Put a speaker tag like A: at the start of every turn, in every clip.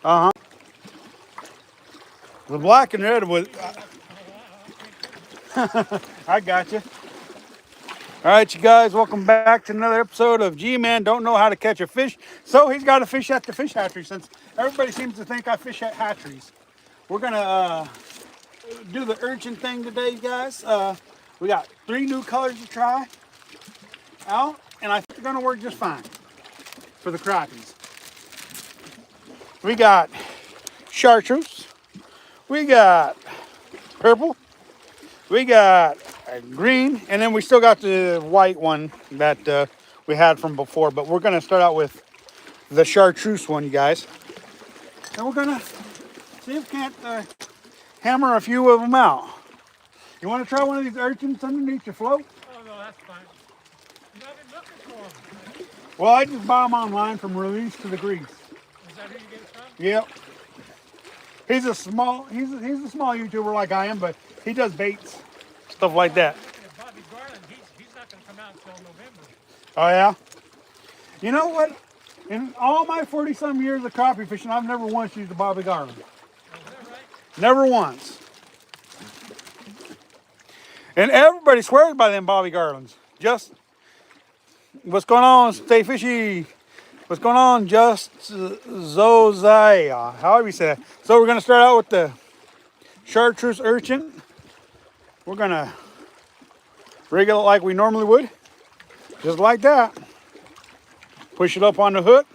A: Uh-huh. The black and red was... I got you. All right, you guys, welcome back to another episode of G-Man Don't Know How to Catch a Fish. So he's got to fish at the fish hatchery since everybody seems to think I fish at hatcheries. We're going to do the urchin thing today, you guys. We got 3 new colors to try out, and I think they're going to work just fine for the crappies. We got chartreuse. We got purple. We got green, and then we still got the white one that we had from before, but we're gonna start out with the chartreuse one, you guys. And we're gonna see if we can't hammer a few of them out. You wanna try one of these urchins underneath your float?
B: Oh, no, that's fine. I've been looking for them.
A: Well, I just buy them online from Release to the Grease.
B: Is that who you get it from?
A: Yep. He's a small YouTuber like I am, but he does baits, stuff like that.
B: Bobby Garland, he's not going to come out until November.
A: Oh yeah? You know what? In all my 40-some years of crappie fishing, I've never once used a Bobby Garland.
B: Oh, is that right?
A: Never once. And everybody swears by them Bobby Garlands. Just, what's going on? Stay fishy. What's going on? Just Zosiah. However you say that. So we're going to start out with the chartreuse urchin. We're going to rig it like we normally would. Just like that. Push it up on the hook.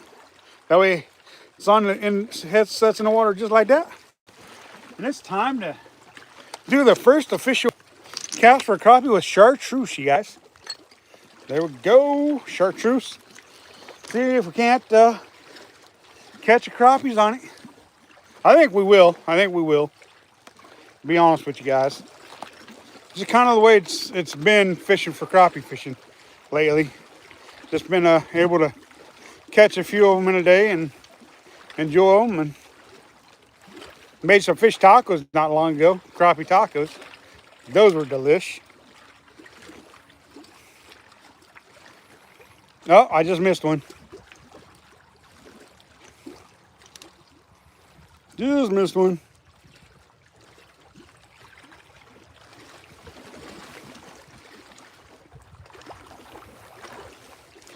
A: That way it's on the head sets in the water just like that. And it's time to do the first official cast for crappie with chartreuse, you guys. There we go. Chartreuse. See if we can't catch a crappies on it. I think we will. To be honest with you guys. Just kind of the way it's been fishing for crappie fishing lately. Just been able to catch a few of them in a day and enjoy them. And made some fish tacos not long ago. Crappie tacos. Those were delish. Oh, I just missed one. Just missed one.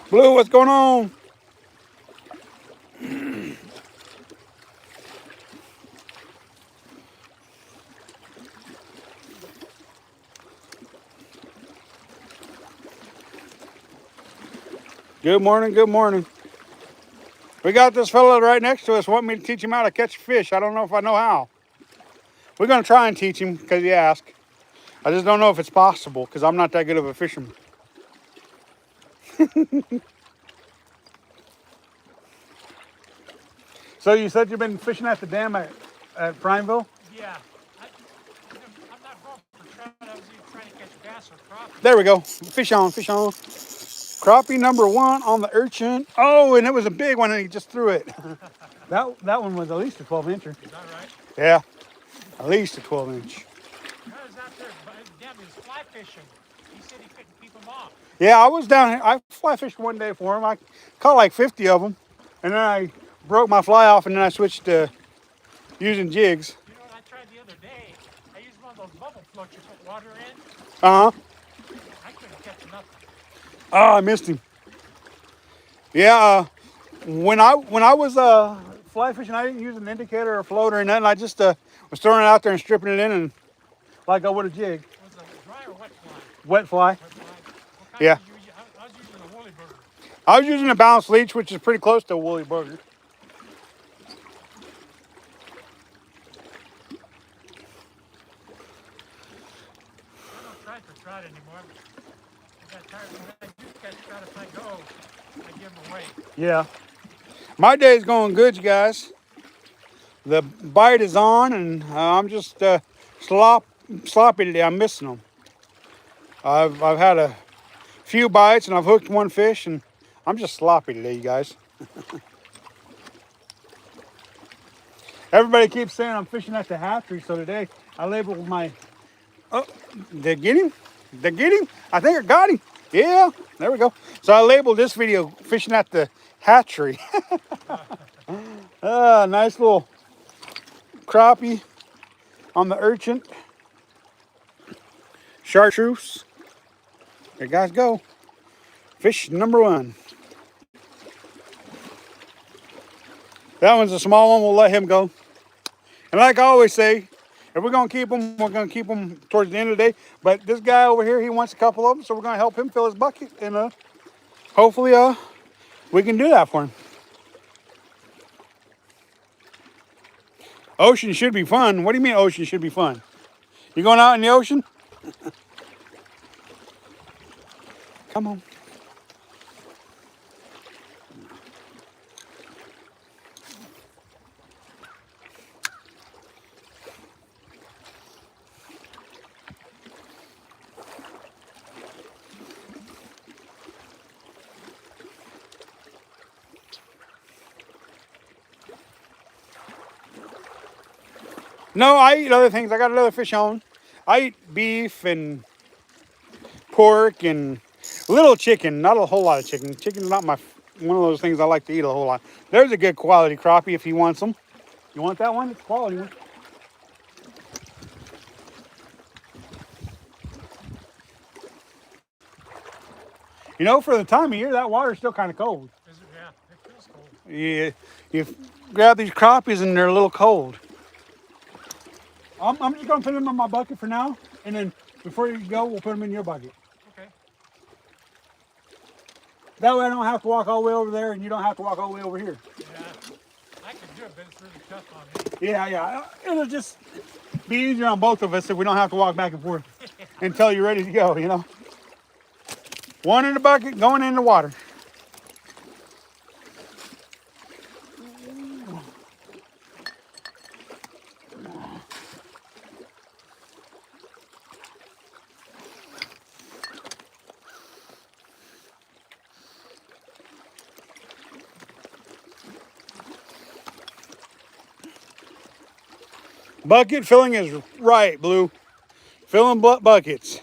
A: Blue, what's going on? Good morning, good morning. We got this fella right next to us wanting me to teach him how to catch fish. I don't know if I know how. We're going to try and teach him because he asked. I just don't know if it's possible because I'm not that good of a fisherman. So you said you've been fishing at the dam at Prineville?
B: Yeah. I'm not going for trout. I was even trying to catch bass or crappie.
A: There we go. Fish on, fish on. Crappie number 1 on the urchin. Oh, and it was a big one and he just threw it. that one was at least a 12-incher.
B: Is that right?
A: Yeah, at least a 12-inch.
B: I was out there, damn, he was fly fishing. He said he couldn't keep them off.
A: Yeah, I was down here. I fly fished one day for him. I caught like 50 of them. And then I broke my fly off and then I switched to using jigs.
B: You know what I tried the other day? I used one of those bubble floats you put water in.
A: Uh-huh.
B: I couldn't catch nothing.
A: Oh, I missed him. Yeah, when I was fly fishing, I didn't use an indicator or floater or nothing. I just was throwing it out there and stripping it in and like I would a jig.
B: Was it dry or wet fly?
A: Wet fly.
B: Wet fly. What kind
A: Yeah.
B: did you use? I was using a woolly burger.
A: I was using a balanced leech, which is pretty close to a woolly burger.
B: I don't try for trout anymore. I got tired when I do catch trout. If I go, I give them away.
A: Yeah. My day's going good, you guys. The bite is on, and I'm just sloppy today. I'm missing them. I've had a few bites, and I've hooked one fish, and I'm just sloppy today, you guys. Everybody keeps saying I'm fishing at the hatchery, so today I labeled my... Oh, did I get him? Did I get him? I think I got him. Yeah, there we go. So I labeled this video fishing at the hatchery. Nice little crappie on the Urchin. Chartreuse. There guys go. Fish number one. That one's a small one. We'll let him go. And like I always say, if we're going to keep them, we're going to keep them towards the end of the day. But this guy over here, he wants a couple of them, so we're going to help him fill his bucket. And hopefully we can do that for him. Ocean should be fun. What do you mean ocean should be fun? You going out in the ocean? Come on. No, I eat other things. I got another fish on. I eat beef and pork and little chicken. Not a whole lot of chicken. Chicken's not one of those things I like to eat a whole lot. There's a good quality crappie if he wants them. You want that one? It's a quality one. You know, for the time of year, that water's still kind of cold.
B: Is it? Yeah, it feels cold.
A: Yeah, you grab these crappies and they're a little cold. I'm just going to put them in my bucket for now. And then before you go, we'll put them in your bucket.
B: Okay.
A: That way I don't have to walk all the way over there and you don't have to walk all the way over here.
B: Yeah, I can do it, but it's really tough on me.
A: Yeah. It'll just be easier on both of us if we don't have to walk back and forth until you're ready to go, you know. One in the bucket, going in the water. Bucket filling is right, Blue. Filling buckets.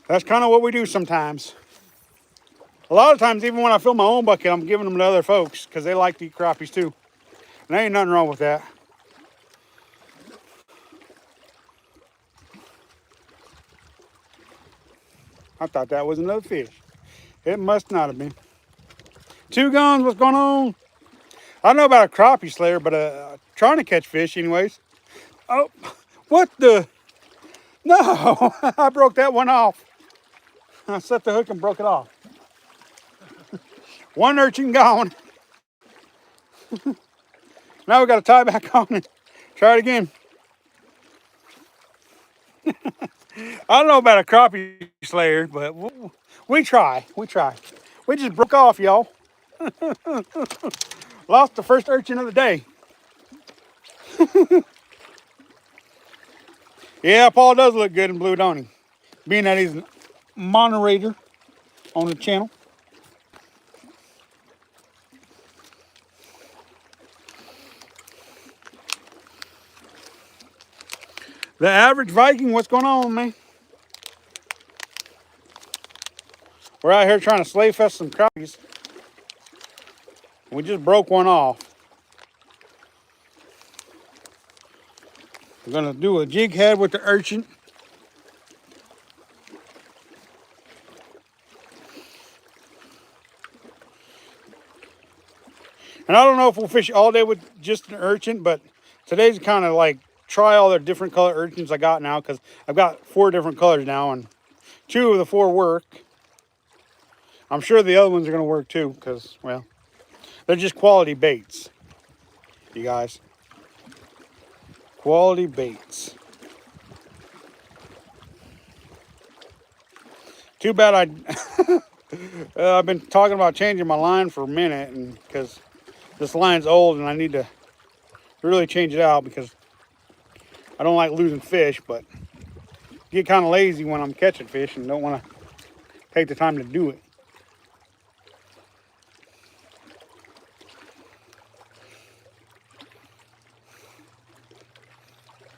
A: That's kind of what we do sometimes. A lot of times, even when I fill my own bucket, I'm giving them to other folks because they like to eat crappies too. And there ain't nothing wrong with that. I thought that was another fish. It must not have been. Two guns, what's going on? I don't know about a crappie slayer, but trying to catch fish anyways. Oh, what the? No, I broke that one off. I set the hook and broke it off. One urchin gone. Now we got to tie back on and try it again. I don't know about a crappie slayer, but we try. We just broke off, y'all. Lost the first urchin of the day. Yeah, Paul does look good in blue, don't he? Being that he's a moderator on the channel. The average Viking, what's going on, man? We're out here trying to slay fest some crappies. We just broke one off. We're gonna do a jig head with the urchin. And I don't know if we'll fish all day with just an urchin, but today's kind of like try all the different color urchins I got now, because I've got 4 different colors now, and 2 of the 4 work. I'm sure the other ones are gonna work too, because, well, they're just quality baits, you guys. Quality baits. Too bad I've been talking about changing my line for a minute, and because this line's old and I need to really change it out because I don't like losing fish, but get kind of lazy when I'm catching fish and don't want to take the time to do it.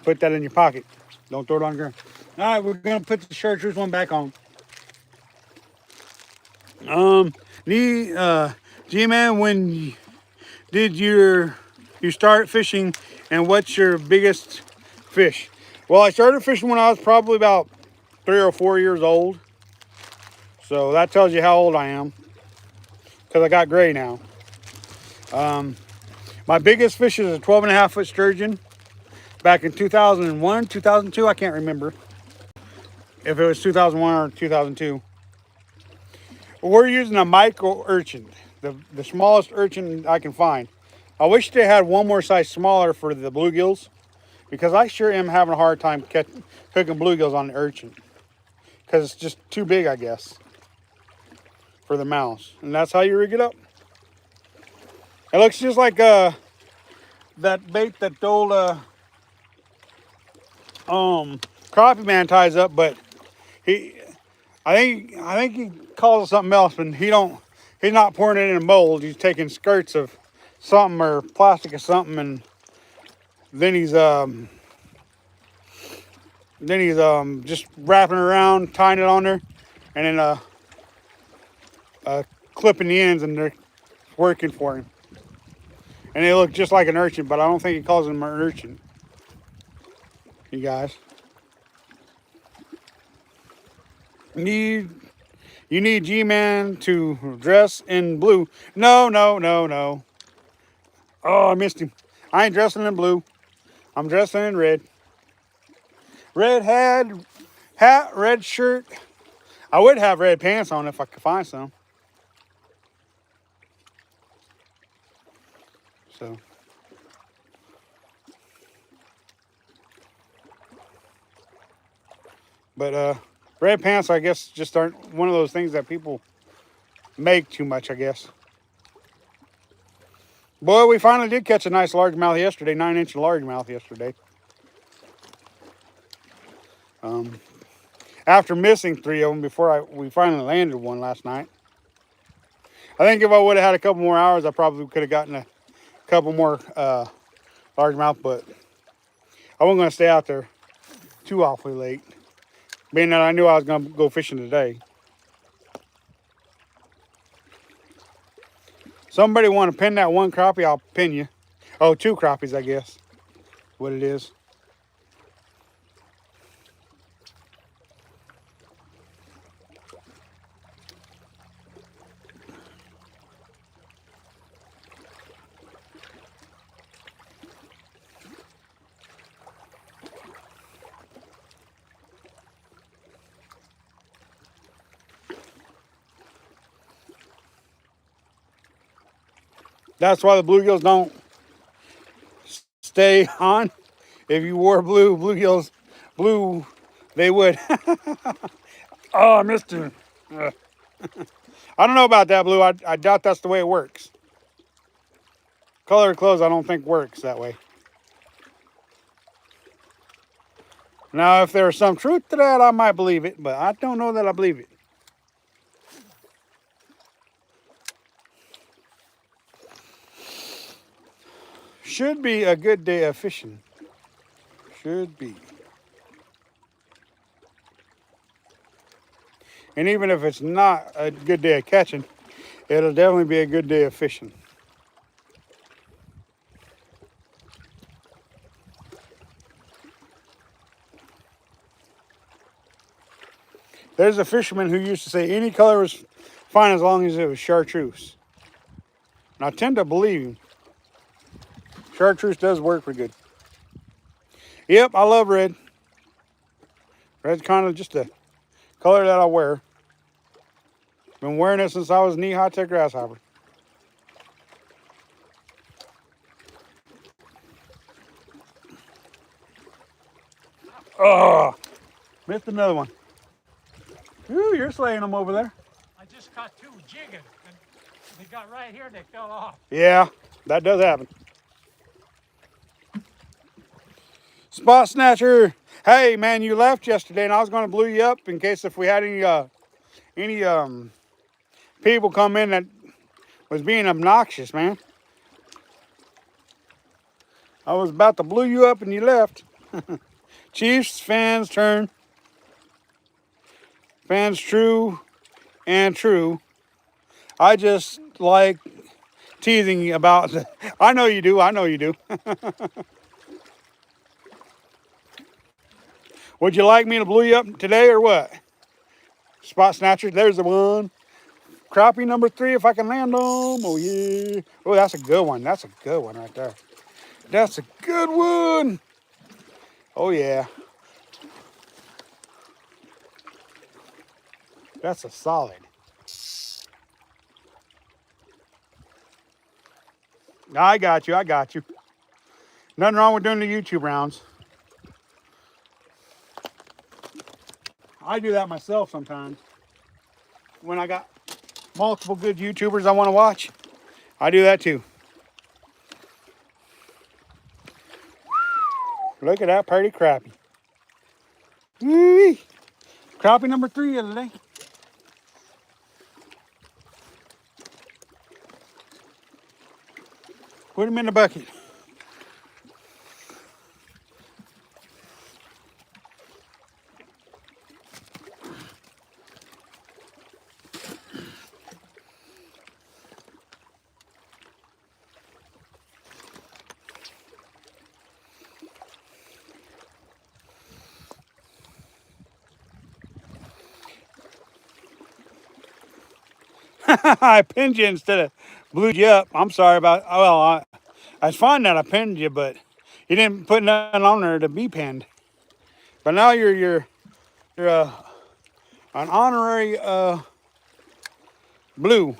A: Put that in your pocket. Don't throw it on the ground. All right, we're gonna put the chartreuse one back on. G-Man, when did your you start fishing and what's your biggest fish? Well, I started fishing when I was probably about 3 or 4 years old. So that tells you how old I am, because I got gray now. My biggest fish is a 12.5-foot sturgeon back in 2001, 2002. I can't remember if it was 2001 or 2002. We're using a micro urchin, the smallest urchin I can find. I wish they had one more size smaller for the bluegills, because I sure am having a hard time cooking bluegills on the urchin, because it's just too big, I guess, for the mouths. And that's how you rig it up. It looks just like that bait that the old crappie man ties up, but I think he calls it something else, but he's not pouring it in a mold. He's taking skirts of something or plastic or something, and then he's just wrapping it around, tying it on there, and then clipping the ends, and they're working for him. And they look just like an urchin, but I don't think he calls them an urchin. You guys. You need G-Man to dress in blue. No. Oh, I missed him. I ain't dressing in blue. I'm dressing in red. Red hat, red shirt. I would have red pants on if I could find some. So. But red pants, I guess, just aren't one of those things that people make too much, I guess. Boy, we finally did catch a nice largemouth yesterday, 9-inch largemouth yesterday. After missing 3 of them before we finally landed one last night. I think if I would have had a couple more hours, I probably could have gotten a couple more largemouth, but I wasn't going to stay out there too awfully late, being that I knew I was going to go fishing today. Somebody want to pin that one crappie, I'll pin you. Oh, 2 crappies, I guess, what it is. That's why the bluegills don't stay on. If you wore bluegills, they would. Oh, I missed him. I don't know about that, Blue. I doubt that's the way it works. Color of clothes, I don't think works that way. Now, if there's some truth to that, I might believe it, but I don't know that I believe it. Should be a good day of fishing. Should be. And even if it's not a good day of catching, it'll definitely be a good day of fishing. There's a fisherman who used to say any color was fine as long as it was chartreuse. And I tend to believe him. Chartreuse does work pretty good. Yep, I love red. Red's kind of just a color that I wear. Been wearing it since I was knee-high to a grasshopper. Oh, missed another one. Ooh, you're slaying them over there.
B: I just caught 2 jigging, and they got right here, they fell off.
A: Yeah, that does happen. Spot snatcher. Hey, man, you left yesterday, and I was going to blow you up in case if we had any people come in that was being obnoxious, man. I was about to blow you up, and you left. Chiefs fans turn. Fans true and true. I just like teasing about. I know you do. I know you do. Would you like me to blow you up today or what? Spot snatchers. There's the one. Crappie number 3 if I can land them. Oh, yeah. Oh, that's a good one. That's a good one right there. That's a good one. Oh, yeah. That's a solid. I got you. I got you. Nothing wrong with doing the YouTube rounds. I do that myself sometimes. When I got multiple good YouTubers I want to watch, I do that too. Look at that pretty crappie. Woo-wee. Crappie number 3 of the day. Put him in the bucket. I pinned you instead of blew you up. I'm sorry about. Well, I was fine that I pinned you, but you didn't put nothing on there to be pinned. But now you're an honorary blue.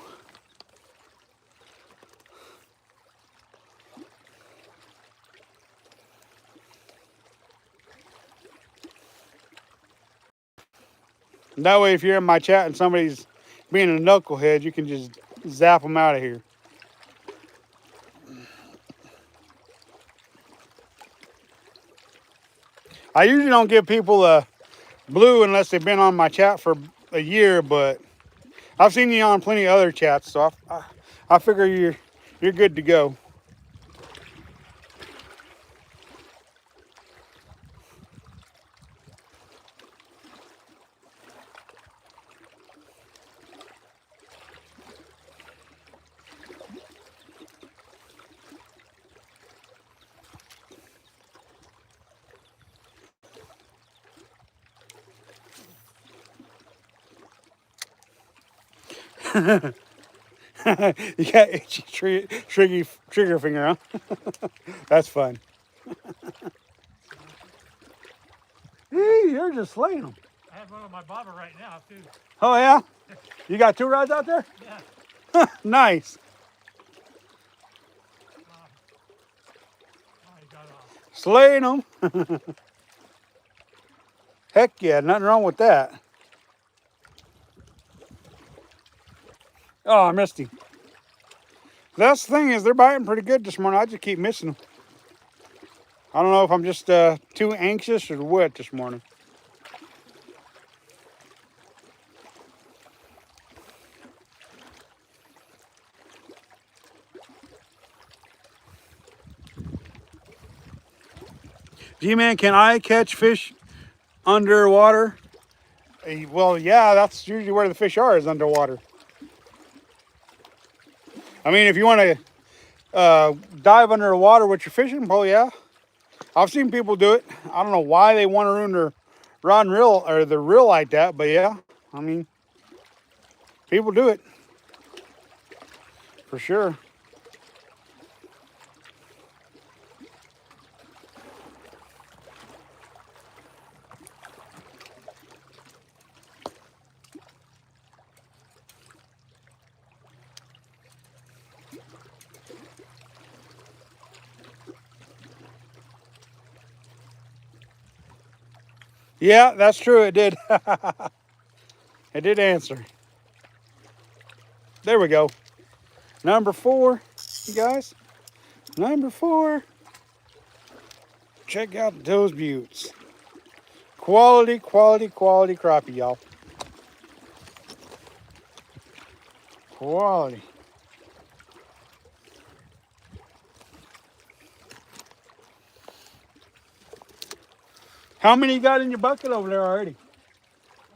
A: That way, if you're in my chat and somebody's being a knucklehead, you can just zap them out of here. I usually don't give people a blue unless they've been on my chat for a year, but I've seen you on plenty of other chats, so I figure you're good to go. You got itchy trigger finger, huh? That's fun. Hey, you're just slaying them.
B: I have one on my bobber right now too.
A: Oh yeah? You got 2 rods out there?
B: Yeah.
A: Nice.
B: Oh, he got off.
A: Slaying them. Heck yeah, nothing wrong with that. Oh, I missed him. That's the thing is they're biting pretty good this morning. I just keep missing them. I don't know if I'm just too anxious or what this morning. G-Man, can I catch fish underwater? Well, yeah, that's usually where the fish are, is underwater. I mean, if you want to dive under the water with your fishing pole, yeah. I've seen people do it. I don't know why they want to ruin their rod and reel or the reel like that, but yeah, I mean, people do it for sure. Yeah, that's true. It did. It did answer. There we go. Number 4, you guys. Number 4. Check out those buttes. Quality, quality, quality crappie, y'all. Quality. How many you got in your bucket over there already?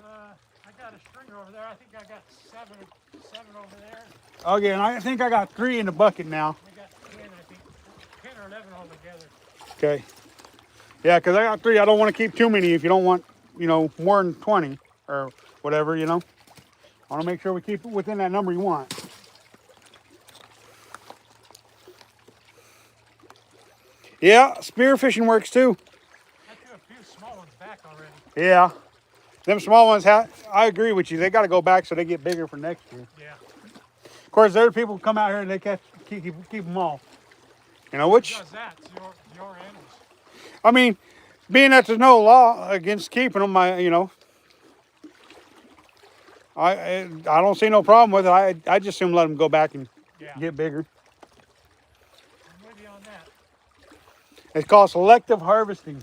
B: I got a stringer over there. I think I got seven over there.
A: Okay, and I think I got 3 in the bucket now.
B: We got 10, I think, 10 or 11 altogether.
A: Okay. Yeah, because I got 3. I don't want to keep too many if you don't want, you know, more than 20 or whatever, you know. I want to make sure we keep it within that number you want. Yeah, spear fishing works too.
B: I threw a few small ones back already.
A: Yeah. Them small ones, I agree with you. They got to go back so they get bigger for next year.
B: Yeah.
A: Of course, there are people who come out here and they keep them all. You know,
B: Who
A: which,
B: does that? It's your animals.
A: I mean, being that there's no law against keeping them, you know, I don't see no problem with it. I just assume let them go back and
B: Yeah.
A: get bigger.
B: I'm with you on that.
A: It's called selective harvesting.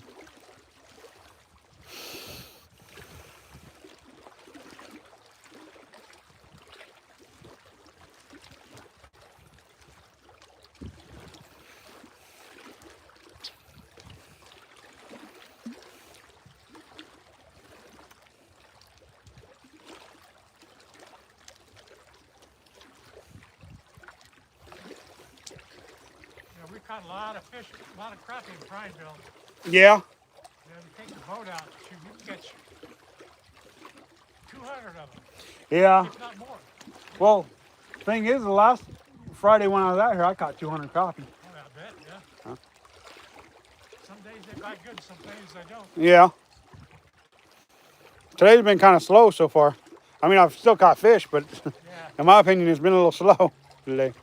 B: You know, we caught a lot of fish, a lot of crappie in Prineville.
A: Yeah.
B: Then we take the boat out, we can catch 200 of them,
A: Yeah.
B: if not more.
A: Well, thing is, the last Friday when I was out here, I caught 200 crappie.
B: Oh, I bet, yeah.
A: Huh?
B: Some days they bite good, some days they don't.
A: Yeah. Today's been kind of slow so far. I mean, I've still caught fish, but
B: Yeah.
A: in my opinion, it's been a little slow today.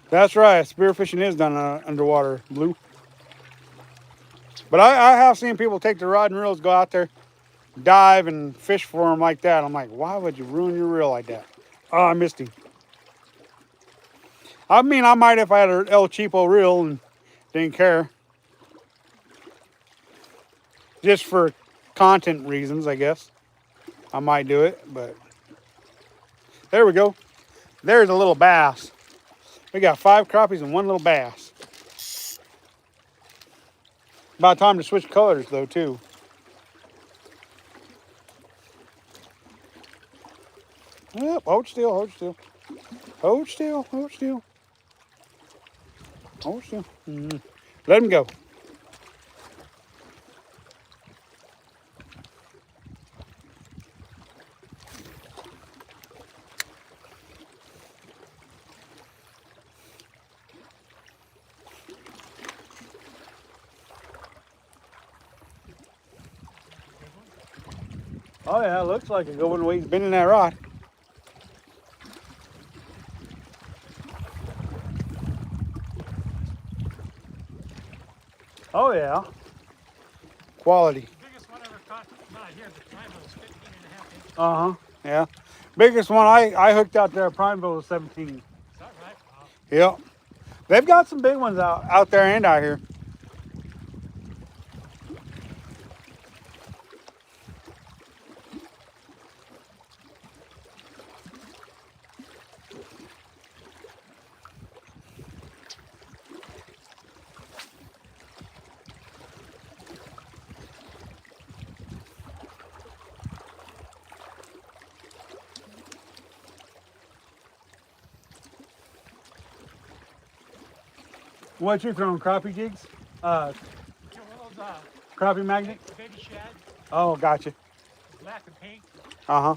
A: That's right. Spearfishing is done underwater, Blue. But I have seen people take the rod and reels, go out there, dive and fish for them like that. I'm like, why would you ruin your reel like that? Oh, I missed him. I mean, I might if I had an El Cheapo reel and didn't care. Just for content reasons, I guess. I might do it, but there we go. There's a little bass. We got 5 crappies and 1 little bass. About time to switch colors though, too. Yep, hold still, hold still. Hold still, hold still. Hold still. Let him go. Oh yeah, looks like a good one the way he's bending that rod. Oh yeah. Quality.
B: Biggest one ever caught, not here, but Prineville was 15.5 inches.
A: Uh-huh. Yeah. Biggest one I hooked out there at Prineville was 17.
B: Is that right? Wow.
A: Yep. They've got some big ones out there and out here. What you throwing, crappie jigs?
B: Two of those
A: Crappie magnet?
B: baby shad,
A: Oh, gotcha.
B: black and pink.
A: Uh-huh.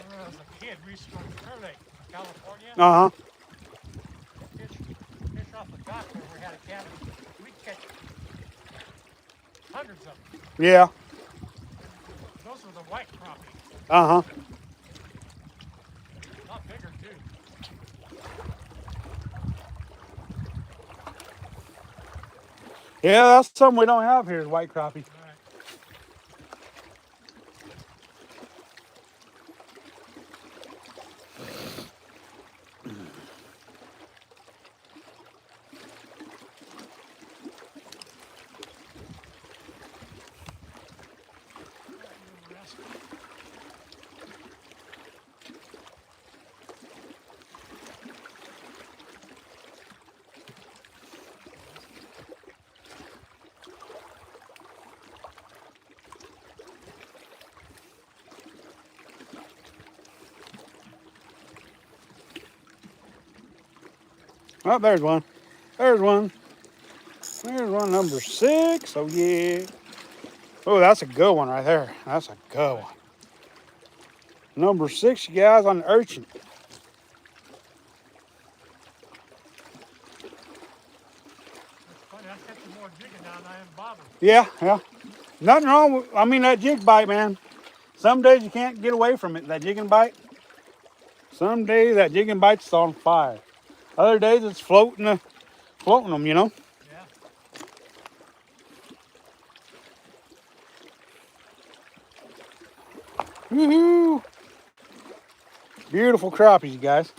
B: When I was a kid, we used to go to Clear Lake, California.
A: Uh-huh.
B: Fish off the dock where we had a cabin. We'd catch hundreds of them.
A: Yeah.
B: Those were the white crappie.
A: Uh-huh.
B: A lot bigger too.
A: Yeah, that's something we don't have here is white crappie.
B: All right.
A: Oh, there's one. There's one. There's one, number 6. Oh, yeah. Oh, that's a good one right there. That's a good one. Number 6, you guys, on the urchin.
B: That's funny. I catch more jigging now than I am bobbing.
A: Yeah, yeah. Nothing wrong with, I mean, that jig bite, man. Some days you can't get away from it, that jigging bite. Some days that jigging bite's on fire. Other days it's floating them, you know.
B: Yeah.
A: Woohoo! Beautiful crappies, you guys.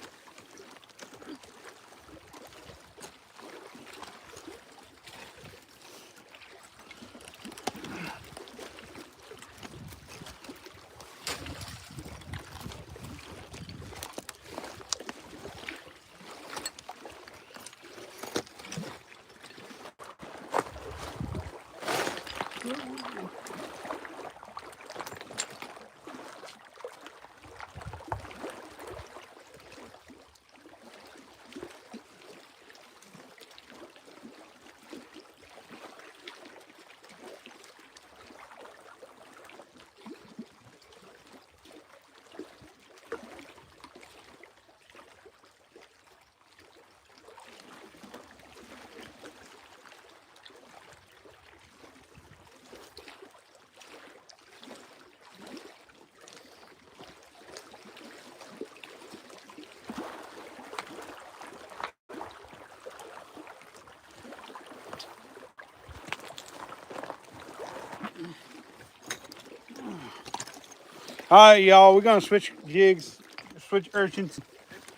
A: All right, y'all, we're gonna switch jigs, switch urchins,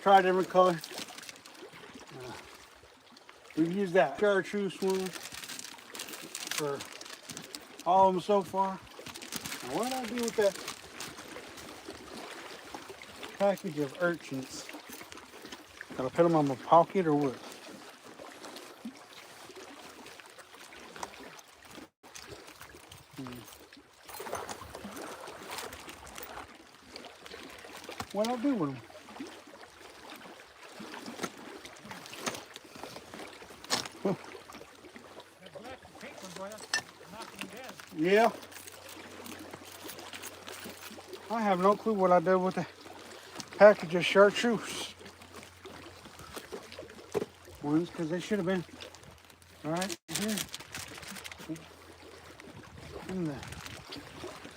A: try a different color. We've used that chartreuse one for all of them so far. Now, what did I do with that package of urchins? Gotta put them on my pocket or what? What I'll do with them?
B: That black and pink one, boy, that's knocking me dead.
A: Yeah. I have no clue what I did with the package of chartreuse ones, because they should have been right here.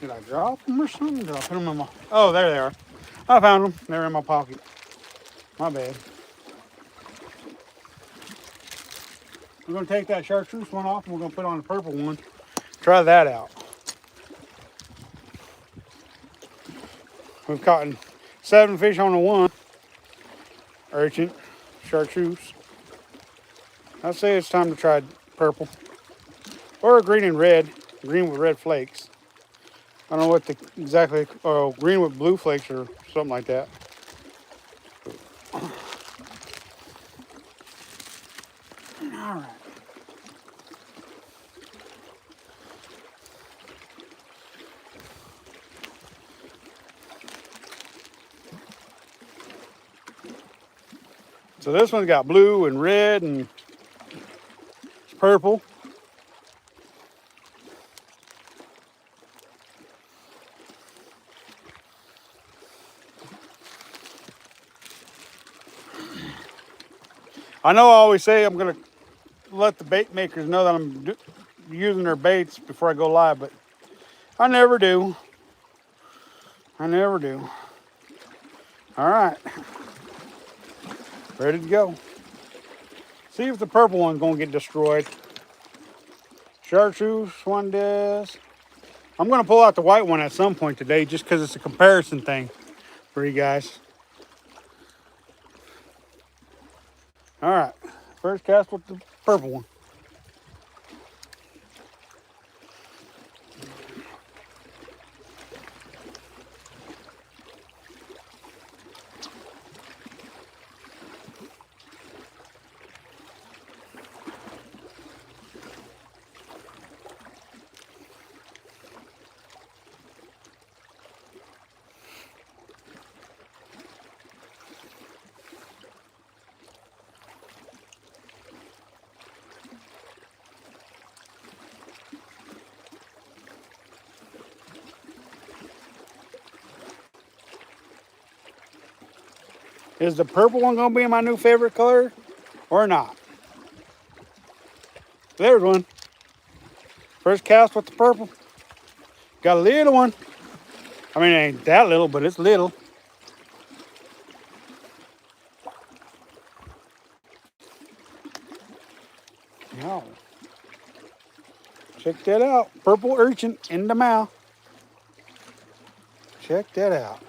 A: Did I drop them or something? Did I put them in my... Oh, there they are. I found them. They're in my pocket. My bad. We're going to take that chartreuse one off and we're going to put on the purple one. Try that out. We've caught 7 fish on the one. Urchin, chartreuse. I'd say it's time to try purple. Or green and red. Green with red flakes. I don't know what the exactly, oh, green with blue flakes or something like that. All right. So this one's got blue and red and purple. I know I always say I'm going to let the bait makers know that I'm using their baits before I go live, but I never do. I never do. All right. Ready to go. See if the purple one's going to get destroyed. Chartreuse one does. I'm going to pull out the white one at some point today just because it's a comparison thing for you guys. All right. First cast with the purple one. Is the purple one going to be my new favorite color or not? There's one. First cast with the purple. Got a little one. I mean, it ain't that little, but it's little. Now, check that out. Purple urchin in the mouth. Check that out.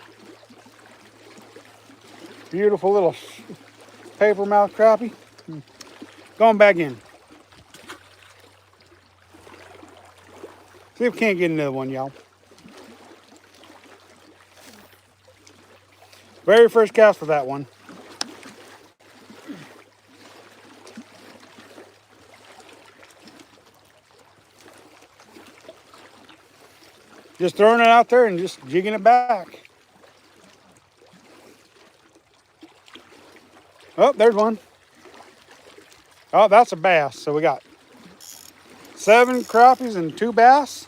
A: Beautiful little paper mouth crappie. Going back in. See if we can't get another one, y'all. Very first cast for that one. Just throwing it out there and just jigging it back. Oh, there's one. Oh, that's a bass. So we got 7 crappies and 2 bass.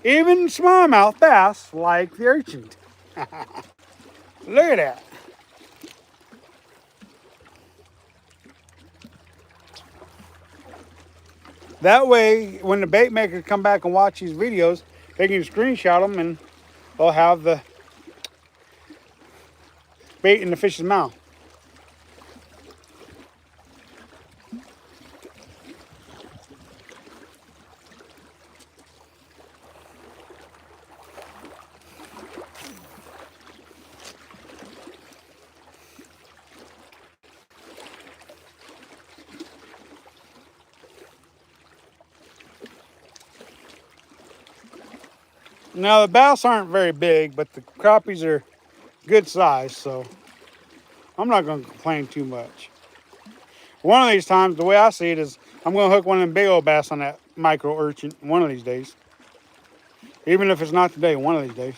A: Even smallmouth bass like the urchin. Look at that. That way, when the bait makers come back and watch these videos, they can screenshot them and they'll have the bait in the fish's mouth. Now, the bass aren't very big, but the crappies are good size, so I'm not going to complain too much. One of these times, the way I see it is I'm going to hook one of them big old bass on that micro urchin one of these days. Even if it's not today, one of these days.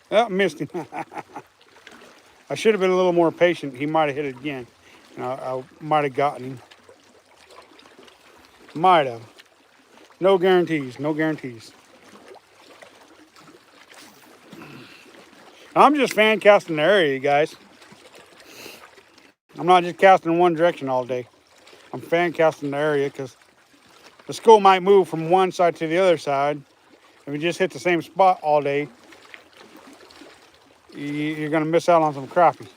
A: Oh, missed him. I should have been a little more patient. He might have hit it again. And I might have gotten him. Might have. No guarantees. No guarantees. I'm just fan casting the area, you guys. I'm not just casting in one direction all day. I'm fan casting the area because the school might move from one side to the other side. If you just hit the same spot all day, you're going to miss out on some crappie.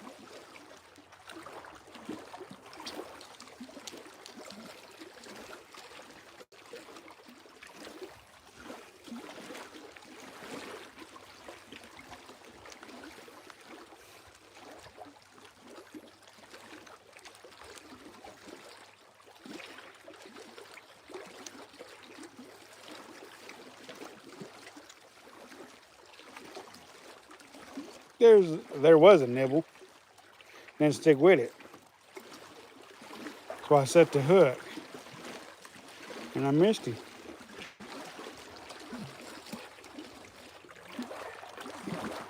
A: There was a nibble. Then stick with it. So I set the hook. And I missed him.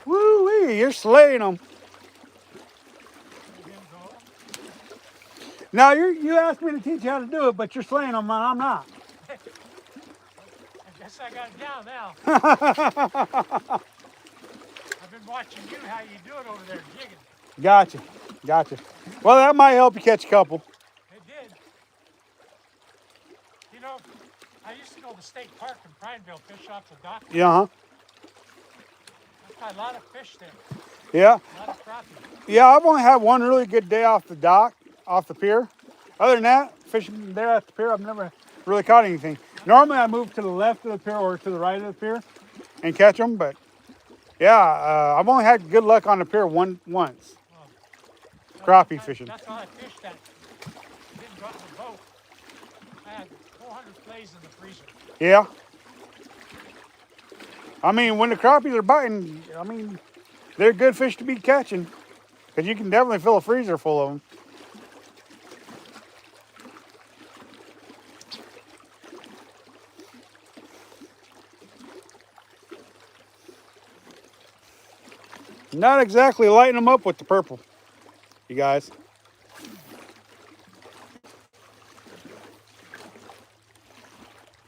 A: Woo-wee, you're slaying them. Now, you asked me to teach you how to do it, but you're slaying them, and I'm not.
B: I guess I got it down now. I've been watching you, how you do it over there, jigging.
A: Gotcha. Gotcha. Well, that might help you catch a couple.
B: It did. You know, I used to go to State Park in Prineville, fish off the dock.
A: Yeah, huh?
B: I caught a lot of fish there.
A: Yeah.
B: A lot of crappie.
A: Yeah, I've only had one really good day off the dock, off the pier. Other than that, fishing there at the pier, I've never really caught anything. Normally, I move to the left of the pier or to the right of the pier and catch them, but yeah, I've only had good luck on the pier once. Crappie fishing.
B: That's all I fished that didn't go out in the boat. I had 400 fillets in the freezer.
A: Yeah. I mean, when the crappies are biting, I mean, they're good fish to be catching. Because you can definitely fill a freezer full of them. Not exactly lighting them up with the purple, you guys.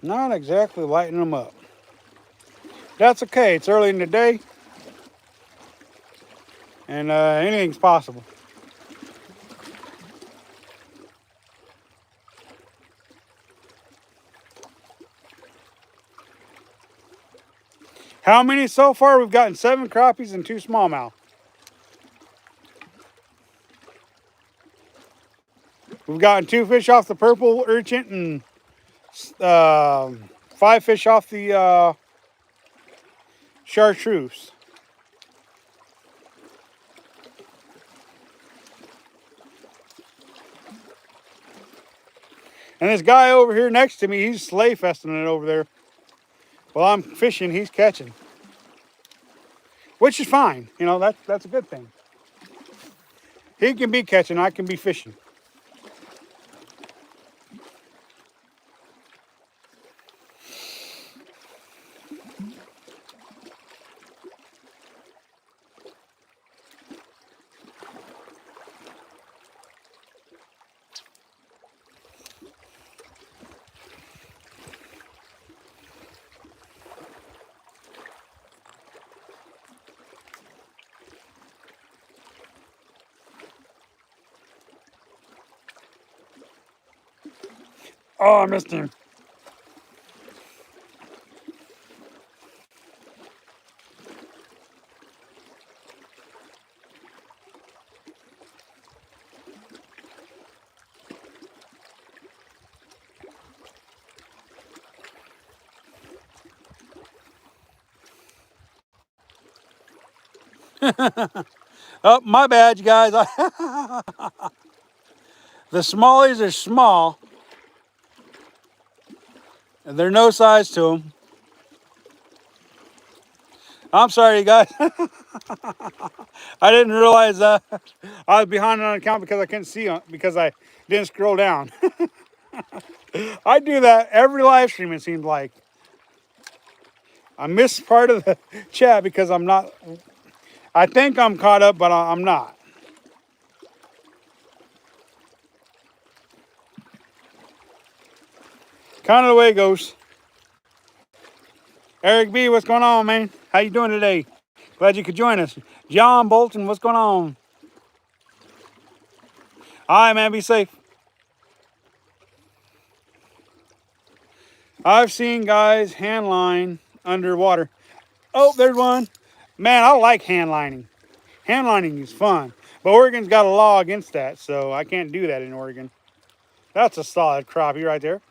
A: Not exactly lighting them up. That's okay. It's early in the day. And anything's possible. How many so far? We've gotten 7 crappies and 2 smallmouth. We've gotten 2 fish off the purple urchin and 5 fish off the chartreuse. And this guy over here next to me, he's sleigh festing it over there. While I'm fishing, he's catching. Which is fine. You know, that's a good thing. He can be catching, I can be fishing. Oh, I missed him. Oh, my bad, you guys. The smallies are small. And there's no size to them. I'm sorry, you guys. I didn't realize I was behind on account because I couldn't see because I didn't scroll down. I do that every live stream, it seems like. I missed part of the chat because I'm not. I think I'm caught up, but I'm not. Kind of the way it goes. Eric B, what's going on, man? How you doing today? Glad you could join us. John Bolton, what's going on? All right, man, be safe. I've seen guys hand line underwater. Oh, there's one. Man, I like hand lining. Hand lining is fun. But Oregon's got a law against that, so I can't do that in Oregon. That's a solid crappie right there.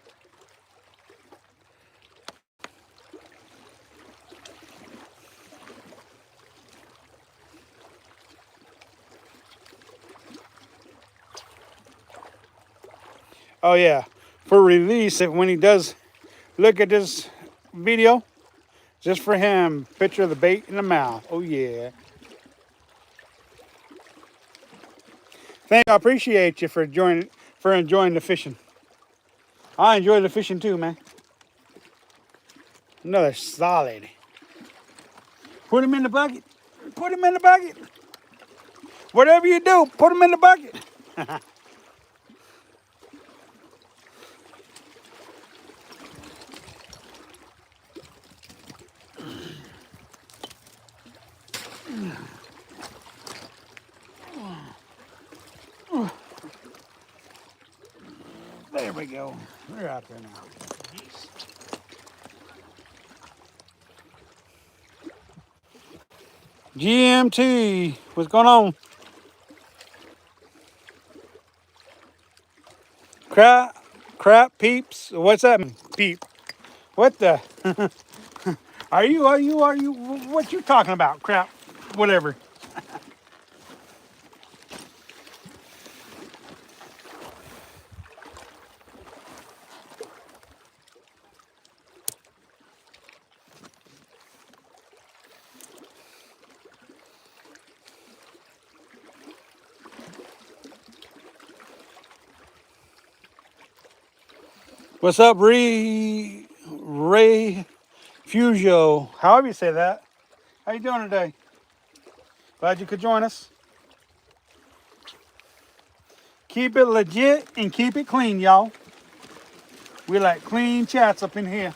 A: Oh yeah, for release, when he does look at this video, just for him, picture of the bait in the mouth. Oh yeah. I appreciate you for enjoying the fishing. I enjoy the fishing too, man. Another solid. Put him in the bucket. Put him in the bucket. Whatever you do, put him in the bucket. There we go. They're out there now. GMT, what's going on? Crap peeps. What's that mean? Peep. What the? Are you, what you talking about? Crap, whatever. What's up, Ray Fugio? However you say that. How you doing today? Glad you could join us. Keep it legit and keep it clean, y'all. We like clean chats up in here.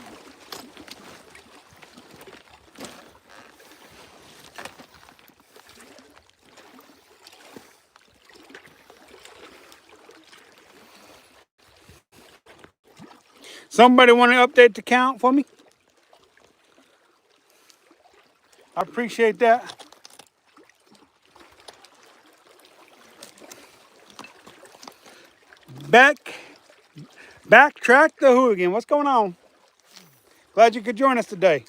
A: Somebody want to update the count for me? I appreciate that. Backtrack the hooligan. What's going on? Glad you could join us today.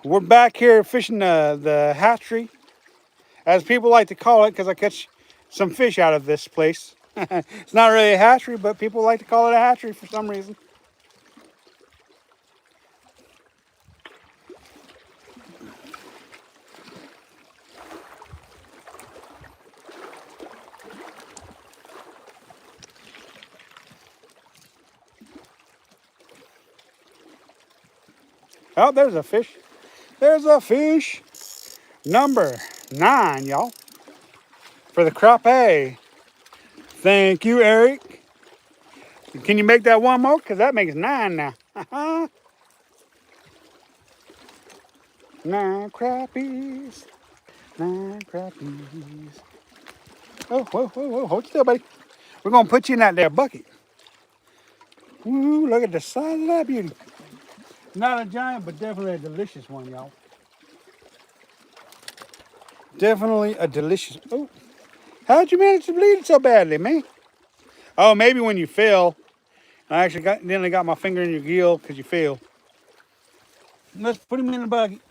A: We're back here fishing the hatchery, as people like to call it, because I catch some fish out of this place. It's not really a hatchery, but people like to call it a hatchery for some reason. Oh, there's a fish. There's a fish. Number 9, y'all. For the crappie. Thank you, Eric. Can you make that one more? Because that makes 9 now. 9 crappies. 9 crappies. Oh, whoa, whoa, whoa. Hold still, buddy. We're going to put you in that there bucket. Ooh, look at the size of that beauty. Not a giant, but definitely a delicious one, y'all. Definitely a delicious. Oh, how'd you manage to bleed so badly, man? Oh, maybe when you fell. I actually nearly got my finger in your gill because you fell. Let's put him in the bucket.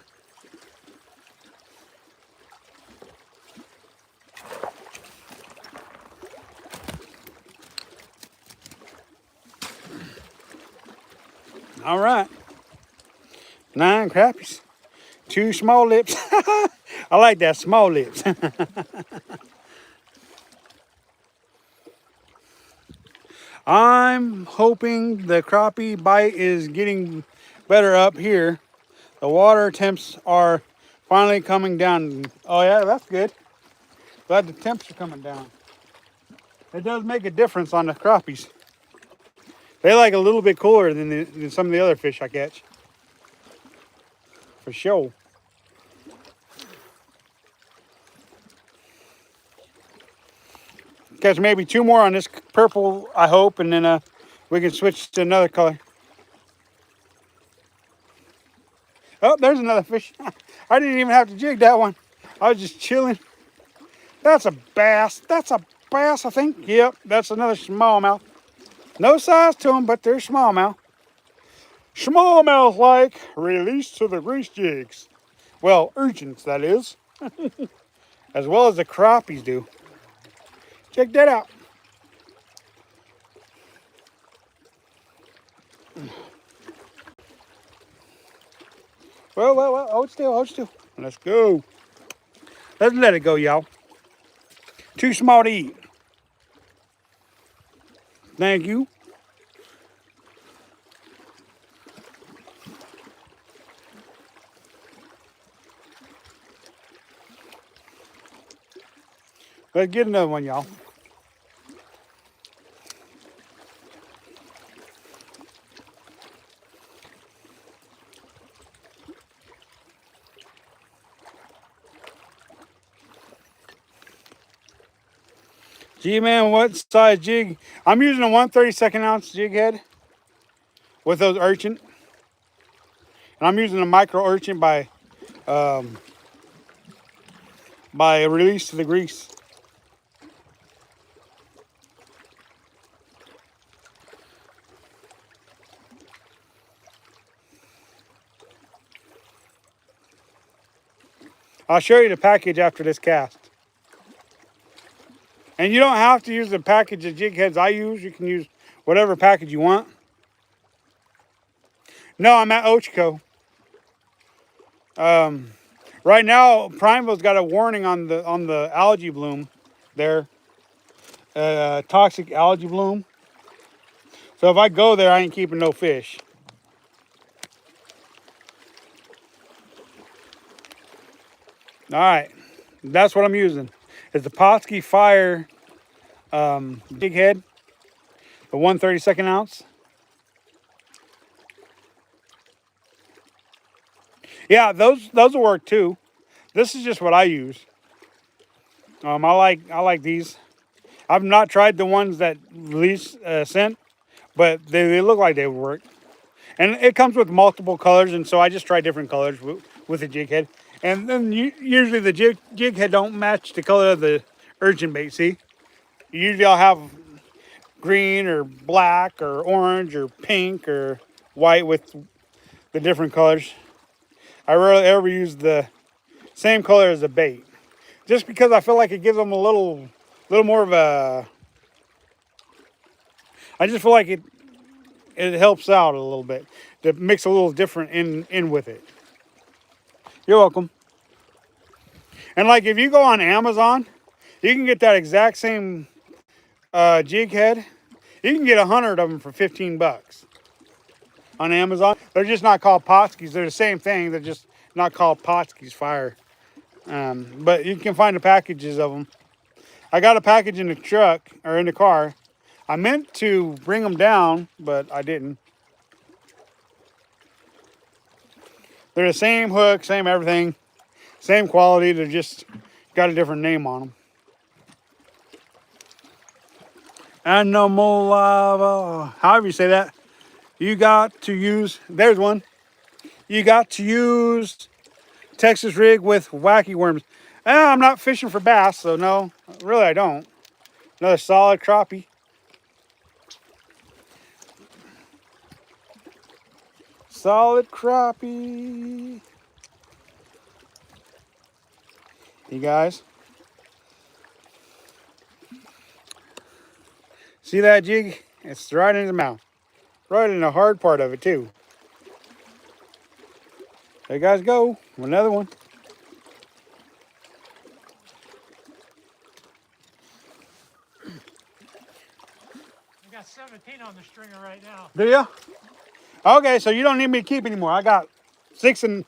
A: All right. 9 crappies. 2 small lips. I like that, small lips. I'm hoping the crappie bite is getting better up here. The water temps are finally coming down. Oh yeah, that's good. Glad the temps are coming down. It does make a difference on the crappies. They like a little bit cooler than some of the other fish I catch. For sure. Catch maybe 2 more on this purple, I hope, and then we can switch to another color. Oh, there's another fish. I didn't even have to jig that one. I was just chilling. That's a bass. That's a bass, I think. Yep, that's another smallmouth. No size to them, but they're smallmouth. Smallmouth like release to the grease jigs. Well, urchins, that is. As well as the crappies do. Check that out. Well, hold still, hold still. Let's go. Let's let it go, y'all. Too small to eat. Thank you. Let's get another one, y'all. Gee, man, what size jig? I'm using a 1/32 ounce jig head with those urchin. And I'm using a micro urchin by release to the grease. I'll show you the package after this cast. And you don't have to use the package of jig heads I use. You can use whatever package you want. No, I'm at Ochco. Right now, Primeville's got a warning on the algae bloom there. toxic algae bloom. So if I go there, I ain't keeping no fish. All right, that's what I'm using. It's the Potsky Fire jig head, the 1/32 ounce. Yeah, those will work too. This is just what I use. I like these. I've not tried the ones that Release sent, but they look like they would work. And it comes with multiple colors, and so I just try different colors with the jig head. And then usually the jig head don't match the color of the urchin bait. See, usually I'll have green or black or orange or pink or white with the different colors. I rarely ever use the same color as the bait, just because I feel like it gives them a little more of a. I just feel like it helps out a little bit to mix a little different in with it. You're welcome. And like if you go on Amazon, you can get that exact same jig head. You can get 100 of them for 15 bucks on Amazon. They're just not called Potskis. They're the same thing. They're just not called Potskis Fire. But you can find the packages of them. I got a package in the truck or in the car. I meant to bring them down, but I didn't. They're the same hook, same everything, same quality. They're just got a different name on them. Animal lava, however you say that. You got to use, there's one. You got to use Texas rig with wacky worms. I'm not fishing for bass, so no, really I don't. Another solid crappie. Solid crappie. You guys. See that jig? It's right in the mouth. Right in the hard part of it too. There you guys go. Another one.
B: I got 17 on the stringer right now.
A: Do you? Okay, so you don't need me to keep anymore. I got six or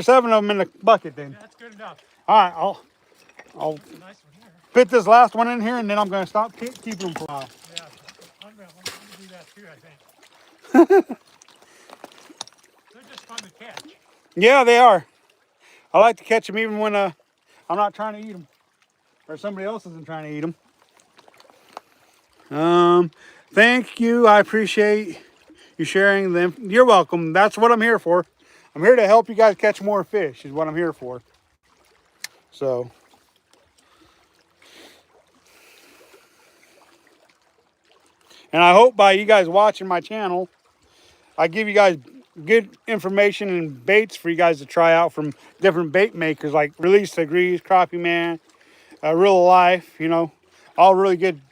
A: seven of them in the bucket then.
B: Yeah, that's good enough.
A: All right, I'll
B: Nice one here.
A: fit this last one in here, and then I'm going to stop keeping them for a while.
B: Yeah, I'm gonna do that too, I think. They're just fun to catch.
A: Yeah, they are. I like to catch them even when I'm not trying to eat them, or somebody else isn't trying to eat them. Thank you. I appreciate you sharing them. You're welcome. That's what I'm here for. I'm here to help you guys catch more fish. Is what I'm here for. So. And I hope by you guys watching my channel, I give you guys good information and baits for you guys to try out from different bait makers like Release Degrees, Crappie Man, Real Life, you know, all really good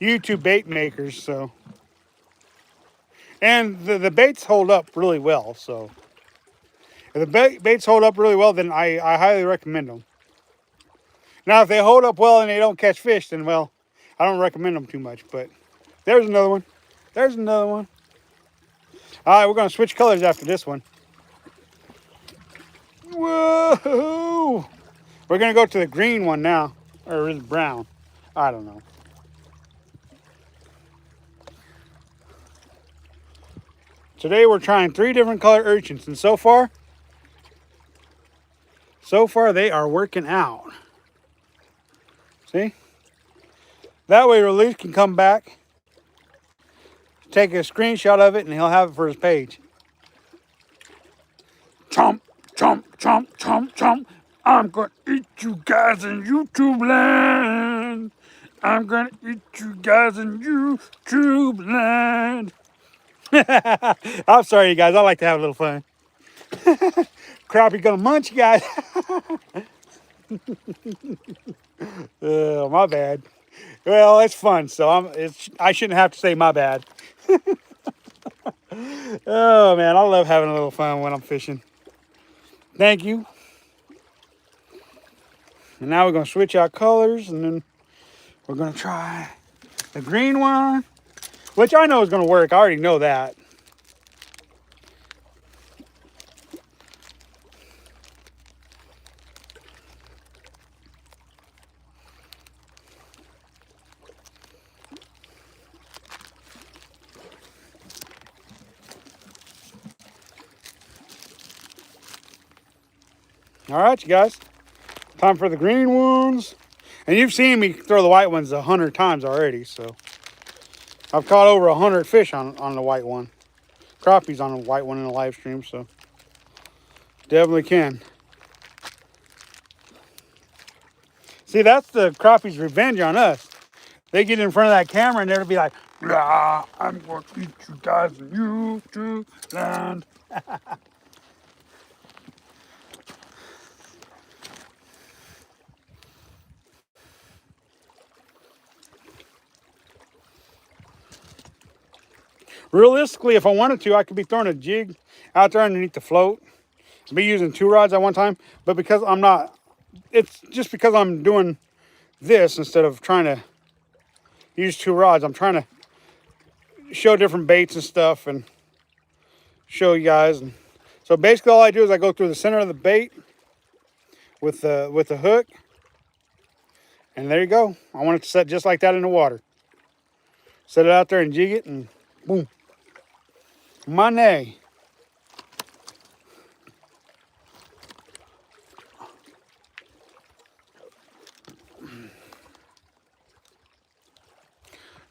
A: YouTube bait makers. So, and the baits hold up really well. So, if the baits hold up really well, then I highly recommend them. Now, if they hold up well and they don't catch fish, then well, I don't recommend them too much. But there's another one. There's another one. All right, we're going to switch colors after this one. Whoa! We're going to go to the green one now. Or is it brown? I don't know. Today we're trying 3 different color urchins. And so far they are working out. See? That way Release can come back, take a screenshot of it, and he'll have it for his page. Chomp, chomp, chomp, chomp, chomp. I'm gonna eat you guys in YouTube land. I'm gonna eat you guys in YouTube land. I'm sorry, you guys. I like to have a little fun. Crappie gonna munch you guys. My bad. Well, it's fun, so I shouldn't have to say my bad. Oh man, I love having a little fun when I'm fishing. Thank you. And now we're gonna switch our colors, and then we're gonna try The green one, which I know is going to work. I already know that. All right, you guys. Time for the green ones. And you've seen me throw the white ones 100 times already, so. I've caught over 100 fish on the white one. Crappies on the white one in the live stream, so. Definitely can. See, that's the crappie's revenge on us. They get in front of that camera and they'll be like, "Rah, I'm going to eat you guys and you to land." Realistically, if I wanted to, I could be throwing a jig out there underneath the float. Be using 2 rods at one time, but because I'm not, it's just because I'm doing this instead of trying to use 2 rods. I'm trying to show different baits and stuff and show you guys. And so basically all I do is I go through the center of the bait with the hook, and there you go. I want it to set just like that in the water. Set it out there and jig it, and boom, money.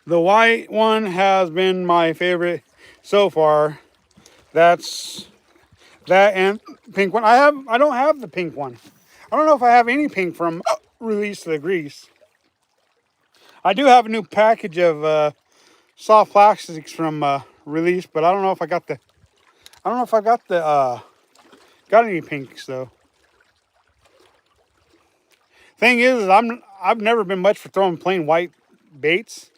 A: The white one has been my favorite so far. That's that and pink one. I don't have the pink one. I don't know if I have any pink from Release the Grease. I do have a new package of soft plastics from Release, but I don't know if I got the. I don't know if I got the got any pinks though. Thing is, I've never been much for throwing plain white baits.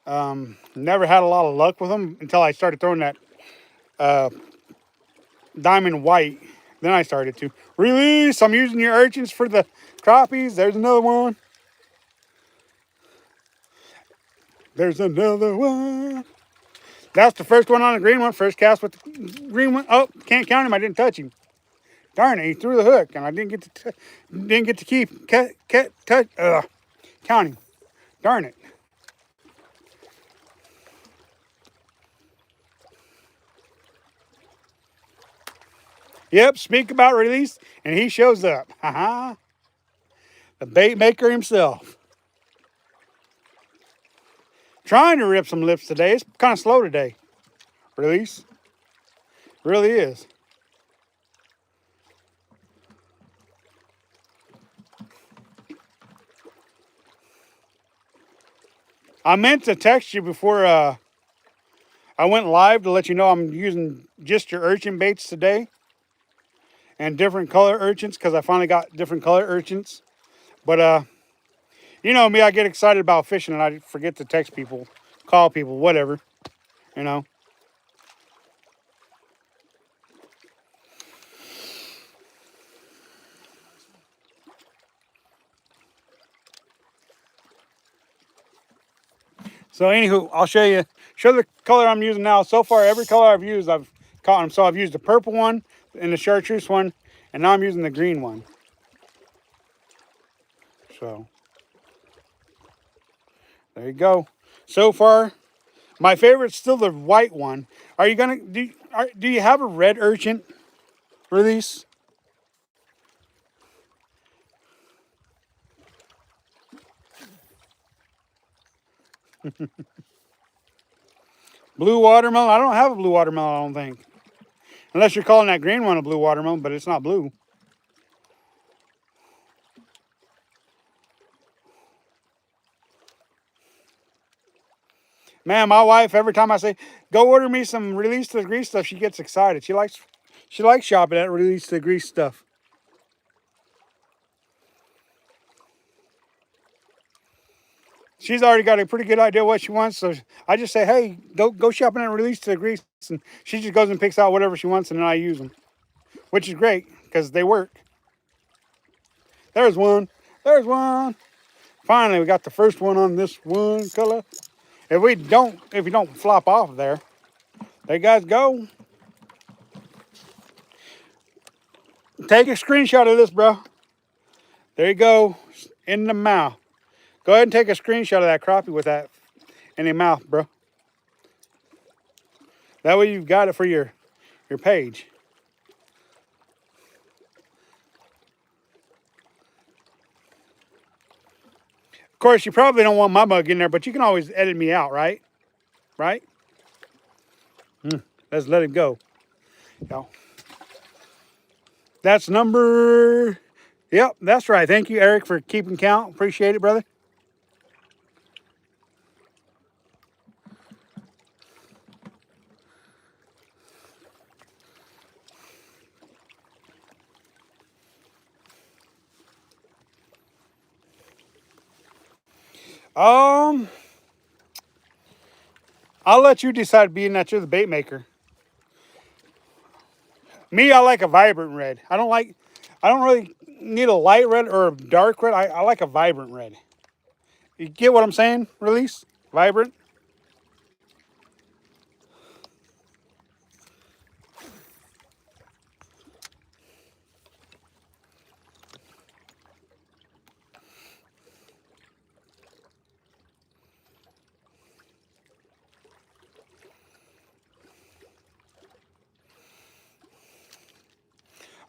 A: Never had a lot of luck with them until I started throwing that diamond white. Then I started to Release. I'm using your urchins for the crappies. There's another one. There's another one. That's the first one on the green one. First cast with the green one. Oh, can't count him. I didn't touch him. Darn it! He threw the hook, and I didn't get to keep touch. Count him. Darn it. Yep. Speak about Release, and he shows up. Haha. The bait maker himself. Trying to rip some lips today. It's kind of slow today. Release. Really is. I meant to text you before I went live to let you know I'm using just your urchin baits today. And different color urchins, because I finally got different color urchins. But you know me, I get excited about fishing and I forget to text people, call people, whatever, you know. So anywho, I'll show the color I'm using now. So far, every color I've used, I've caught them. So I've used the purple one and the chartreuse one, and now I'm using the green one. So there you go. So far, my favorite's still the white one. Are you gonna do you have a red urchin Release? Blue watermelon? I don't have a blue watermelon, I don't think. Unless you're calling that green one a blue watermelon, but it's not blue. Man, my wife, every time I say, go order me some Release the Grease stuff, she gets excited. She likes shopping at Release the Grease stuff. She's already got a pretty good idea what she wants, so I just say, hey, go shopping at Release the Grease, and she just goes and picks out whatever she wants, and then I use them, which is great because they work. There's one. There's one. Finally, we got the first one on this one color. If you don't flop off there you guys go. Take a screenshot of this, bro. There you go, in the mouth. Go ahead and take a screenshot of that crappie with that in your mouth, bro. That way you've got it for your page. Of course, you probably don't want my mug in there, but you can always edit me out, right? Right? Let's let it go. Yo. That's number... Yep, that's right. Thank you, Eric, for keeping count. Appreciate it, brother. I'll let you decide, being that you're the bait maker. Me, I like a vibrant red. I don't really need a light red or a dark red. I like a vibrant red. You get what I'm saying? Release? Vibrant?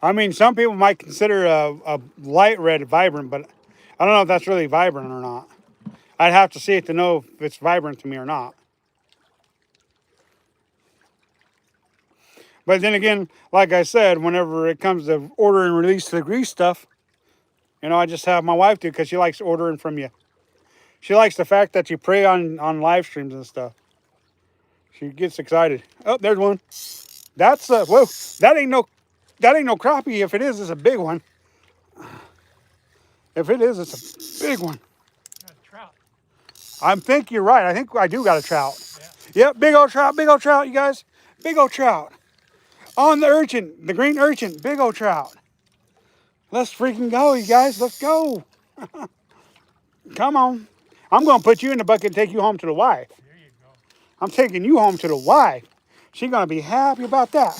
A: I mean, some people might consider a light red vibrant, but I don't know if that's really vibrant or not. I'd have to see it to know if it's vibrant to me or not. But then again, like I said, whenever it comes to order and release the grease stuff, I just have my wife do, because she likes ordering from you. She likes the fact that you prey on live streams and stuff. She gets excited. Oh, there's one. That's whoa. That ain't no crappie. If it is, it's a big one. If it is, it's a big one.
B: Got a trout.
A: I think you're right. I think I do got a trout.
B: Yeah.
A: Yep, big old trout, you guys. Big old trout. On the urchin, the green urchin, big old trout. Let's freaking go, you guys. Let's go. Come on. I'm going to put you in the bucket and take you home to the wife.
B: There you go.
A: I'm taking you home to the wife. She's going to be happy about that.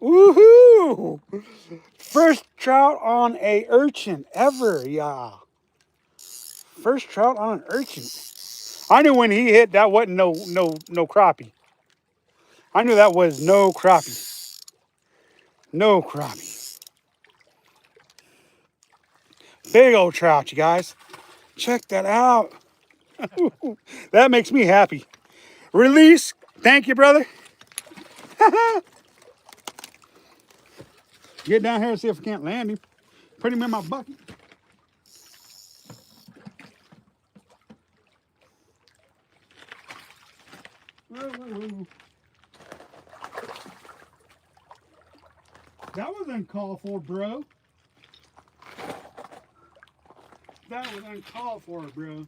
A: Woohoo! First trout on a urchin ever, yeah. First trout on an urchin. I knew when he hit, that wasn't no crappie. I knew that was no crappie. No crappie. Big old trout, you guys. Check that out. That makes me happy. Release. Thank you, brother. Get down here and see if I can't land him. Put him in my bucket. Whoa. That was uncalled for, bro. That was uncalled for, bro.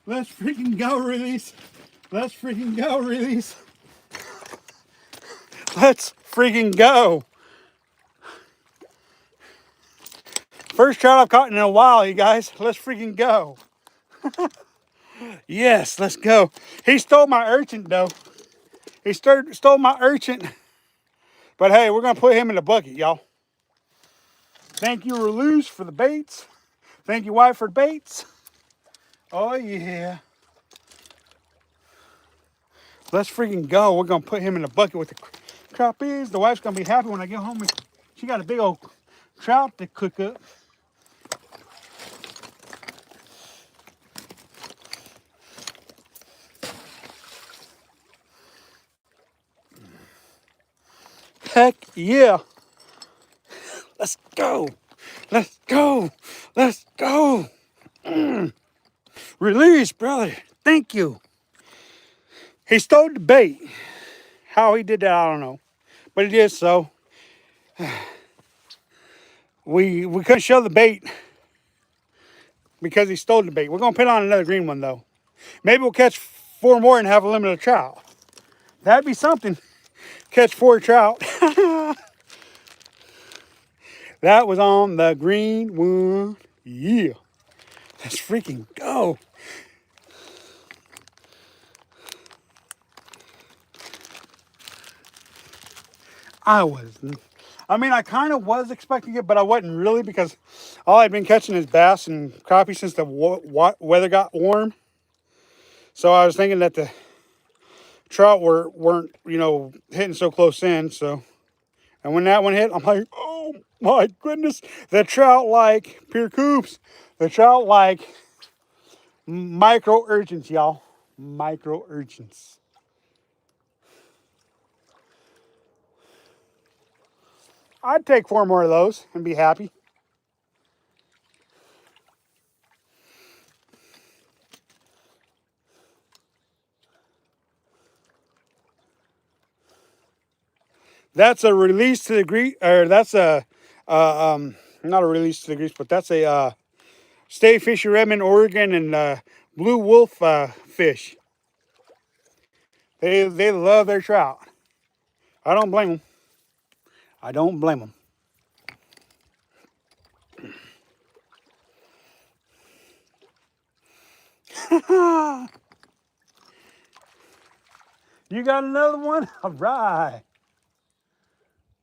A: Let's freaking go, release. Let's freaking go, release. Let's freaking go. First trout I've caught in a while, you guys. Let's freaking go. Yes, let's go. He stole my urchin, though. He stole my urchin. But hey, we're going to put him in the bucket, y'all. Thank you, Release, for the baits. Thank you, wife, for the baits. Oh, yeah. Let's freaking go. We're going to put him in the bucket with the crappies. The wife's going to be happy when I get home. She got a big old trout to cook up. Heck yeah. Let's go. Let's go. Let's go. Release, brother. Thank you. He stole the bait. How he did that, I don't know. But he did so. We couldn't show the bait because he stole the bait. We're going to put on another green one, though. Maybe we'll catch 4 more and have a limited trout. That'd be something. catch 4 trout. That was on the green one. Yeah. Let's freaking go. I kind of was expecting it, but I wasn't really because all I'd been catching is bass and crappie since the weather got warm. So I was thinking that the trout weren't hitting so close in. So, and when that one hit, I'm like, oh my goodness, the trout like pure coops, the trout like micro urchins, y'all, micro urchins. I'd take 4 more of those and be happy. That's a release to the grease, or that's a, not a release to the grease, but that's a Stay Fishy Redmond, Oregon, and Blue Wolf fish. They love their trout. I don't blame them. I don't blame them. You got another one? All right.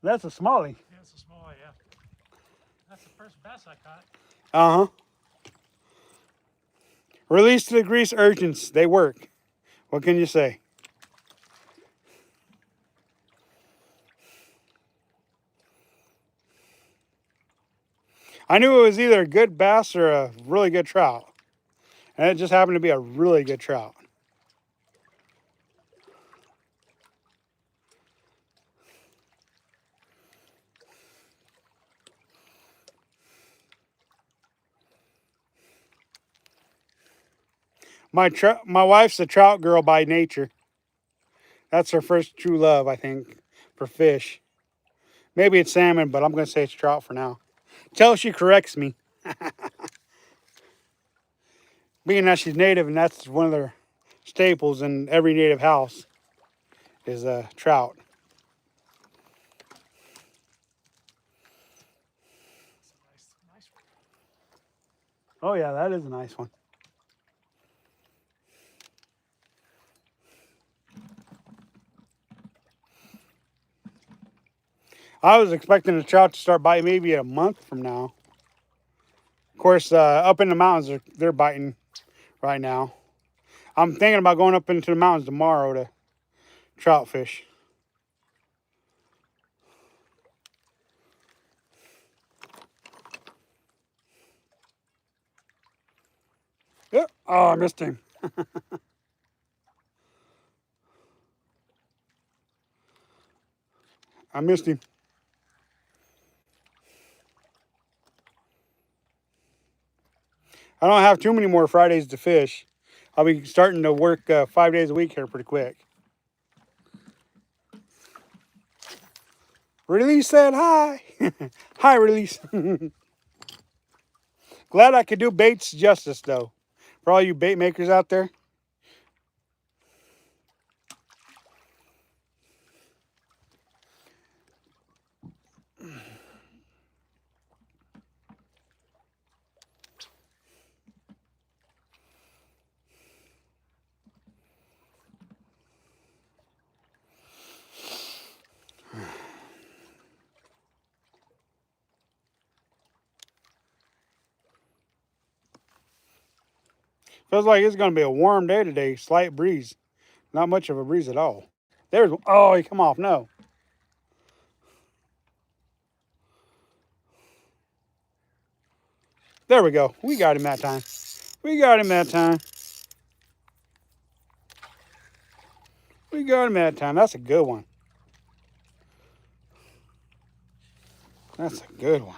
A: That's a smallie.
B: Yeah, it's a small, yeah. That's the first bass I caught.
A: Uh-huh. Release to the grease urchins. They work. What can you say? I knew it was either a good bass or a really good trout. And it just happened to be a really good trout. My wife's a trout girl by nature. That's her first true love, I think, for fish. Maybe it's salmon, but I'm going to say it's trout for now. Till she corrects me. Being that she's native and that's one of their staples in every native house is a trout.
B: It's a nice one.
A: Oh yeah, that is a nice one. I was expecting the trout to start biting maybe a month from now. Of course, up in the mountains, they're biting right now. I'm thinking about going up into the mountains tomorrow to trout fish. Yep. Oh, I missed him. I missed him. I don't have too many more Fridays to fish. I'll be starting to work 5 days a week here pretty quick. Release said hi. Hi, Release. Glad I could do baits justice, though. For all you bait makers out there. Feels like it's going to be a warm day today. Slight breeze. Not much of a breeze at all. There's, oh, he come off. No. There we go. We got him that time. We got him that time. We got him that time. That's a good one. That's a good one.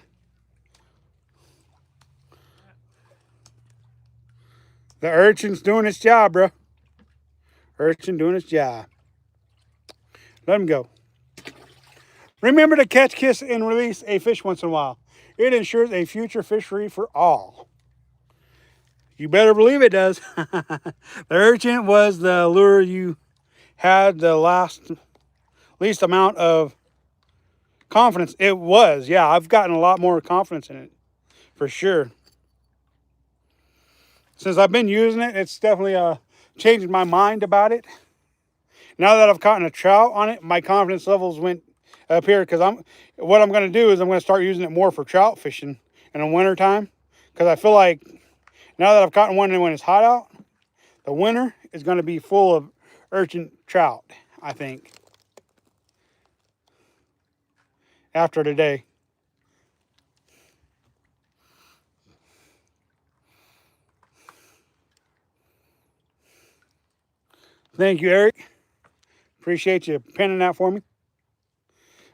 A: The urchin's doing its job, bro. Urchin doing its job. Let him go. Remember to catch, kiss, and release a fish once in a while. It ensures a future fishery for all. You better believe it does. The urchin was the lure you had the last least amount of confidence. It was, yeah. I've gotten a lot more confidence in it, for sure. Since I've been using it, it's definitely changed my mind about it. Now that I've caught a trout on it, my confidence levels went up here because what I'm going to do is I'm going to start using it more for trout fishing in the winter time, because I feel like now that I've caught one when it's hot out, the winter is going to be full of urchin trout, I think, after today. Thank you, Eric. Appreciate you pinning that for me.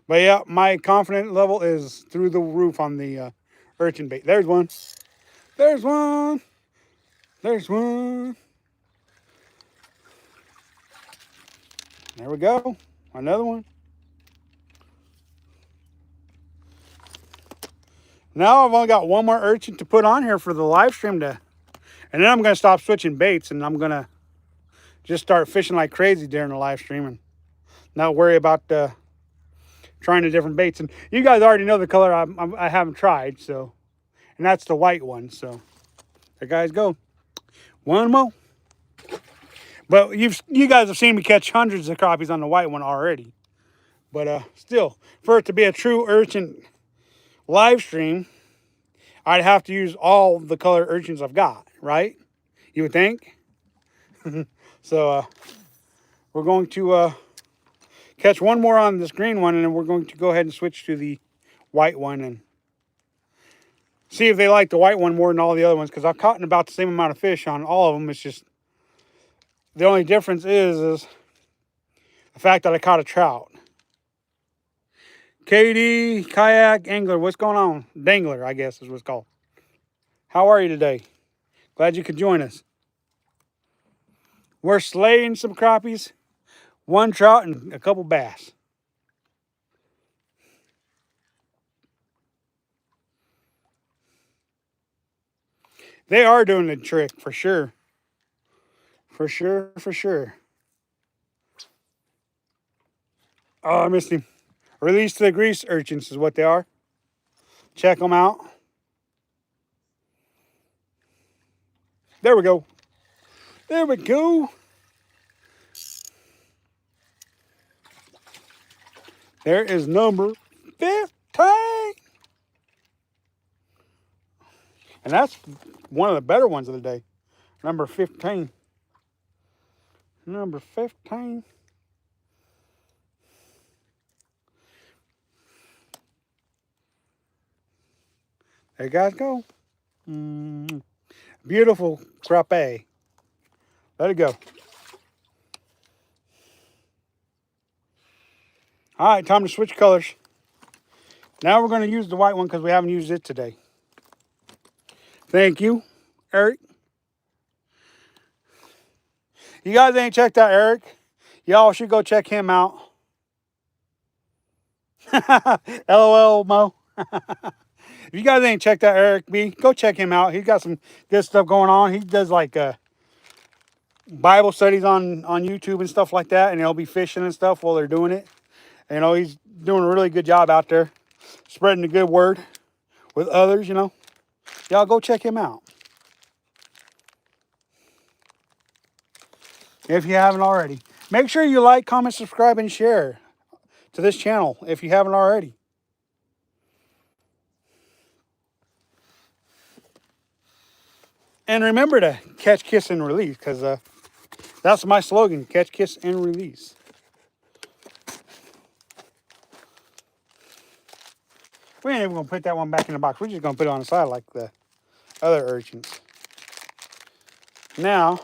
A: But yeah, my confidence level is through the roof on the urchin bait. There's one. There's one. There's one. There we go. Another one. Now I've only got one more urchin to put on here for the live stream and then I'm going to stop switching baits and I'm going to just start fishing like crazy during the live stream and not worry about trying the different baits. And you guys already know the color I haven't tried, so, and that's the white one. So there guys go. One more. But you guys have seen me catch hundreds of crappies on the white one already. But still, for it to be a true urchin live stream, I'd have to use all the color urchins I've got, right? You would think. So we're going to catch one more on this green one, and then we're going to go ahead and switch to the white one and see if they like the white one more than all the other ones, because I've caught about the same amount of fish on all of them. It's just the only difference is the fact that I caught a trout. KD, kayak, angler, what's going on? Dangler, I guess is what it's called. How are you today? Glad you could join us. We're slaying some crappies, one trout and a couple bass. They are doing the trick for sure. For sure, for sure. Oh, I missed him. Release to the grease urchins is what they are. Check them out. There we go. There we go. There is number 15. And that's one of the better ones of the day. Number 15. Number 15. There you guys go. Beautiful crappie. Let it go. All right, time to switch colors. Now we're going to use the white one because we haven't used it today. Thank you, Eric. You guys ain't checked out Eric, y'all should go check him out. LOL, Mo. If you guys ain't checked out Eric B, go check him out. He's got some good stuff going on. He does like Bible studies on YouTube and stuff like that, and he'll be fishing and stuff while they're doing it. You know, he's doing a really good job out there, spreading the good word with others, you know. Y'all go check him out if you haven't already. Make sure you like, comment, subscribe, and share to this channel if you haven't already. And remember to catch, kiss, and release, because that's my slogan, catch, kiss, and release. We ain't even going to put that one back in the box. We're just going to put it on the side like the other urchins. Now,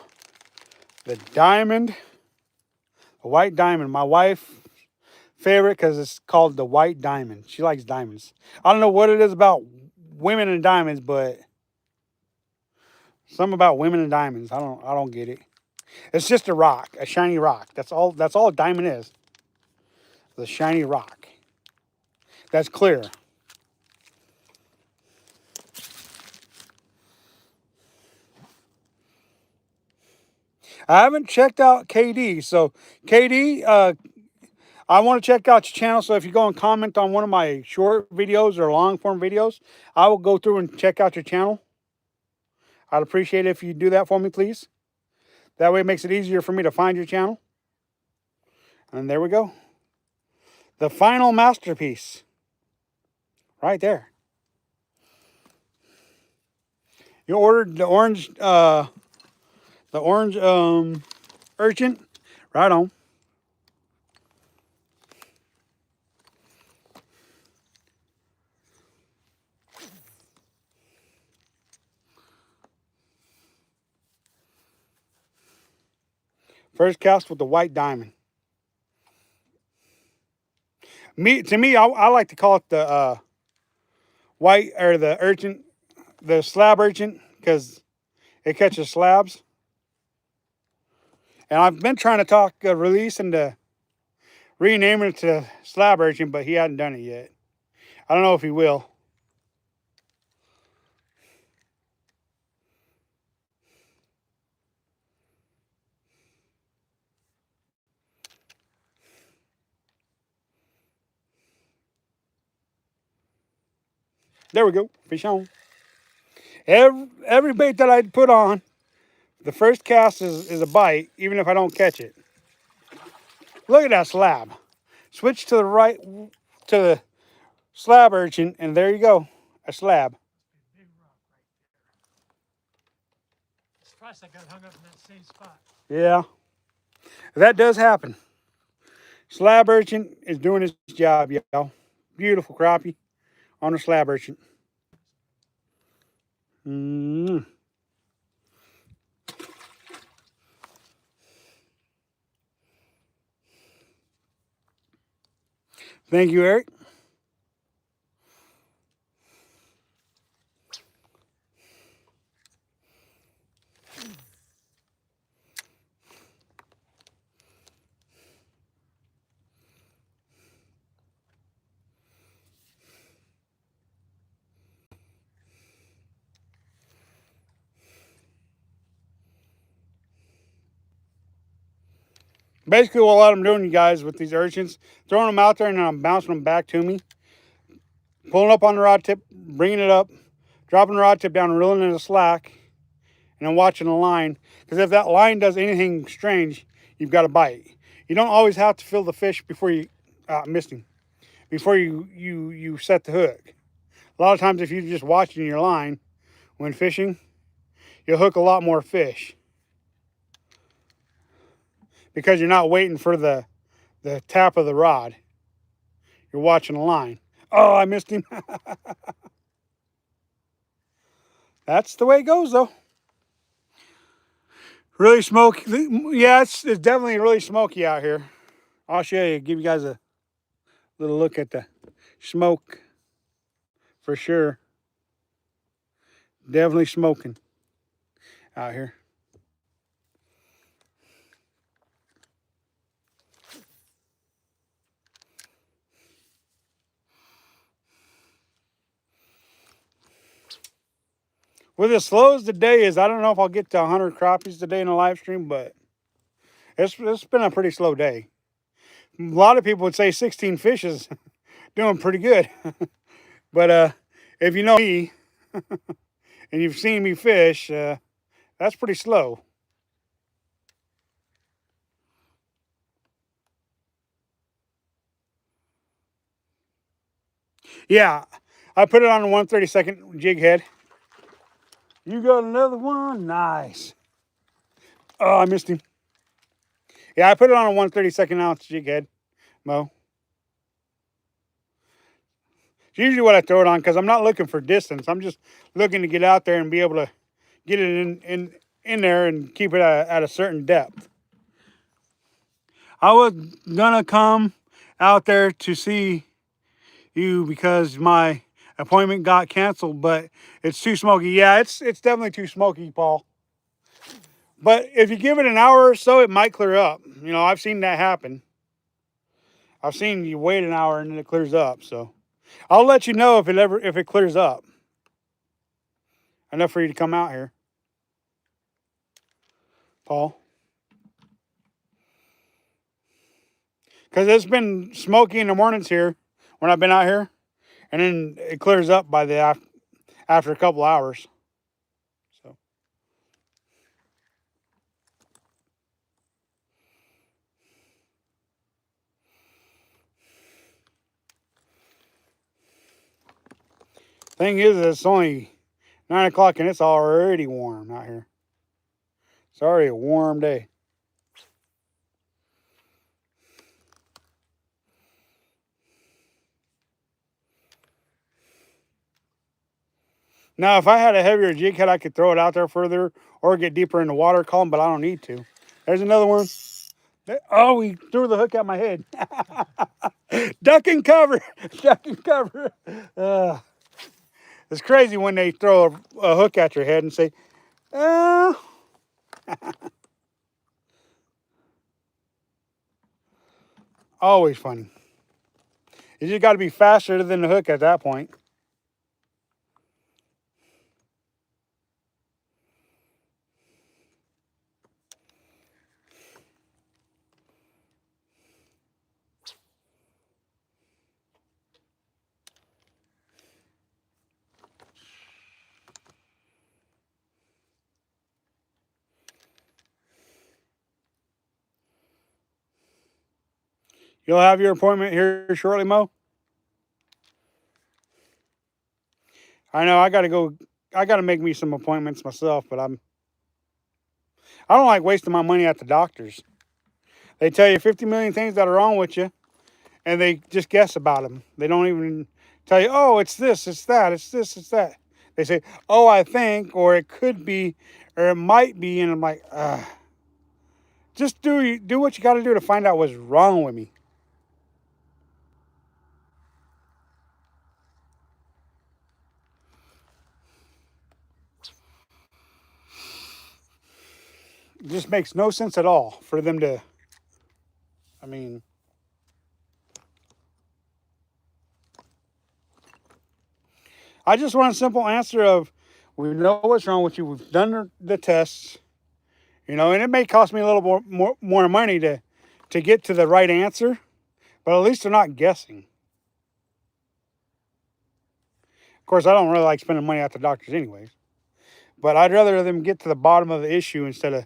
A: the diamond, the white diamond. My wife's favorite because it's called the white diamond. She likes diamonds. I don't know what it is about women and diamonds, but something about women and diamonds. I don't get it. It's just a rock, a shiny rock. That's all a diamond is. The shiny rock. That's clear. I haven't checked out KD. So KD, I want to check out your channel. So if you go and comment on one of my short videos or long form videos, I will go through and check out your channel. I'd appreciate it if you do that for me, please. That way it makes it easier for me to find your channel. And there we go. The final masterpiece. Right there. You ordered the orange urchin. Right on. First cast with the white diamond. To me, I like to call it the white or the urchin, the slab urchin, because it catches slabs. And I've been trying to talk releasing the renaming it to slab urchin, but he hadn't done it yet. I don't know if he will. There we go. Fish on. Every bait that I put on, the first cast is a bite, even if I don't catch it. Look at that slab. Switch to the right to the slab urchin, and there you go. A slab.
B: Big rock right there. Surprised I got hung up in that same spot.
A: Yeah. That does happen. Slab urchin is doing his job, y'all. Beautiful crappie on a slab urchin. Thank you, Eric. Basically, what I'm doing, you guys, with these urchins, throwing them out there and then I'm bouncing them back to me. Pulling up on the rod tip, bringing it up, dropping the rod tip down, reeling in the slack, and then watching the line. Because if that line does anything strange, you've got a bite. You don't always have to feel the fish before you missed him. Before you set the hook. A lot of times, if you're just watching your line when fishing, you'll hook a lot more fish because you're not waiting for the tap of the rod. You're watching the line. Oh, I missed him. That's the way it goes, though. Really smoky. Yeah, it's definitely really smoky out here. I'll show you, give you guys a little look at the smoke for sure. Definitely smoking out here. With as slow as the day is, I don't know if I'll get to 100 crappies today in a live stream, but it's been a pretty slow day. A lot of people would say 16 fish is doing pretty good. But if you know me and you've seen me fish, that's pretty slow. Yeah, I put it on a 1/32 jig head. You got another one? Nice. Oh, I missed him. Yeah, I put it on a 1/32 jig head, Mo. It's usually what I throw it on because I'm not looking for distance. I'm just looking to get out there and be able to get it in there and keep it at a certain depth. I was gonna come out there to see you because my appointment got canceled, but it's too smoky. Yeah, it's definitely too smoky, Paul. But if you give it an hour or so, it might clear up. You know, I've seen that happen. I've seen you wait an hour and then it clears up. So I'll let you know if it clears up enough for you to come out here, Paul. Because it's been smoky in the mornings here when I've been out here. And then it clears up by the after a couple hours. So. Thing is, it's only 9 o'clock and it's already warm out here. It's already a warm day. Now, if I had a heavier jig head, I could throw it out there further or get deeper in the water column, but I don't need to. There's another one. Oh, he threw the hook at my head. Duck and cover. Duck and cover. It's crazy when they throw a hook at your head and say, always funny. You just got to be faster than the hook at that point. You'll have your appointment here shortly, Mo? I know I got to go. I got to make me some appointments myself, but I don't like wasting my money at the doctors. They tell you 50 million things that are wrong with you, and they just guess about them. They don't even tell you, oh, it's this, it's that, it's this, it's that. They say, oh, I think, or it could be, or it might be, and I'm like, just do what you got to do to find out what's wrong with me. It just makes no sense at all for them to, I mean, I just want a simple answer of, we know what's wrong with you. We've done the tests, and it may cost me a little more money to get to the right answer, but at least they're not guessing. Of course, I don't really like spending money at the doctors anyways, but I'd rather them get to the bottom of the issue instead of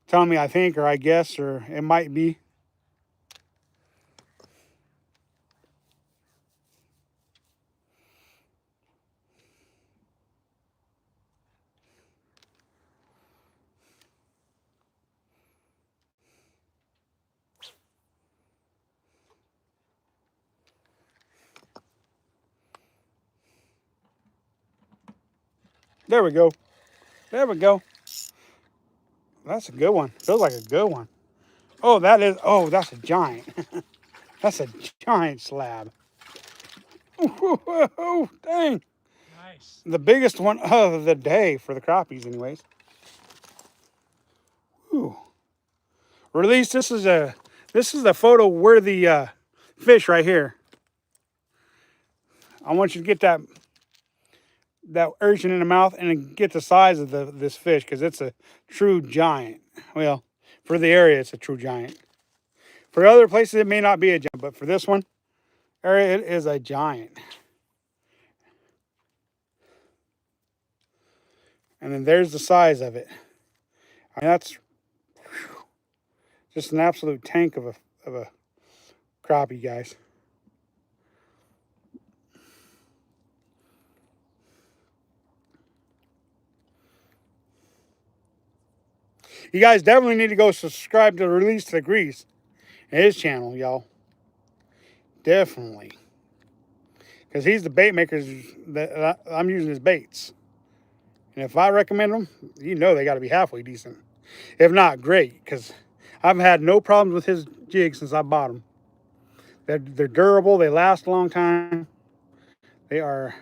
A: telling me I think or I guess or it might be. There we go. There we go. That's a good one. Feels like a good one. Oh, that's a giant. That's a giant slab. Oh, dang.
B: Nice.
A: The biggest one of the day for the crappies anyways. Ooh. Release, this is a photo worthy fish right here. I want you to get that urchin in the mouth and get the size of this fish because it's a true giant. Well, for the area, it's a true giant. For other places, it may not be a giant, but for this one area, it is a giant. And then there's the size of it. I mean, that's just an absolute tank of a crappie, guys. You guys definitely need to go subscribe to Release to the Grease, his channel, y'all. Definitely. Because he's the bait maker that I'm using his baits. And if I recommend them, they got to be halfway decent. If not, great. Because I've had no problems with his jigs since I bought them. They're durable. They last a long time. They are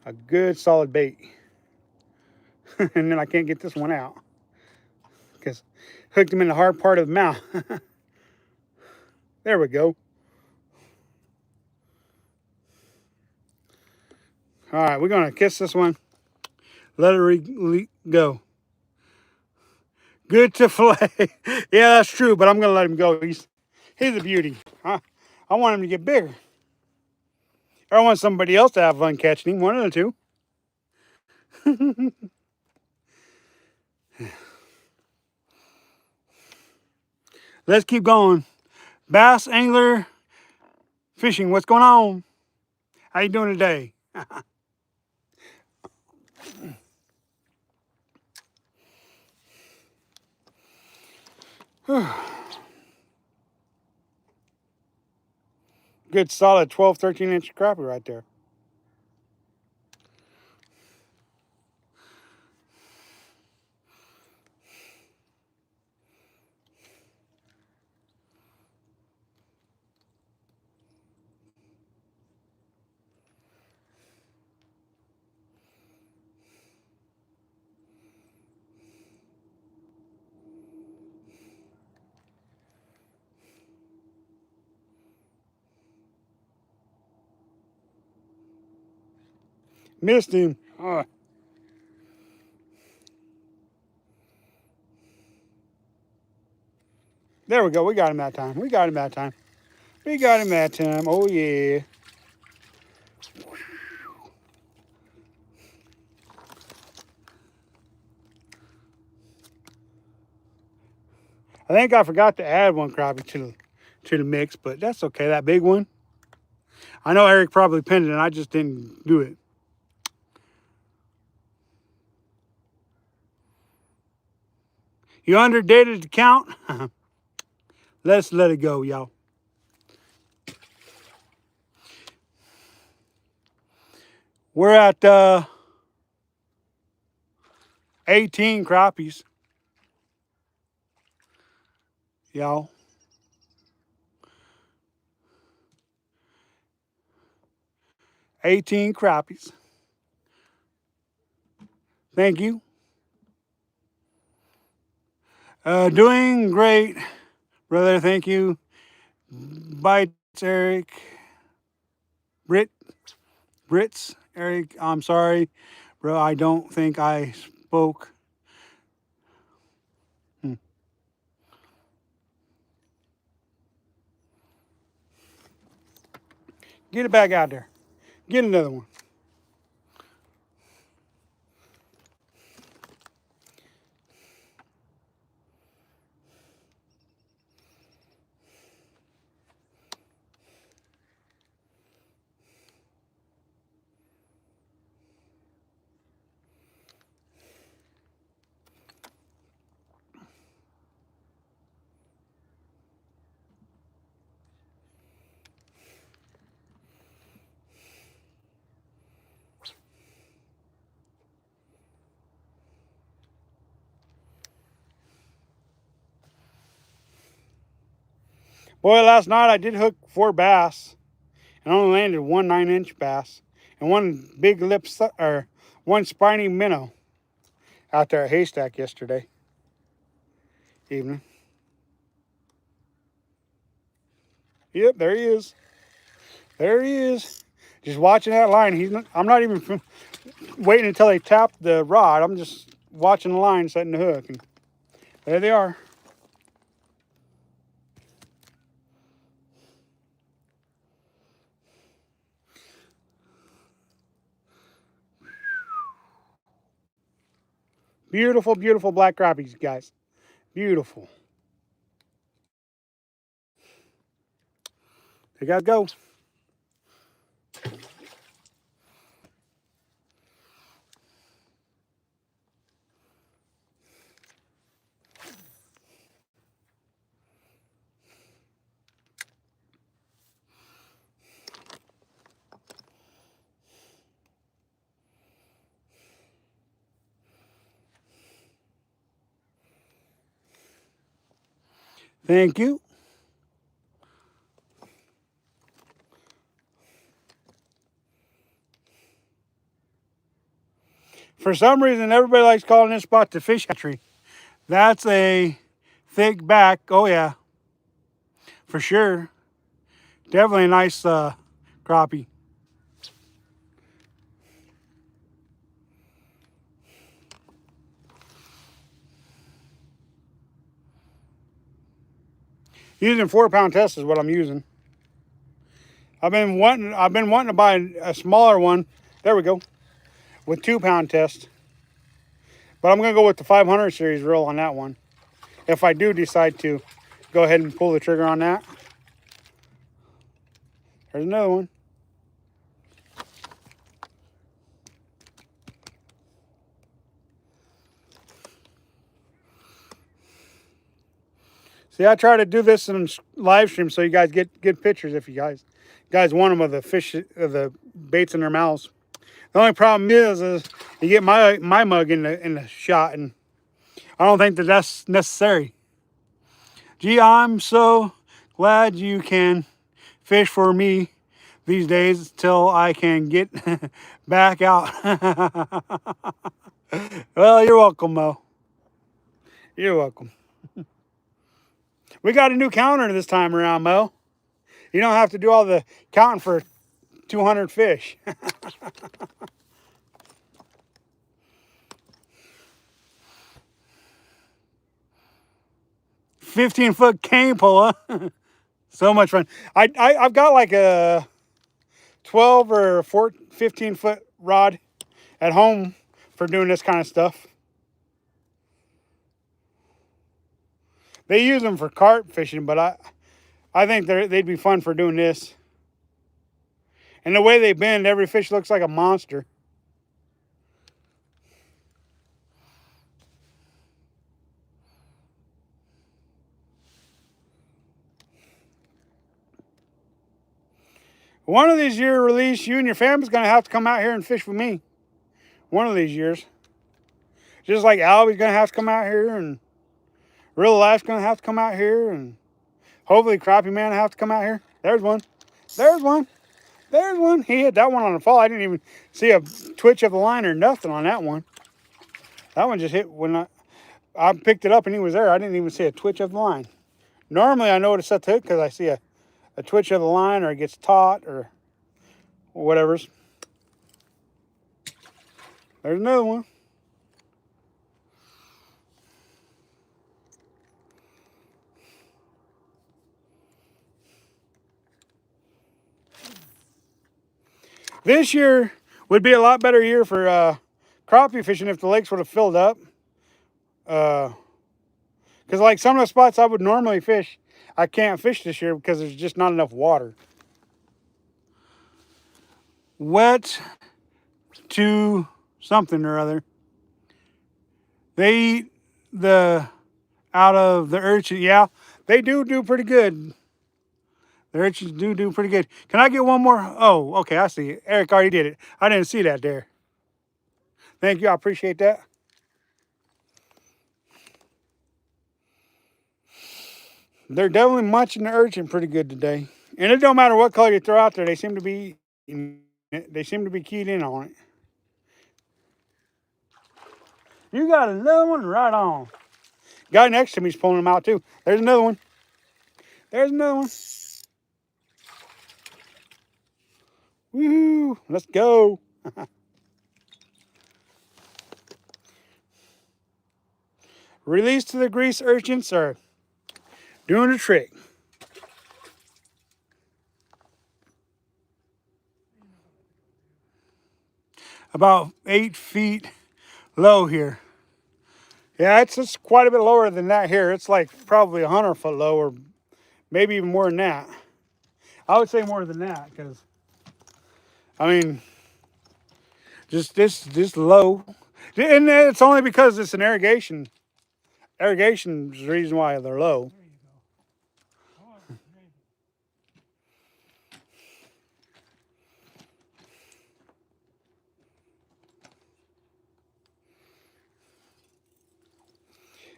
A: a good, solid bait. And then I can't get this one out. Because hooked him in the hard part of the mouth. There we go. All right, we're going to kiss this one. Let it go. Good to fillet. Yeah, that's true, but I'm going to let him go. He's a beauty. I want him to get bigger. Or I want somebody else to have fun catching him. One of the two. Let's keep going. Bass angler fishing. What's going on? How you doing today? Good solid 12, 13-inch crappie right there. Missed him. There we go. We got him that time. We got him that time. We got him that time. Oh, yeah. I think I forgot to add one crappie to the mix, but that's okay. That big one. I know Eric probably pinned it, and I just didn't do it. You underdated the count? Let's let it go, y'all. We're at 18 crappies, y'all. 18 crappies. Thank you. Doing great, brother. Thank you. Bites, Eric. Brits, Eric. I'm sorry, bro. I don't think I spoke. Get it back out there. Get another one. Boy, last night I did hook 4 bass and only landed 1 9-inch bass and 1 big lip or 1 spiny minnow out there at Haystack yesterday evening. Yep, there he is. There he is. Just watching that line. I'm not even waiting until they tap the rod. I'm just watching the line setting the hook. And there they are. Beautiful, beautiful black crappies, guys. Beautiful. They gotta go. Thank you. For some reason, everybody likes calling this spot the fish hatchery. That's a thick back. Oh, yeah. For sure. Definitely a nice crappie. Using 4-pound test is what I'm using. I've been wanting to buy a smaller one. There we go. With 2-pound test. But I'm gonna go with the 500 series reel on that one. If I do decide to go ahead and pull the trigger on that. There's another one. See, I try to do this in live stream so you guys get good pictures if you guys want them of the fish, of the baits in their mouths. The only problem is you get my mug in the shot, and I don't think that's necessary. Gee, I'm so glad you can fish for me these days till I can get back out. Well, you're welcome, Mo. You're welcome. We got a new counter this time around, Mo. You don't have to do all the counting for 200 fish. 15-foot cane puller. So much fun. I've got like a 12 or 15-foot rod at home for doing this kind of stuff. They use them for carp fishing, but I think they'd be fun for doing this. And the way they bend, every fish looks like a monster. One of these years, release, you and your family's going to have to come out here and fish with me. One of these years. Just like Albie's going to have to come out here, and Real Life's going to have to come out here, and hopefully Crappie Man will have to come out here. There's one. There's one. There's one. He hit that one on the fall. I didn't even see a twitch of the line or nothing on that one. That one just hit when I picked it up and he was there. I didn't even see a twitch of the line. Normally I know to set the hook because I see a twitch of the line, or it gets taut, or whatever's. There's another one. This year would be a lot better year for crappie fishing if the lakes would have filled up. Because like some of the spots I would normally fish, I can't fish this year because there's just not enough water. Wet to something or other. They eat out of the urchin. Yeah, they do pretty good. The urchins do pretty good. Can I get one more? Oh, okay, I see it. Eric already did it. I didn't see that there. Thank you, I appreciate that. They're definitely munching the urchin pretty good today. And it don't matter what color you throw out there, they seem to be keyed in on it. You got another one? Right on. Guy next to me's pulling them out too. There's another one. There's another one. Woohoo! Let's go. Release to the grease urchins are doing a trick. About 8 feet low here. Yeah, it's quite a bit lower than that here. It's like probably 100 foot low, or maybe even more than that. I would say more than that, because I mean, just this low, and it's only because it's an irrigation. Irrigation is the reason why they're low.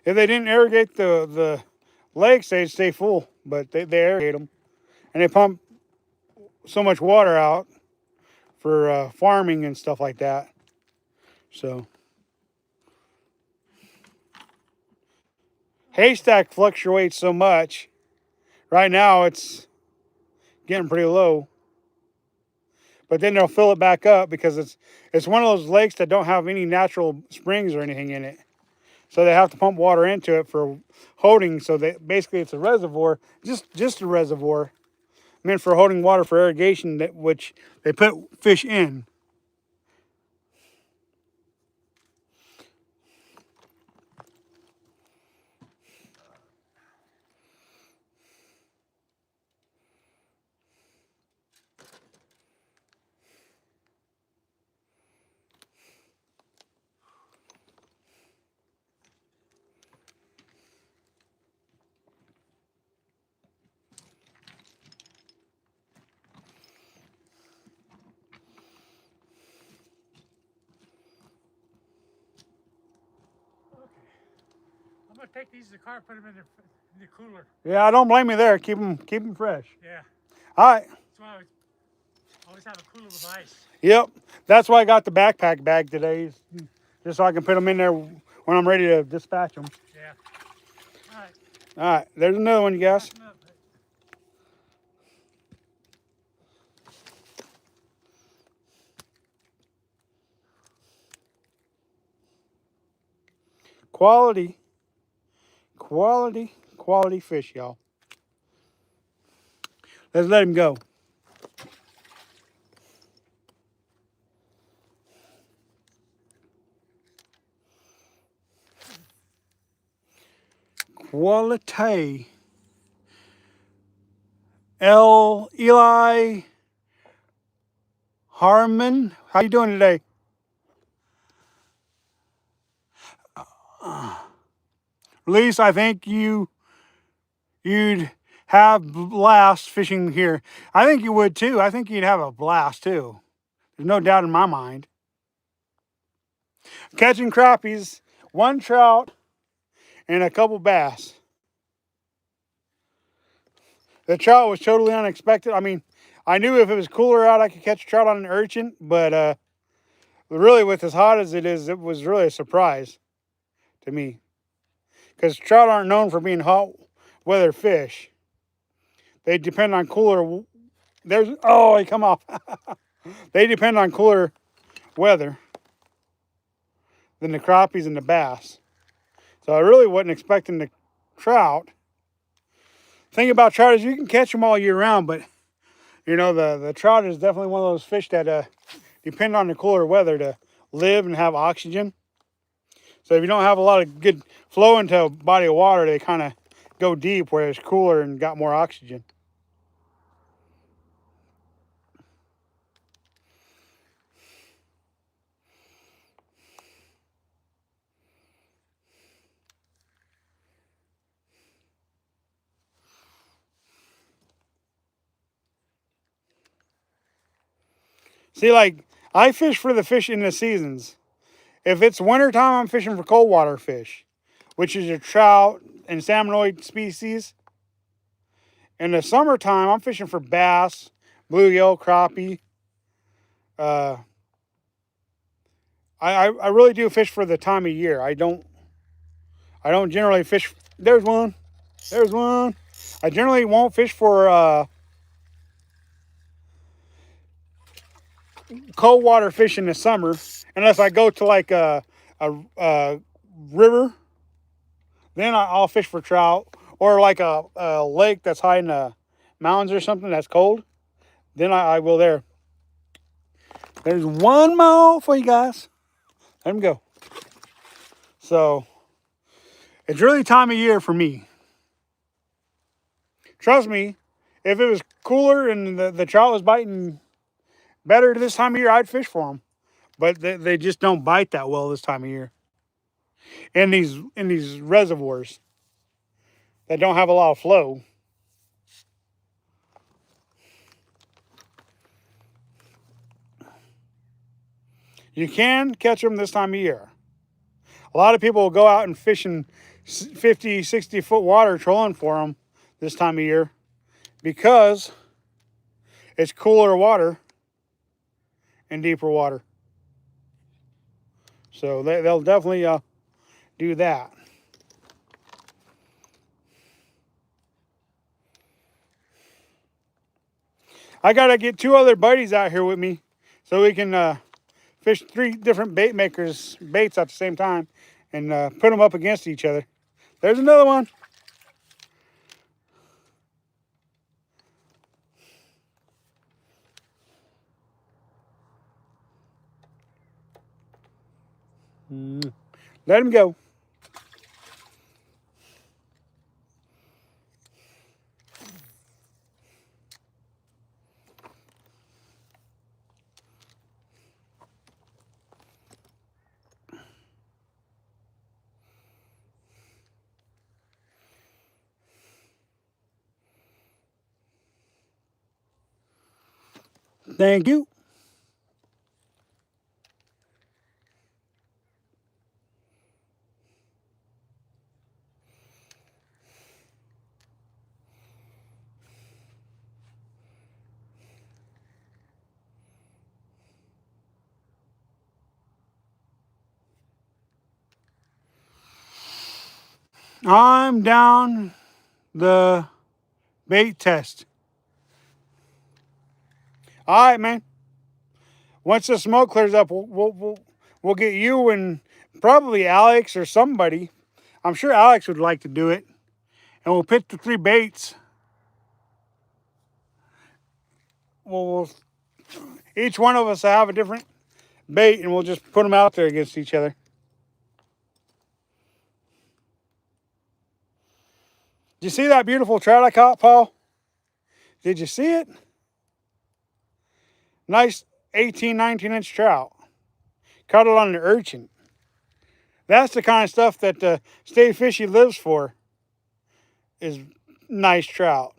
A: If they didn't irrigate the lakes, they'd stay full, but they irrigate them, and they pump so much water out for farming and stuff like that. So haystack fluctuates so much. Right now it's getting pretty low, but then they'll fill it back up because it's one of those lakes that don't have any natural springs or anything in it. So they have to pump water into it for holding. So basically it's a reservoir, just a reservoir meant for holding water for irrigation, which they put fish in.
B: I'm gonna take these to the car, put them in the cooler.
A: Yeah, I don't blame you there. Keep them fresh.
B: Yeah.
A: All right.
B: That's why I always have a cooler with ice.
A: Yep. That's why I got the backpack bag today, just so I can put them in there when I'm ready to dispatch them.
B: Yeah. All right.
A: All right. There's another one, you guys. Quality, quality, quality fish, y'all. Let's let him go. Quality. Eli Harmon, how you doing today? Lise, I think you'd have blast fishing here. I think you would too. I think you'd have a blast too. There's no doubt in my mind. Catching crappies, one trout, and a couple bass. The trout was totally unexpected. I mean, I knew if it was cooler out, I could catch a trout on an urchin, but really with as hot as it is, it was really a surprise to me. Because trout aren't known for being hot weather fish. They depend on cooler. He come off. They depend on cooler weather than the crappies and the bass. So I really wasn't expecting the trout. Thing about trout is you can catch them all year round, but you know the trout is definitely one of those fish that depend on the cooler weather to live and have oxygen. So if you don't have a lot of good flow into a body of water, they kind of go deep where it's cooler and got more oxygen. See, like, I fish for the fish in the seasons. If it's wintertime, I'm fishing for cold water fish, which is your trout and salmonoid species. In the summertime, I'm fishing for bass, bluegill, crappie. I really do fish for the time of year. I don't generally fish. There's one. There's one. I generally won't fish for cold water fish in the summer unless I go to like a river. Then I'll fish for trout, or like a lake that's high in the mountains or something that's cold. Then I will there. There's one more for you guys. Let him go. So it's really time of year for me. Trust me, if it was cooler and the trout was biting better this time of year, I'd fish for them. But they just don't bite that well this time of year. In these reservoirs that don't have a lot of flow. You can catch them this time of year. A lot of people will go out and fish in 50, 60 foot water trolling for them this time of year because it's cooler water and deeper water. So they'll definitely do that. I got to get 2 other buddies out here with me so we can fish 3 different baits at the same time and put them up against each other. There's another one. Let him go. Thank you. I'm down the bait test. All right, man. Once the smoke clears up, we'll get you and probably Alex or somebody. I'm sure Alex would like to do it. And we'll pick the 3 baits. We'll each one of us will have a different bait, and we'll just put them out there against each other. Did you see that beautiful trout I caught, Paul? Did you see it? Nice 18, 19-inch trout. Caught it on the Urchin. That's the kind of stuff that Stay Fishy lives for, is nice trout.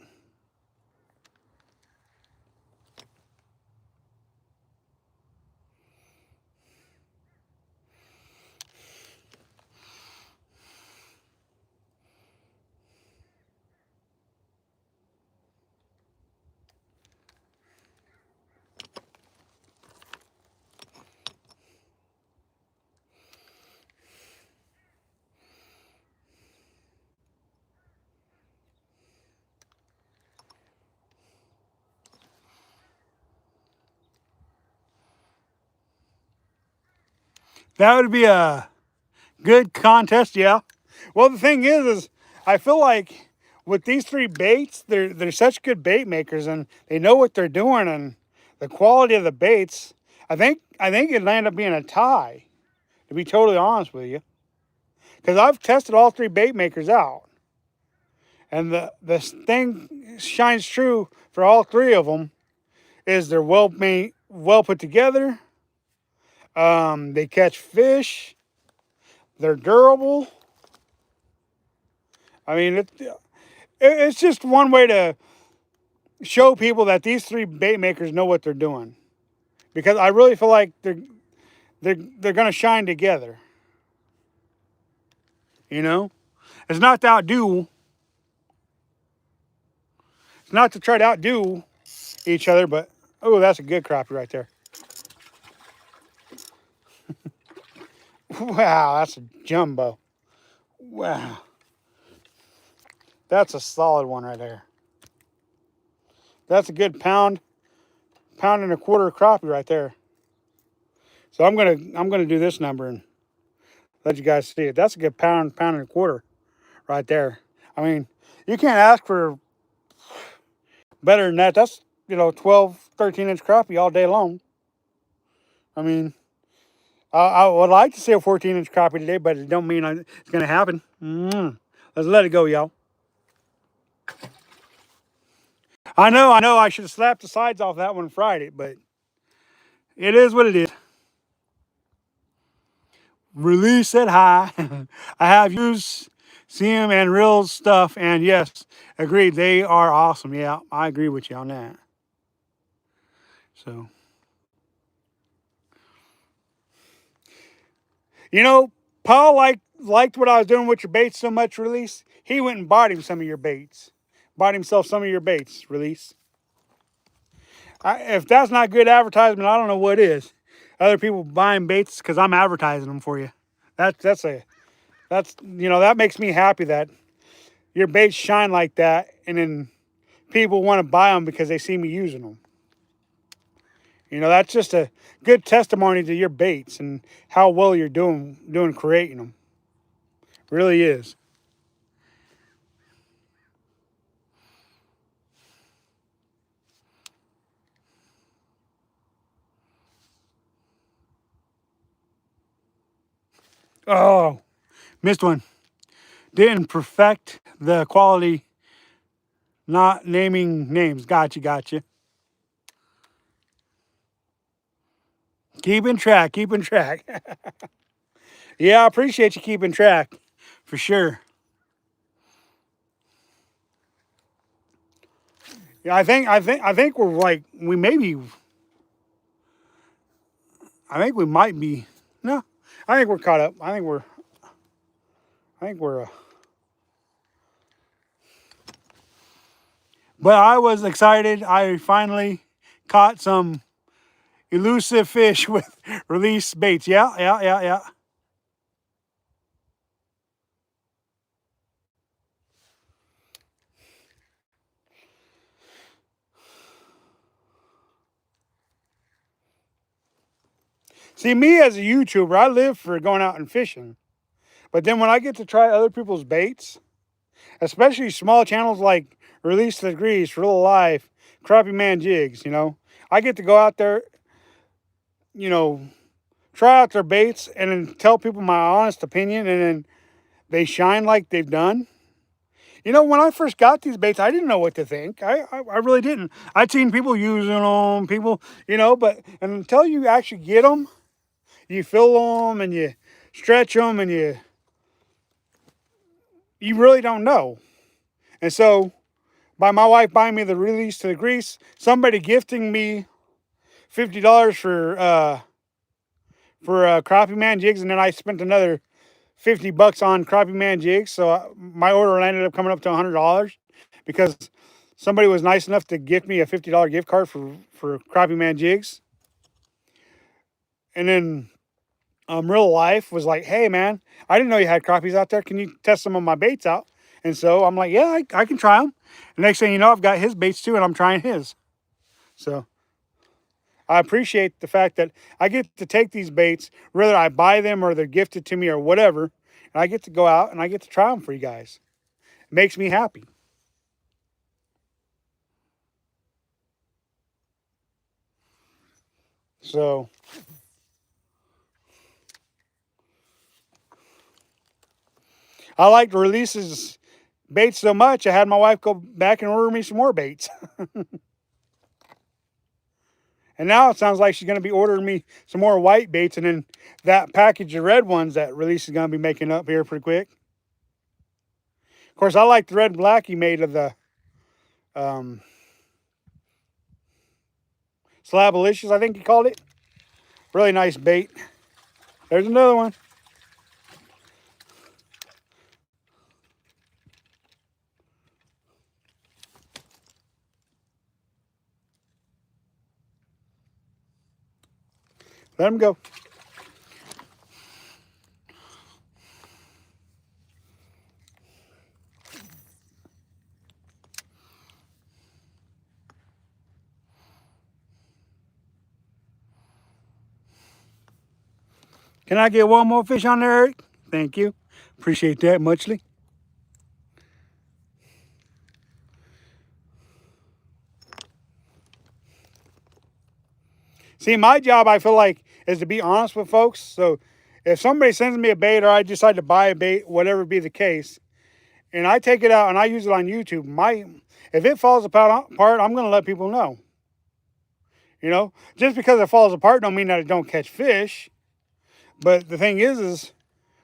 A: That would be a good contest, yeah. Well, the thing is I feel like with these 3 baits, they're such good bait makers, and they know what they're doing, and the quality of the baits. I think it'd end up being a tie, to be totally honest with you, because I've tested all 3 bait makers out, and the thing shines true for all 3 of them is they're well made, well put together. They catch fish. They're durable. I mean, it's just one way to show people that these 3 bait makers know what they're doing, because I really feel like they're going to shine together. You know, it's not to outdo. It's not to try to outdo each other, but oh, that's a good crappie right there. Wow, that's a jumbo. Wow, that's a solid one right there. That's a good pound and a quarter crappie right there. So I'm gonna do this number and let you guys see it. That's a good pound and a quarter right there. I mean, you can't ask for better than that. That's, 12, 13-inch crappie all day long. I mean, I would like to see a 14-inch crappie today, but it don't mean it's gonna happen. Let's let it go, y'all. I know. I should have slapped the sides off that one Friday, but it is what it is. Release it high. I have used CM and Real stuff, and yes, agreed, they are awesome. Yeah, I agree with you on that. So, Paul liked what I was doing with your baits so much, Release. He went and bought him some of your baits. Bought himself some of your baits, Release. If that's not good advertisement, I don't know what is. Other people buying baits because I'm advertising them for you. That makes me happy that your baits shine like that, and then people want to buy them because they see me using them. That's just a good testimony to your baits and how well you're doing creating them. Really is. Oh, missed one. Didn't perfect the quality, not naming names. Gotcha, gotcha. Keeping track, keeping track. Yeah, I appreciate you keeping track, for sure. Yeah, I think we're like we maybe. I think we might be. No, I think we're caught up. I think we're. But I was excited. I finally caught some elusive fish with release baits. Yeah, yeah, yeah, yeah. See, me as a YouTuber, I live for going out and fishing. But then when I get to try other people's baits, especially small channels like Release the Grease, Real Life, Crappie Man Jigs, I get to go out there, you know, try out their baits and then tell people my honest opinion, and then they shine like they've done. When I first got these baits, I didn't know what to think. I really didn't. I'd seen people using them, but until you actually get them, you fill them and you stretch them and you really don't know. And so, by my wife buying me the Release to the Grease, somebody gifting me $50 for Crappie Man jigs, and then I spent another $50 on Crappie Man jigs. So my order ended up coming up to $100 because somebody was nice enough to gift me a $50 gift card for Crappie Man jigs. And then Real Life was like, "Hey man, I didn't know you had crappies out there. Can you test some of my baits out?" And so I'm like, "Yeah, I can try them." The next thing you know, I've got his baits too, and I'm trying his. So I appreciate the fact that I get to take these baits, whether I buy them or they're gifted to me or whatever, and I get to go out and I get to try them for you guys. It makes me happy. So I like to release baits so much, I had my wife go back and order me some more baits. And now it sounds like she's going to be ordering me some more white baits, and then that package of red ones that Release is going to be making up here pretty quick. Of course, I like the red and black he made of the um, Slabalicious, I think he called it. Really nice bait. There's another one. Let him go. Can I get one more fish on there, Eric? Thank you. Appreciate that muchly. See, my job, I feel like, is to be honest with folks. So if somebody sends me a bait or I decide to buy a bait, whatever be the case, and I take it out and I use it on YouTube, if it falls apart, I'm going to let people know. Just because it falls apart don't mean that it don't catch fish. But the thing is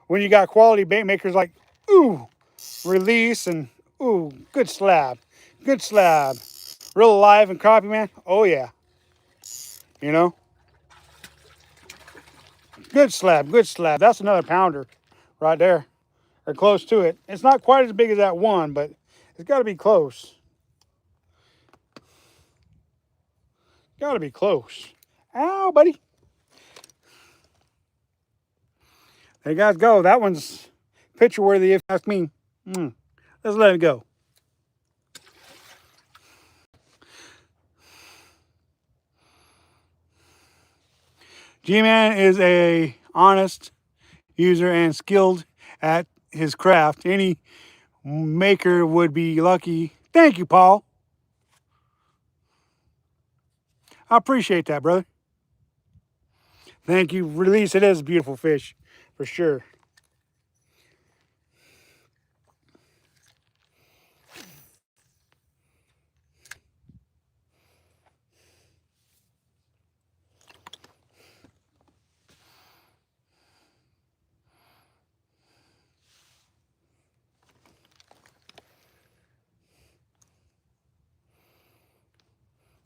A: when you got quality bait makers like, ooh, Release, and ooh, good slab, Real Alive and Crappie Man. Oh yeah, you know, good slab. That's another pounder right there, or close to it. It's not quite as big as that one, but it's got to be close. Got to be close. Ow, buddy. There you guys go. That one's picture worthy, if you ask me. Let's let it go. G-Man is a honest user and skilled at his craft. Any maker would be lucky. Thank you, Paul. I appreciate that, brother. Thank you. Release. It is a beautiful fish, for sure.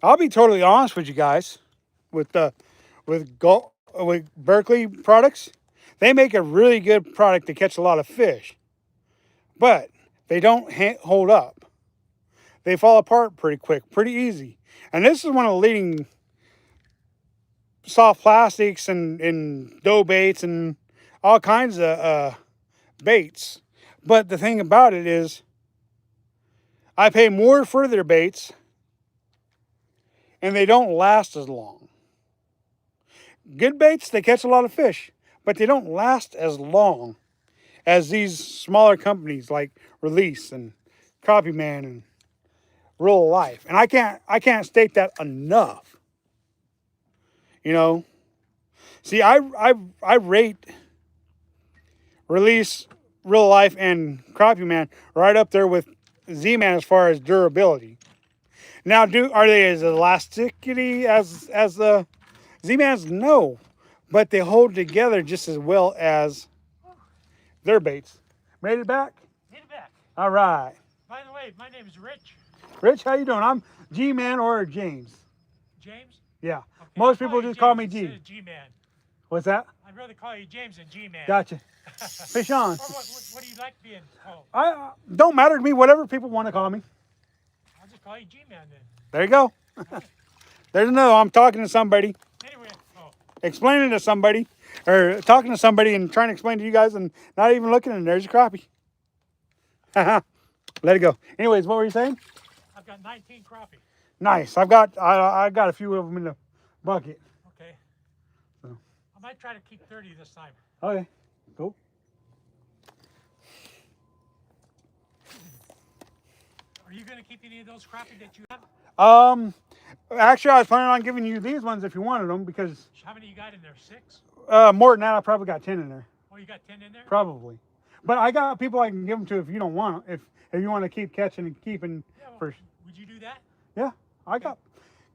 A: I'll be totally honest with you guys. With Berkeley products, they make a really good product to catch a lot of fish, but they don't hold up. They fall apart pretty quick, pretty easy. And this is one of the leading soft plastics and dough baits and all kinds of baits. But the thing about it is, I pay more for their baits, and they don't last as long. Good baits, they catch a lot of fish, but they don't last as long as these smaller companies like Release and Crappie Man and Real Life. And I can't state that enough. You know, see, I rate Release, Real Life, and Crappie Man right up there with Z-Man as far as durability. Now, are they as elasticity as the Z-Mans? No, but they hold together just as well as their baits. Made it back?
B: Made it back.
A: All right.
B: By the way, my name is Rich.
A: Rich, how you doing? I'm G-Man or James.
B: James?
A: Yeah.
B: Okay,
A: Most people just call me
B: G.
A: G.
B: G-Man.
A: What's that?
B: I'd rather call you James than G-Man.
A: Gotcha. Fish on.
B: Or what do you like being called?
A: I don't matter to me. Whatever people want to call me.
B: I'll just call you G-Man then.
A: There you go. There's another. I'm talking to somebody,
B: Anyway,
A: explaining to somebody, or talking to somebody and trying to explain to you guys, and not even looking. And there's a crappie. Let it go. Anyways, what were you saying?
B: I've got 19 crappie.
A: Nice. I got a few of them in the bucket.
B: Okay.
A: So.
B: I might try to keep 30 this time.
A: Okay. Cool.
B: Are you going to keep any of those crappie that you have?
A: Actually, I was planning on giving you these ones if you wanted them because.
B: How many you got in there? 6?
A: More than that, I probably got 10 in there.
B: Oh, you got 10 in there?
A: Probably. But I got people I can give them to if you don't want them. If you want to keep catching and keeping.
B: Yeah, well,
A: for.
B: Would you do that?
A: Yeah, I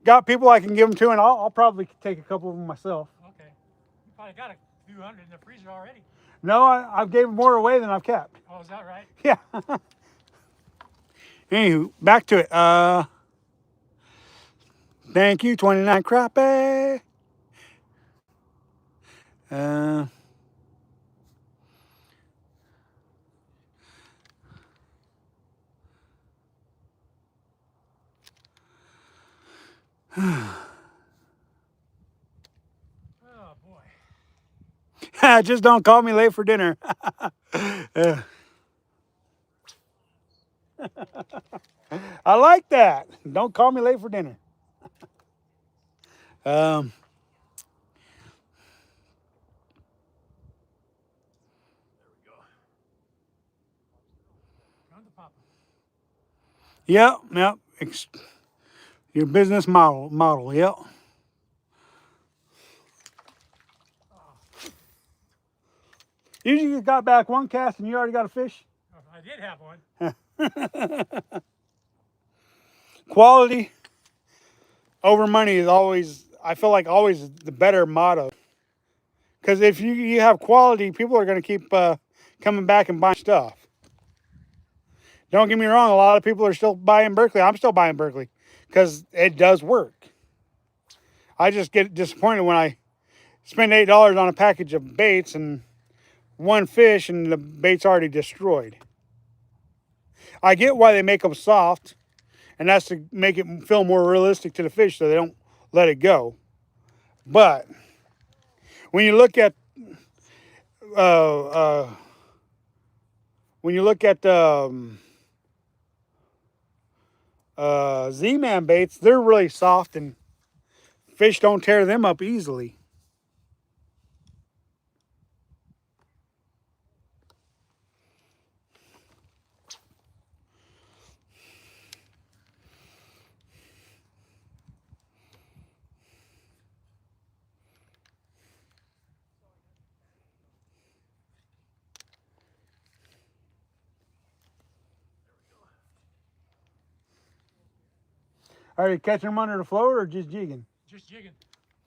A: got people I can give them to, and I'll probably take a couple of them myself.
B: Okay. You probably got a few hundred in the freezer already.
A: No, I've gave more away than I've kept.
B: Oh, is that right?
A: Yeah. Anywho, back to it. Thank you, 29 crappie.
B: Oh, boy.
A: Just don't call me late for dinner. I like that. Don't call me late for dinner.
B: There we go. Round the pop.
A: Yep. Your business model. Yep. Usually you got back one cast and you already got a fish.
B: Oh, I did have one.
A: Quality over money is always, I feel like, always the better motto. Because if you have quality, people are going to keep coming back and buying stuff. Don't get me wrong, a lot of people are still buying Berkeley. I'm still buying Berkeley because it does work. I just get disappointed when I spend $8 on a package of baits and one fish and the bait's already destroyed. I get why they make them soft, and that's to make it feel more realistic to the fish so they don't let it go. But when you look at Z-Man baits, they're really soft and fish don't tear them up easily. Are you catching them under the float or just jigging?
B: Just jigging.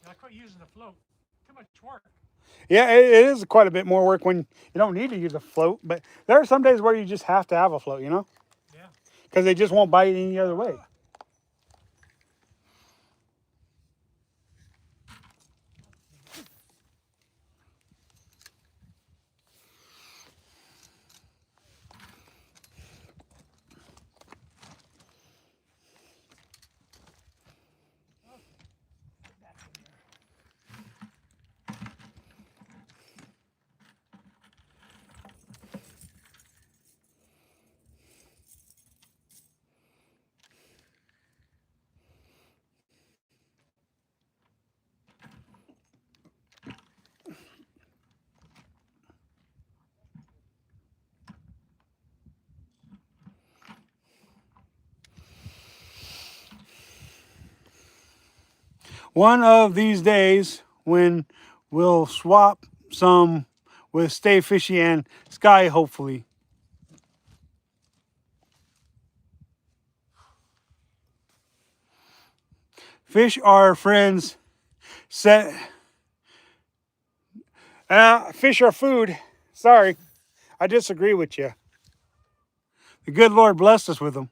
B: And I quit using the float. Too much work.
A: Yeah, it is quite a bit more work when you don't need to use a float. But there are some days where you just have to have a float, you know?
B: Yeah.
A: Because they just won't bite any other way. One of these days when we'll swap some with Stay Fishy and Sky, hopefully. Fish are friends. Fish are food. Sorry, I disagree with you. The good Lord blessed us with them.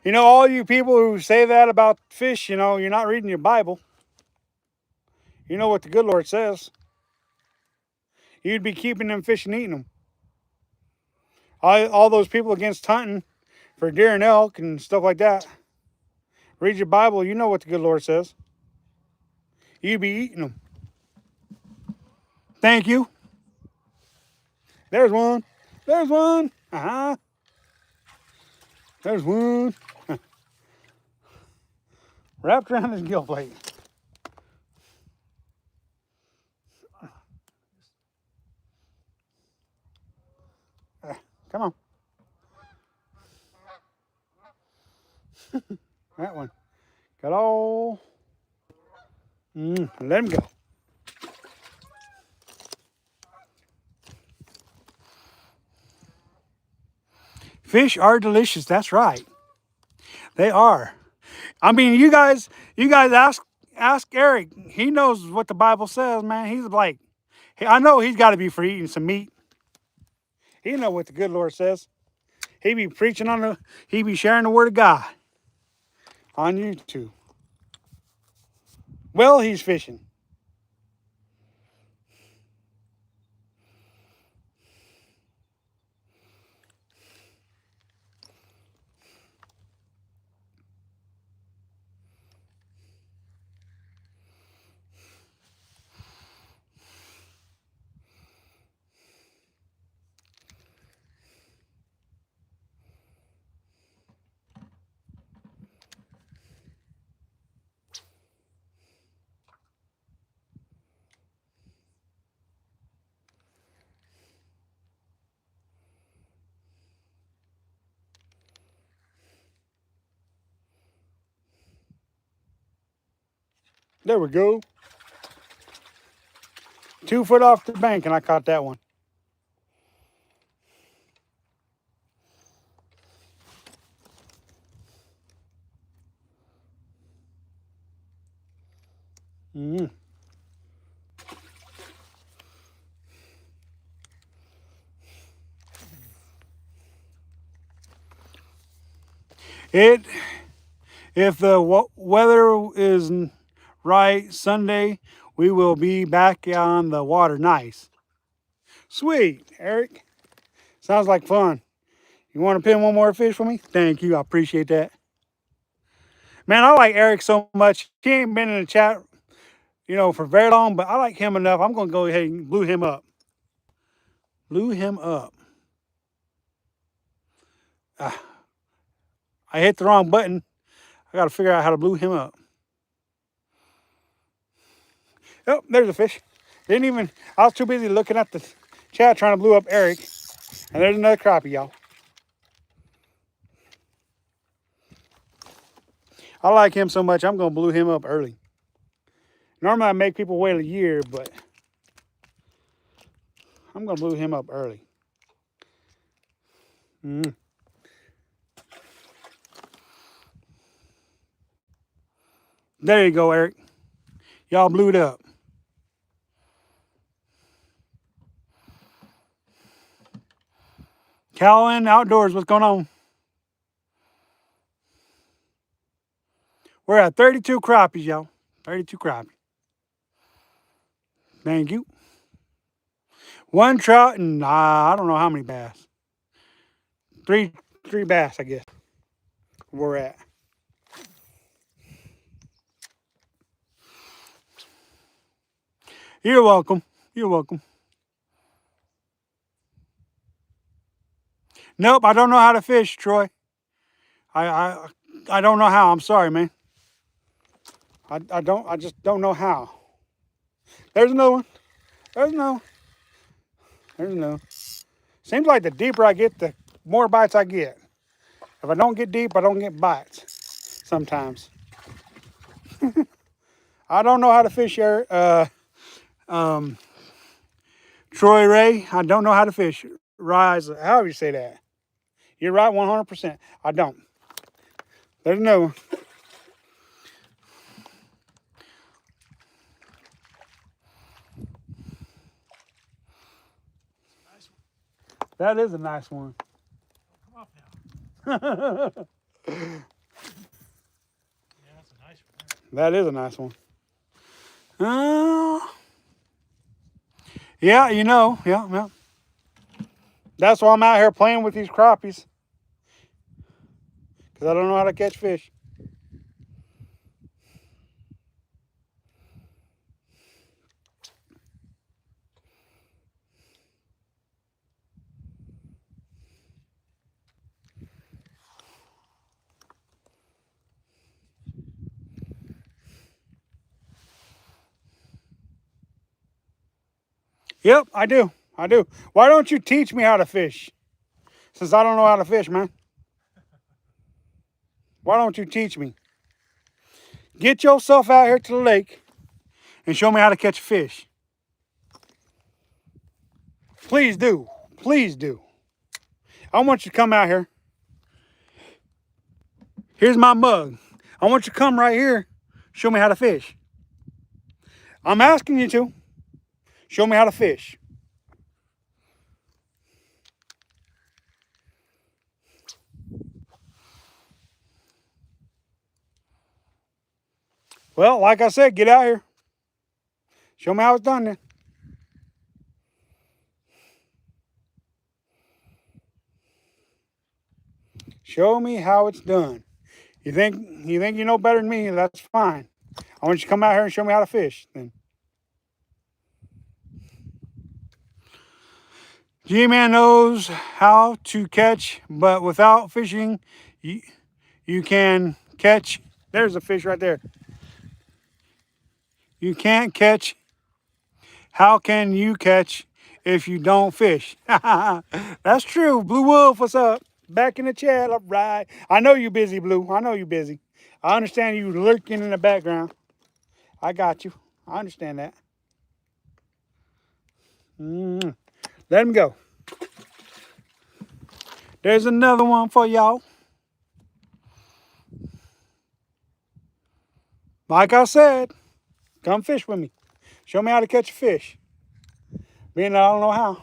A: You know, all you people who say that about fish, you know, you're not reading your Bible. You know what the good Lord says. You'd be keeping them fish and eating them. All those people against hunting for deer and elk and stuff like that. Read your Bible, you know what the good Lord says. You'd be eating them. Thank you. There's one. There's one. Uh-huh. There's one. Wrapped around his gill plate. Come on. That one. Got all. Let him go. Fish are delicious. That's right. They are. I mean, you guys ask Eric. He knows what the Bible says, man. He's like, I know he's got to be for eating some meat. He know what the good Lord says. He be preaching he be sharing the word of God on YouTube. Well, he's fishing. There we go. 2 foot off the bank, and I caught that one. Mm. If the weather is right, Sunday, we will be back on the water. Nice. Sweet, Eric. Sounds like fun. You want to pin one more fish for me? Thank you. I appreciate that. Man, I like Eric so much. He ain't been in the chat, you know, for very long, but I like him enough. I'm going to go ahead and blue him up. Blew him up. I hit the wrong button. I got to figure out how to blue him up. Oh, there's a fish. I was too busy looking at the chat trying to blue up Eric. And there's another crappie, y'all. I like him so much, I'm going to blue him up early. Normally I make people wait a year, but I'm gonna blue him up early. There you go, Eric. Y'all blew it up. Calvin Outdoors, what's going on? We're at 32 crappies, y'all. 32 crappie. Thank you. One trout and I don't know how many bass. Three bass, I guess. We're at. You're welcome. You're welcome. Nope, I don't know how to fish, Troy. I don't know how. I'm sorry, man. I just don't know how. There's another one. There's no. There's no. Seems like the deeper I get, the more bites I get. If I don't get deep, I don't get bites. Sometimes. I don't know how to fish here. Troy Ray, I don't know how to fish. Rise, however you say that. You're right, 100%. I don't. There's no one.
B: Nice one.
A: That is a nice one.
B: Come up now. Yeah, that's a nice one.
A: That is a nice one. Yeah, you know, yeah. That's why I'm out here playing with these crappies. Because I don't know how to catch fish. Yep, I do. I do. Why don't you teach me how to fish? Since I don't know how to fish, man. Why don't you teach me? Get yourself out here to the lake and show me how to catch fish. Please do. Please do. I want you to come out here. Here's my mug. I want you to come right here. Show me how to fish. I'm asking you to. Show me how to fish. Well, like I said, get out here. Show me how it's done then. Show me how it's done. You think you know better than me, that's fine. I want you to come out here and show me how to fish then. G-Man knows how to catch, but without fishing, you can catch. There's a fish right there. You can't catch. How can you catch if you don't fish? That's true. Blue Wolf, what's up? Back in the chat, all right. I know you busy, Blue. I know you busy. I understand you lurking in the background. I got you. I understand that. Let him go. There's another one for y'all. Like I said, come fish with me. Show me how to catch a fish. Being that I don't know how.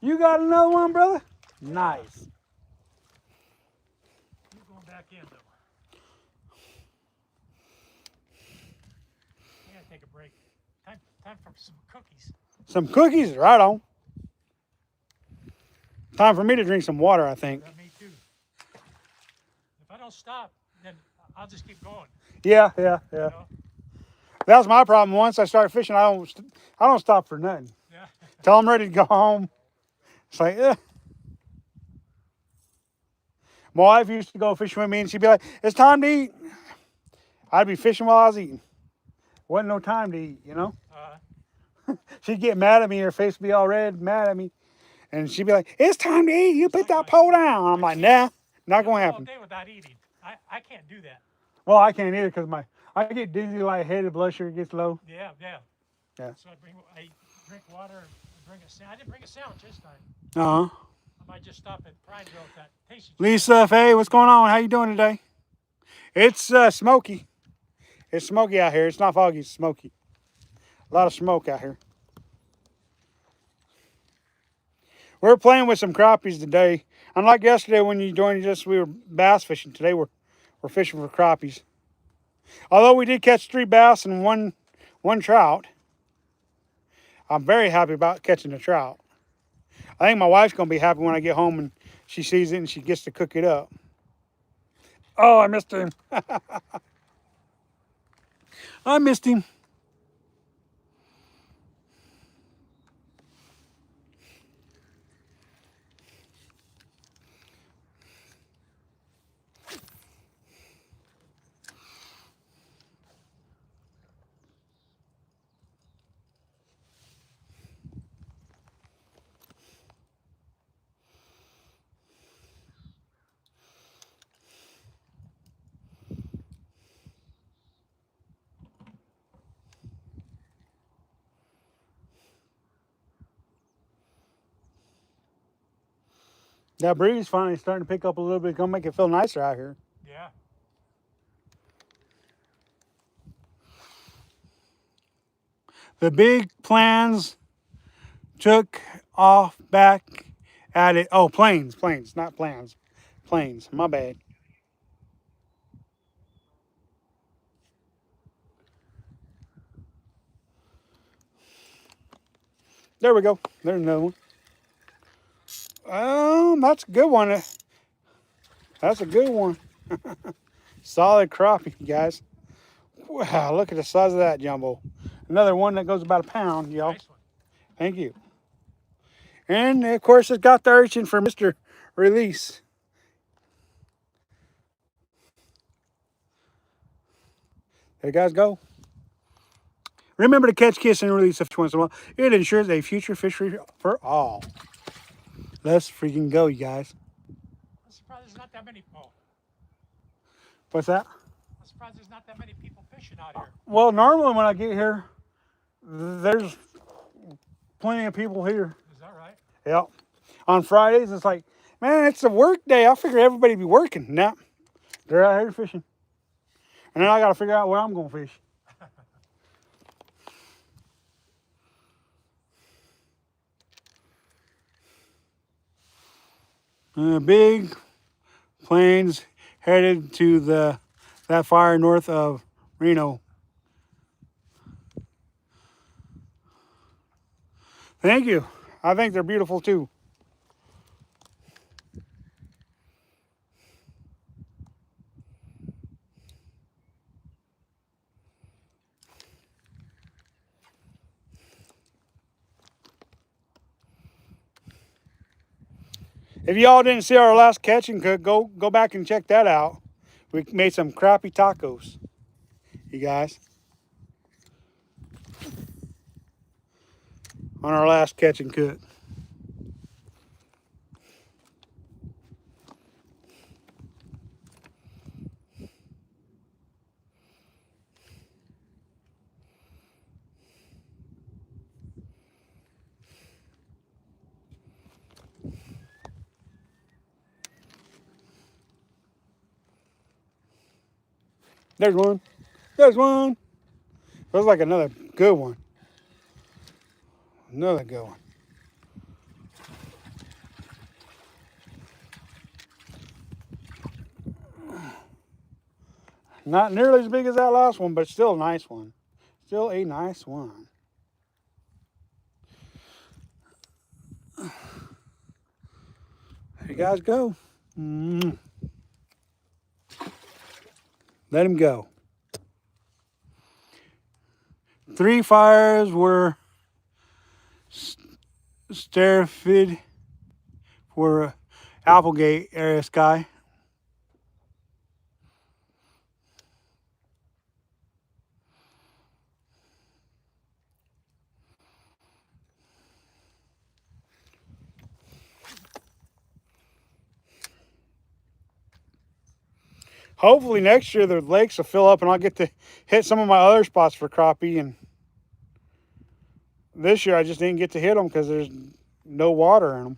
A: You got another one, brother? Nice.
B: You're going back in, though. I gotta take a break. Time for some cookies.
A: Some cookies? Right on. Time for me to drink some water, I think.
B: Yeah, me too. If I don't stop, then I'll just keep going.
A: Yeah.
B: You know?
A: That's my problem. Once I start fishing, I don't stop for nothing.
B: Yeah.
A: Till I'm ready to go home. It's like, eh. My wife used to go fishing with me, and she'd be like, "It's time to eat." I'd be fishing while I was eating. Wasn't no time to eat, you know. She'd get mad at me. Her face would be all red, mad at me, and she'd be like, "It's time to eat. You put that pole down." I'm like, "Nah, not gonna happen."
B: All day without eating. I can't do that.
A: Well, I can't either because I get dizzy, lightheaded, blood sugar gets low.
B: Yeah, yeah.
A: Yeah.
B: So I drink water, I bring a sandwich. I didn't bring a sandwich this time.
A: Uh huh.
B: I might just stop at Prineville at that tasty.
A: Lisa, Faye, what's going on? How you doing today? It's smoky. It's smoky out here. It's not foggy. It's smoky. A lot of smoke out here. We're playing with some crappies today. Unlike yesterday when you joined us, we were bass fishing. Today we're fishing for crappies. Although we did catch 3 bass and one trout, I'm very happy about catching a trout. I think my wife's gonna be happy when I get home and she sees it and she gets to cook it up. Oh, I missed him. I missed him. That breeze finally starting to pick up a little bit. Gonna make it feel nicer out here.
B: Yeah.
A: The big plans took off back at it. Oh, planes, not plans. Planes, my bad. There we go. There's another one. That's a good one. That's a good one. Solid crappie, guys. Wow, look at the size of that jumbo. Another one that goes about a pound, y'all.
B: Nice one.
A: Thank you. And of course, it's got the urchin for Mr. Release. There you guys go. Remember to catch, kiss, and release every once in a while. It ensures a future fishery for all. Let's freaking go, you guys.
B: I'm surprised there's not that many. Oh,
A: What's that?
B: I'm surprised there's not that many people fishing out here.
A: Well, normally when I get here, there's plenty of people here.
B: Is that right?
A: Yep. On Fridays, it's like, man, it's a work day. I figure everybody be working. Nah, they're out here fishing. And then I got to figure out where I'm going to fish. Big planes headed to that fire north of Reno. Thank you. I think they're beautiful too. If y'all didn't see our last catch and cook, go back and check that out. We made some crappie tacos, you guys, on our last catch and cook. There's one. There's one. Feels like another good one. Another good one. Not nearly as big as that last one, but still a nice one. Still a nice one. There you guys go. Let him go. 3 fires were started for Applegate area sky. hopefully next year the lakes will fill up and I'll get to hit some of my other spots for crappie. And this year I just didn't get to hit them because there's no water in them.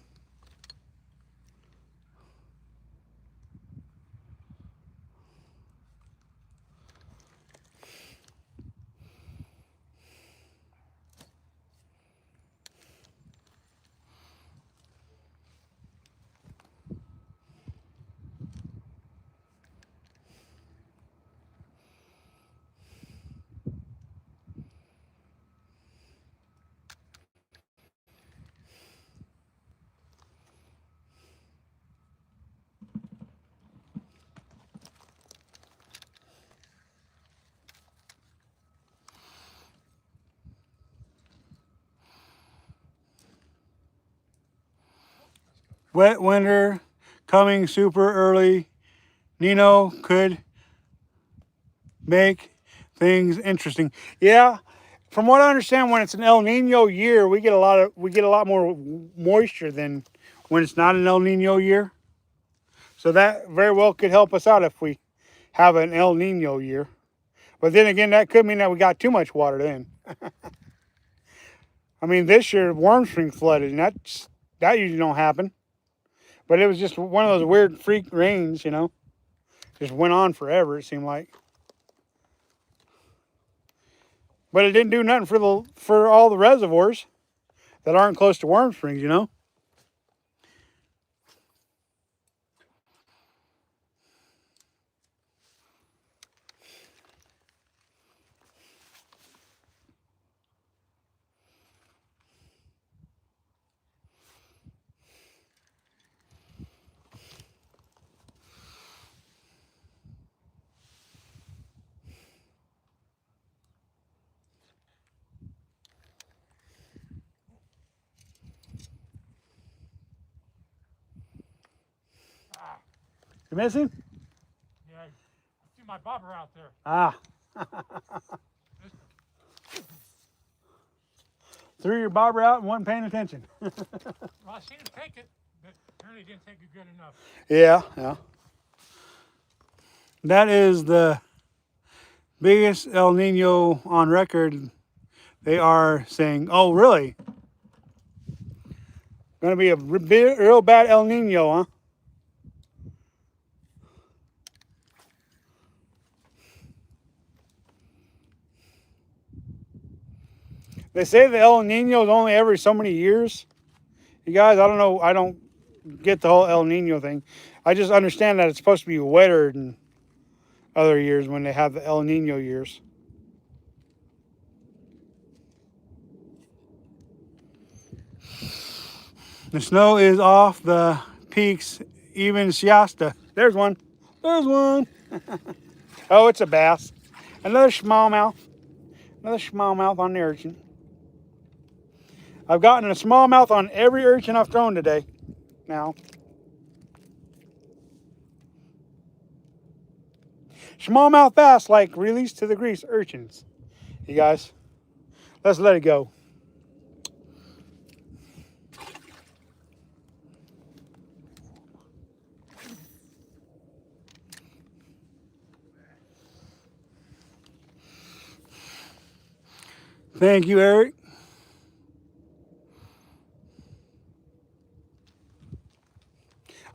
A: Wet winter coming super early. Nino could make things interesting. Yeah, from what I understand, when it's an El Nino year, we get a lot more moisture than when it's not an El Nino year. So that very well could help us out if we have an El Nino year. But then again, that could mean that we got too much water then. I mean, this year Warm Spring flooded, and that usually don't happen. But it was just one of those weird freak rains, you know. Just went on forever, it seemed like. But it didn't do nothing for all the reservoirs that aren't close to Warm Springs, you know. You missing?
B: Yeah, I see my bobber out there.
A: Ah. Threw your bobber out and wasn't paying attention.
B: Well, I seen him take it, but apparently didn't take it good enough.
A: Yeah. That is the biggest El Nino on record. They are saying, oh, really? Going to be a real bad El Nino, huh? They say the El Nino is only every so many years. You guys, I don't know. I don't get the whole El Nino thing. I just understand that it's supposed to be wetter than other years when they have the El Nino years. The snow is off the peaks, even Shasta. There's one. There's one. Oh, it's a bass. Another smallmouth. Another smallmouth on the urchin. I've gotten a smallmouth on every urchin I've thrown today. Now. Smallmouth bass like release to the grease urchins. You guys, let's let it go. Thank you, Eric.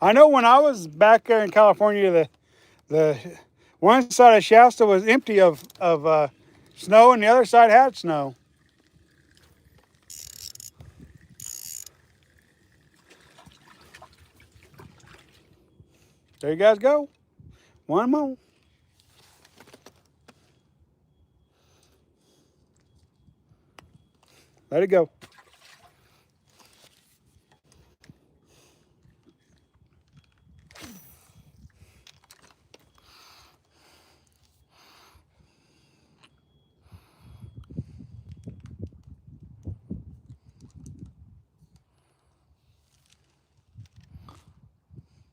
A: I know when I was back there in California, the one side of Shasta was empty of snow and the other side had snow. There you guys go. One more. Let it go.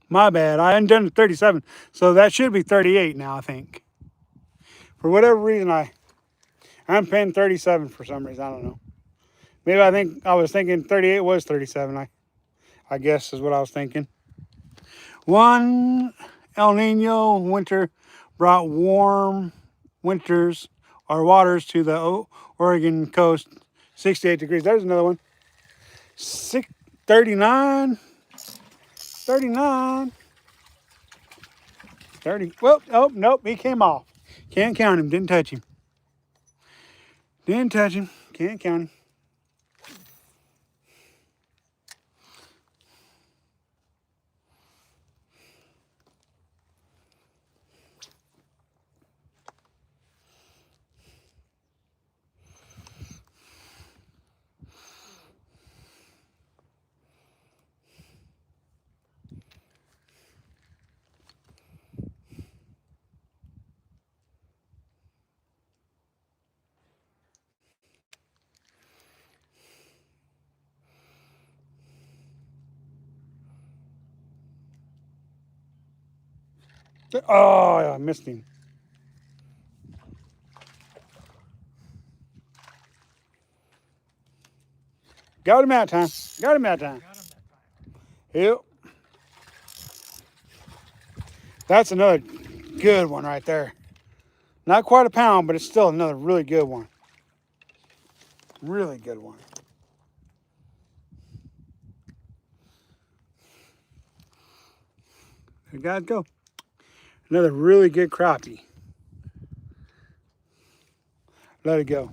A: My bad. I hadn't done 37, so that should be 38 now, I think. For whatever reason, I'm paying 37 for some reason. I don't know. Maybe I was thinking 38 was 37. I guess is what I was thinking. One El Nino winter brought warm winters or waters to the Oregon coast. 68 degrees. There's another one. 39, 39, 30. Well, oh, nope, he came off. Can't count him. Didn't touch him. Didn't touch him. Can't count him. Oh, I missed him. Got him that time. Got him that time.
B: Got him that time.
A: Yep. That's another good one right there. Not quite a pound, but it's still another really good one. Really good one. There you guys go. Another really good crappie. Let it go.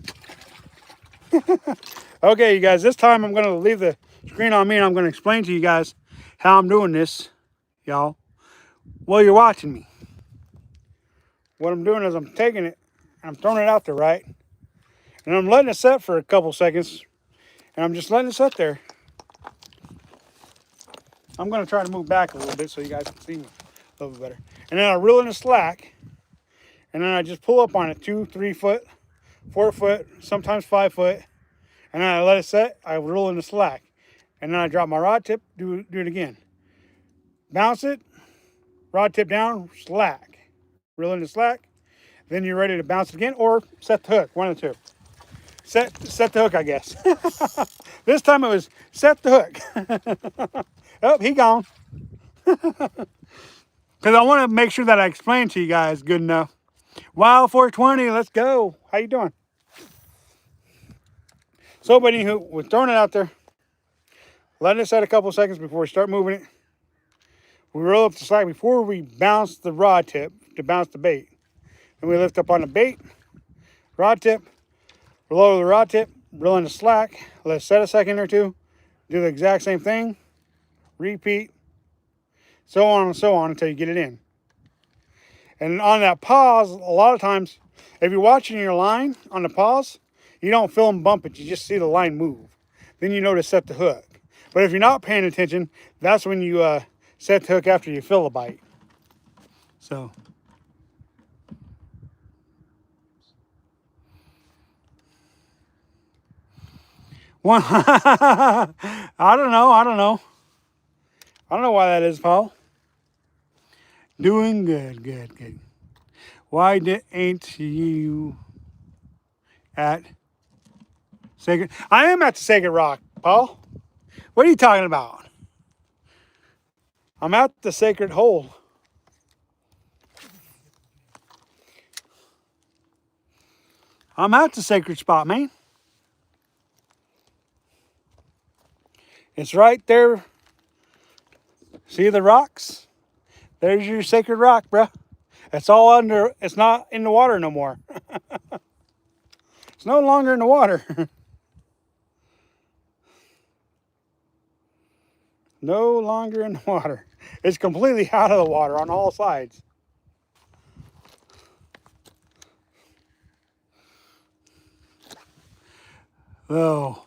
A: Okay, you guys, this time I'm going to leave the screen on me and I'm going to explain to you guys how I'm doing this, y'all, while you're watching me. What I'm doing is I'm taking it, I'm throwing it out there, right? And I'm letting it set for a couple seconds. And I'm just letting it sit there. I'm going to try to move back a little bit so you guys can see me a little bit better. And then I reel in the slack. And then I just pull up on it 2, 3 foot, 4 foot, sometimes 5 foot. And then I let it set. I reel in the slack. And then I drop my rod tip, do it again. Bounce it, rod tip down, slack. Reel in the slack. Then you're ready to bounce it again or set the hook, one of the two. Set the hook, I guess. This time it was set the hook. Oh, he gone. Because I want to make sure that I explain to you guys good enough. Wild 420, let's go. How you doing? So, but anywho, we're throwing it out there. Letting it set a couple seconds before we start moving it. We roll up the slack before we bounce the rod tip to bounce the bait. And we lift up on the bait, rod tip, lower the rod tip, reel in the slack, let it set a second or two, do the exact same thing, repeat, so on and so on until you get it in. And on that pause, a lot of times, if you're watching your line on the pause, you don't feel them bump it, you just see the line move. Then you know to set the hook. But if you're not paying attention, that's when you set the hook after you feel a bite. So. One, I don't know. I don't know why that is, Paul. Doing good. Why ain't you at Sacred? I am at the Sacred Rock, Paul. What are you talking about? I'm at the Sacred Hole. I'm at the sacred spot, man. It's right there. See the rocks? There's your sacred rock, bruh. It's all under, it's not in the water no more. It's no longer in the water. No longer in the water. It's completely out of the water on all sides. Oh,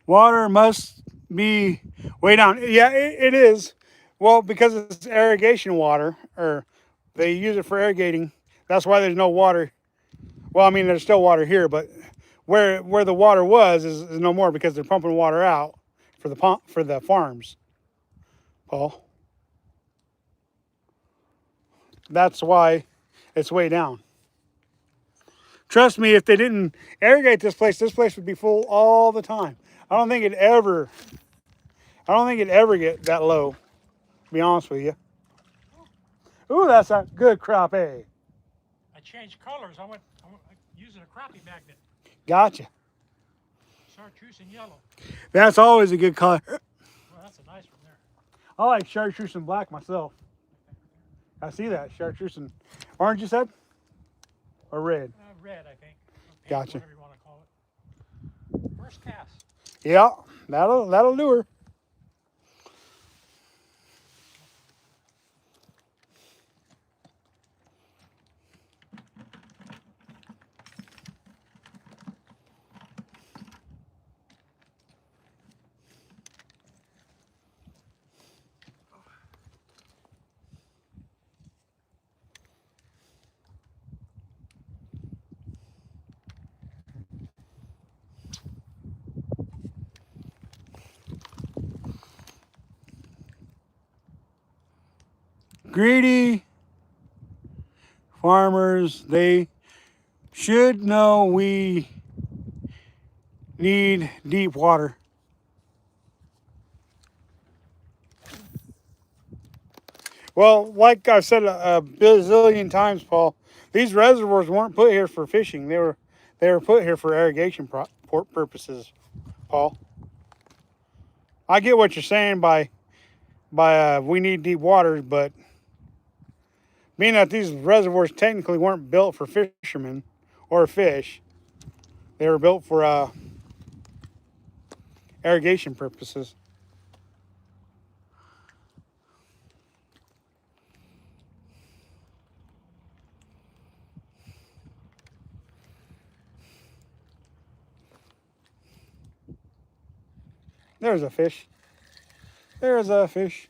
A: water must be way down. Yeah, it is. Well, because it's irrigation water, or they use it for irrigating. That's why there's no water. Well, I mean, there's still water here, but where the water was is no more because they're pumping water out for the farms. Paul, that's why it's way down. Trust me, if they didn't irrigate this place would be full all the time. I don't think it'd ever get that low, to be honest with you. Ooh, that's a good crappie.
B: changed colors. I went using a crappie magnet.
A: Gotcha.
B: Chartreuse and yellow.
A: That's always a good color.
B: Well, that's a nice one there.
A: I like chartreuse and black myself. I see that. Chartreuse and orange, you said? Or red?
B: Red, I think. Or pink,
A: Gotcha.
B: whatever you want to call it. First cast.
A: Yeah, that'll do her. Greedy farmers, they should know we need deep water. Well, like I've said a bazillion times, Paul, these reservoirs weren't put here for fishing. They were put here for irrigation purposes, Paul. I get what you're saying by we need deep waters, but being that these reservoirs technically weren't built for fishermen or fish, they were built for irrigation purposes. There's a fish. There's a fish.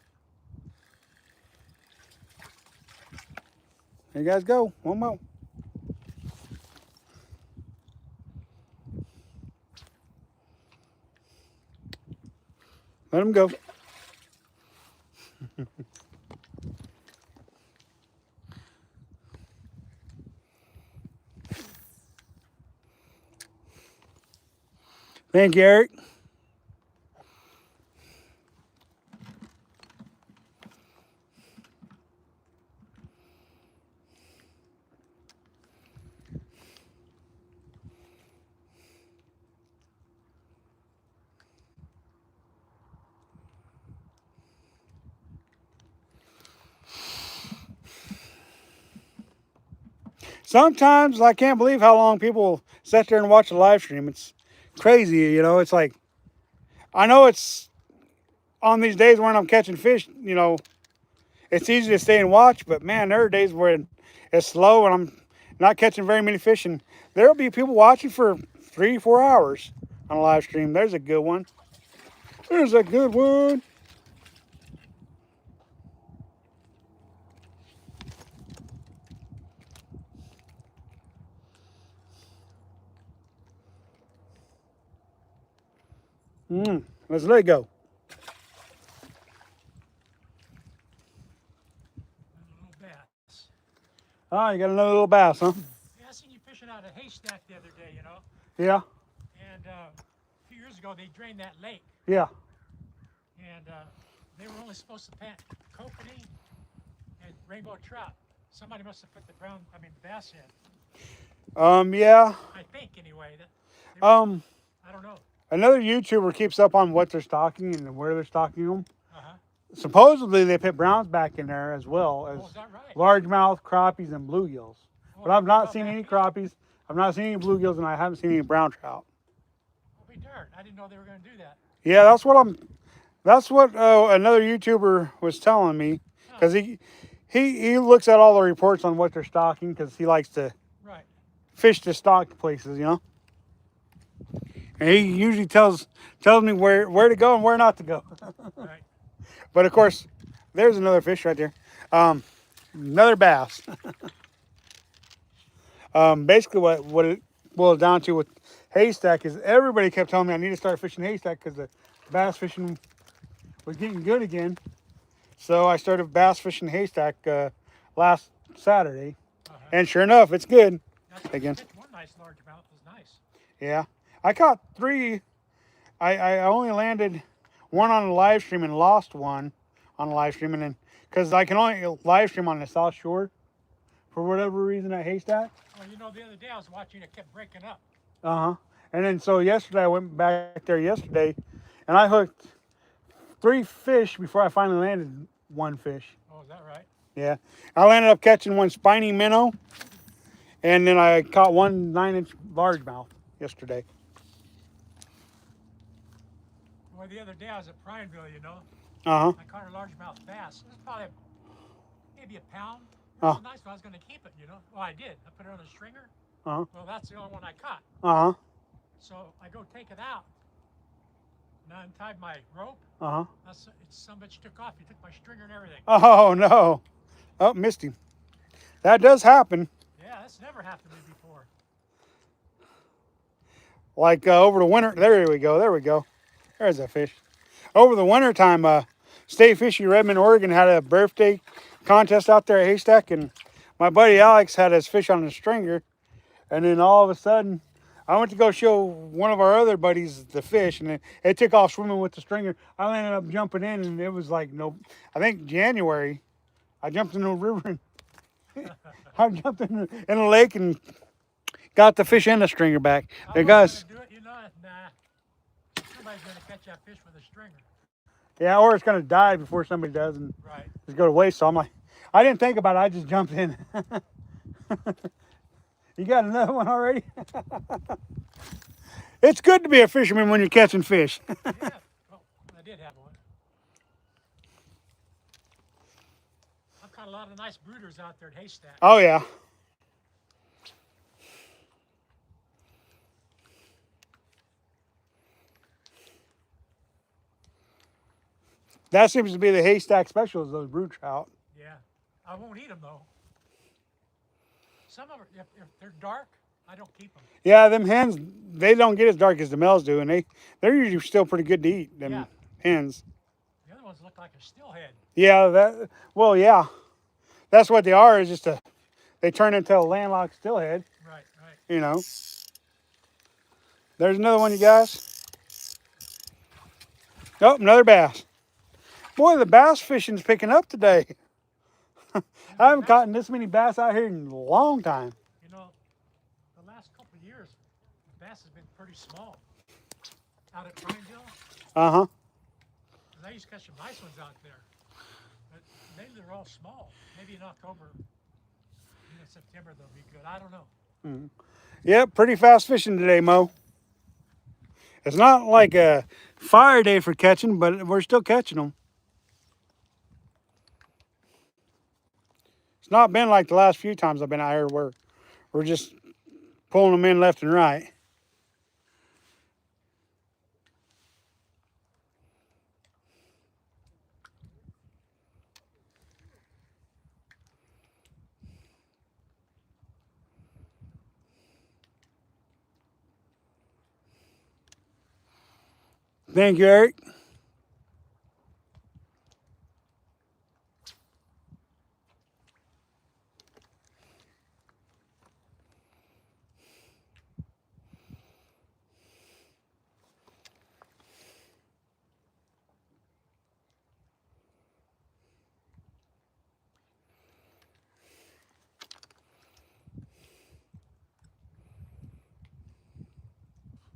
A: There you guys go. One more. Let him go. Thank you, Eric. Sometimes I can't believe how long people sit there and watch the live stream. It's crazy, you know. It's like, I know it's on these days when I'm catching fish, you know, it's easy to stay and watch, but man, there are days where it's slow and I'm not catching very many fish, and there'll be people watching for 3-4 hours on a live stream. There's a good one. There's a good one. Let's let it go.
B: Little bass.
A: Ah, you got another little bass, huh?
B: Yeah, I seen you fishing out a haystack the other day, you know.
A: Yeah,
B: And a few years ago, they drained that lake,
A: yeah.
B: and they were only supposed to plant kokanee and rainbow trout. Somebody must have put the bass in.
A: Yeah.
B: I think anyway. I don't know.
A: Another YouTuber keeps up on what they're stocking and where they're stocking them.
B: Uh-huh.
A: Supposedly they put browns back in there as well as
B: Oh, is that right?
A: largemouth, crappies, and bluegills.
B: Oh,
A: But I've not
B: oh,
A: seen
B: man.
A: any crappies. I've not seen any bluegills, and I haven't seen any brown trout.
B: I'll be darned. I didn't know they were going to do that.
A: Yeah, that's what another YouTuber was telling me, because he looks at all the reports on what they're stocking, because he likes to
B: Right.
A: fish the stock places, you know. And he usually tells me where to go and where not to go.
B: Right.
A: But of course, there's another fish right there. Another bass. Basically what it boils down to with haystack is everybody kept telling me I need to start fishing haystack because the bass fishing was getting good again. So I started bass fishing haystack last Saturday.
B: Uh-huh.
A: And sure enough, it's good again.
B: One nice largemouth was nice.
A: Yeah. I caught 3. I only landed one on the live stream and lost one on the live stream, and then because I can only live stream on the South Shore for whatever reason at haystack.
B: Well, you know, the other day I was watching it kept breaking up.
A: Uh huh. And then so yesterday I went back there yesterday, and I hooked 3 fish before I finally landed 1 fish.
B: Oh, is that right?
A: Yeah, I ended up catching 1 spiny minnow, and then I caught 1 9-inch largemouth yesterday.
B: Well, the other day I was at Prineville, you know.
A: Uh huh.
B: I caught a largemouth bass. It was probably maybe a pound. It
A: Oh.
B: was nice, but I was going to keep it, you know. Well, I did. I put it on a stringer.
A: Uh huh.
B: Well, that's the only one I caught.
A: Uh huh.
B: So I go take it out. And I untied my rope.
A: Uh huh.
B: Some bitch took off. He took my stringer and everything.
A: Oh no! Oh, missed him. That does happen.
B: Yeah, that's never happened to me before.
A: Like over the winter. There we go. There we go. There's that fish. Over the winter time, State Fishing Redmond, Oregon had a birthday contest out there at Haystack, and my buddy Alex had his fish on a stringer, and then all of a sudden, I went to go show one of our other buddies the fish, and it took off swimming with the stringer. I ended up jumping in, and it was like, no, I think January, I jumped in the river, and I jumped in the lake and got the fish and the stringer back.
B: I'm
A: guys,
B: gonna do it, you know? Nah. Somebody's going to catch that fish with a stringer.
A: yeah, or it's gonna die before somebody does, and
B: Right.
A: just go to waste. So I'm like, I didn't think about it. I just jumped in. You got another one already? It's good to be a fisherman when you're catching fish.
B: Yeah. Well, I did have one. I've caught a lot of nice brooders out there at Haystack.
A: Oh yeah. That seems to be the Haystack special, is those brood trout.
B: Yeah. I won't eat them, though. Some of them, if they're dark, I don't keep them.
A: Yeah, them hens, they don't get as dark as the males do, and they're usually still pretty good to eat, them
B: Yeah.
A: hens.
B: The other ones look like a stillhead.
A: Yeah, well, yeah. That's what they are, is just they turn into a landlocked stillhead,
B: Right, right.
A: you know. There's another one, you guys. Oh, another bass. Boy, the bass fishing's picking up today. I haven't caught this many bass out here in a long time.
B: You know, the last couple of years, the bass has been pretty small. Out at Prineville,
A: Uh-huh.
B: 'cause I used to catch some nice ones out there. But maybe they're all small. Maybe in October, September they'll be good. I don't know.
A: Yep, pretty fast fishing today, Mo. It's not like a fire day for catching, but we're still catching them. It's not been like the last few times I've been out here where we're just pulling them in left and right. Thank you, Eric.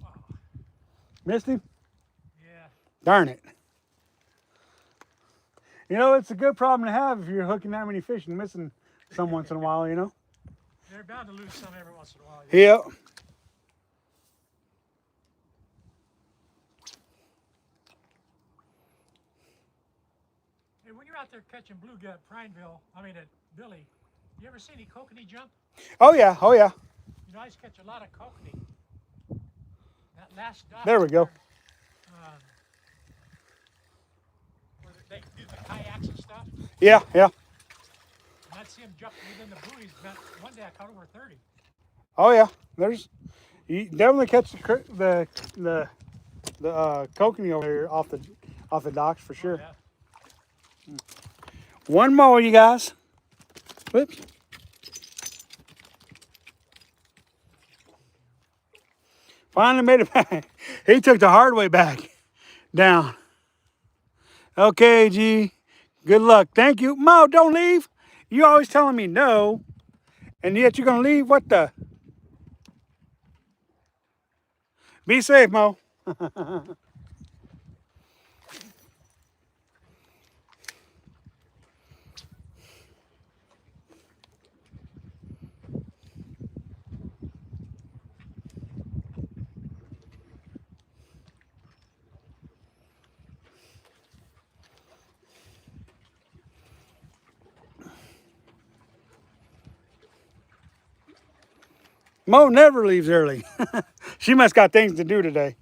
B: Wow.
A: Missed him?
B: Yeah.
A: Darn it. You know, it's a good problem to have if you're hooking that many fish and missing some once in a while, you know?
B: They're bound to lose some every once in a while.
A: Yep.
B: Hey, when you're out there catching bluegill at at Billy, you ever see any kokanee jump?
A: Oh, yeah. Oh, yeah.
B: You know, I used to catch a lot of kokanee. That last dock.
A: There we go.
B: Where they do the kayaks and stuff.
A: Yeah, yeah.
B: And I'd see them jump within the buoys. One day I caught over 30.
A: Oh, yeah. You definitely catch the kokanee over here off the docks for sure.
B: Oh, yeah.
A: One more, you guys. Whoops. Finally made it back. He took the hard way back down. Okay, G. Good luck. Thank you. Mo, don't leave. You always telling me no. And yet you're gonna leave? What the? Be safe, Mo. Mo never leaves early. She must got things to do today.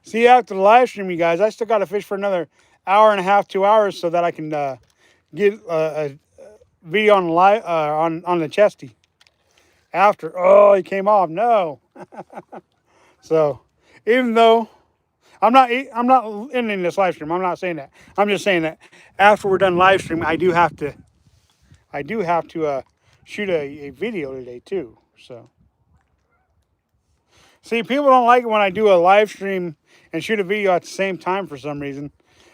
A: See, after the live stream, you guys, I still got to fish for another hour and a half, 2 hours, so that I can get a video on live on the chesty. After, oh, he came off. No. So, even though I'm not ending this live stream. I'm not saying that. I'm just saying that after we're done live stream, I do have to shoot a video today too. So, see, people don't like it when I do a live stream and shoot a video at the same time for some reason,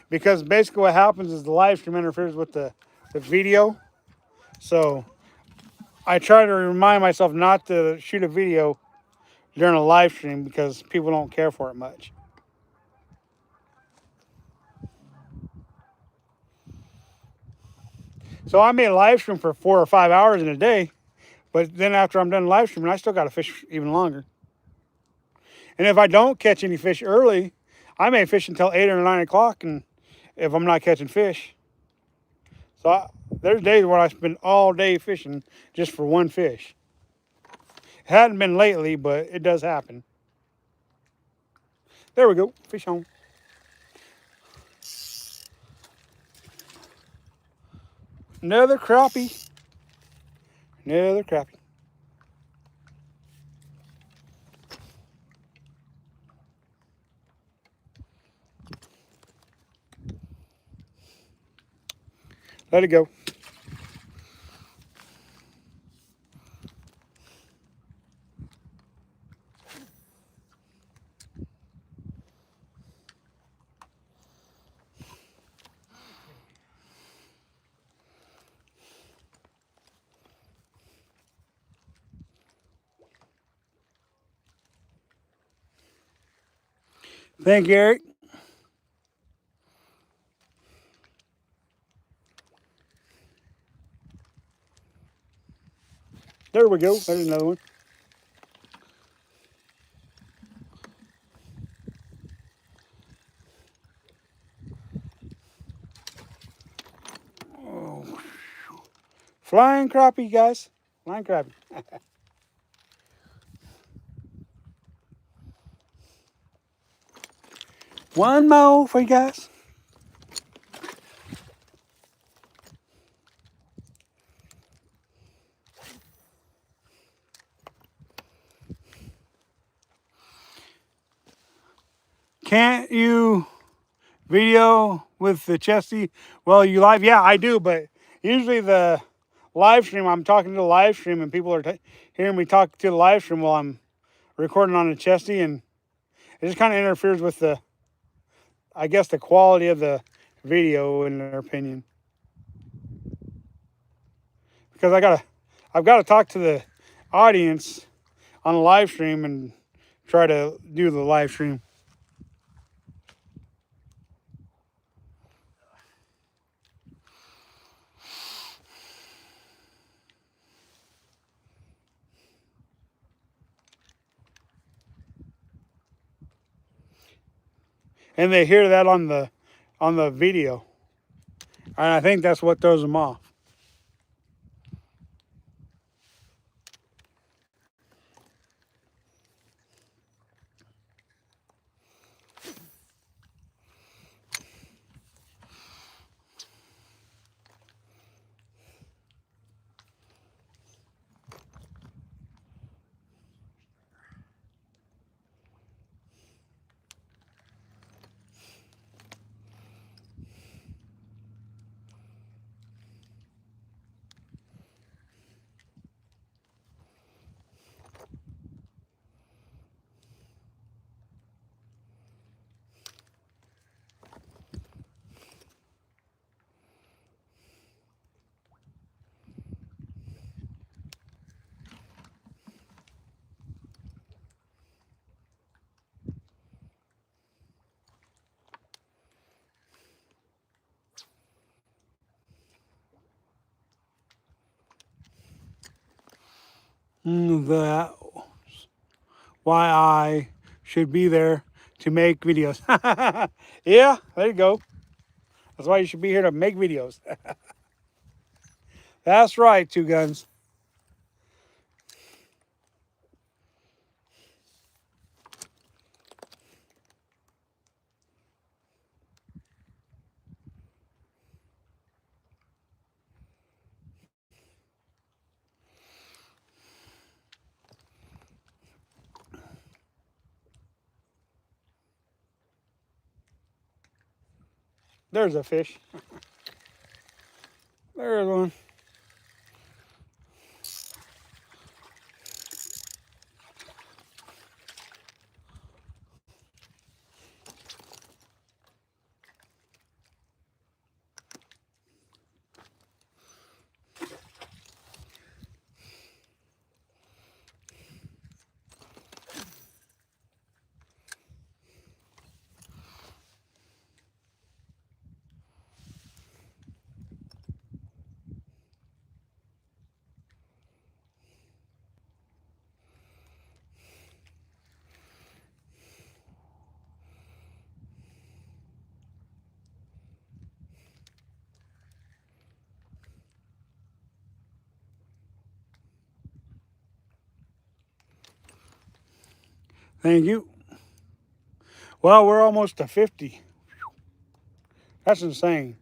A: because basically what happens is the live stream interferes with the video. So I try to remind myself not to shoot a video during a live stream because people don't care for it much. So I may live stream for 4 or 5 hours in a day, but then after I'm done live streaming, I still got to fish even longer. And if I don't catch any fish early, I may fish until 8 or 9 o'clock, and if I'm not catching fish. So there's days where I spend all day fishing just for one fish. It hadn't been lately, but it does happen. There we go, fish on. Another crappie. Another crappie. Let it go. Thank you, Eric. There we go. There's another one. Oh. Flying crappie, guys. Flying crappie. One more for you guys. Can't you video with the chesty? Well, you live? Yeah, I do, but usually the live stream, I'm talking to the live stream and people are hearing me talk to the live stream while I'm recording on the chesty, and it just kind of interferes with the, I guess, the quality of the video in their opinion. Because I've got to talk to the audience on the live stream and try to do the live stream. and they hear that on the video, and I think that's what throws them off. That's why I should be there to make videos. Yeah, there you go. That's why you should be here to make videos. That's right, Two Guns. There's a fish. There's one. Thank you. Well, we're almost to 50. That's insane.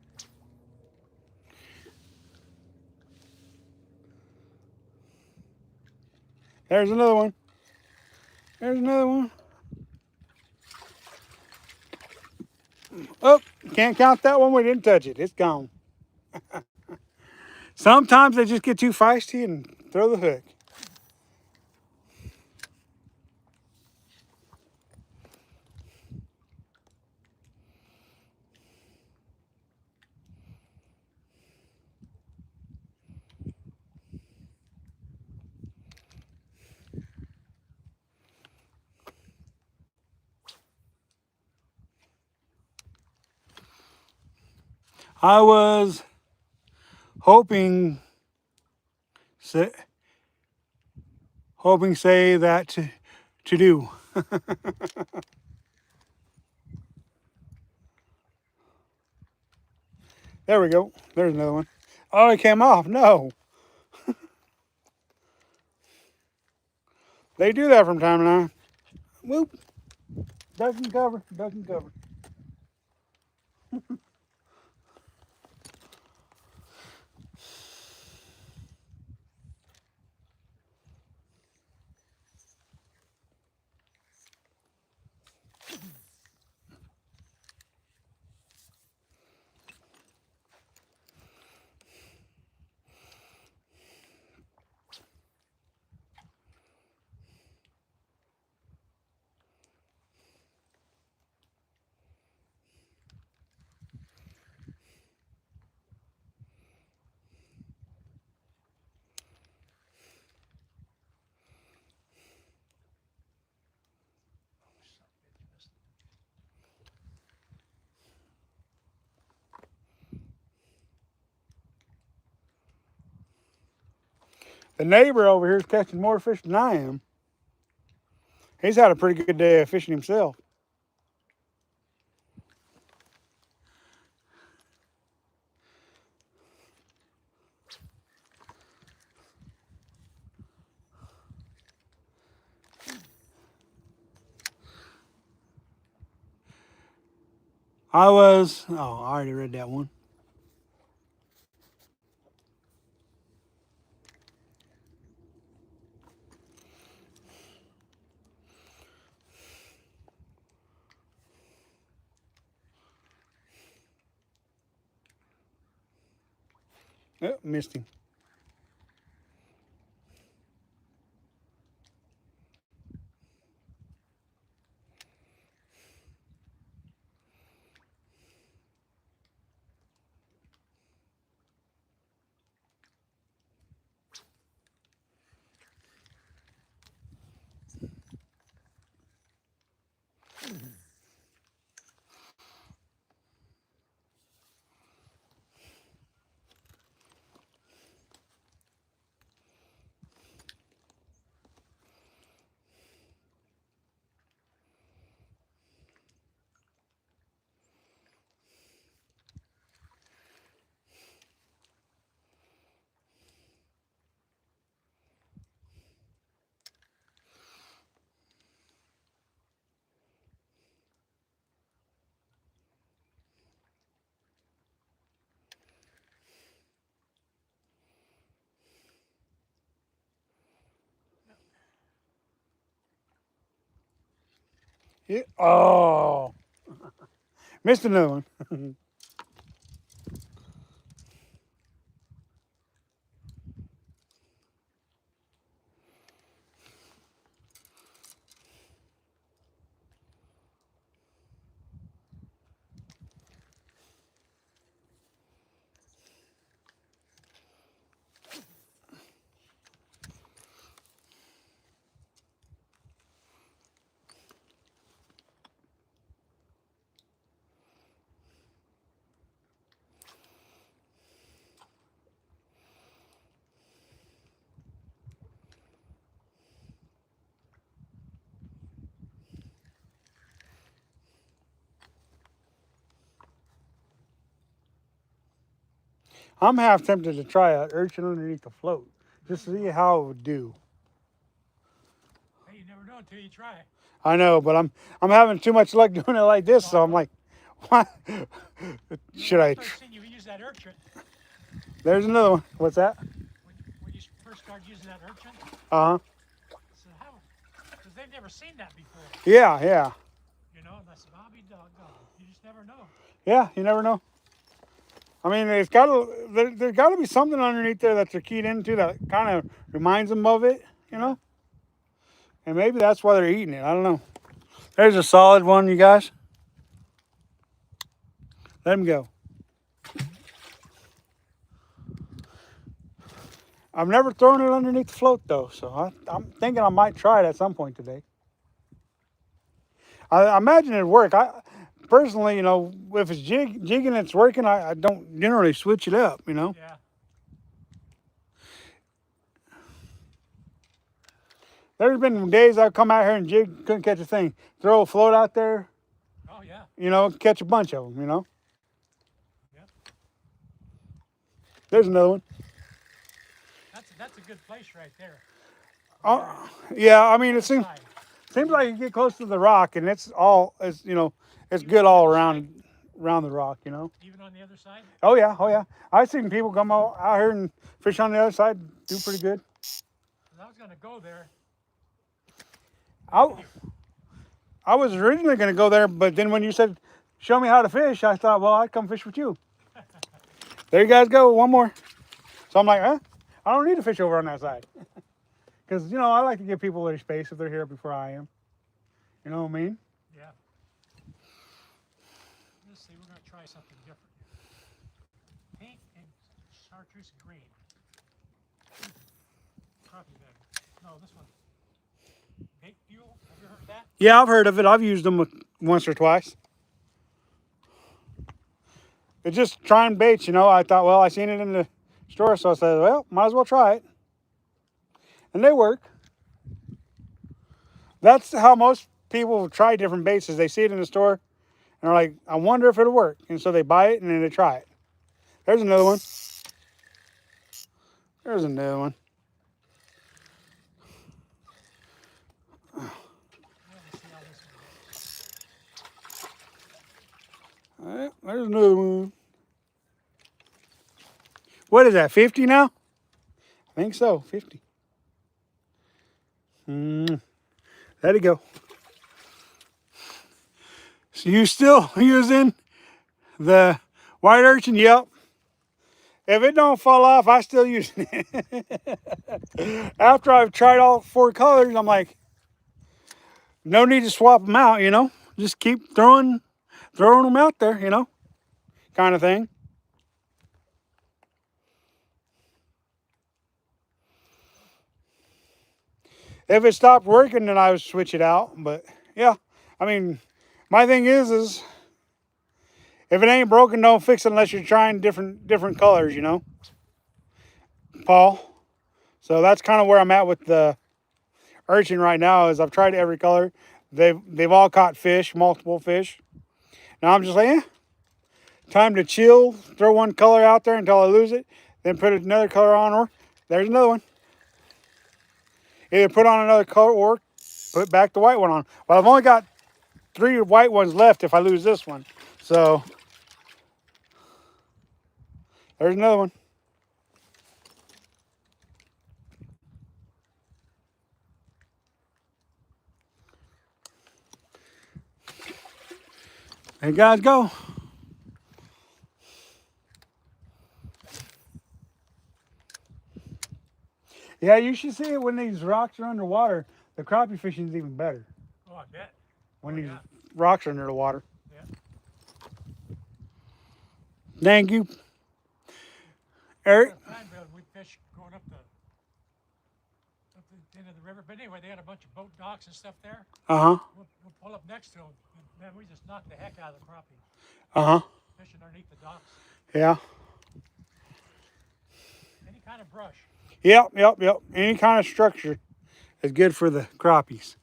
A: There's another one. There's another one. Oh, can't count that one. We didn't touch it. It's gone. Sometimes they just get too feisty and throw the hook. I was hoping say that to do. There we go. There's another one. Oh, it came off. No. They do that from time to time. Whoop. Doesn't cover. Doesn't cover. The neighbor over here is catching more fish than I am. He's had a pretty good day of fishing himself. I was, oh, I already read that one. Oh, missed him. Yeah. Oh, missed another one. I'm half tempted to try an urchin underneath the float, just to see how it would do.
B: Hey, you never know until you try.
A: I know, but I'm having too much luck doing it like this, so I'm like, what? Should I?
B: When I first seen you use that urchin,
A: There's another one. What's that?
B: when you first started using that urchin,
A: Uh huh.
B: I said, how? Because they've never seen that before.
A: Yeah, yeah,
B: You know, and I said, I'll be doggone. You just never know.
A: yeah. You never know. I mean, there's got to be something underneath there that they're keyed into that kind of reminds them of it, you know. And maybe that's why they're eating it. I don't know. There's a solid one, you guys. Let him go. I've never thrown it underneath the float though, so I'm thinking I might try it at some point today. I imagine it'd work. I personally, you know, if it's jigging and it's working, I don't generally switch it up, you know.
B: Yeah.
A: There's been days I've come out here and jig, couldn't catch a thing. Throw a float out there,
B: Oh, yeah.
A: you know, catch a bunch of them, you know.
B: Yep.
A: There's another one.
B: That's a good place right there.
A: Yeah, I mean, it
B: Other
A: seems
B: side.
A: like you get close to the rock and it's you know, it's good all around the rock, you know.
B: Even on the other side?
A: Oh yeah, oh yeah. I've seen people come out here and fish on the other side, do pretty good.
B: 'Cause I was going to go there.
A: I, I was originally going to go there, but then when you said, show me how to fish, I thought, well, I'd come fish with you. There you guys go, one more. So I'm like, huh? I don't need to fish over on that side. Because, you know, I like to give people their space if they're here before I am. You know what I mean?
B: Yeah. Let's see, we're going to try something different here. Pink and chartreuse green. Crappie bag. No, this one. Bait fuel. Have you heard of that?
A: Yeah, I've heard of it. I've used them once or twice. It's just trying baits, you know. I thought, well, I seen it in the store, so I said, well, might as well try it. And they work. That's how most people try different baits is they see it in the store and they're like, I wonder if it'll work. And so they buy it and then they try it. There's another one. There's another one.
B: Yeah, let's see how this one goes.
A: There's another one. What is that, 50 now? I think so, 50. Let it go. So you still using the white urchin? Yep. If it don't fall off, I still use it. After I've tried all 4 colors, I'm like, no need to swap them out, you know? Just keep throwing them out there, you know? Kind of thing. If it stopped working, then I would switch it out. But yeah, I mean, my thing is if it ain't broken, don't fix it unless you're trying different colors, you know, Paul. So that's kind of where I'm at with the urchin right now. Is I've tried every color. They've all caught fish, multiple fish. Now I'm just like, time to chill. Throw one color out there until I lose it. Then put another color on, or there's another one. Either put on another color or put back the white one on. Well, I've only got 3 white ones left if I lose this one. So there's another one. There you guys go. Yeah, you should see it when these rocks are underwater. The crappie fishing is even better.
B: Oh, I bet.
A: When these rocks are under the water.
B: Yeah.
A: Thank you, Eric.
B: We fish going up the end of the river. But anyway, they had a bunch of boat docks and stuff there. We'll pull up next to them. And man, we just knocked the heck out of the crappie. Fishing underneath the docks.
A: Yeah.
B: Any kind of brush.
A: Yep. Any kind of structure is good for the crappies.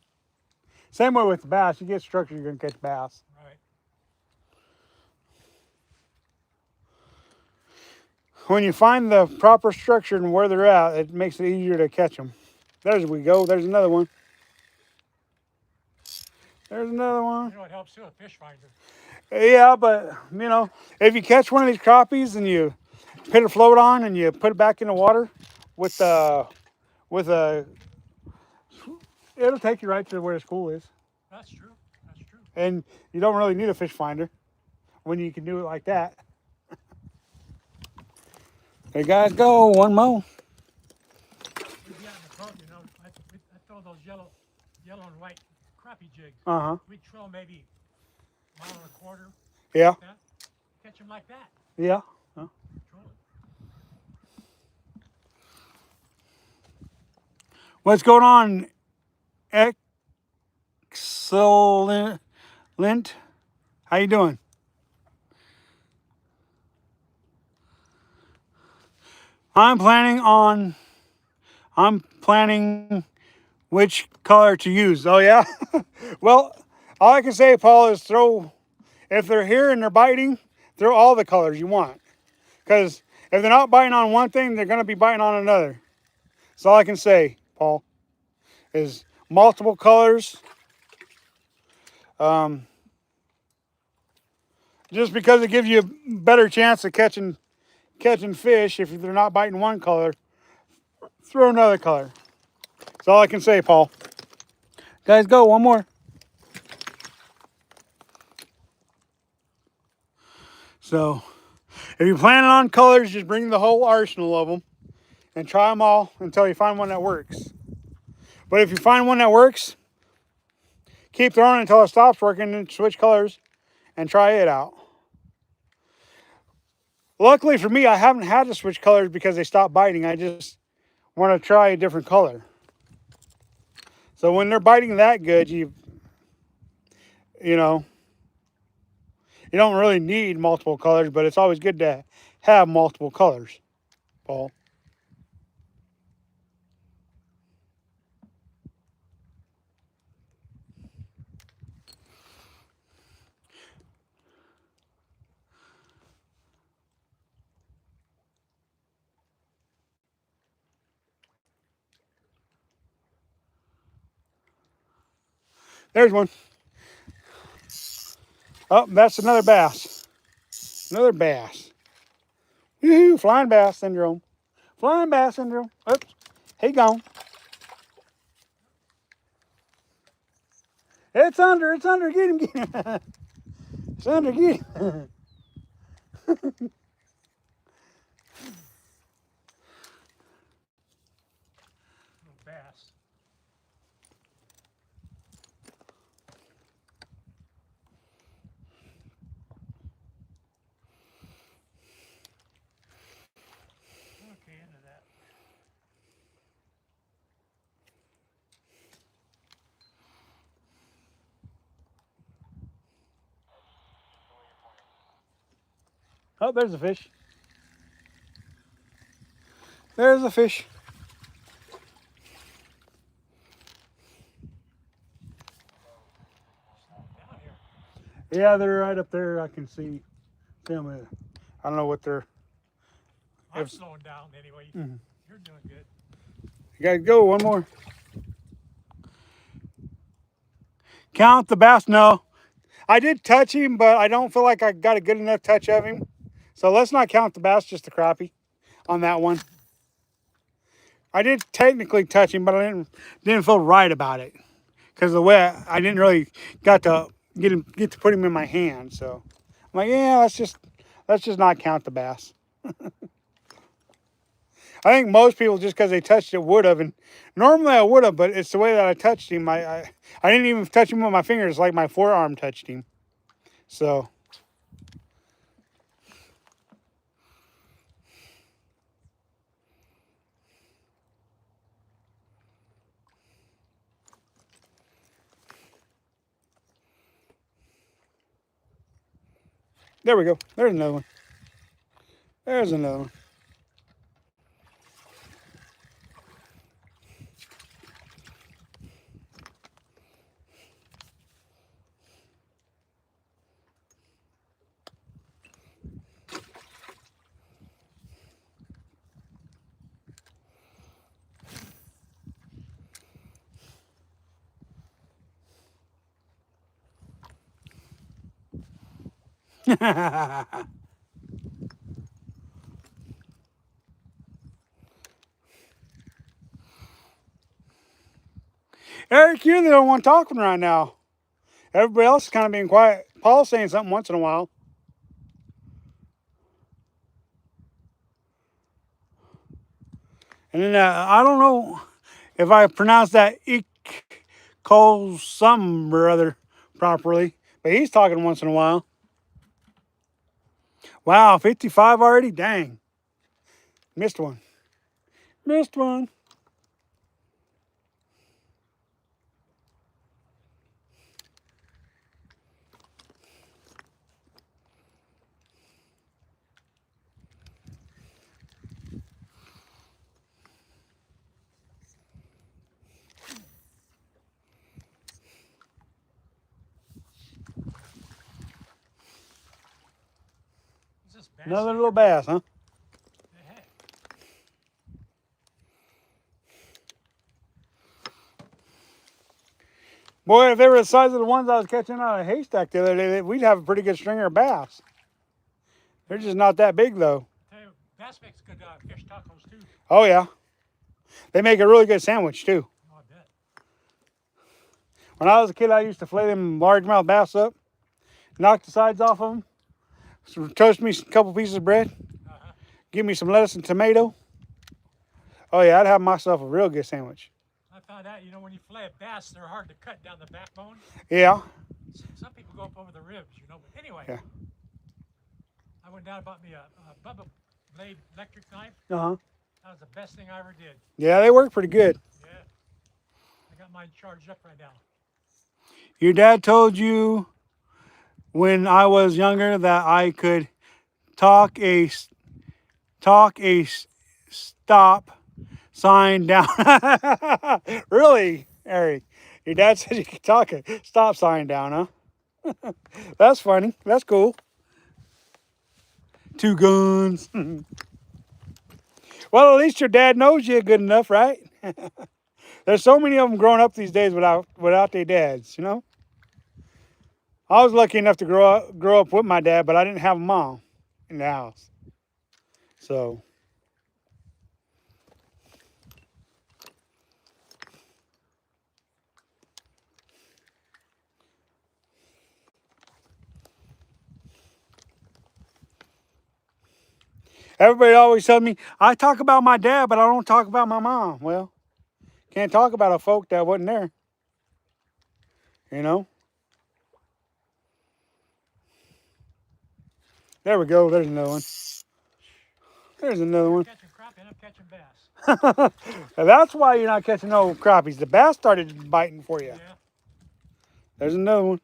A: Same way with the bass. You get structure, you're going to catch bass.
B: Right.
A: When you find the proper structure and where they're at, it makes it easier to catch them. There's we go. There's another one. There's another one.
B: You know, it helps too, a fish finder.
A: Yeah, but, you know, if you catch one of these crappies and you put a float on and you put it back in the water with a, it'll take you right to where the school is.
B: That's true. That's true.
A: And you don't really need a fish finder when you can do it like that. There you guys go. One more.
B: We'd be out in the boat, you know. I throw those yellow and white crappie jigs. We'd throw maybe a mile and a quarter.
A: Yeah.
B: Like that. Catch them like that.
A: Yeah. What's going on? Excellent. How you doing? I'm planning which color to use. Oh yeah? Well, all I can say, Paul, is if they're here and they're biting, throw all the colors you want. Because if they're not biting on one thing, they're going to be biting on another. That's all I can say, Paul, is multiple colors. Just because it gives you a better chance of catching fish. If they're not biting one color, throw another color. That's all I can say, Paul. Guys, go. One more. So, if you're planning on colors, just bring the whole arsenal of them and try them all until you find one that works. But if you find one that works, keep throwing until it stops working and switch colors and try it out. Luckily for me, I haven't had to switch colors because they stopped biting. I just want to try a different color. So when they're biting that good, you know, you don't really need multiple colors, but it's always good to have multiple colors, Paul. There's one. Oh, that's another bass. Another bass. Woohoo! Flying bass syndrome. Flying bass syndrome. Oops. He gone. It's under. It's under. Get him. Get him. It's under. Get him.
B: Little bass. Okay, into that.
A: Oh, there's a fish. There's a fish.
B: Down here.
A: Yeah, they're right up there. I can see them. I don't know what they're.
B: I'm
A: If-
B: slowing down anyway.
A: Mhm.
B: You're doing good.
A: You gotta go. One more. Count the bass. No, I did touch him, but I don't feel like I got a good enough touch of him. So let's not count the bass, just the crappie on that one. I did technically touch him, but I didn't feel right about it because the way I didn't really got to get to put him in my hand. So I'm like, yeah, let's just not count the bass. I think most people, just because they touched it, would have, and normally I would have, but it's the way that I touched him. I didn't even touch him with my fingers, like my forearm touched him. So there we go. There's another one. There's another one. Eric, you're the only one talking right now. Everybody else is kind of being quiet. Paul's saying something once in a while. And then I don't know if I pronounced that Cole something or other properly, but he's talking once in a while. Wow, 55 already? Dang. Missed one. Missed one.
B: Is this bass?
A: Another little bass, huh?
B: The heck?
A: Boy, if they were the size of the ones I was catching out of a haystack the other day, we'd have a pretty good stringer of bass. They're just not that big, though.
B: Tell you, bass makes good fish tacos too.
A: Oh, yeah. They make a really good sandwich, too.
B: Oh, I bet.
A: When I was a kid, I used to fillet them largemouth bass up, knock the sides off of them, toast me a couple pieces of bread,
B: Uh-huh.
A: give me some lettuce and tomato. Oh, yeah, I'd have myself a real good sandwich.
B: I found out, when you fillet a bass, they're hard to cut down the backbone.
A: Yeah.
B: Some people go up over the ribs, But anyway,
A: Yeah.
B: I went down and bought me a Bubba Blade electric knife.
A: Uh-huh.
B: That was the best thing I ever did.
A: Yeah, they work pretty good.
B: Yeah. I got mine charged up right now.
A: Your dad told you when I was younger that I could talk a stop sign down. Really, Eric? Your dad said you could talk a stop sign down, huh? That's funny. That's cool. Two guns. Well, at least your dad knows you good enough, right? There's so many of them growing up these days without their dads, I was lucky enough to grow up with my dad, but I didn't have a mom. in the house. So everybody always tells me I talk about my dad, but I don't talk about my mom. Well, can't talk about a folk that wasn't there. You know. There we go. There's another one. There's another one.
B: Catching crappie and I'm catching bass.
A: That's why you're not catching no crappies. The bass started biting for you.
B: Yeah.
A: There's another one.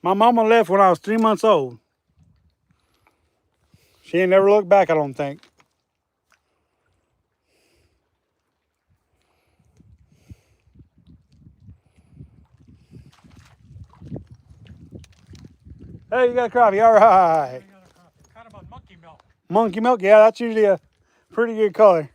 A: My mama left when I was 3 months old. She ain't never looked back, I don't think. Hey, you got a crappie. All right.
B: Caught him on monkey milk.
A: Monkey milk. Yeah, that's usually a pretty good color.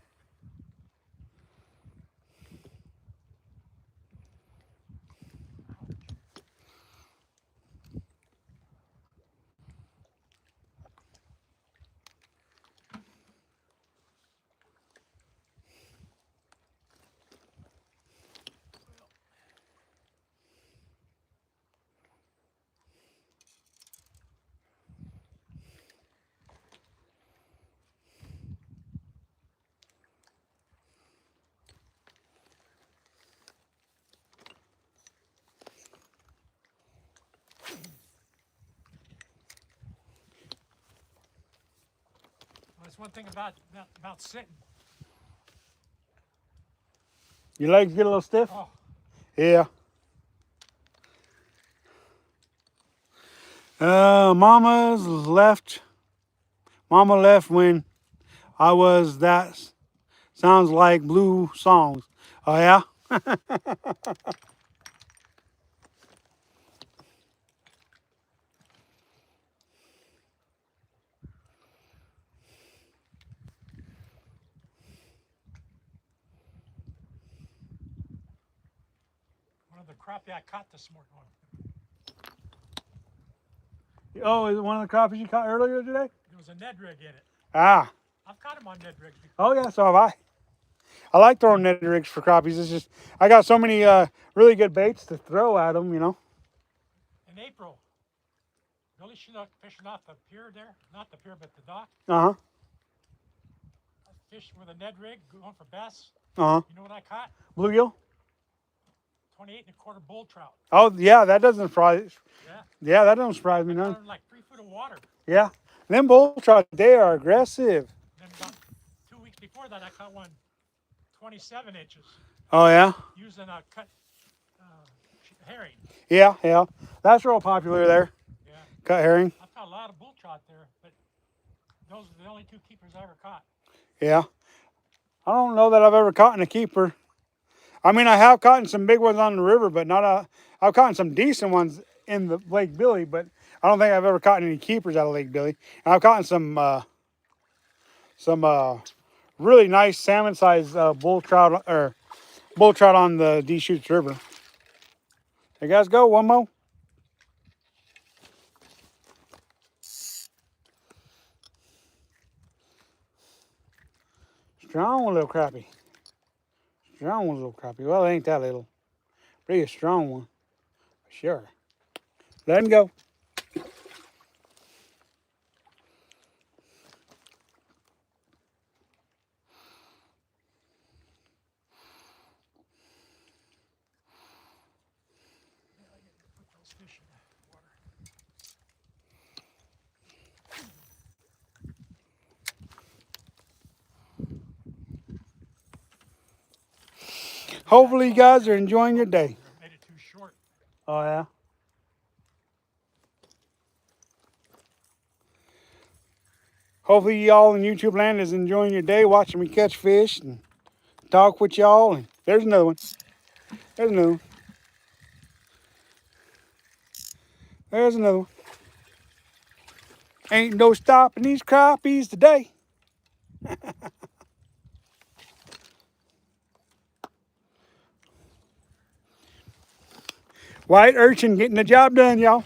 B: Well, that's one thing about sitting.
A: Your legs get a little stiff?
B: Oh,
A: Yeah. Mama's left. Mama left when I was that. Sounds like blue songs. Oh, yeah?
B: one of the crappie I caught this morning.
A: Oh, is it one of the crappies you caught earlier today?
B: There was a Ned rig in it.
A: Ah.
B: I've caught him on Ned rigs before.
A: Oh, yeah, so have I. I like throwing net rigs for crappies. It's just, I got so many really good baits to throw at them, you know.
B: In April, Billy Chinook fishing off the pier there. Not the pier, but the dock.
A: Uh-huh.
B: I fished with a Ned rig going for bass.
A: Uh-huh.
B: You know what I caught?
A: Bluegill?
B: 28 and a quarter bull trout.
A: Oh, yeah, that doesn't surprise.
B: Yeah.
A: Yeah, that doesn't surprise me
B: I
A: none.
B: caught 'em in like 3 foot of water.
A: Yeah. Them bull trout, they are aggressive.
B: Then about 2 weeks before that, I caught one 27 inches
A: Oh, yeah?
B: using a cut herring.
A: Yeah, yeah. That's real popular there.
B: Yeah.
A: Cut herring.
B: I've caught a lot of bull trout there, but those are the only 2 keepers I ever caught.
A: Yeah. I don't know that I've ever caught in a keeper. I mean, I have caught some big ones on the river, but not I've caught some decent ones in the Lake Billy, but I don't think I've ever caught any keepers out of Lake Billy. And I've caught some really nice salmon-sized bull trout on the Deschutes River. There you guys go. One more. Strong one, little crappie. Strong one, little crappie. Well, it ain't that little. Pretty a strong one. For sure. Let him go.
B: Put those fish in the water.
A: Hopefully you guys are enjoying your day.
B: I made it too short.
A: Oh, yeah? Hopefully y'all in YouTube land is enjoying your day, watching me catch fish and talk with y'all. And there's another one. There's another one. There's another one. Ain't no stopping these crappies today. White urchin getting the job done, y'all.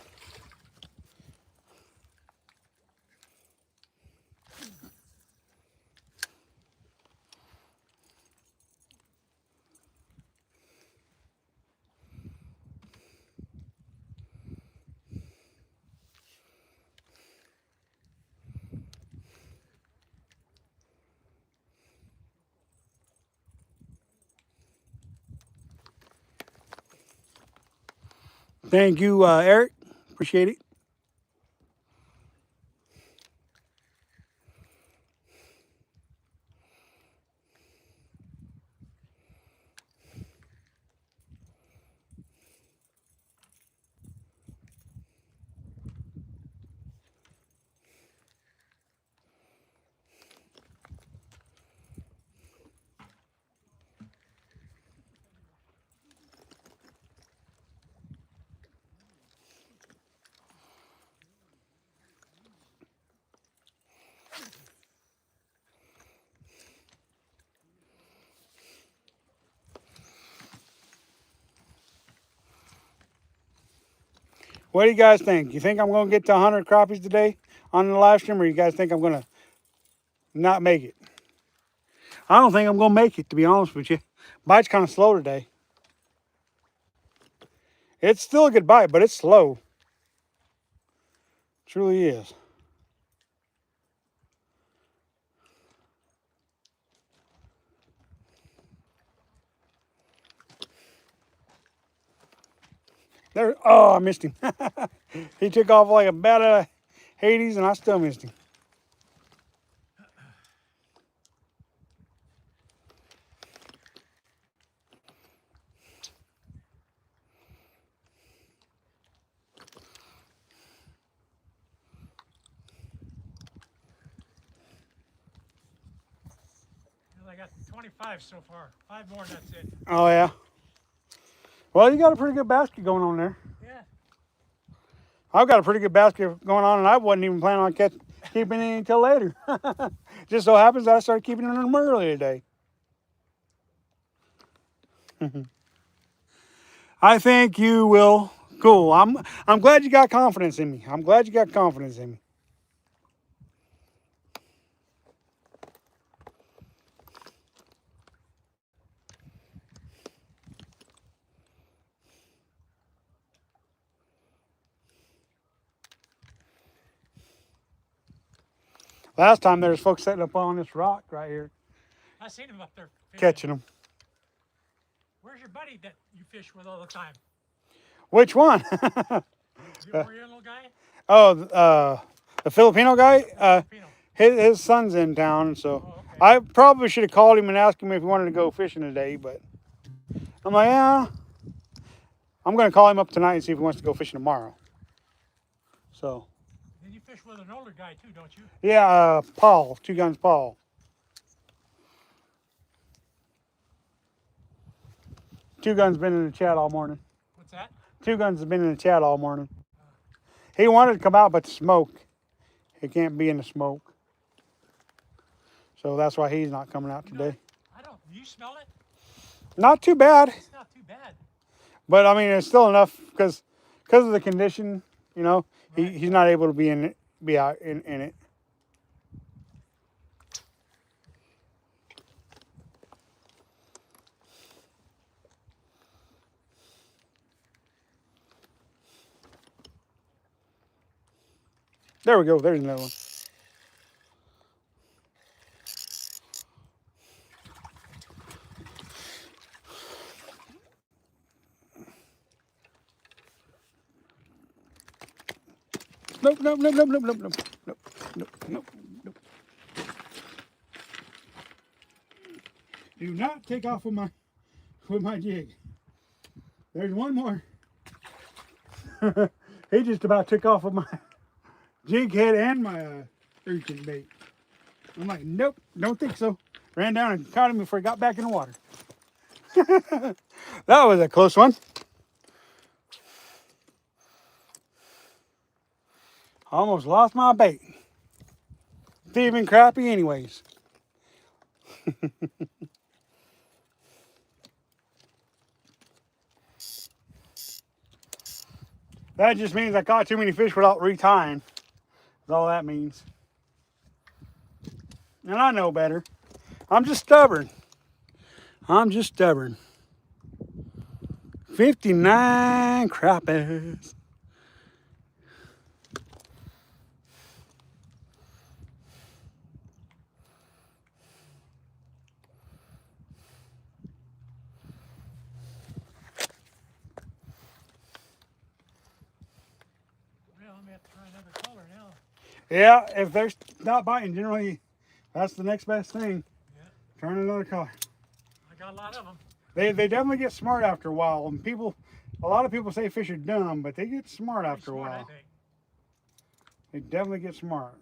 A: Thank you, Eric. Appreciate it. What do you guys think? You think I'm going to get to 100 crappies today on the live stream, or you guys think I'm going to not make it? I don't think I'm going to make it, to be honest with you. Bite's kind of slow today. It's still a good bite, but it's slow. Truly is. There. Oh, I missed him. He took off like a bat out of Hades, and I still missed him.
B: Well, I got 25 so far. 5 more and that's it.
A: Oh, yeah. Well, you got a pretty good basket going on there.
B: Yeah.
A: I've got a pretty good basket going on, and I wasn't even planning on keeping any until later. Just so happens that I started keeping them early today. I think you will. Cool. I'm glad you got confidence in me. I'm glad you got confidence in me. Last time there was folks sitting up on this rock right here
B: I seen him up there fishing.
A: catching them.
B: Where's your buddy that you fish with all the time?
A: Which one?
B: The Oriental guy?
A: Oh, the Filipino guy.
B: Filipino.
A: His son's in town, so
B: Oh, okay.
A: I probably should have called him and asked him if he wanted to go fishing today. But I'm like, yeah, I'm gonna call him up tonight and see if he wants to go fishing tomorrow. So
B: Then you fish with an older guy too, don't you?
A: yeah, Paul, Two Guns Paul. Two Guns been in the chat all morning.
B: What's that?
A: Two Guns has been in the chat all morning. He wanted to come out, but the smoke. He can't be in the smoke. So that's why he's not coming out today.
B: I don't. Do you smell it?
A: Not too bad,
B: It's not too bad.
A: but I mean it's still enough because of the condition. You know,
B: Right.
A: he's not able to be out in it. There we go. There's another one. Nope, nope, nope, nope, nope, nope, nope, nope, nope, nope, nope. Do not take off with my jig. There's one more. He just about took off with my jig head and my urchin bait. I'm like, nope, don't think so. Ran down and caught him before he got back in the water. That was a close one. Almost lost my bait. Thieving crappie anyways. That just means I caught too many fish without retying. That's all that means. And I know better. I'm just stubborn. 59 crappies.
B: Well, I'm gonna have to try another color now.
A: Yeah, if they're not biting, generally that's the next best thing.
B: Yeah.
A: Turn another color.
B: I got a lot of them.
A: They definitely get smart after a while. And a lot of people say fish are dumb, but they get smart
B: Pretty
A: after
B: smart,
A: a
B: I
A: while.
B: think.
A: They definitely get smart.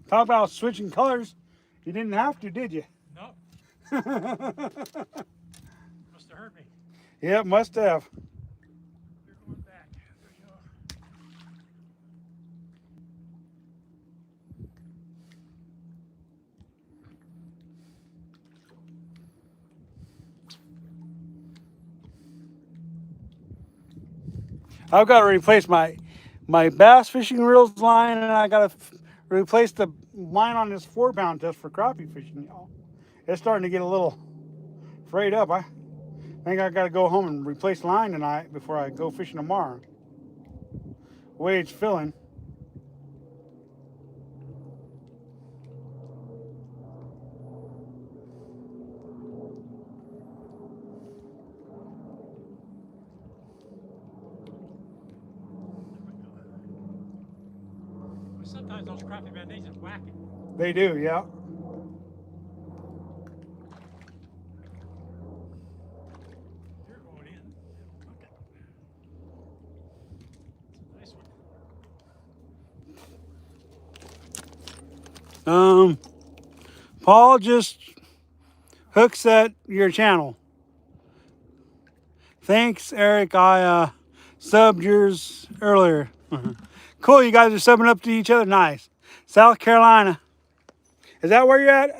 A: Talk about switching colors. You didn't have to, did you?
B: Nope. Must have hurt me.
A: Yep, must have.
B: You're going back. There you go.
A: I've got to replace my bass fishing reels line, and I got to replace the line on this 4-pound test for crappie fishing, y'all. It's starting to get a little frayed up. I think I got to go home and replace line tonight before I go fishing tomorrow. The way it's filling.
B: But sometimes those crappie, man, they just whack it.
A: They do, yeah.
B: You're going in. It'll cook it. It's a nice one.
A: Paul just hooks at your channel. Thanks, Eric. I subbed yours earlier. Cool, you guys are subbing up to each other. Nice. South Carolina. Is that where you're at?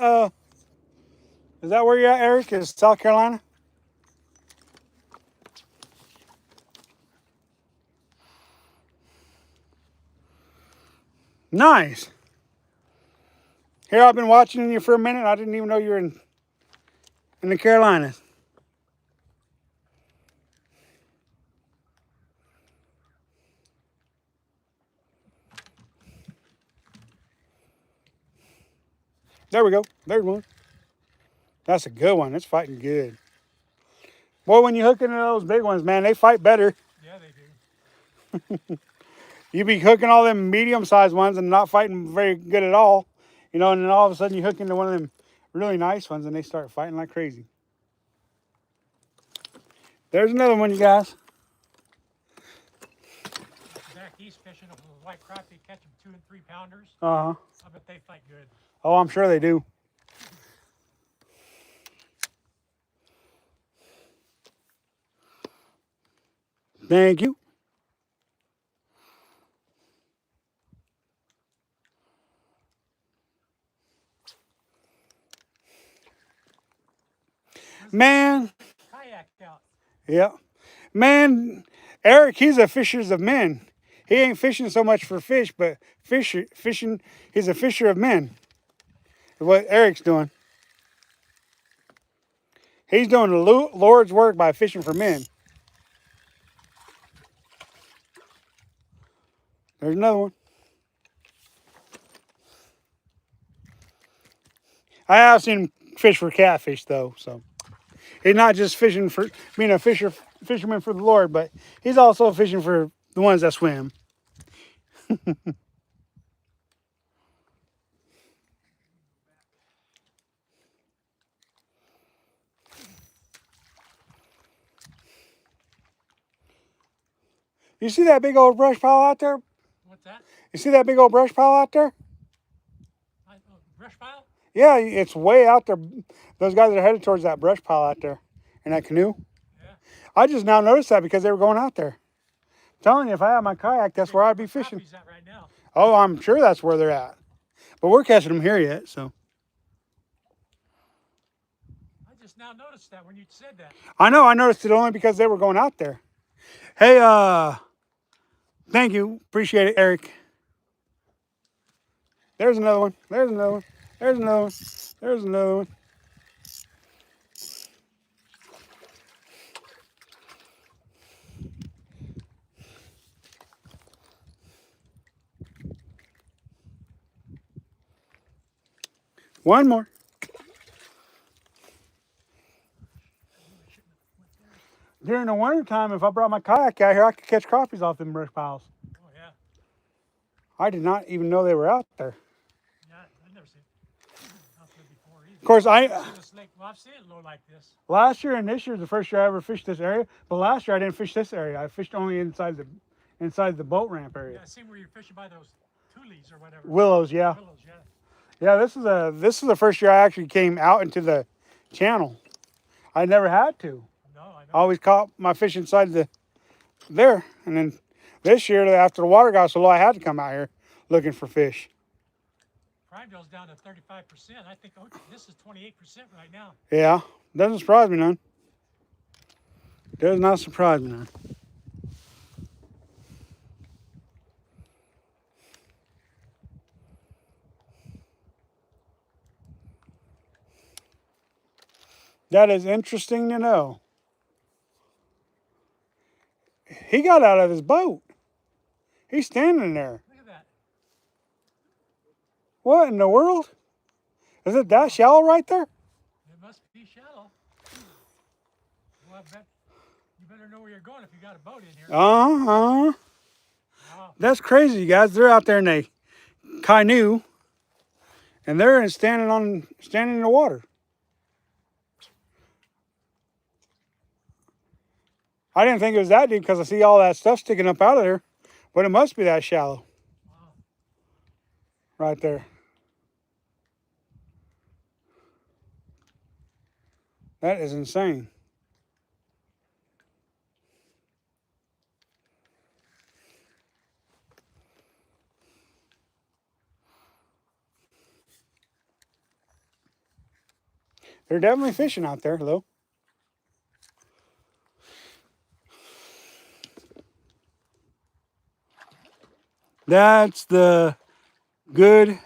A: Is that where you're at, Eric? Is South Carolina? Nice. Here, I've been watching you for a minute. I didn't even know you were in the Carolinas. There we go. There's one. That's a good one. It's fighting good. Boy, when you hook into those big ones, man, they fight better.
B: Yeah, they do.
A: You be hooking all them medium-sized ones and not fighting very good at all. You know, and then all of a sudden you hook into one of them really nice ones and they start fighting like crazy. There's another one, you guys.
B: Back east fishing with white crappie, catch them 2 and 3 pounders.
A: Uh-huh.
B: I bet they fight good.
A: Oh, I'm sure they do. Thank you. Man,
B: Kayak out.
A: yeah. Man, Eric, he's a fishers of men. He ain't fishing so much for fish, but fishing, he's a fisher of men. What Eric's doing. He's doing the Lord's work by fishing for men. There's another one. I have seen him fish for catfish, though, so. He's not just fishing for being a fisherman for the Lord, but he's also fishing for the ones that swim. You see that big old brush pile out there?
B: What's that?
A: You see that big old brush pile out there?
B: Brush pile?
A: Yeah, it's way out there. Those guys are headed towards that brush pile out there in that canoe.
B: Yeah.
A: I just now noticed that because they were going out there. I'm telling you, if I had my kayak, that's where I'd be fishing.
B: At right now.
A: Oh, I'm sure that's where they're at. But we're catching them here yet, so.
B: I just now noticed that when you said that.
A: I know, I noticed it only because they were going out there. Hey, thank you. Appreciate it, Eric. There's another one. There's another one. There's another one. There's another one. One more. During the wintertime, if I brought my kayak out here, I could catch crappies off them brush piles.
B: Oh, yeah.
A: I did not even know they were out there.
B: Yeah, I've never seen it out there before either.
A: Of course,
B: I've seen it low like this.
A: Last year and this year is the first year I ever fished this area. But last year I didn't fish this area. I fished only inside the boat ramp area.
B: Yeah, I seen where you're fishing by those tulies or whatever.
A: Willows, yeah.
B: Willows, yeah.
A: Yeah, this is the first year I actually came out into the channel. I never had to.
B: No, I know.
A: I always caught my fish inside there. And then this year, after the water got so low, I had to come out here looking for fish.
B: Primeville's down to 35%. I think this is 28% right now.
A: Yeah, doesn't surprise me none. Does not surprise me none. That is interesting to know. He got out of his boat. He's standing there.
B: Look at that.
A: What in the world? Is it that shallow right there?
B: It must be shallow. Well, I bet you better know where you're going if you got a boat in here.
A: Uh-huh.
B: Wow.
A: That's crazy, you guys. They're out there in a canoe, and they're standing in the water. I didn't think it was that deep because I see all that stuff sticking up out of there, but it must be that shallow.
B: Wow.
A: Right there. That is insane. They're definitely fishing out there, though. That's the good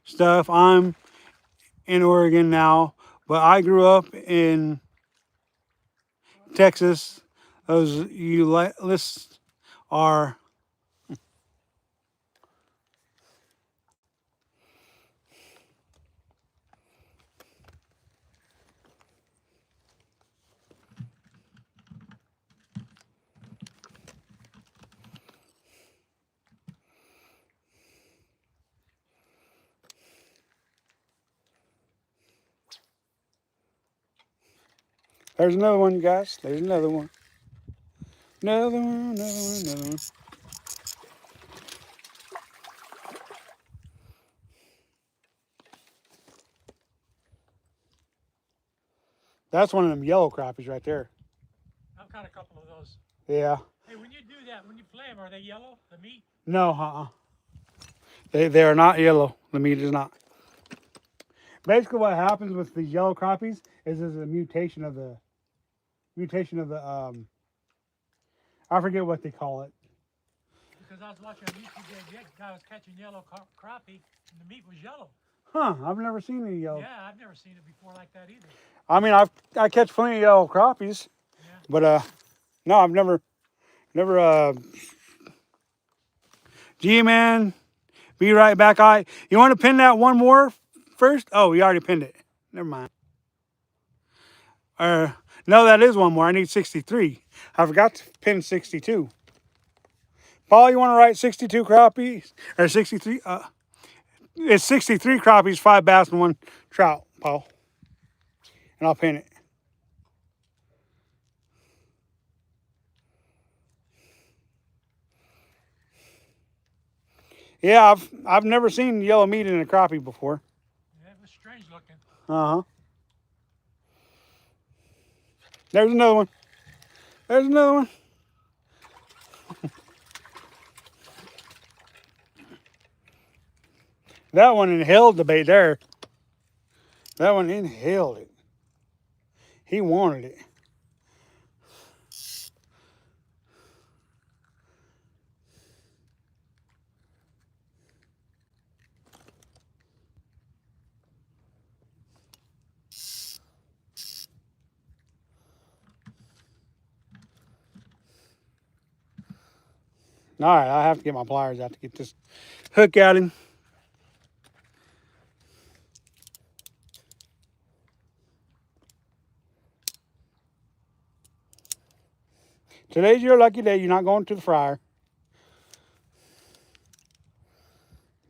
A: stuff. I'm in Oregon now, but I grew up in Texas. Those lists are there's another one, you guys. There's another one. Another one, another one, another one. That's one of them yellow crappies right there.
B: I've caught a couple of those.
A: Yeah.
B: Hey, when you do that, when you flay them, are they yellow, the meat?
A: No, They are not yellow. The meat is not. Basically, what happens with these yellow crappies is there's a mutation of the I forget what they call it.
B: Because I was watching on YouTube the other day, the guy was catching yellow crappie, and the meat was yellow.
A: Huh? I've never seen any yellow.
B: Yeah, I've never seen it before like that either.
A: I mean, I catch plenty of yellow crappies,
B: Yeah.
A: but no, I've never. G-Man, be right back. You want to pin that one more first? Oh, we already pinned it. Never mind. No, that is one more. I need 63. I forgot to pin 62. Paul, you want to write 62 crappies? Or 63? It's 63 crappies, 5 bass, and 1 trout, Paul. And I'll pin it. Yeah, I've never seen yellow meat in a crappie before.
B: Yeah, it was strange looking.
A: Uh-huh. There's another one. There's another one. That one inhaled the bait there. That one inhaled it. He wanted it. All right, I have to get my pliers out to get this hook at him. Today's your lucky day. You're not going to the fryer.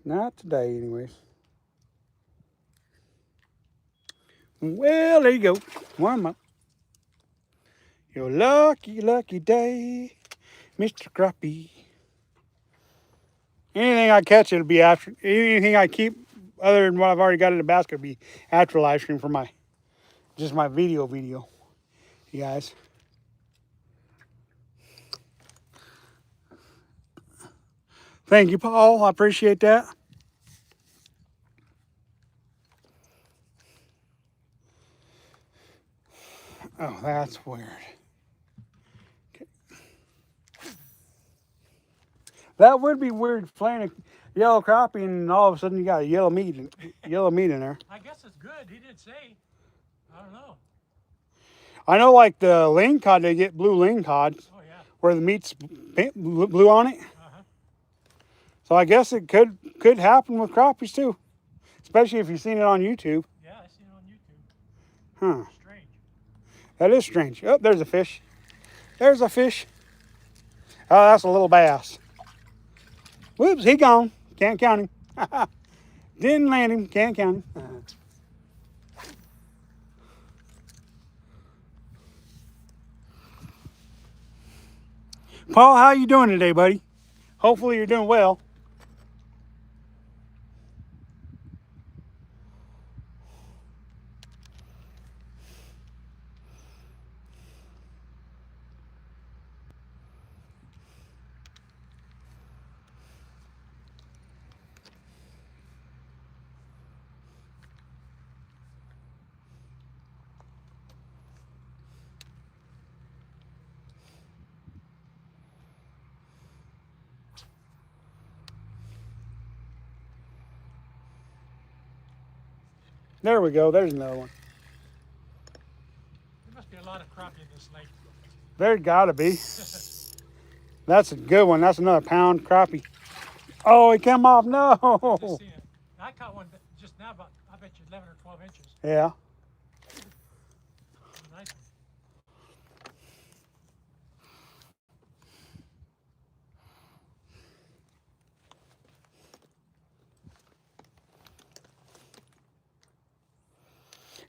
A: Not today, anyways. Well, there you go. One more. Your lucky, lucky day, Mr. Crappie. Anything I catch, it'll be after. Anything I keep other than what I've already got in the basket will be after live stream for my, just my video, you guys. Thank you, Paul. I appreciate that. Oh, that's weird. Okay. That would be weird playing a yellow crappie and all of a sudden you got a yellow meat in there.
B: I guess it's good. He didn't say. I don't know.
A: I know, like the ling cod, they get blue ling cod
B: Oh, yeah.
A: where the meat's blue on it.
B: Uh-huh.
A: So I guess it could happen with crappies too, especially if you've seen it on YouTube.
B: Yeah, I seen it on YouTube.
A: Huh?
B: Strange.
A: That is strange. Oh, there's a fish. There's a fish. Oh, that's a little bass. Whoops, he gone. Can't count him. Didn't land him. Can't count him. Paul, how you doing today, buddy? Hopefully you're doing well. There we go. There's another one.
B: There must be a lot of crappie in this lake.
A: There's gotta be. That's a good one. That's another pound crappie. Oh, he came off. No.
B: Just seen it. I caught one just now, about I bet you 11 or 12 inches.
A: Yeah.
B: Nice one.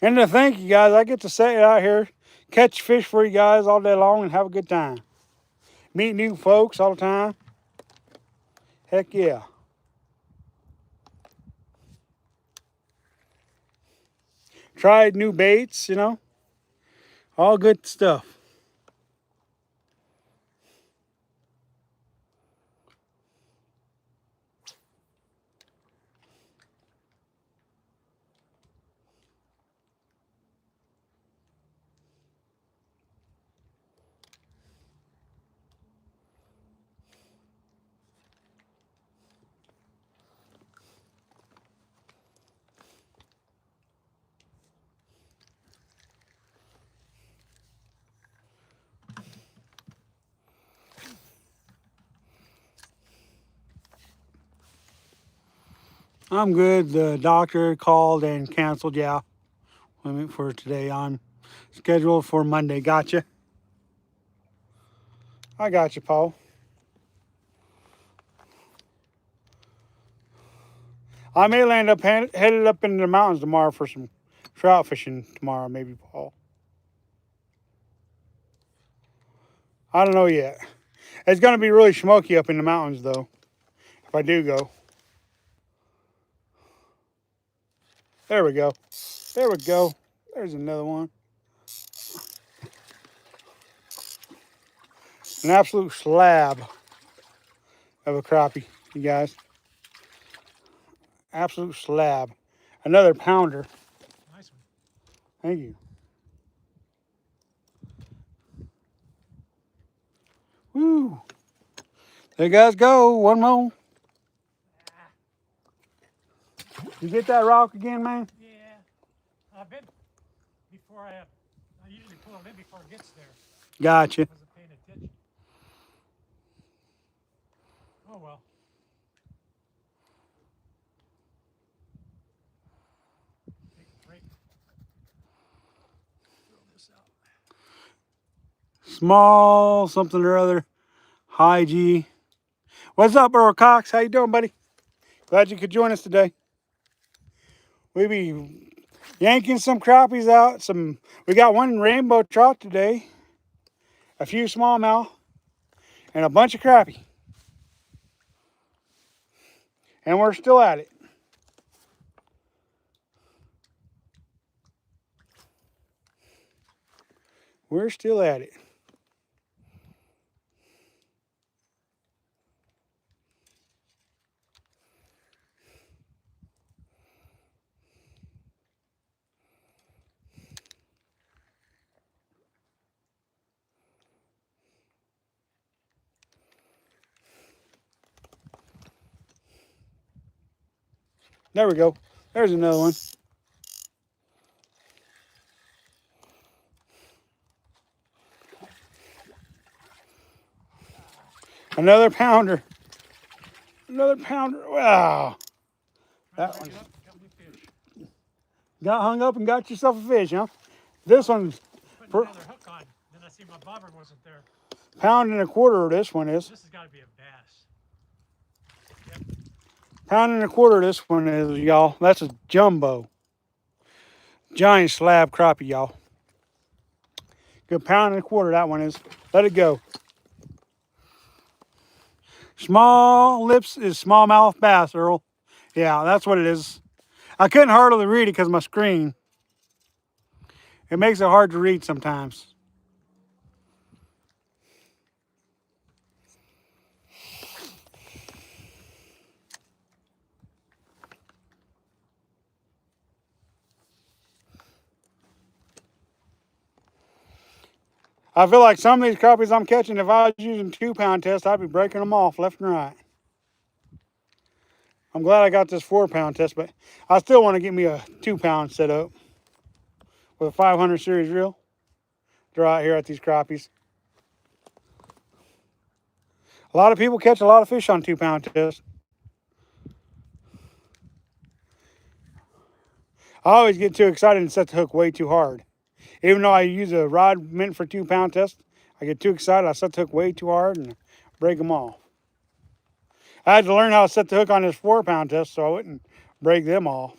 A: And to thank you guys, I get to sit out here, catch fish for you guys all day long and have a good time. Meet new folks all the time. Heck yeah. Tried new baits, all good stuff. I'm good. The doctor called and canceled, for today. I'm Scheduled for Monday. Gotcha. I got you, Paul. I may land up headed up into the mountains tomorrow for some trout fishing tomorrow, maybe, Paul. I don't know yet. It's going to be really smoky up in the mountains, though, if I do go. There we go. There we go. There's another one. An absolute slab of a crappie, you guys. Absolute slab. Another pounder.
B: Nice one.
A: Thank you. Woo. There you guys go. One more. You get that rock again, man?
B: Yeah. I've been before I usually pull it in before it gets there.
A: Gotcha.
B: Wasn't paying attention. Oh well. Take a break. Throw this out.
A: Small something or other. Hi, G. What's up, Earl Cox? How you doing, buddy? Glad you could join us today. We be yanking some crappies out. We got one rainbow trout today, a few smallmouth, and a bunch of crappie. And we're still at it. We're still at it. There we go. There's another one. Another pounder. Another pounder. Wow. That one got hung up and got yourself a fish, huh? This one's
B: Putting another hook on. Then I see my bobber wasn't there.
A: pound and a quarter. This one is.
B: This has got to be a bass.
A: Pound and a quarter. This one is, y'all. That's a jumbo. Giant slab crappie, y'all. Good pound and a quarter. That one is. Let it go. Small lips is smallmouth bass, Earl. Yeah, that's what it is. I couldn't hardly read it because of my screen. It makes it hard to read sometimes. I feel like some of these crappies I'm catching, if I was using 2-pound test, I'd be breaking them off left and right. I'm glad I got this 4-pound test, but I still want to get me a 2-pound set up with a 500 series reel. Throw out here at these crappies. A lot of people catch a lot of fish on 2-pound test. I always get too excited and set the hook way too hard. Even though I use a rod meant for 2-pound test, I get too excited, I set the hook way too hard and break them off. I had to learn how to set the hook on this 4-pound test so I wouldn't break them off.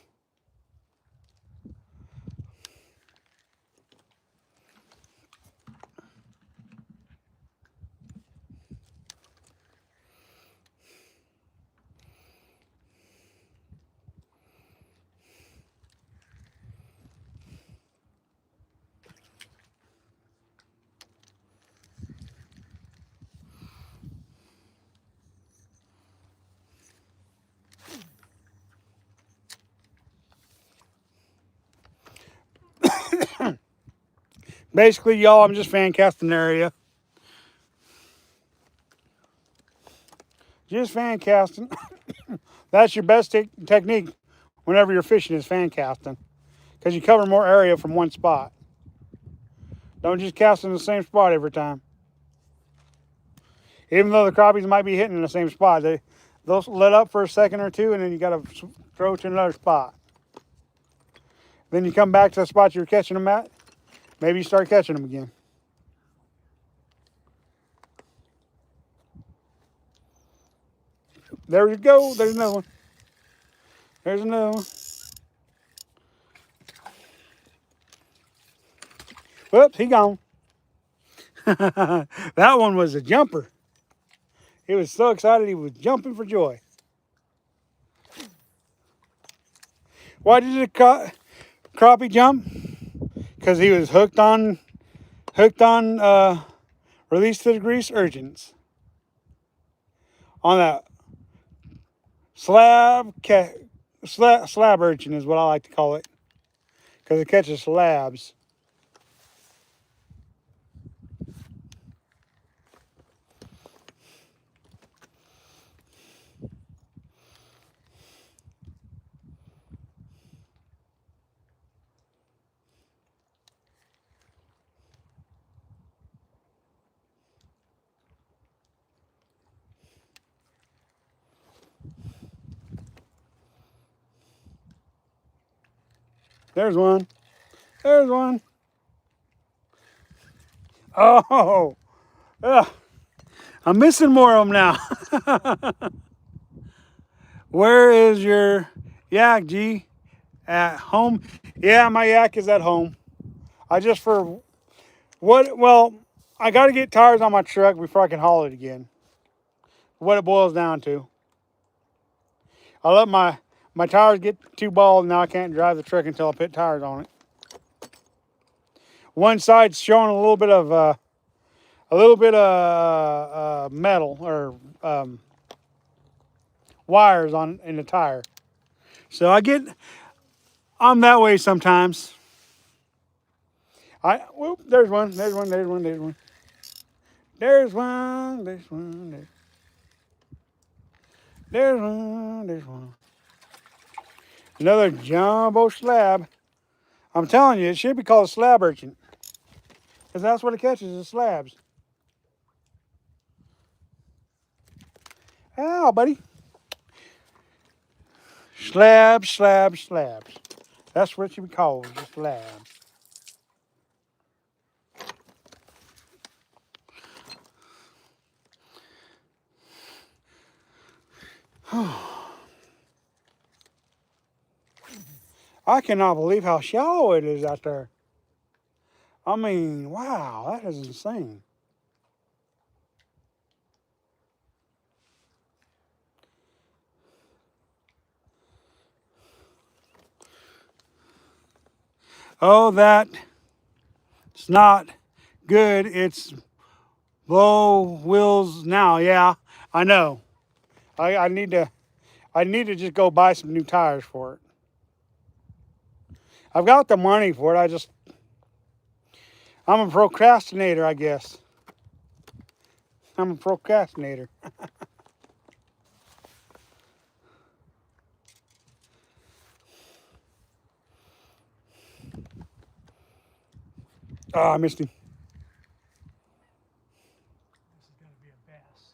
A: Basically, y'all, I'm just fan casting the area. Just fan casting. That's your best technique whenever you're fishing is fan casting. Because you cover more area from one spot. Don't just cast in the same spot every time. Even though the crappies might be hitting in the same spot, they'll let up for a second or two and then you got to throw to another spot. Then you come back to the spot you're catching them at. Maybe you start catching them again. There you go. There's another one. There's another one. Whoops, he gone. That one was a jumper. He was so excited he was jumping for joy. Why did the crappie jump? Because he was hooked on release to the grease urchins on that slab urchin is what I like to call it, because it catches slabs. There's one. There's one. Oh, ugh. I'm missing more of them now. Where is your yak, G? At home? Yeah, my yak is at home. I just for what? Well, I got to get tires on my truck before I can haul it again. What it boils down to. I let my tires get too bald, and now I can't drive the truck until I put tires on it. One side's showing a little bit of metal or wires in the tire. So I'm that way sometimes. Whoop, there's one. There's one. There's one. There's one. There's one. There's one. There's one. There's one. Another jumbo slab. I'm telling you, it should be called a slab urchin, because that's what it catches, is slabs. Ow, buddy. Slabs, slabs, slabs. That's what it should be called, a slab. I cannot believe how shallow it is out there. I mean, wow, that is insane. Oh, that's not good. It's low wheels now. Yeah, I know. I need to just go buy some new tires for it. I've got the money for it. I'm a procrastinator, I guess. I'm a procrastinator. Oh, I missed him.
B: This is going to be a bass.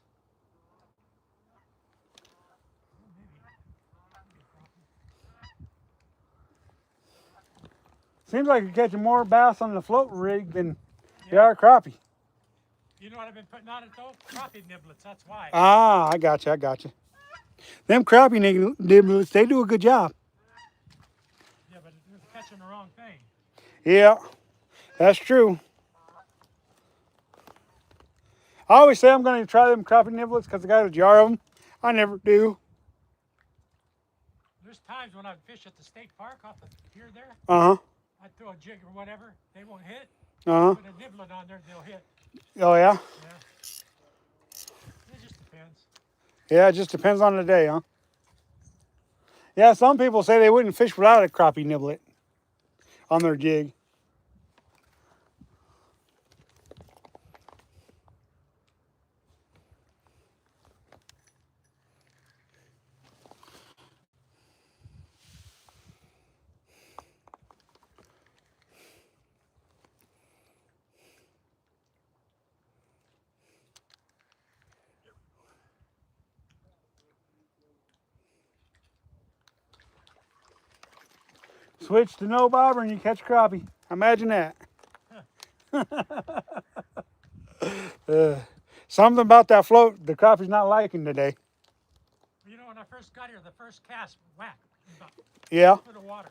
A: Seems like you're catching more bass on the float rig than you are crappie.
B: You know what I've been putting on it though? Crappie niblets, that's why.
A: Ah, I got you. Them crappie nibblers, they do a good job.
B: Yeah, but you're catching the wrong thing.
A: Yeah, that's true. I always say I'm going to try them crappie nibblets because I got a jar of them. I never do.
B: There's times when I fish at the state park off the pier there.
A: Uh-huh.
B: I throw a jig or whatever, they won't hit.
A: Uh-huh.
B: Put a niblet on there, they'll hit.
A: Oh, yeah?
B: Yeah. It just depends.
A: Yeah, it just depends on the day, huh? Yeah, some people say they wouldn't fish without a crappie niblet on their jig. Switch to no bobber and you catch crappie. Imagine that.
B: Huh.
A: Something about that float, the crappie's not liking today.
B: You know, when I first got here, the first cast whack about
A: Yeah,
B: 1 foot of water.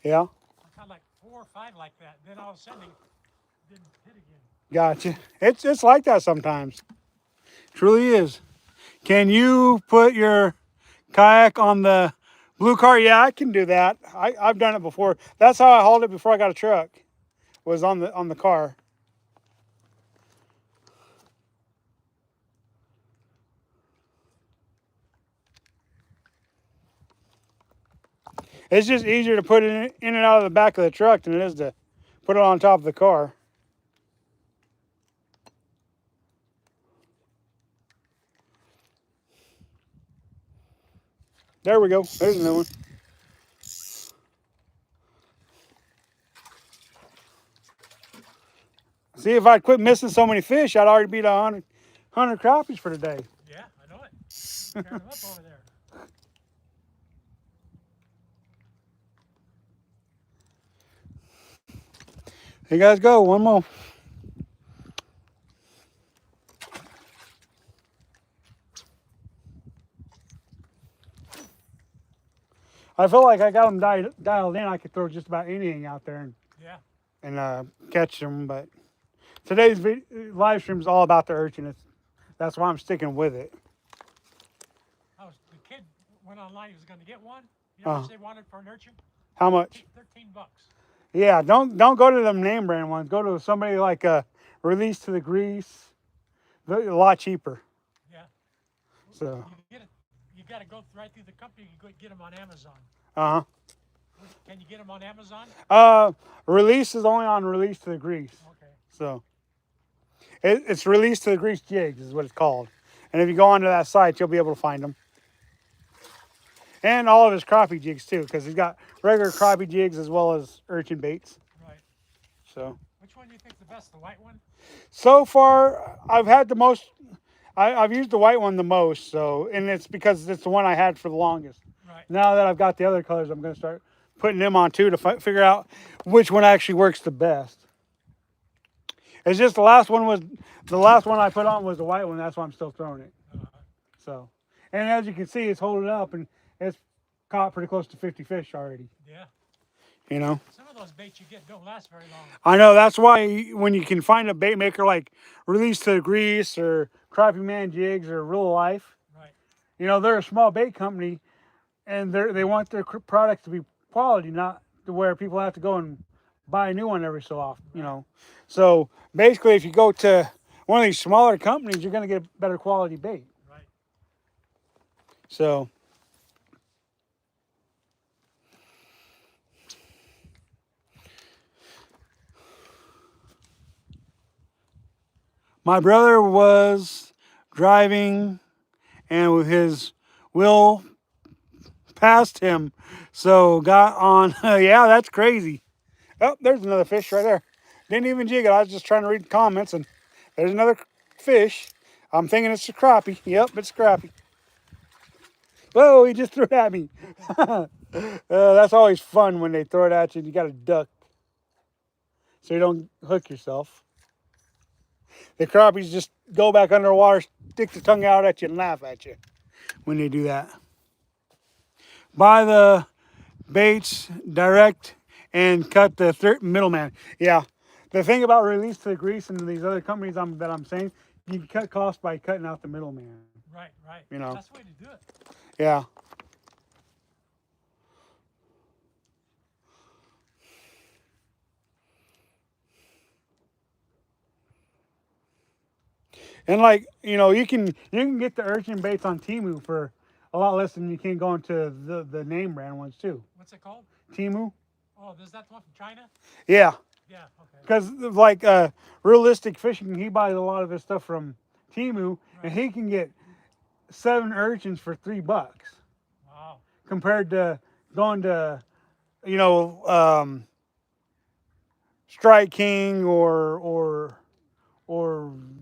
A: yeah,
B: I caught like 4 or 5 like that. Then all of a sudden, they didn't hit again.
A: gotcha. It's like that sometimes. Truly is. Can you put your kayak on the blue car? Yeah, I can do that. I've done it before. That's how I hauled it before I got a truck. Was on the car. It's just easier to put it in and out of the back of the truck than it is to put it on top of the car. There we go. There's another one. See, if I'd quit missing so many fish, I'd already beat 100 crappies for today.
B: Yeah, I know it. Carrying them up over there.
A: Here you guys go. One more. I feel like I got them dialed in. I could throw just about anything out there
B: Yeah.
A: and catch them. But today's live stream is all about the urchin. That's why I'm sticking with it.
B: The kid went online. He was going to get one. You know how much they wanted for an urchin?
A: How much?
B: $13.
A: Yeah, don't go to them name brand ones. Go to somebody like Release to the Grease. They're a lot cheaper.
B: Yeah.
A: So.
B: You got to go right through the company. You go get them on Amazon.
A: Uh-huh.
B: Can you get them on Amazon?
A: Release is only on Release to the Grease.
B: Okay.
A: So it's Release to the Grease Jigs is what it's called. And if you go onto that site, you'll be able to find them. And all of his crappie jigs too, because he's got regular crappie jigs as well as urchin baits.
B: Right.
A: So.
B: Which one do you think's the best? The white one?
A: So far, I've had the most. I've used the white one the most. So, and it's because it's the one I had for the longest.
B: Right.
A: Now that I've got the other colors, I'm going to start putting them on too to figure out which one actually works the best. It's just the last one I put on was the white one. That's why I'm still throwing it. So, and as you can see, it's holding up and it's caught pretty close to 50 fish already.
B: Yeah.
A: You know.
B: Some of those baits you get don't last very long.
A: I know. That's why when you can find a bait maker like Release to the Grease or Crappie Man Jigs or Real Life,
B: right?
A: You know, they're a small bait company, and they want their products to be quality, not to where people have to go and buy a new one every so often. You know, so basically, if you go to one of these smaller companies, you're going to get a better quality bait.
B: Right.
A: So. My brother was driving and with his wheel passed him. So got on, yeah, that's crazy. Oh, there's another fish right there. Didn't even jig it. I was just trying to read the comments and there's another fish. I'm thinking it's a crappie. Yep, it's a crappie. Whoa, he just threw it at me. That's always fun when they throw it at you and you got to duck so you don't hook yourself. The crappies just go back underwater, stick the tongue out at you, and laugh at you when they do that. Buy the baits direct and cut the middleman. Yeah, the thing about Release to the Grease and these other companies that I'm saying, you can cut costs by cutting out the middleman.
B: Right, right.
A: You know,
B: that's the way to do it.
A: Yeah. And like, you know, you can get the urchin baits on Temu for a lot less than you can go into the name brand ones too.
B: What's it called?
A: Temu.
B: Oh, is that the one from China?
A: Yeah.
B: Yeah, okay.
A: Because like Realistic Fishing, he buys a lot of his stuff from Temu, and he can get 7 urchins for $3.
B: Wow.
A: Compared to going to, you know, Strike King or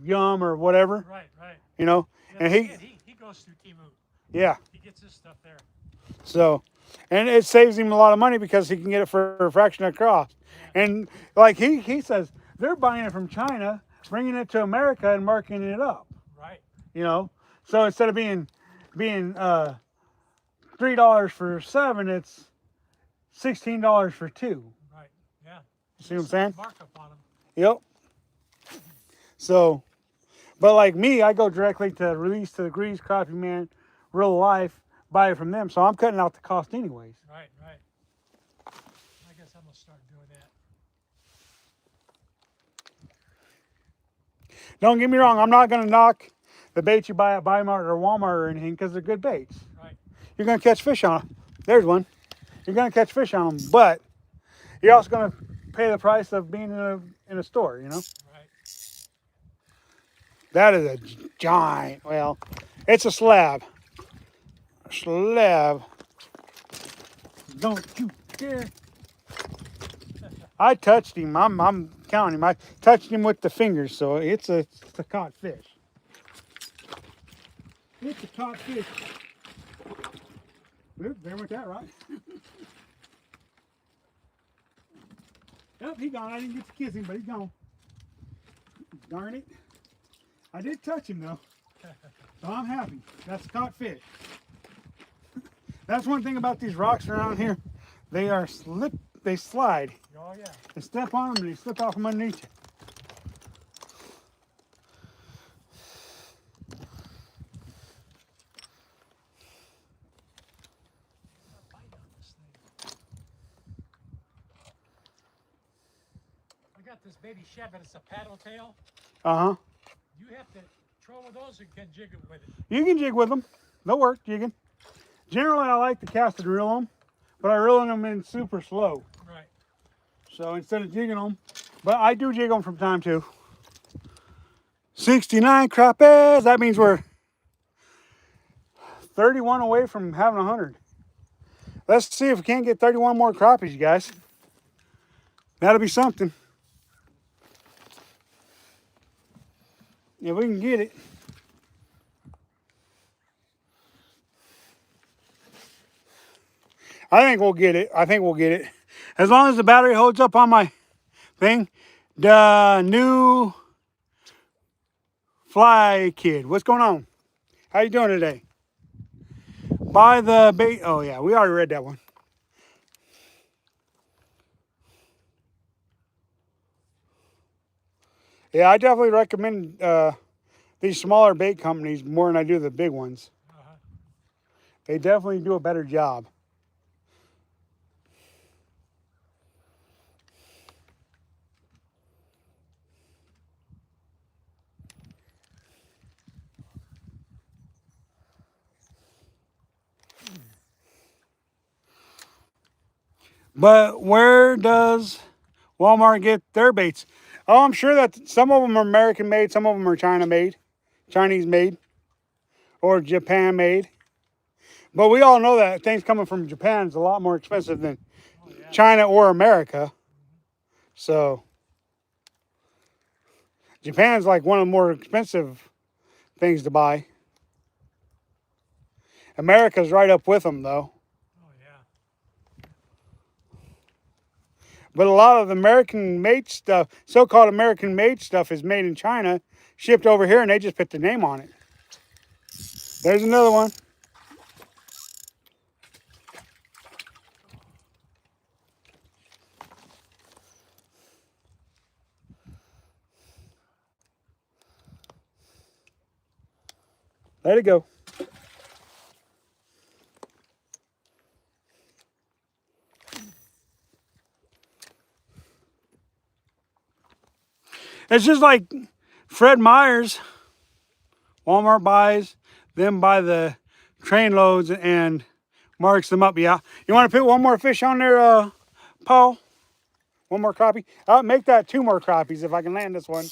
A: Yum or whatever.
B: Right, right.
A: You know,
B: yeah,
A: and
B: he goes through Temu.
A: Yeah.
B: He gets his stuff there.
A: So, and it saves him a lot of money because he can get it for a fraction of the cost. Yeah. And like he says, they're buying it from China, bringing it to America and marketing it up.
B: Right.
A: You know, so instead of being $3 for 7, it's $16 for 2.
B: Right. Yeah.
A: You see what I'm saying?
B: Markup on them.
A: Yep. So, but like me, I go directly to Release to the Grease, Crappie Man, Real Life, buy it from them. So I'm cutting out the cost anyways.
B: Right. Right. I guess I'm gonna start doing that.
A: Don't get me wrong, I'm not going to knock the baits you buy at Walmart or Walmart or anything because they're good baits.
B: Right.
A: You're going to catch fish on them. There's one. You're going to catch fish on them, but you're also going to pay the price of being in a store, you know?
B: Right.
A: That is a giant, well, it's a slab. A slab. Don't you dare. I touched him. I'm counting him. I touched him with the fingers, so it's a caught fish. It's a caught fish. Oop, there went that right. Yep, he gone. I didn't get to kiss him, but he's gone. Darn it. I did touch him though. So I'm happy. That's a caught fish. That's one thing about these rocks around here. They are they slide.
B: Oh yeah.
A: You step on them and they slip off from underneath you.
B: I got this baby shad, but it's a paddle tail.
A: Uh-huh.
B: You have to troll with those or can jig it with it.
A: You can jig with them. They'll work jigging. Generally, I like to cast and reel them, but I reel them in super slow.
B: Right.
A: So instead of jigging them, but I do jig them from time to. 69 crappies. That means we're 31 away from having 100. Let's see if we can't get 31 more crappies, you guys. That'll be something. If we can get it. I think we'll get it. I think we'll get it. As long as the battery holds up on my thing. The new Fly Kid. What's going on? How you doing today? Buy the bait. Oh, yeah. We already read that one. Yeah, I definitely recommend these smaller bait companies more than I do the big ones. They definitely do a better job. But where does Walmart get their baits? Oh, I'm sure that some of them are American made, some of them are China made, Chinese made, or Japan made. But we all know that things coming from Japan is a lot more expensive than China or America. So Japan's like one of the more expensive things to buy. America's right up with them though.
B: Oh yeah.
A: But a lot of the American made stuff, so-called American made stuff, is made in China, shipped over here, and they just put the name on it. There's another one. Let it go. It's just like Fred Meyer's. Walmart buys them by the train loads and marks them up. Yeah. You want to put one more fish on there, Paul? One more crappie? I'll make that 2 more crappies if I can land this one.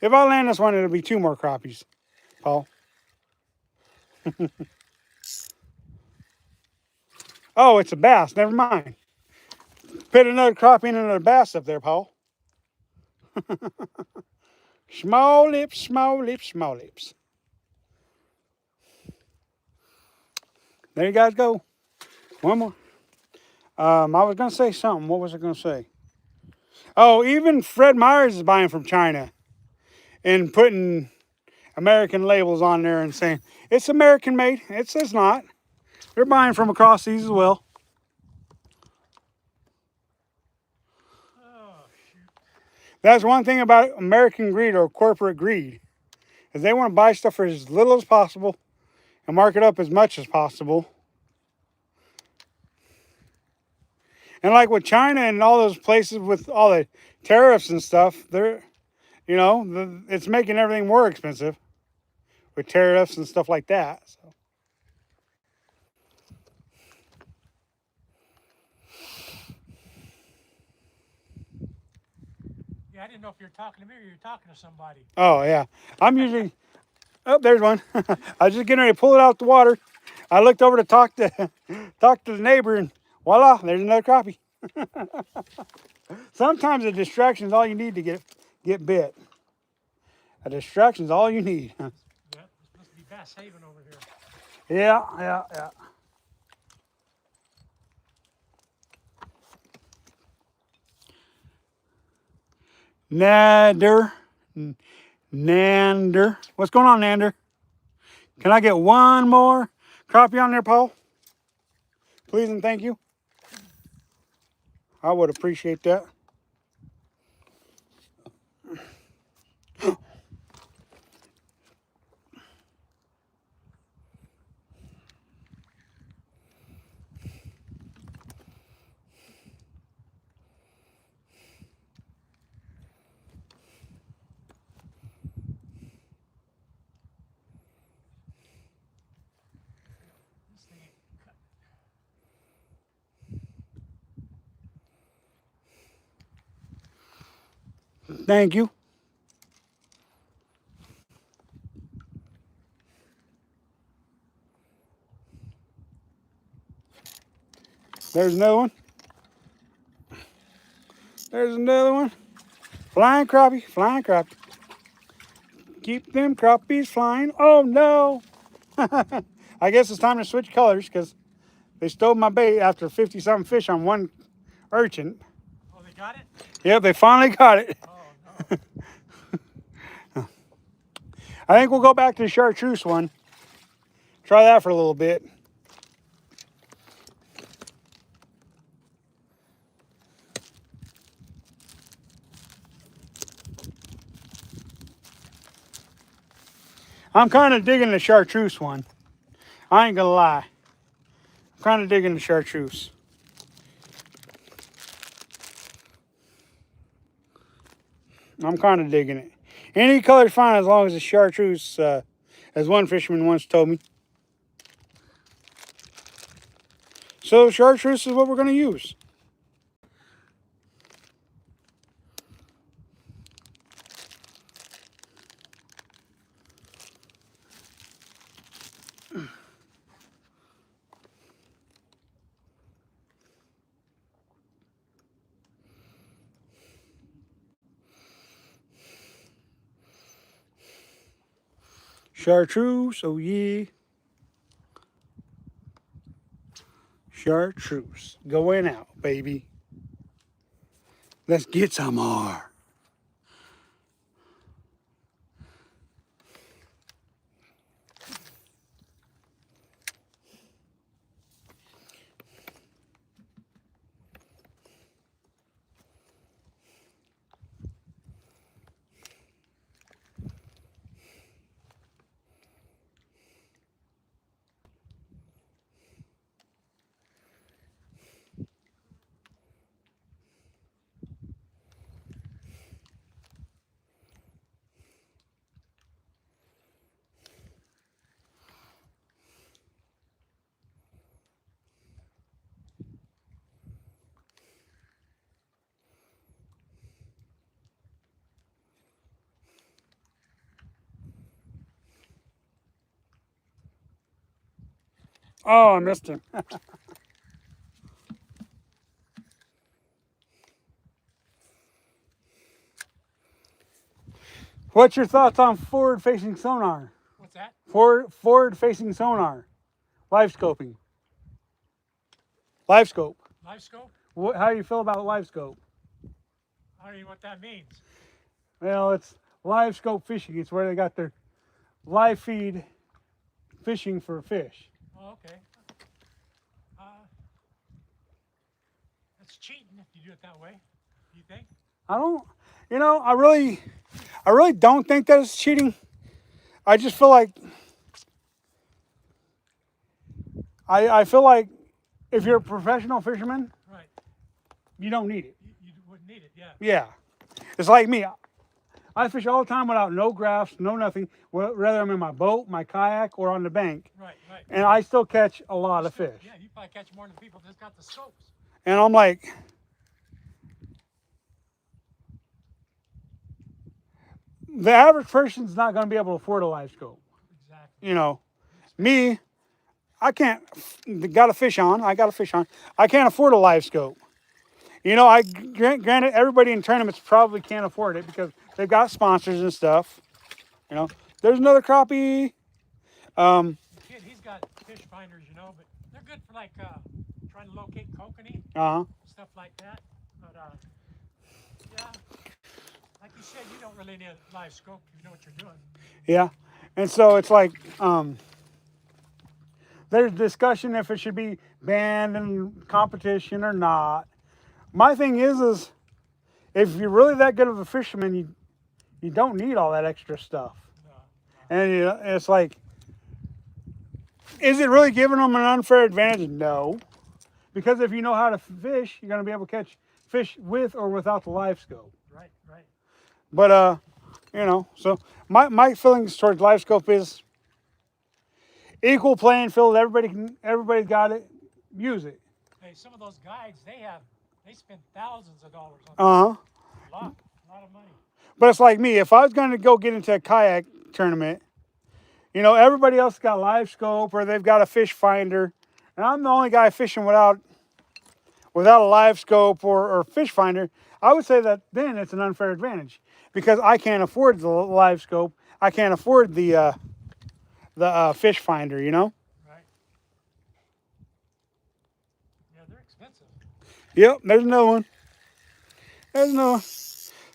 A: If I land this one, it'll be 2 more crappies, Paul. Oh, it's a bass. Never mind. Put another crappie and another bass up there, Paul. Small lips, small lips, small lips. There you guys go. One more. I was gonna say something. What was I gonna say? Oh, even Fred Meyers is buying from China and putting American labels on there and saying it's American made. It says not. They're buying from across seas as well.
B: Oh, shoot.
A: That's one thing about American greed or corporate greed, is they want to buy stuff for as little as possible and mark it up as much as possible. And like with China and all those places with all the tariffs and stuff, they're, it's making everything more expensive with tariffs and stuff like that. So.
B: Yeah, I didn't know if you were talking to me or you were talking to somebody.
A: Oh yeah, I'm usually. Oh, there's one. I was just getting ready to pull it out the water. I looked over to talk to the neighbor, and voila, there's another crappie. Sometimes a distraction is all you need to get bit. A distraction is all you need.
B: Yeah, it's supposed to be Bass Haven over here.
A: Yeah. Nander. What's going on, Nander? Can I get one more crappie on there, Paul? Please and thank you. I would appreciate that.
B: This thing ain't cut.
A: Thank you. There's another one. There's another one. Flying crappie, flying crappie. Keep them crappies flying. Oh no. I guess it's time to switch colors because they stole my bait after 50-something fish on one urchin.
B: Oh, they got it?
A: Yep, they finally got it.
B: Oh, no.
A: I think we'll go back to the chartreuse one. Try that for a little bit. I'm kind of digging the chartreuse one. I ain't gonna lie. I'm kind of digging the chartreuse. I'm kind of digging it. Any color's fine as long as it's chartreuse, as one fisherman once told me. So chartreuse is what we're going to use. Chartreuse, oh yeah. Chartreuse. Going out, baby. Let's get some more. Oh, I missed him. What's your thoughts on forward-facing sonar?
B: What's that?
A: Forward-facing sonar. Live scoping. Live scope.
B: Live scope?
A: How do you feel about live scope?
B: I don't even know what that means.
A: Well, it's live scope fishing. It's where they got their live feed fishing for fish.
B: Oh, okay. That's cheating if you do it that way. You think?
A: I don't, I really don't think that it's cheating. I just feel like, I feel like if you're a professional fisherman,
B: Right.
A: you don't need it.
B: You wouldn't need it. Yeah.
A: Yeah. It's like me. I fish all the time without no graphs, no nothing. Whether I'm in my boat, my kayak, or on the bank.
B: Right. Right.
A: And I still catch a lot of fish.
B: Yeah, you probably catch more than people that's got the scopes.
A: And I'm like, the average person's not going to be able to afford a live scope.
B: Exactly.
A: Me, I can't, got a fish on. I got a fish on. I can't afford a live scope. Granted, everybody in tournaments probably can't afford it because they've got sponsors and stuff. There's another crappie.
B: The kid, he's got fish finders, but they're good for like trying to locate kokanee, stuff like that. But yeah, like you said, you don't really need a live scope if you know what you're doing.
A: Yeah, and so it's like there's discussion if it should be banned in competition or not. My thing is if you're really that good of a fisherman, you don't need all that extra stuff.
B: No.
A: And it's like, is it really giving them an unfair advantage? No. Because if you know how to fish, you're going to be able to catch fish with or without the live scope.
B: Right.
A: But, so my feelings towards live scope is equal playing field. Everybody got it. Use it.
B: Hey, some of those guides, they spend thousands of dollars on a lot of money.
A: But it's like me. If I was going to go get into a kayak tournament, everybody else got live scope or they've got a fish finder, and I'm the only guy fishing without a live scope or fish finder. I would say that then it's an unfair advantage because I can't afford the live scope. I can't afford the fish finder.
B: Right. Yeah, they're expensive.
A: Yep, there's another one.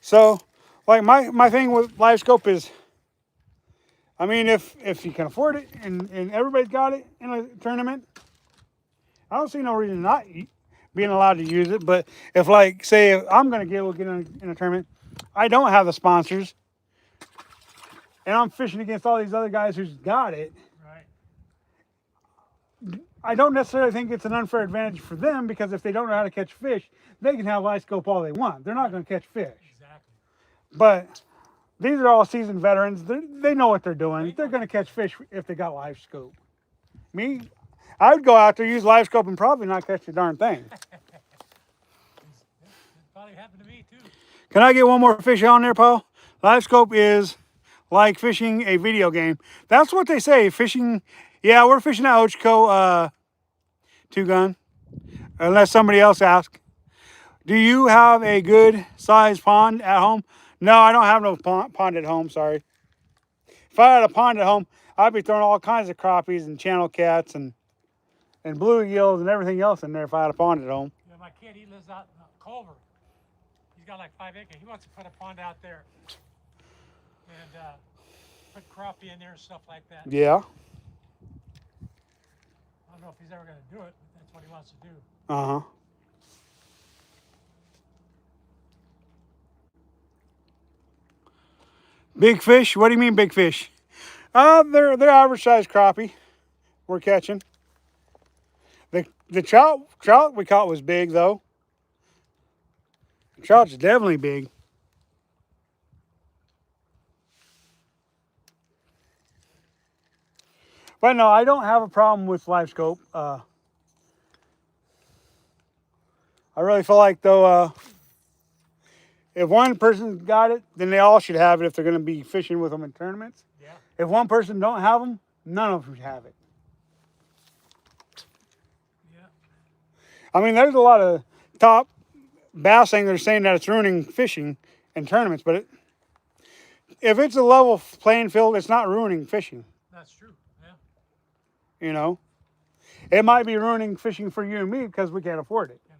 A: So, like my thing with live scope is, I mean, if you can afford it and everybody's got it in a tournament, I don't see no reason not being allowed to use it. But if, like, say, if I'm going to get in a tournament, I don't have the sponsors, and I'm fishing against all these other guys who's got it.
B: Right.
A: I don't necessarily think it's an unfair advantage for them because if they don't know how to catch fish, they can have live scope all they want. They're not going to catch fish.
B: Exactly.
A: But these are all seasoned veterans. They know what they're doing. They're going to catch fish if they got live scope. Me, I would go out there, use live scope, and probably not catch a darn thing.
B: It probably happened to me too.
A: Can I get one more fish on there, Paul? Live scope is like fishing a video game. That's what they say. Fishing, yeah, we're fishing at Ochco 2-gun, unless somebody else asks. Do you have a good sized pond at home? No, I don't have no pond at home, sorry. If I had a pond at home, I'd be throwing all kinds of crappies and channel cats and bluegills and everything else in there if I had a pond at home.
B: Yeah, my kid, he lives out in Culver. He's got like 5 acres. He wants to put a pond out there and put crappie in there and stuff like that.
A: Yeah.
B: I don't know if he's ever going to do it, but that's what he wants to do.
A: Uh-huh. Big fish? What do you mean big fish? They're average size crappie we're catching. The trout we caught was big though. The trout's definitely big. But no, I don't have a problem with live scope. I really feel like though, if one person got it, then they all should have it if they're going to be fishing with them in tournaments.
B: Yeah.
A: If one person don't have them, none of them should have it.
B: Yeah.
A: I mean, there's a lot of top bass anglers saying that it's ruining fishing in tournaments, but if it's a level playing field, it's not ruining fishing.
B: That's true. Yeah.
A: You know, it might be ruining fishing for you and me because we can't afford it.
B: Can't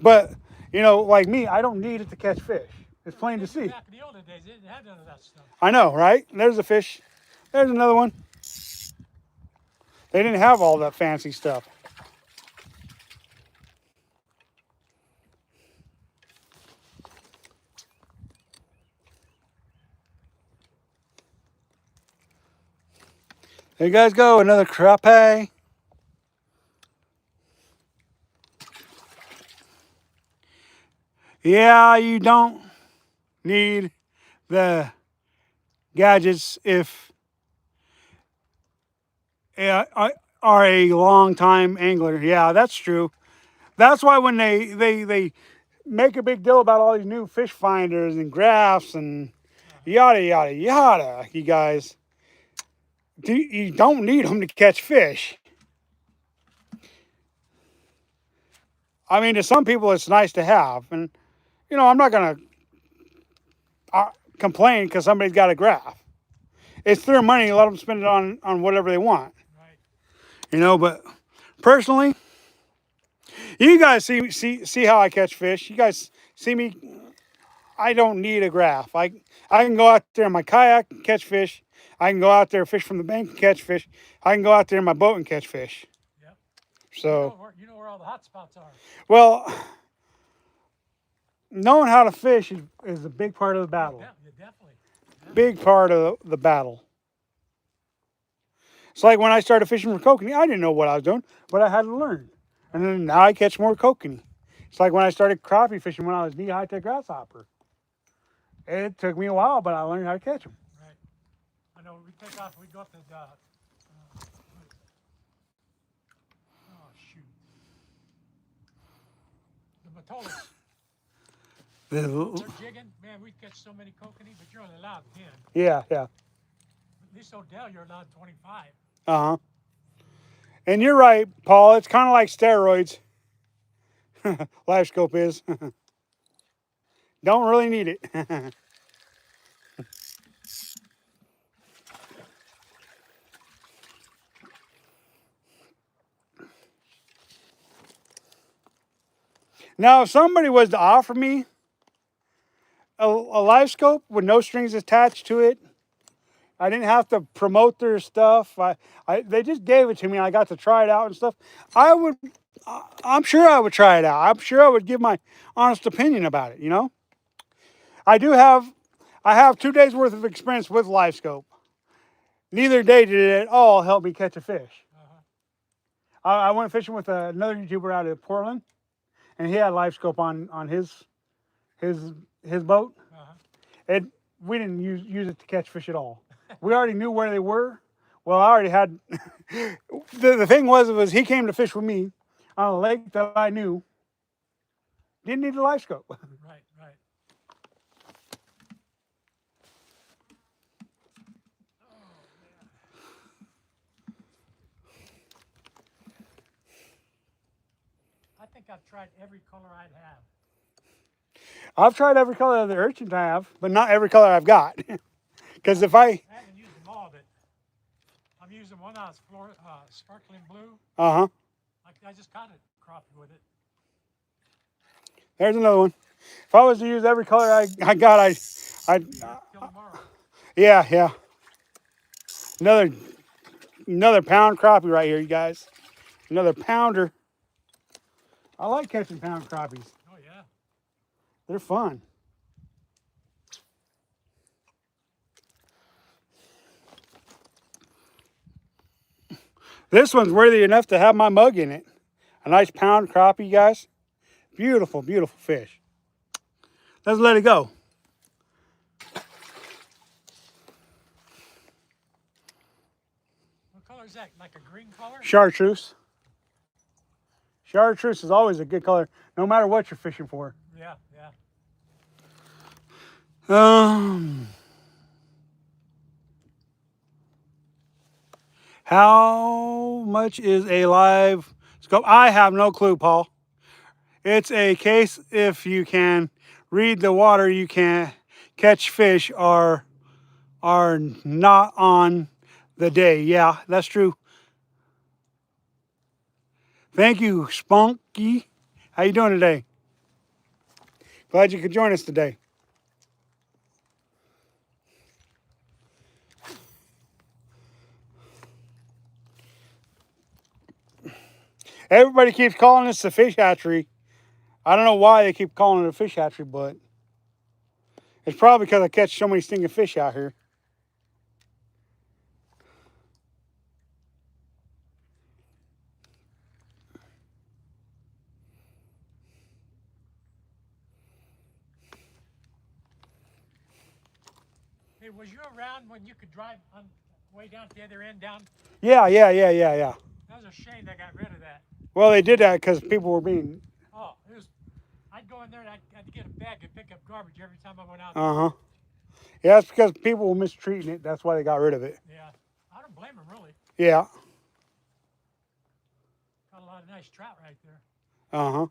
A: But, you know, like me, I don't need it to catch fish. It's plain to see.
B: Back in the olden days, they didn't have none of that stuff.
A: I know, right? There's a fish. There's another one. They didn't have all that fancy stuff. There you guys go, another crappie. Yeah, you don't need the gadgets if are a long time angler. Yeah, that's true. That's why when they make a big deal about all these new fish finders and graphs and yada yada yada, you guys, you don't need them to catch fish. I mean, to some people, it's nice to have, and you know, I'm not gonna complain because somebody's got a graph. It's their money. Let them spend it on whatever they want.
B: Right.
A: You know, but personally, you guys see how I catch fish. You guys see me. I don't need a graph. I can go out there in my kayak and catch fish. I can go out there, fish from the bank and catch fish. I can go out there in my boat and catch fish.
B: Yep.
A: So
B: you know where all the hot spots are.
A: Well, knowing how to fish is a big part of the battle.
B: Yeah, definitely.
A: Big part of the battle. It's like when I started fishing for kokanee, I didn't know what I was doing, but I had to learn. And then now I catch more kokanee. It's like when I started crappie fishing when I was knee-high to grasshopper. It took me a while, but I learned how to catch them.
B: Right. I know we take off, we go up to oh shoot. The Matolas. They're jigging. Man, we catch so many kokanee, but you're only allowed 10.
A: Yeah.
B: At least Odell, you're allowed 25.
A: Uh-huh. And you're right, Paul. It's kind of like steroids. Live scope is. Don't really need it. Now, if somebody was to offer me a live scope with no strings attached to it, I didn't have to promote their stuff. They just gave it to me. I got to try it out and stuff. I'm sure I would try it out. I'm sure I would give my honest opinion about it. You know, I have 2 days worth of experience with live scope. Neither day did it at all help me catch a fish. I went fishing with another YouTuber out of Portland, and he had live scope on his boat. We didn't use it to catch fish at all. We already knew where they were. Well, I already had. The thing was he came to fish with me on a lake that I knew. Didn't need a live scope.
B: Right. I think I've tried every color I'd have.
A: I've tried every color of the urchins I have, but not every color I've got. Because if I
B: haven't used them all, but I'm using one that's sparkling blue. I just caught a crappie with it.
A: There's another one. If I was to use every color I got, I'd
B: Till tomorrow.
A: Yeah. Another pound crappie right here, you guys. Another pounder. I like catching pound crappies.
B: Oh yeah.
A: They're fun. This one's worthy enough to have my mug in it. A nice pound crappie, guys. Beautiful, beautiful fish. Let's let it go.
B: What color is that? Like a green color?
A: Chartreuse. Chartreuse is always a good color, no matter what you're fishing for.
B: Yeah.
A: How much is a live scope? I have no clue, Paul. It's a case if you can read the water, you can catch fish are not on the day. Yeah, that's true. Thank you, Spunky. How you doing today? Glad you could join us today. Everybody keeps calling this the fish hatchery. I don't know why they keep calling it a fish hatchery, but it's probably because I catch so many stinking fish out here.
B: Hey, was you around when you could drive on way down to the other end down?
A: Yeah.
B: That was a shame they got rid of that.
A: Well, they did that because people were being...
B: Oh, I'd go in there and I'd get a bag and pick up garbage every time I went out there.
A: Uh-huh. Yeah, that's because people were mistreating it. That's why they got rid of it.
B: Yeah, I don't blame them, really.
A: Yeah.
B: Got a lot of nice trout right there.
A: Uh-huh.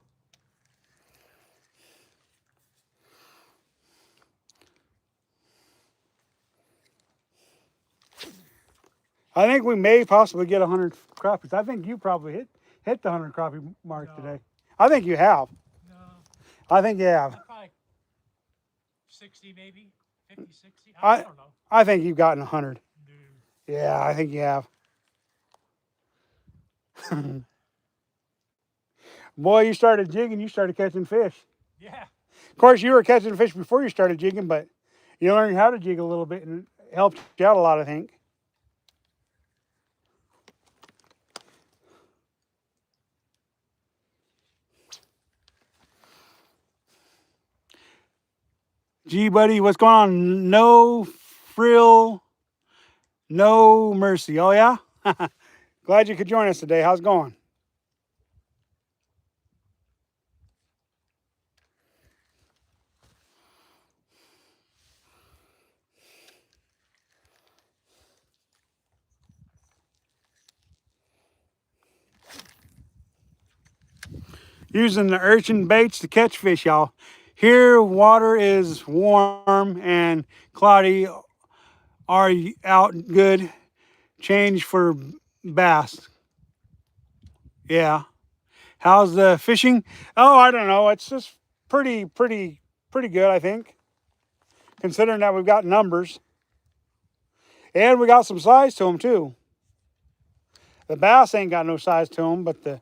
A: I think we may possibly get 100 crappies. I think you probably hit the 100 crappie mark today. I think you have.
B: No.
A: I think you have.
B: Probably 60 maybe, 50, 60. I don't know.
A: I think you've gotten 100.
B: Dude.
A: Yeah, I think you have. Boy, you started jigging, you started catching fish.
B: Yeah.
A: Of course, you were catching fish before you started jigging, but you learned how to jig a little bit and it helped you out a lot, I think. Gee, buddy, what's going on? No frill, no mercy. Oh, yeah? Glad you could join us today. How's it going? Using the urchin baits to catch fish, y'all. Here, water is warm and cloudy. Are out good? Change for bass. Yeah. How's the fishing? Oh, I don't know. It's just pretty good, I think. Considering that we've got numbers. And we got some size to them, too. The bass ain't got no size to them, but the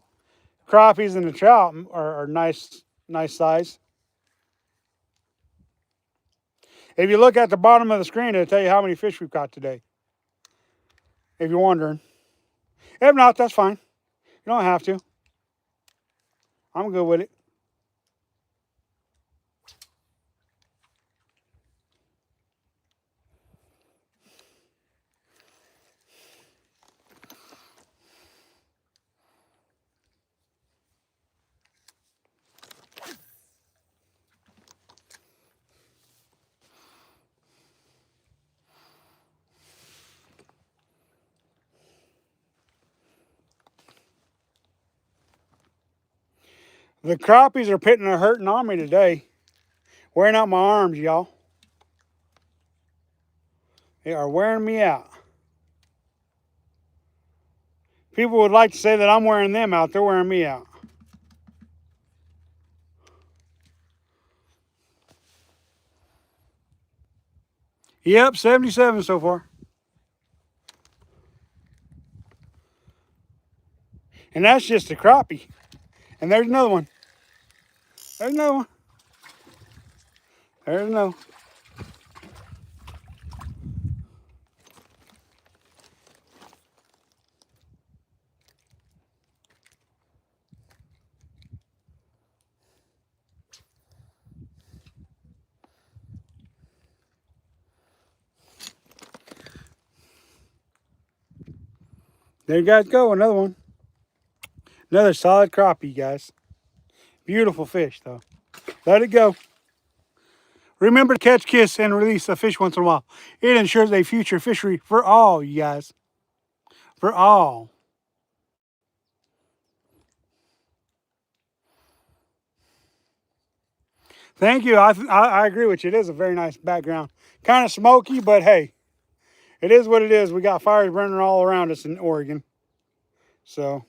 A: crappies and the trout are nice size. If you look at the bottom of the screen, it'll tell you how many fish we've caught today. If you're wondering. If not, that's fine. You don't have to. I'm good with it. The crappies are pitting a hurting on me today. Wearing out my arms, y'all. They are wearing me out. People would like to say that I'm wearing them out. They're wearing me out. Yep, 77 so far. And that's just a crappie. And there's another one. There's another one. There's another. There you guys go, another one. Another solid crappie, guys. Beautiful fish, though. Let it go. Remember to catch, kiss, and release a fish once in a while. It ensures a future fishery for all, you guys. For all. Thank you. I agree with you. It is a very nice background. Kind of smoky, but hey, it is what it is. We got fires burning all around us in Oregon. So...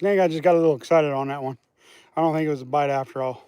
A: I think I just got a little excited on that one. I don't think it was a bite after all.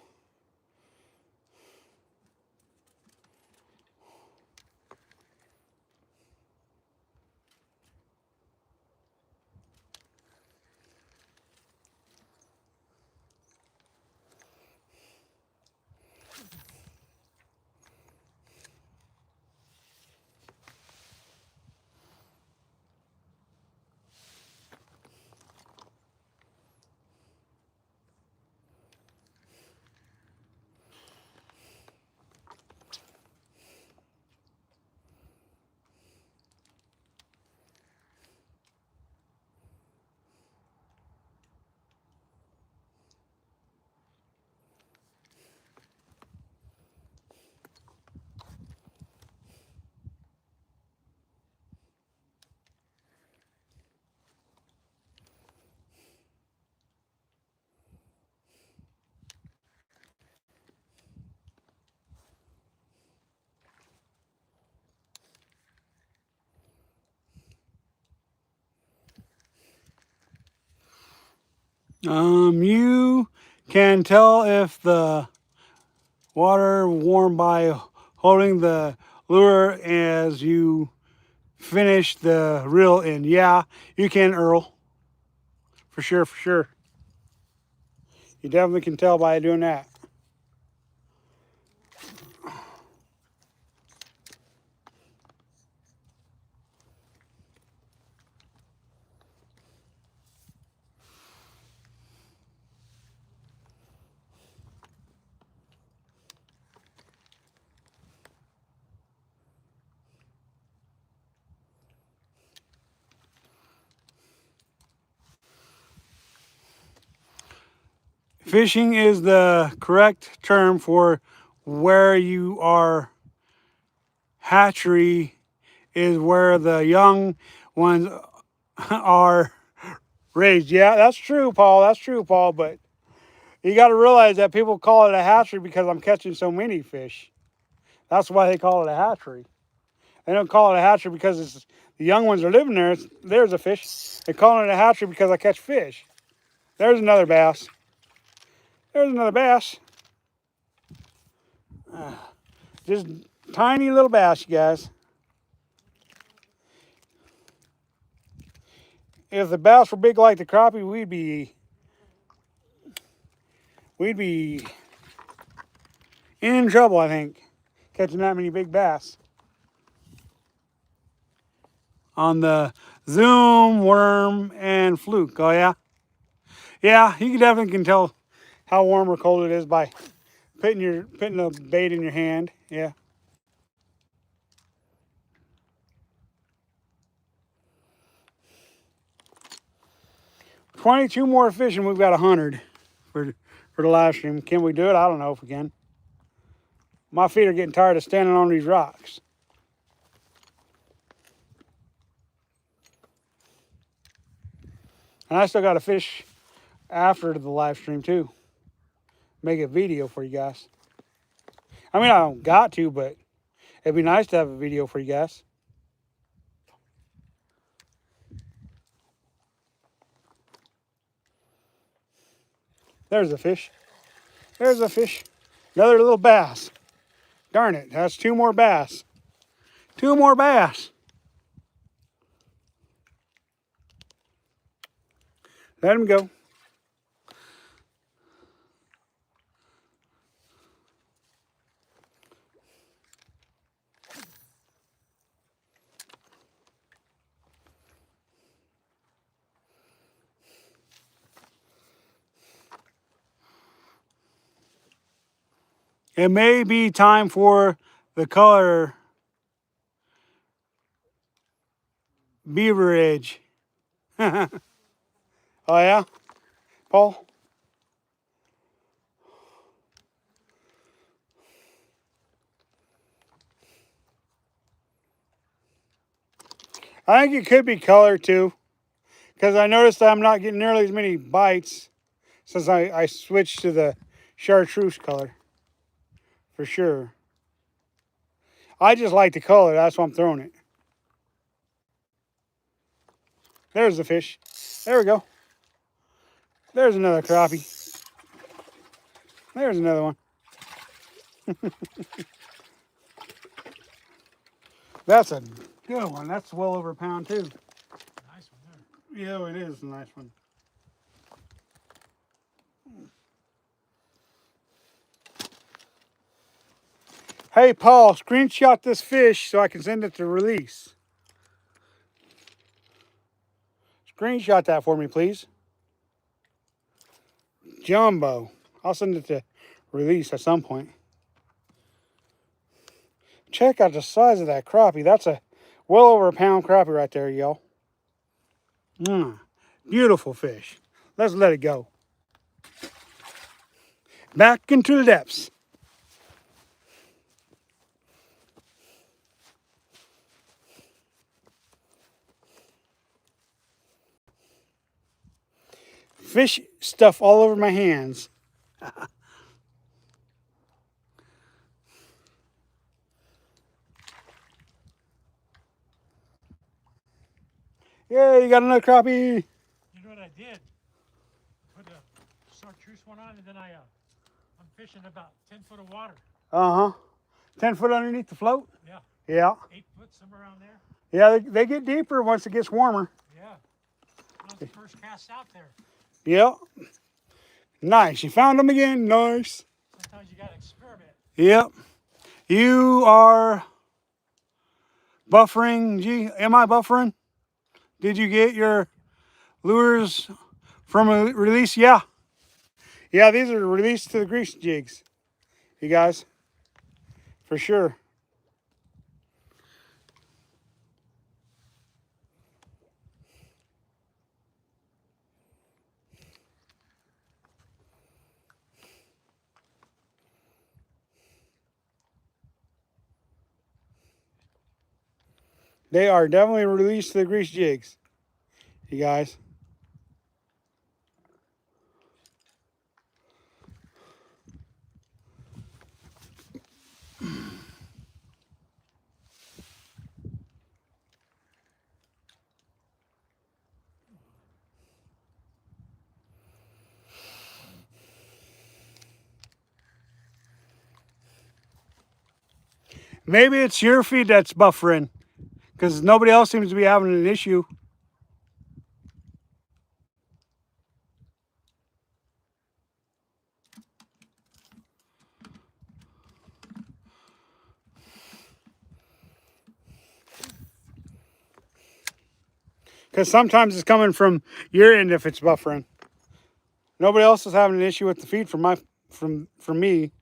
A: You can tell if the water warm by holding the lure as you finish the reel in. Yeah, you can, Earl. For sure, for sure. You definitely can tell by doing that. Fishing is the correct term for where you are. Hatchery is where the young ones are raised. Yeah, that's true, Paul. That's true, Paul. But you got to realize that people call it a hatchery because I'm catching so many fish. That's why they call it a hatchery. They don't call it a hatchery because it's, the young ones are living there. There's a fish. They call it a hatchery because I catch fish. There's another bass. There's another bass. Just tiny little bass, you guys. If the bass were big like the crappie, we'd be in trouble, I think, catching that many big bass. On the zoom, worm, and fluke. Oh yeah? Yeah, you definitely can tell how warm or cold it is by putting the bait in your hand. Yeah. $22 more fish and we've got 100 for the live stream. Can we do it? I don't know if we can. My feet are getting tired of standing on these rocks. And I still got to fish after the live stream too. Make a video for you guys. I mean, I don't got to, but it'd be nice to have a video for you guys. There's a fish. There's a fish. Another little bass. Darn it, that's 2 more bass. 2 more bass. Let him go. It may be time for the color beaverage. Oh yeah, Paul? I think it could be color too, because I noticed I'm not getting nearly as many bites since I switched to the chartreuse color, for sure. I just like the color, that's why I'm throwing it. There's the fish. There we go. There's another crappie. There's another one. That's a good one. That's well over a pound too.
B: Nice one there.
A: Yeah, it is a nice one. Hey, Paul, screenshot this fish so I can send it to release. Screenshot that for me, please. Jumbo. I'll send it to release at some point. Check out the size of that crappie. That's a well over a pound crappie right there, y'all. Beautiful fish. Let's let it go. Back into the depths. Fish stuff all over my hands. Yeah, you got another crappie.
B: You know what I did? Put a chartreuse one on, and then I'm fishing about 10 foot of water.
A: 10 foot underneath the float?
B: Yeah.
A: Yeah.
B: 8 foot, somewhere around there.
A: Yeah, they get deeper once it gets warmer.
B: Yeah. That was the first cast out there.
A: Yep. Nice. You found them again. Nice.
B: Sometimes you got to experiment.
A: Yep. You are buffering. Gee, am I buffering? Did you get your lures from a release? Yeah. Yeah, these are released to the grease jigs. You guys. For sure. They are definitely released to the grease jigs. You guys. Maybe it's your feed that's buffering, because nobody else seems to be having an issue. Because sometimes it's coming from your end if it's buffering. Nobody else is having an issue with the feed from me.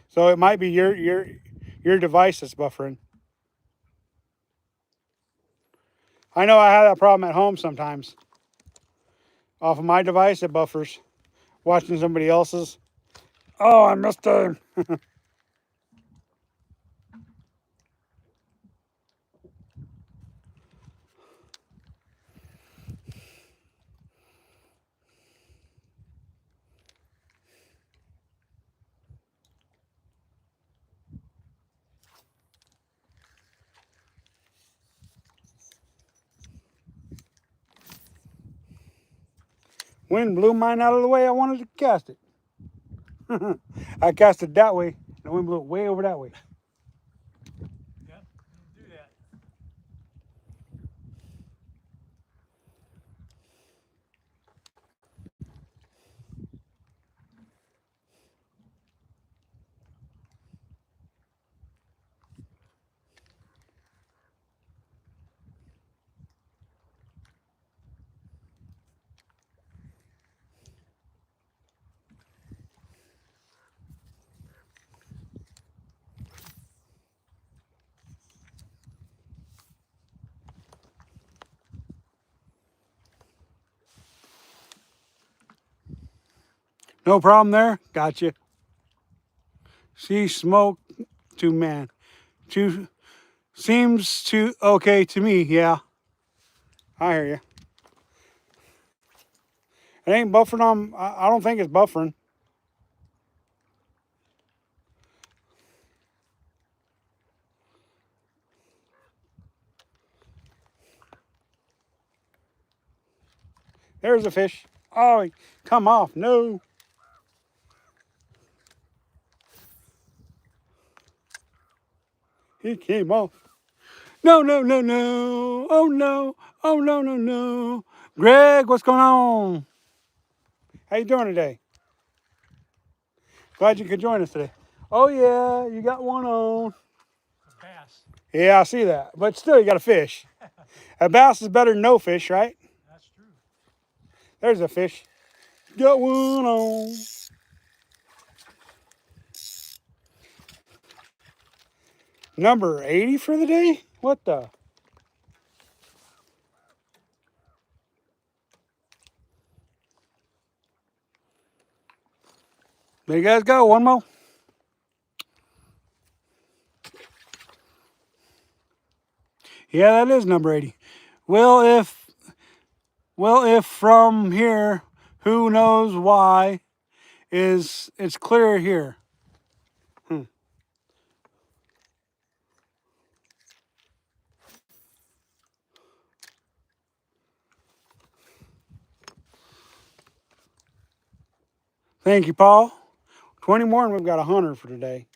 A: So it might be your device that's buffering. I know I have that problem at home sometimes. Off of my device, it buffers. Watching somebody else's. Oh, I missed him. Wind blew mine out of the way I wanted to cast it. I cast it that way. The wind blew it way over that way.
B: Yep, do that.
A: No problem there. Gotcha. See smoke to man. To seems to okay to me. Yeah, I hear you. It ain't buffering on. I don't think it's buffering. There's a fish. Oh, come off. No. He came off. No, no, no, no. Oh, no. Oh, no, no, no. Greg, what's going on? How you doing today? Glad you could join us today. Oh, yeah, you got one on.
B: A bass.
A: Yeah, I see that. But still, you got a fish. A bass is better than no fish, right?
B: That's true.
A: There's a fish. Got one on. Number 80 for the day? What the? There you guys go. One more. Yeah, that is number 80. Well, if from here, who knows why, it's clear here. Thank you, Paul. 20 more and we've got 100 for today.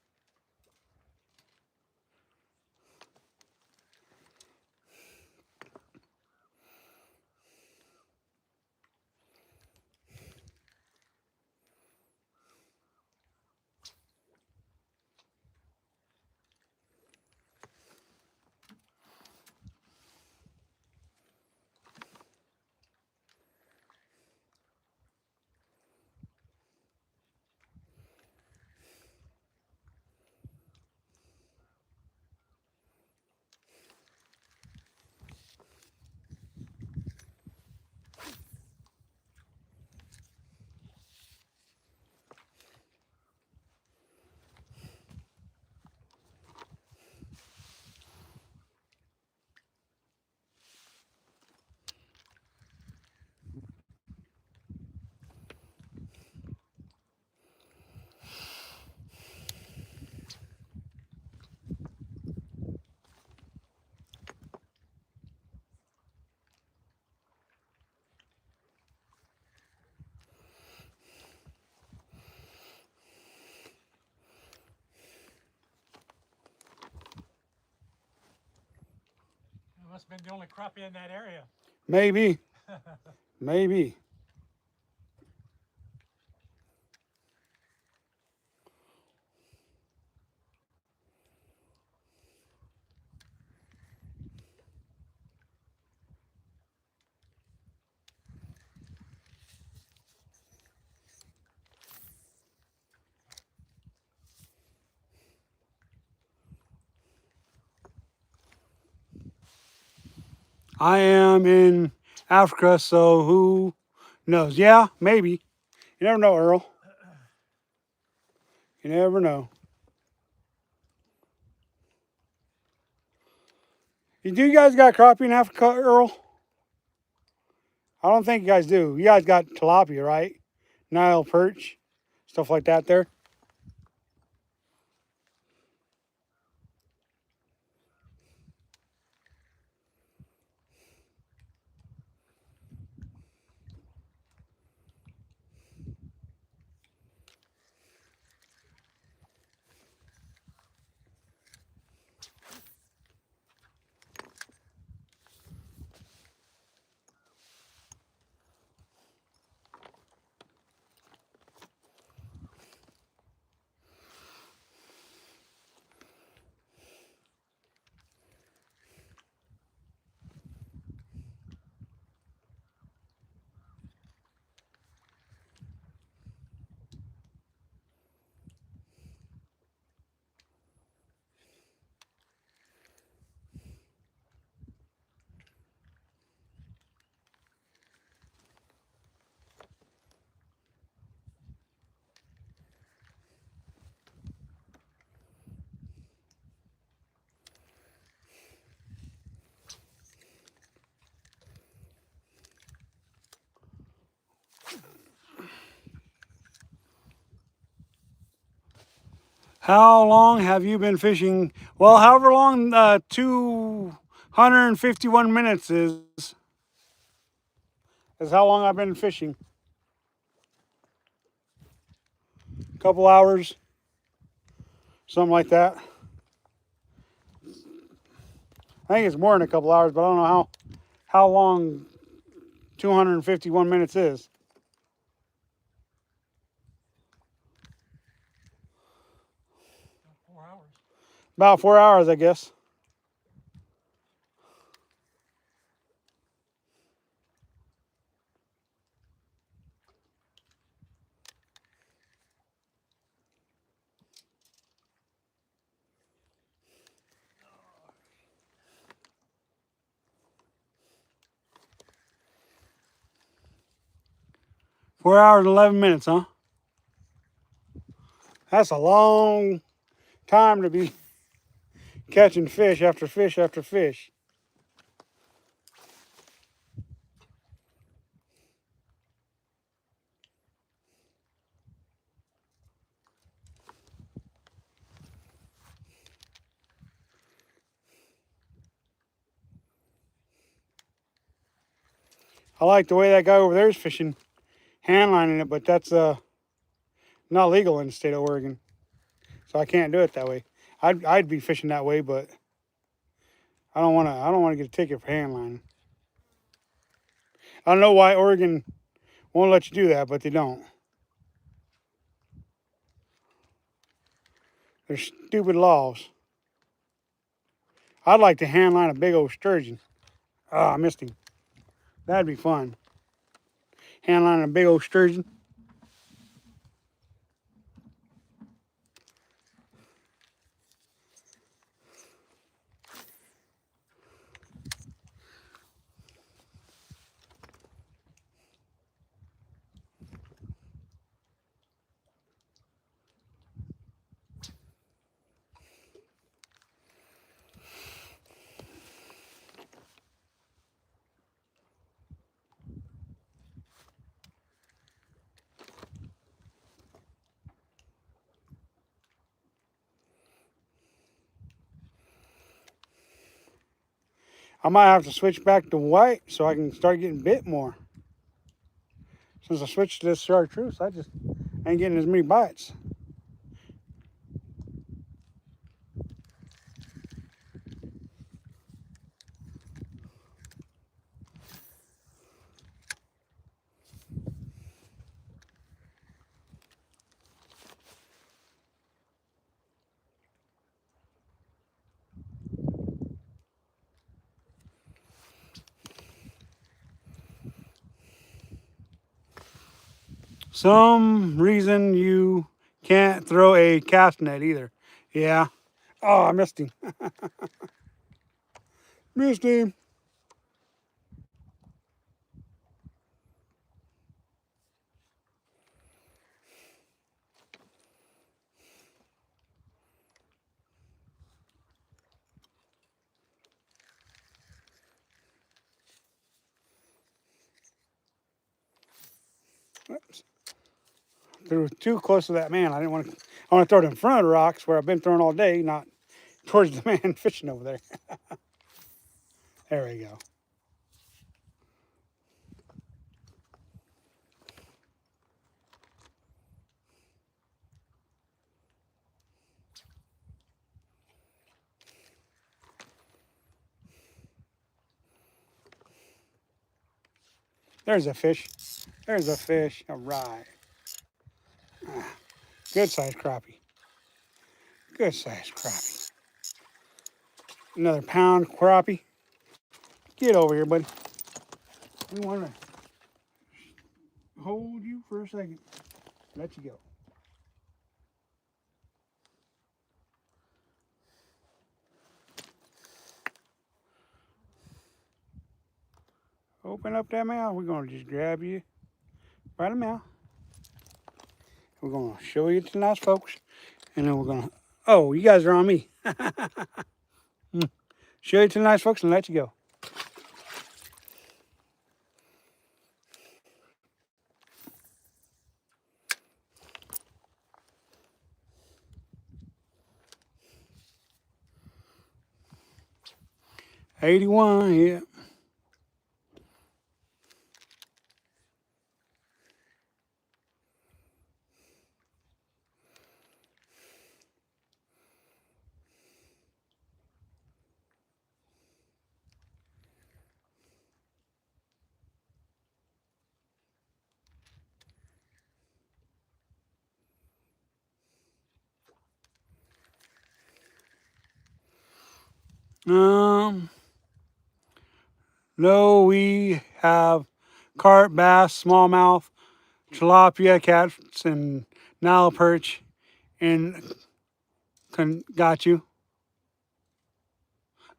B: It must have been the only crappie in that area.
A: Maybe. Maybe. I am in Africa, so who knows? Yeah, maybe. You never know, Earl. You never know. Do you guys got crappie in Africa, Earl? I don't think you guys do. You guys got tilapia, right? Nile perch, stuff like that there. How long have you been fishing? Well, however long 251 minutes is how long I've been fishing. couple hours, something like that. I think it's more than a couple hours, but I don't know how long 251 minutes is.
B: About 4 hours.
A: About 4 hours, I guess. Four hours and 11 minutes, huh? That's a long time to be catching fish after fish after fish. I like the way that guy over there is fishing, handlining it, but that's not legal in the state of Oregon, so I can't do it that way. I'd be fishing that way, but I don't want to get a ticket for handlining. I don't know why Oregon won't let you do that, but they don't. They're stupid laws. I'd like to handline a big old sturgeon. Oh, I missed him. That'd be fun. Handlining a big old sturgeon. I might have to switch back to white so I can start getting bit more. Since I switched to this chartreuse, I just ain't getting as many bites. Some reason you can't throw a cast net either. Yeah. Oh, I missed him. Missed him. Oops. Threw too close to that man. I didn't want to. I want to throw it in front of the rocks where I've been throwing all day, not towards the man fishing over there. There we go. There's a fish. There's a fish. All right. Good sized crappie. Good sized crappie. Another pound crappie. Get over here, buddy. We want to hold you for a second. Let you go. Open up that mouth. We're going to just grab you by the mouth. We're going to show you to the nice folks. And then we're going to, oh, you guys are on me. Show you to the nice folks and let you go. $81, yeah. Um, no, we have carp, bass, smallmouth, tilapia, cats, and Nile perch, and got you.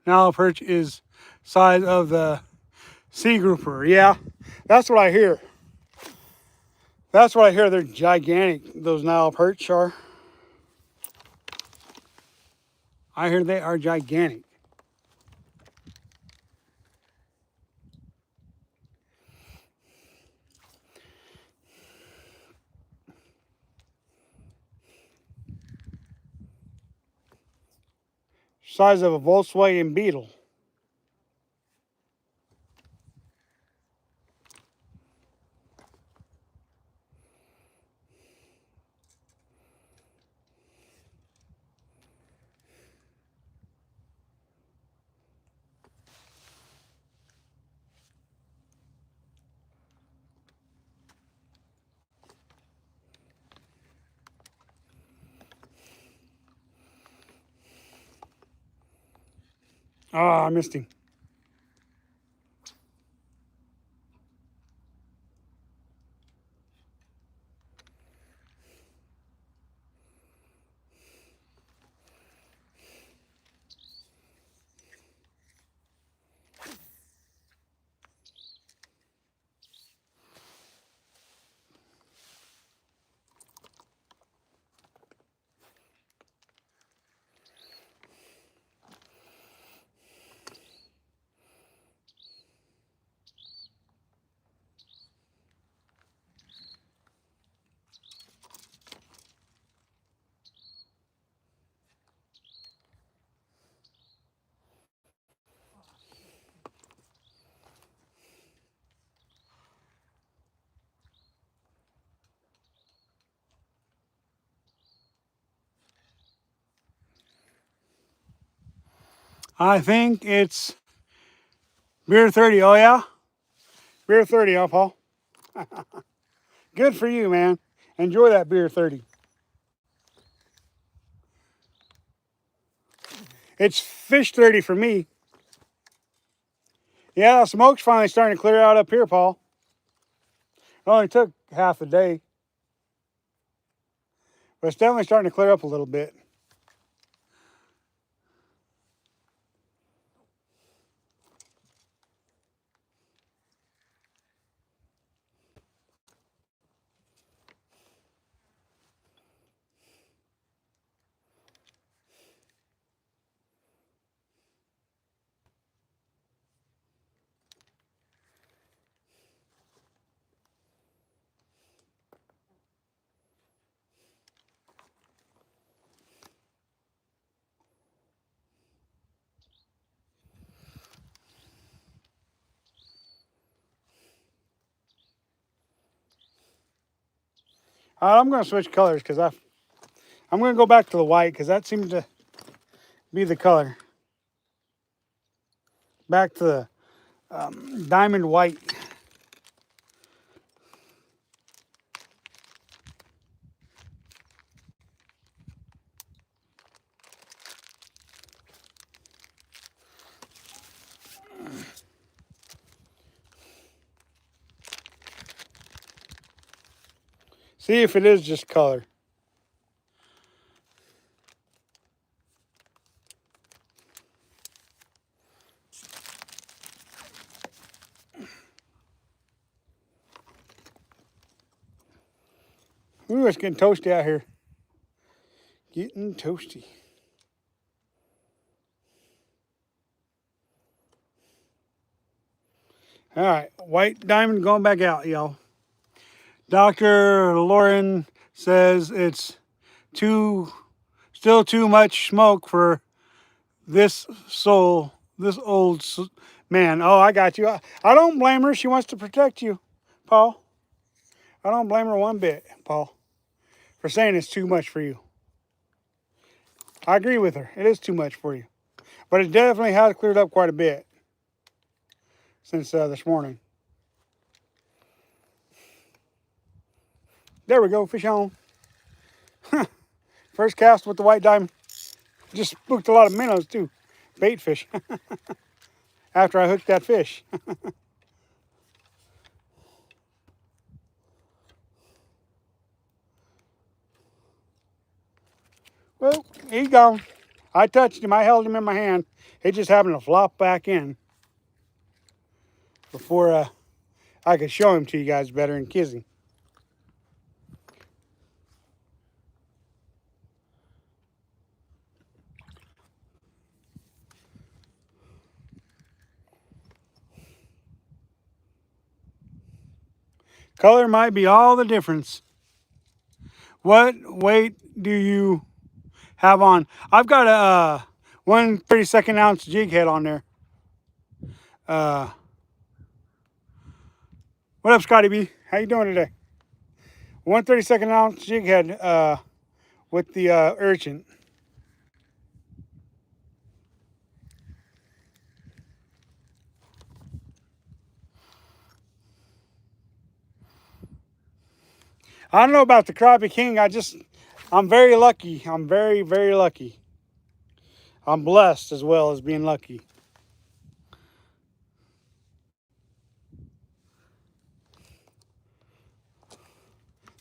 A: Nile perch is size of the sea grouper. Yeah, that's what I hear. That's what I hear. They're gigantic. Those Nile perch are. I hear they are gigantic. Size of a Volkswagen Beetle. Ah, I missed him. I think it's beer 30. Oh, yeah? Beer 30, huh, Paul? Good for you, man. Enjoy that beer 30. It's fish 30 for me. Yeah, smoke's finally starting to clear out up here, Paul. It only took half a day, but it's definitely starting to clear up a little bit. All right, I'm going to switch colors because I'm going to go back to the white because that seems to be the color. Back to the diamond white. See if it is just color. Ooh, it's getting toasty out here. Getting toasty. All right, white diamond going back out, y'all. Dr. Lauren says it's still too much smoke for this old man. Oh, I got you. I don't blame her. She wants to protect you, Paul. I don't blame her one bit, Paul, for saying it's too much for you. I agree with her. It is too much for you. But it definitely has cleared up quite a bit since this morning. There we go. Fish on. First cast with the white diamond. Just spooked a lot of minnows too. bait fish after I hooked that fish. Well, he's gone. I touched him. I held him in my hand. He just happened to flop back in before I could show him to you guys better and kiss him. Color might be all the difference. What weight do you have on? I've got a 1/32 ounce jig head on there. What up, Scotty B? How you doing today? 1/32 ounce jig head with the Urchin. I don't know about the Crappie King. I'm very lucky. I'm very, very lucky. I'm blessed as well as being lucky.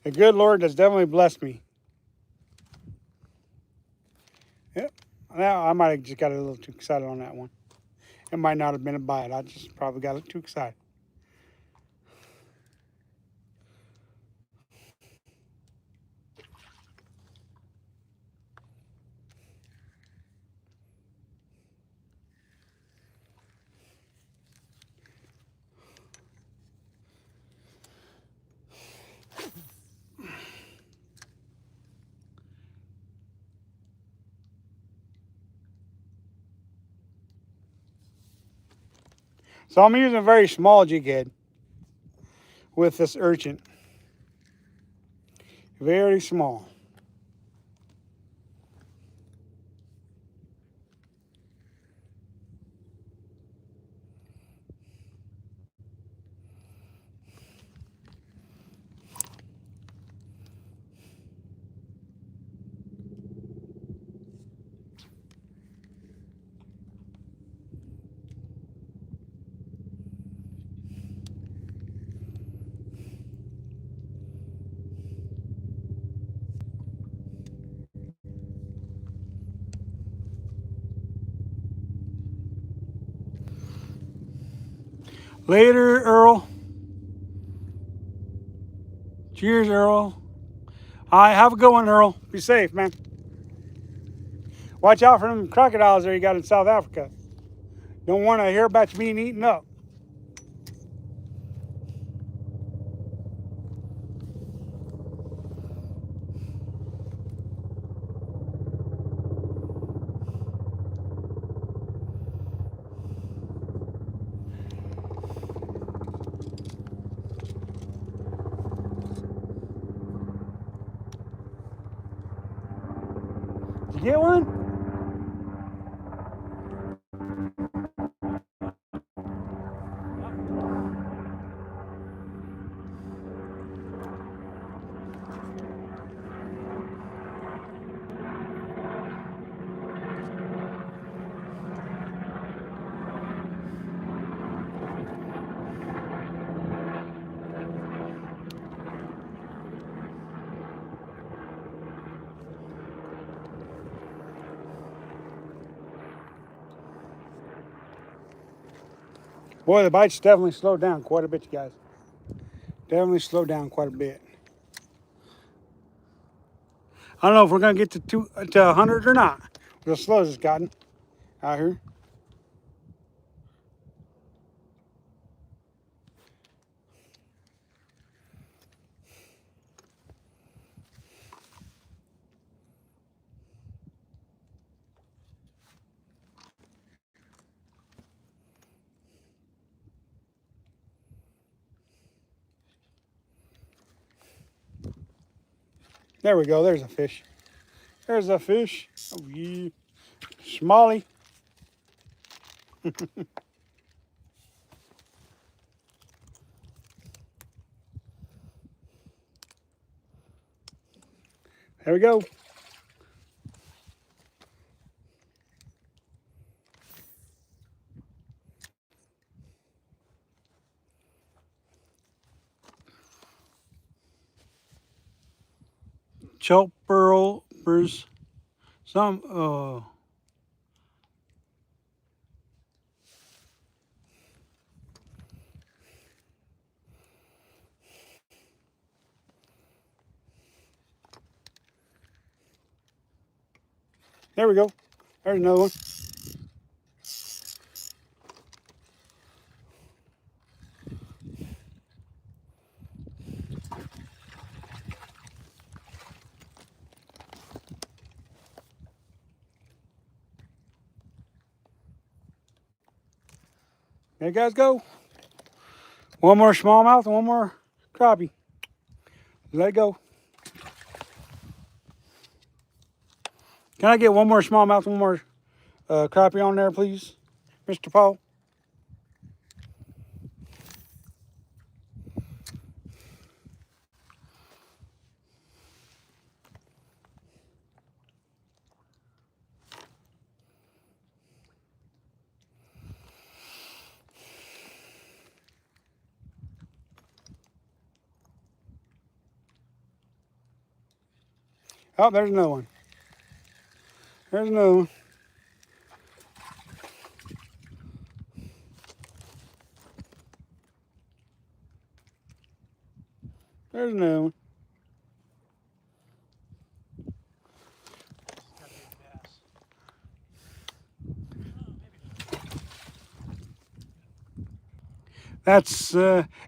A: The good Lord has definitely blessed me. Yep. Now I might have just got a little too excited on that one. It might not have been a bite. I just probably got too excited. So I'm using a very small jig head with this Urchin. Very small. Later, Earl. Cheers, Earl. All right, have a good one, Earl. Be safe, man. Watch out for them crocodiles there you got in South Africa. Don't want to hear about you being eaten up. Did you get one? Boy, the bites definitely slowed down quite a bit, you guys. Definitely slowed down quite a bit. I don't know if we're gonna get to 100 or not. As slow as it's gotten out here. There we go. There's a fish. There's a fish. Oh yeah, Smalley. There we go. Chopperbers. Some, there we go. There's another one. There you guys go. One more smallmouth and one more crappie. Let it go. Can I get one more smallmouth, one more crappie on there, please, Mr. Paul? Oh, there's another one. There's another one. There's another one.
B: Gotta be a bass. Oh, maybe not.
A: That's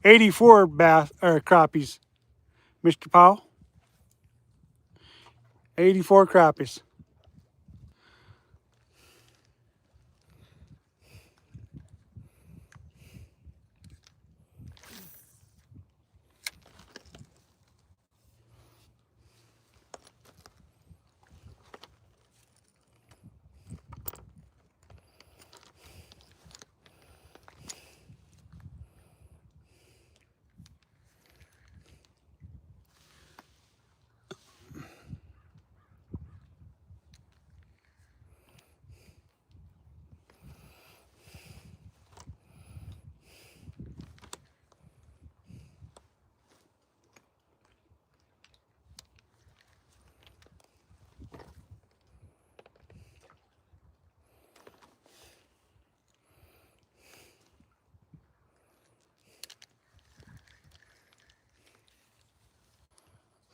A: 84 bass or crappies, Mr. Paul. 84 crappies.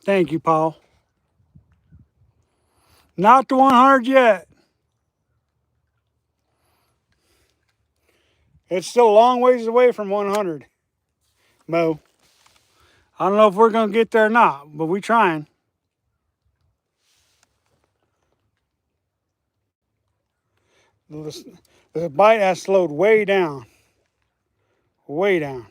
A: Thank you, Paul. Not to 100 yet. It's still a long ways away from 100, Mo. I don't know if we're going to get there or not, but we're trying. The bite has slowed way down. Way down.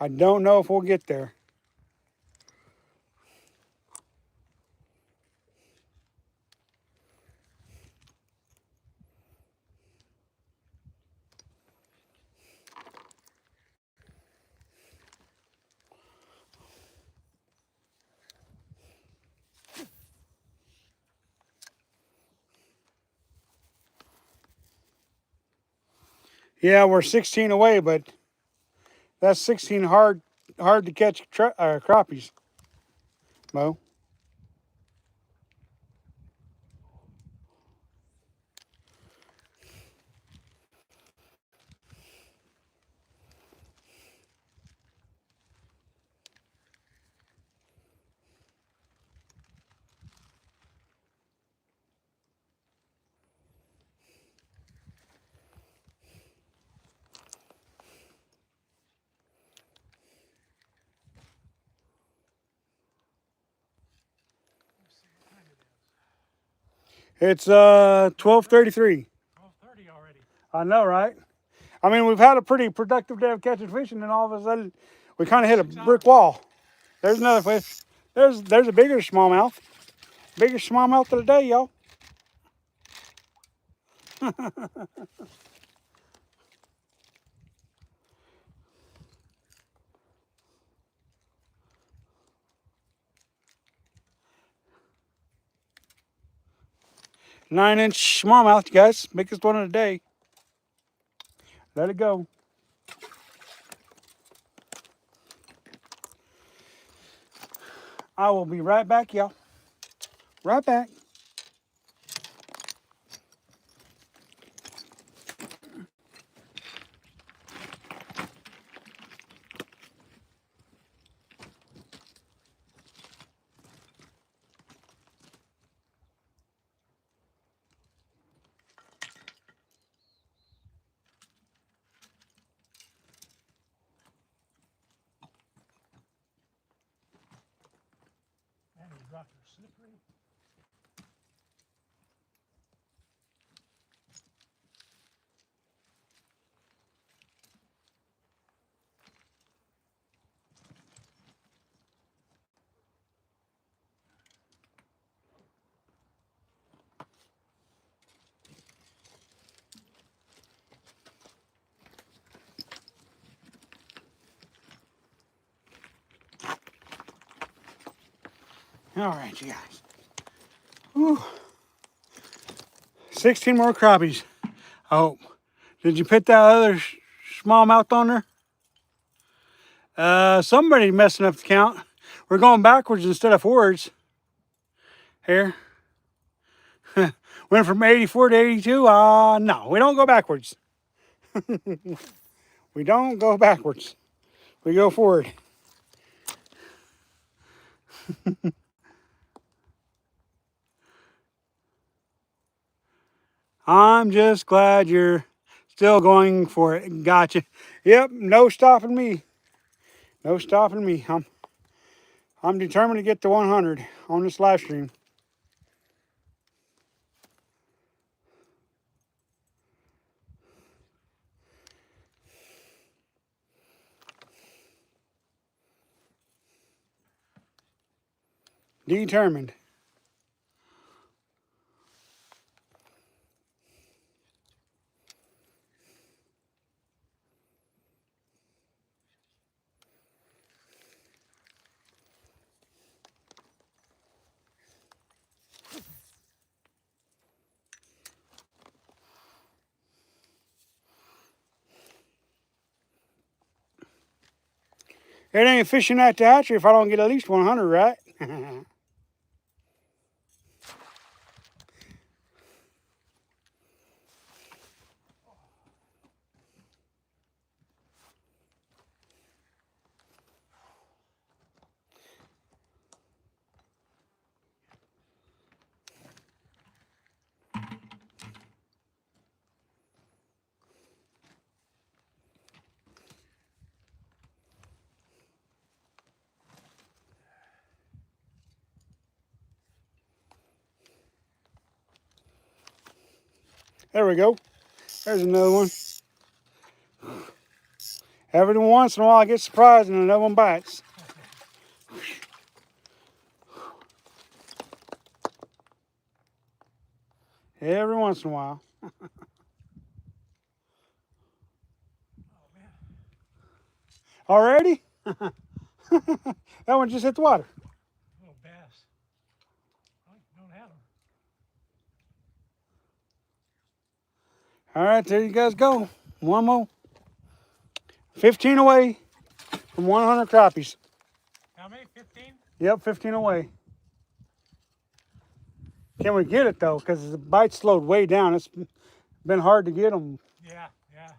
A: I don't know if we'll get there. Yeah, we're 16 away, but that's 16 hard to catch crappies, Mo.
B: Let's see what time it is.
A: It's 12:33.
B: 12:30 already.
A: I know, right? I mean, we've had a pretty productive day of catching fish, and then all of a sudden, we kind of hit a
B: 6
A: brick
B: hours.
A: wall. There's another fish. There's a bigger smallmouth. Biggest smallmouth of the day, y'all. 9-inch smallmouth, you guys. Biggest one of the day. Let it go. I will be right back, y'all. Right back.
B: Man, these rocks are slippery.
A: All right, you guys. Whew. 16 more crappies. I hope. Did you put that other smallmouth on there? Somebody messing up the count. We're going backwards instead of forwards. Here. Went from 84 to 82. No, we don't go backwards. We don't go backwards. We go forward. I'm just glad you're still going for it. Gotcha. Yep, no stopping me. No stopping me. I'm determined to get to 100 on this live stream. Determined. It ain't fishing at the hatchery if I don't get at least 100, right? There we go. There's another one. Every once in a while I get surprised and another one bites. Every once in a while.
B: Oh, man.
A: Already? That one just hit the water.
B: Little bass. I don't have them.
A: All right, there you guys go. One more. 15 away from 100 crappies.
B: How many? 15?
A: Yep, 15 away. Can we get it though? Because the bite slowed way down. It's been hard to get them.
B: Yeah, yeah.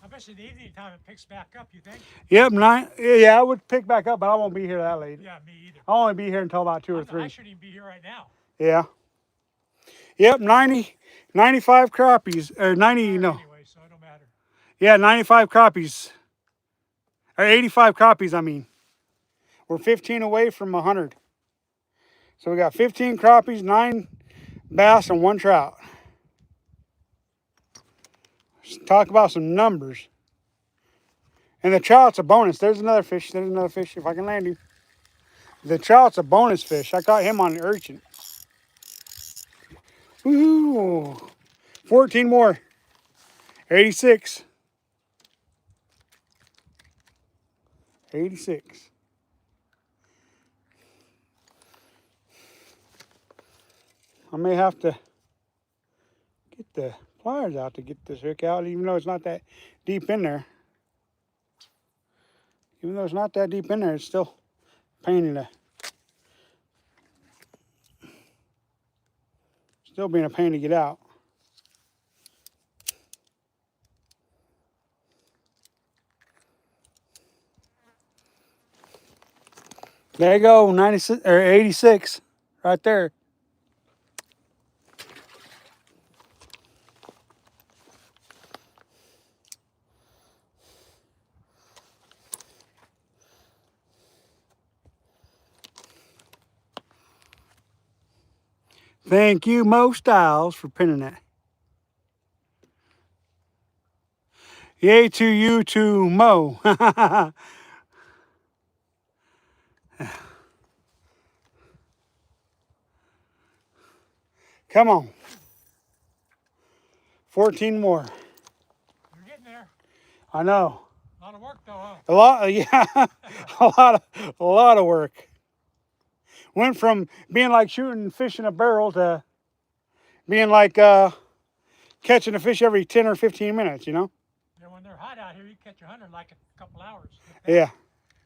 B: I bet you the evening time it picks back up, you think?
A: Yep, 9. Yeah, I would pick back up, but I won't be here that late.
B: Yeah, me either.
A: I'll only be here until about 2 or 3.
B: I shouldn't even be here right now.
A: Yeah. Yep, 90, 95 crappies. Or 90, no.
B: Anyway, so it don't matter.
A: Yeah, 95 crappies. Or 85 crappies, I mean. We're 15 away from 100. So we got 15 crappies, 9 bass, and 1 trout. Let's talk about some numbers. And the trout's a bonus. There's another fish. There's another fish if I can land him. The trout's a bonus fish. I caught him on the urchin. Ooh, 14 more. 86. 86. I may have to get the pliers out to get this hook out, even though it's not that deep in there. Even though it's not that deep in there, it's still a pain in the... Still being a pain to get out. There you go, 96 or 86 right there. Thank you, Mo Styles, for pinning that. Yay to you to Mo. Come on. 14 more.
B: You're getting there.
A: I know.
B: A lot of work though, huh?
A: A lot, yeah. a lot of work. Went from being like shooting fish in a barrel to being like catching a fish every 10 or 15 minutes, you know?
B: Yeah, when they're hot out here, you catch 100 in like a couple hours.
A: Yeah,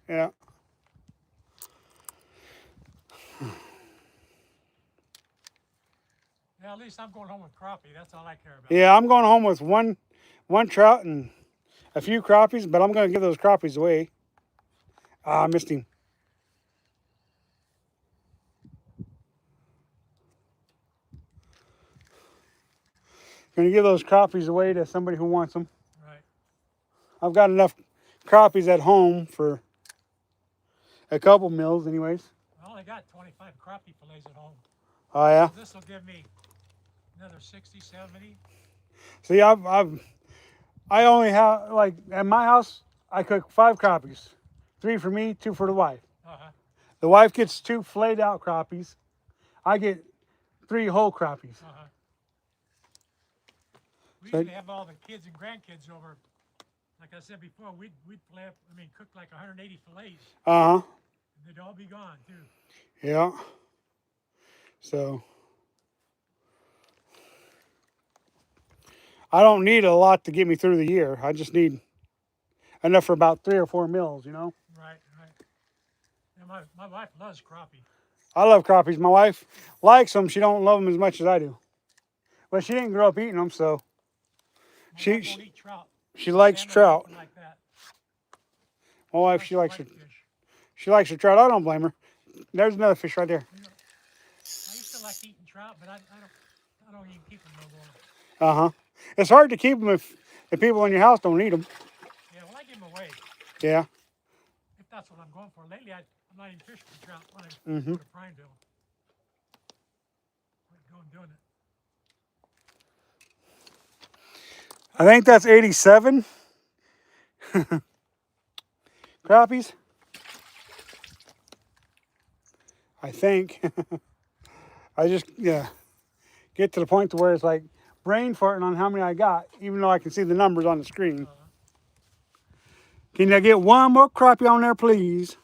A: yeah.
B: Yeah, at least I'm going home with crappie. That's all I care about.
A: Yeah, I'm going home with one trout and a few crappies, but I'm going to give those crappies away. Ah, I missed him. Going to give those crappies away to somebody who wants them.
B: Right.
A: I've got enough crappies at home for a couple meals anyways.
B: I only got 25 crappie fillets at home.
A: Oh, yeah?
B: So this will give me another 60, 70.
A: See, I only have, like, at my house, I cook 5 crappies. 3 for me, 2 for the wife.
B: Uh-huh.
A: The wife gets 2 filleted out crappies. I get 3 whole crappies.
B: Uh-huh. We
A: So-
B: usually have all the kids and grandkids over. Like I said before, we'd cook like 180 fillets.
A: Uh-huh.
B: And they'd all be gone, too.
A: Yeah. So I don't need a lot to get me through the year. I just need enough for about 3 or 4 meals, you know?
B: Right, right. Yeah, my wife loves crappie.
A: I love crappies. My wife likes them. She don't love them as much as I do. But she didn't grow up eating them, so
B: My wife won't eat trout.
A: she likes
B: Salmon,
A: trout.
B: nothing like that.
A: My wife, she likes her,
B: fish.
A: she likes her trout. I don't blame her. There's another fish right there.
B: You know, I used to like eating trout, but I don't even keep them no more.
A: Uh-huh. It's hard to keep them if the people in your house don't eat them.
B: Yeah, well, I give them away.
A: Yeah.
B: If that's what I'm going for. Lately, I'm not even fishing for trout when I
A: Mm-hmm.
B: go to Prineville. I'm going doing it.
A: I think that's 87 crappies. I think. I just, yeah, get to the point to where it's like brain farting on how many I got, even though I can see the numbers on the screen. Can I get one more crappie on there, please?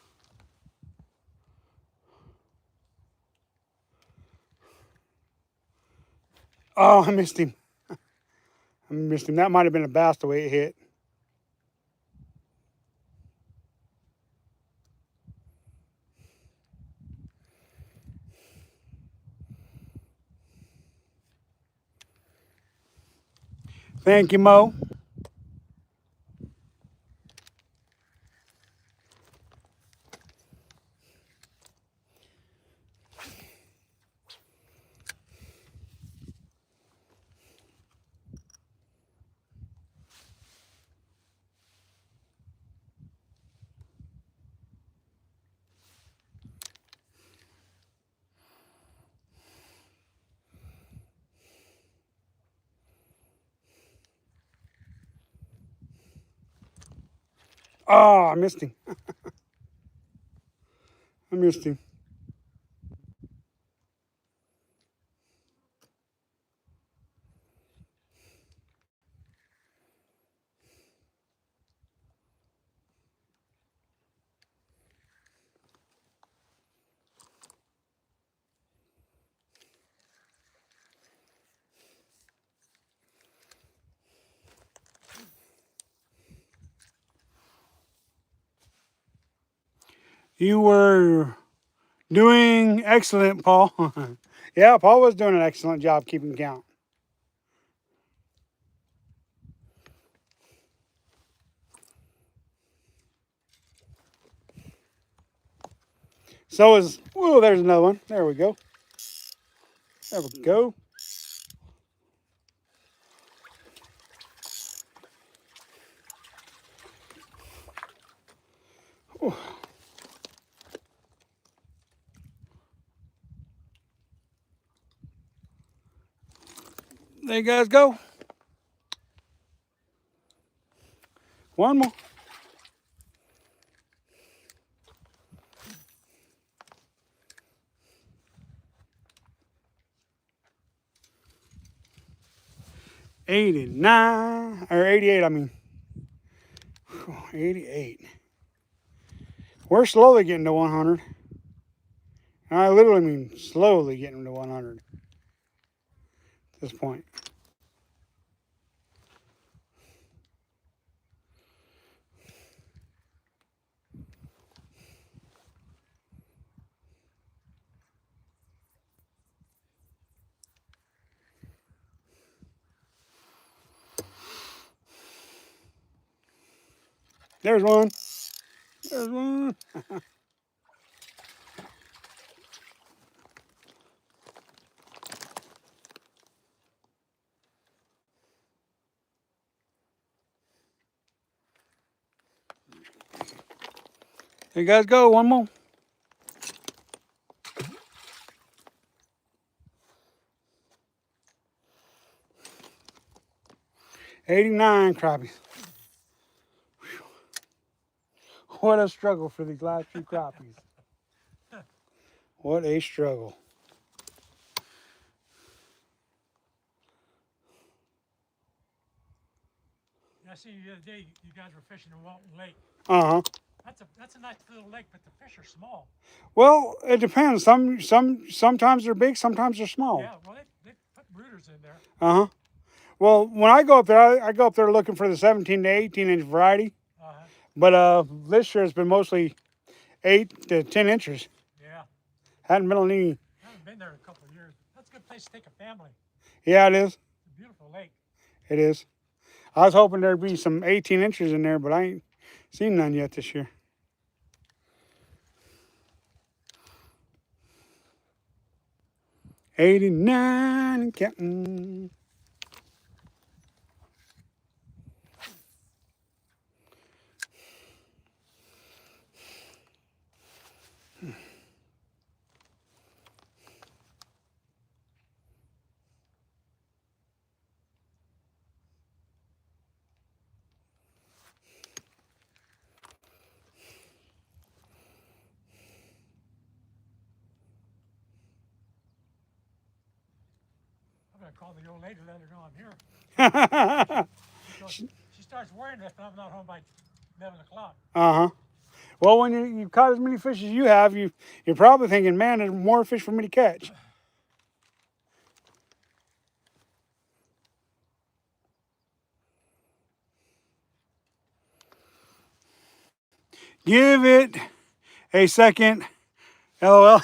A: Oh, I missed him. I missed him. That might have been a bass the way it hit. Thank you, Mo. Oh, I missed him. I missed him. You were doing excellent, Paul. Yeah, Paul was doing an excellent job keeping count. So is, oh, there's another one. There we go. There we go. Ooh. There you guys go. One more. $89 or 88, I mean. 88. We're slowly getting to 100. I literally mean slowly getting to 100 at this point. There's one. There's one. There you guys go. One more. $89 crappies. Whew. What a struggle for these last few crappies. What a struggle.
B: I see you the other day. You guys were fishing in Walton Lake.
A: Uh-huh.
B: That's a nice little lake, but the fish are small.
A: Well, it depends. Sometimes they're big, sometimes they're small.
B: Yeah, well, they put brooders in there.
A: Uh-huh. Well, when I go up there, I go up there looking for the 17 to 18 inch variety.
B: Uh-huh.
A: But this year it's been mostly 8 to 10 inches.
B: Yeah.
A: Hadn't been on any.
B: I haven't been there in a couple of years. That's a good place to take a family.
A: Yeah, it is.
B: It's a beautiful lake.
A: It is. I was hoping there'd be some 18 inches in there, but I ain't seen none yet this year. $89 and counting.
B: I'm gonna call the old lady, let her know I'm here. She starts worrying if I'm not home by 11 o'clock.
A: Uh-huh. Well, when you caught as many fish as you have, you're probably thinking, man, there's more fish for me to catch. Give it a second. LOL.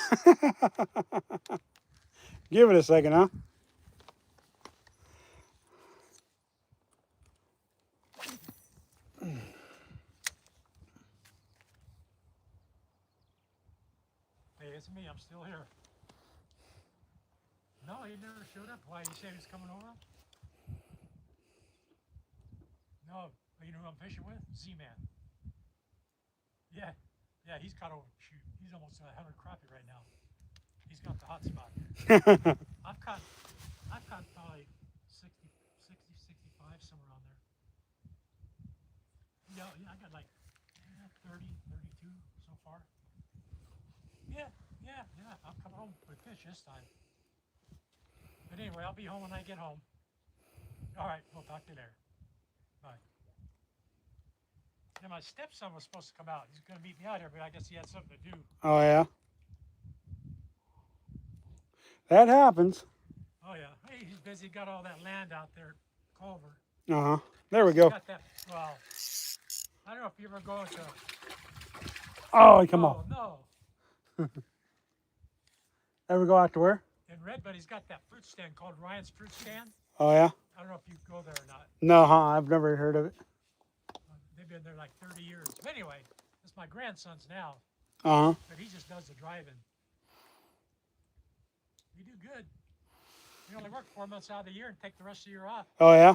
A: Give it a second, huh?
B: Hey, it's me. I'm still here. No, he never showed up. Why? You said he was coming over? No. You know who I'm fishing with? Z-Man. Yeah. Yeah, he's caught over. Shoot, he's almost 100 crappie right now. He's got the hot spot. I've caught probably 60, 65, somewhere on there. Yeah, I got like 30, 32 so far. Yeah. I'm coming home with fish this time. But anyway, I'll be home when I get home. All right, we'll talk to you later. Bye. Yeah, my stepson was supposed to come out. He's going to meet me out here, but I guess he had something to do.
A: Oh, yeah? That happens.
B: Oh, yeah. Hey, he's busy. Got all that land out there, Culver.
A: Uh-huh. There we go.
B: Got that, well, I don't know if you ever go to
A: Oh, he come off.
B: No.
A: Ever go out to where?
B: In Redbud, he's got that fruit stand called Ryan's Fruit Stand.
A: Oh, yeah?
B: I don't know if you go there or not.
A: No, I've never heard of it.
B: They've been there like 30 years. But anyway, it's my grandson's now.
A: Uh-huh.
B: But he just does the driving. We do good. We only work 4 months out of the year and take the rest of the year off.
A: Oh, yeah?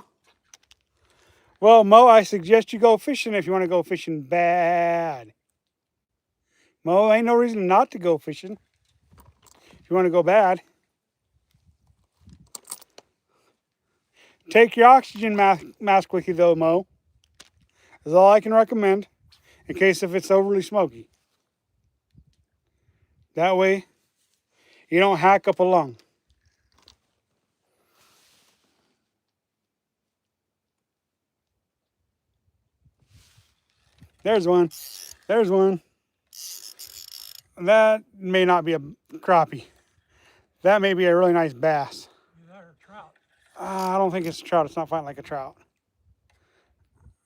A: Well, Mo, I suggest you go fishing if you want to go fishing bad. Mo, ain't no reason not to go fishing if you want to go bad. Take your oxygen mask with you, though, Mo. That's all I can recommend in case if it's overly smoky. That way, you don't hack up a lung. There's one. There's one. That may not be a crappie. That may be a really nice bass.
B: Either that or trout.
A: I don't think it's a trout. It's not fighting like a trout.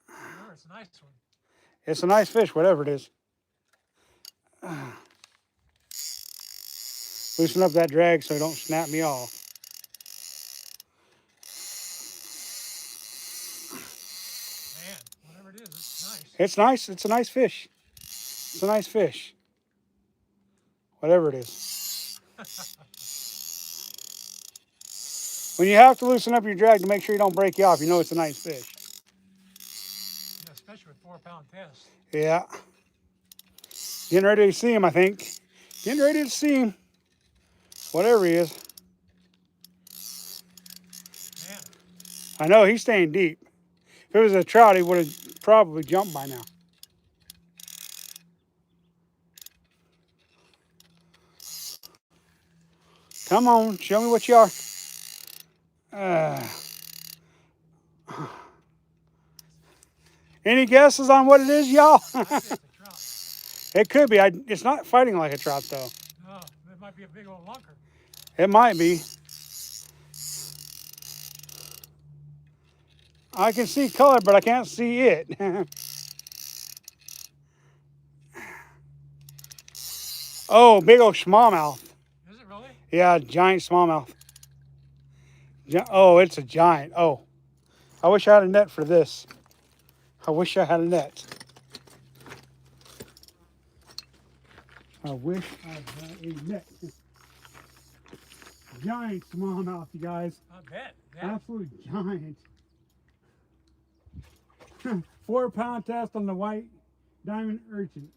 B: Sure, it's a nice one.
A: It's a nice fish, whatever it is. Loosen up that drag so it don't snap me off.
B: Man, whatever it is, it's nice.
A: It's nice. It's a nice fish. It's a nice fish. Whatever it is. When you have to loosen up your drag to make sure you don't break you off, you know it's a nice fish.
B: Yeah, especially with 4-pound test.
A: Yeah. Getting ready to see him, I think. Getting ready to see him. Whatever he is.
B: Man.
A: I know he's staying deep. If it was a trout, he would have probably jumped by now. Come on, show me what you are. Any guesses on what it is, y'all? It could be. It's not fighting like a trout, though.
B: No, it might be a big old lunker.
A: It might be. I can see color, but I can't see it. Oh, big old smallmouth.
B: Is it really?
A: Yeah, giant smallmouth. Oh, it's a giant. Oh, I wish I had a net for this. I wish I had a net. I wish I had a net. Giant smallmouth, you guys.
B: I bet. Yeah.
A: Absolute giant. 4-pound test on the white diamond urchin.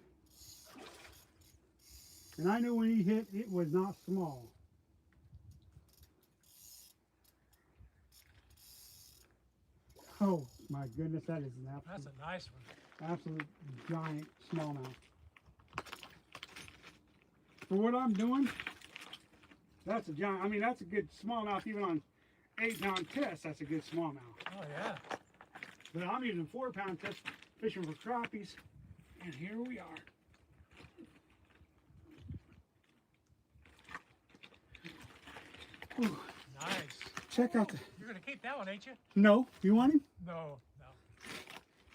A: And I knew when he hit, it was not small. Oh my goodness, that is an absolute.
B: That's a nice one.
A: Absolute giant smallmouth. For what I'm doing, that's a giant. I mean, that's a good smallmouth even on 8-pound test. That's a good smallmouth.
B: Oh yeah.
A: But I'm using 4-pound test fishing for crappies, and here we are. Ooh.
B: Nice.
A: Check out the.
B: You're gonna keep that one, ain't you?
A: No, you want him?
B: No.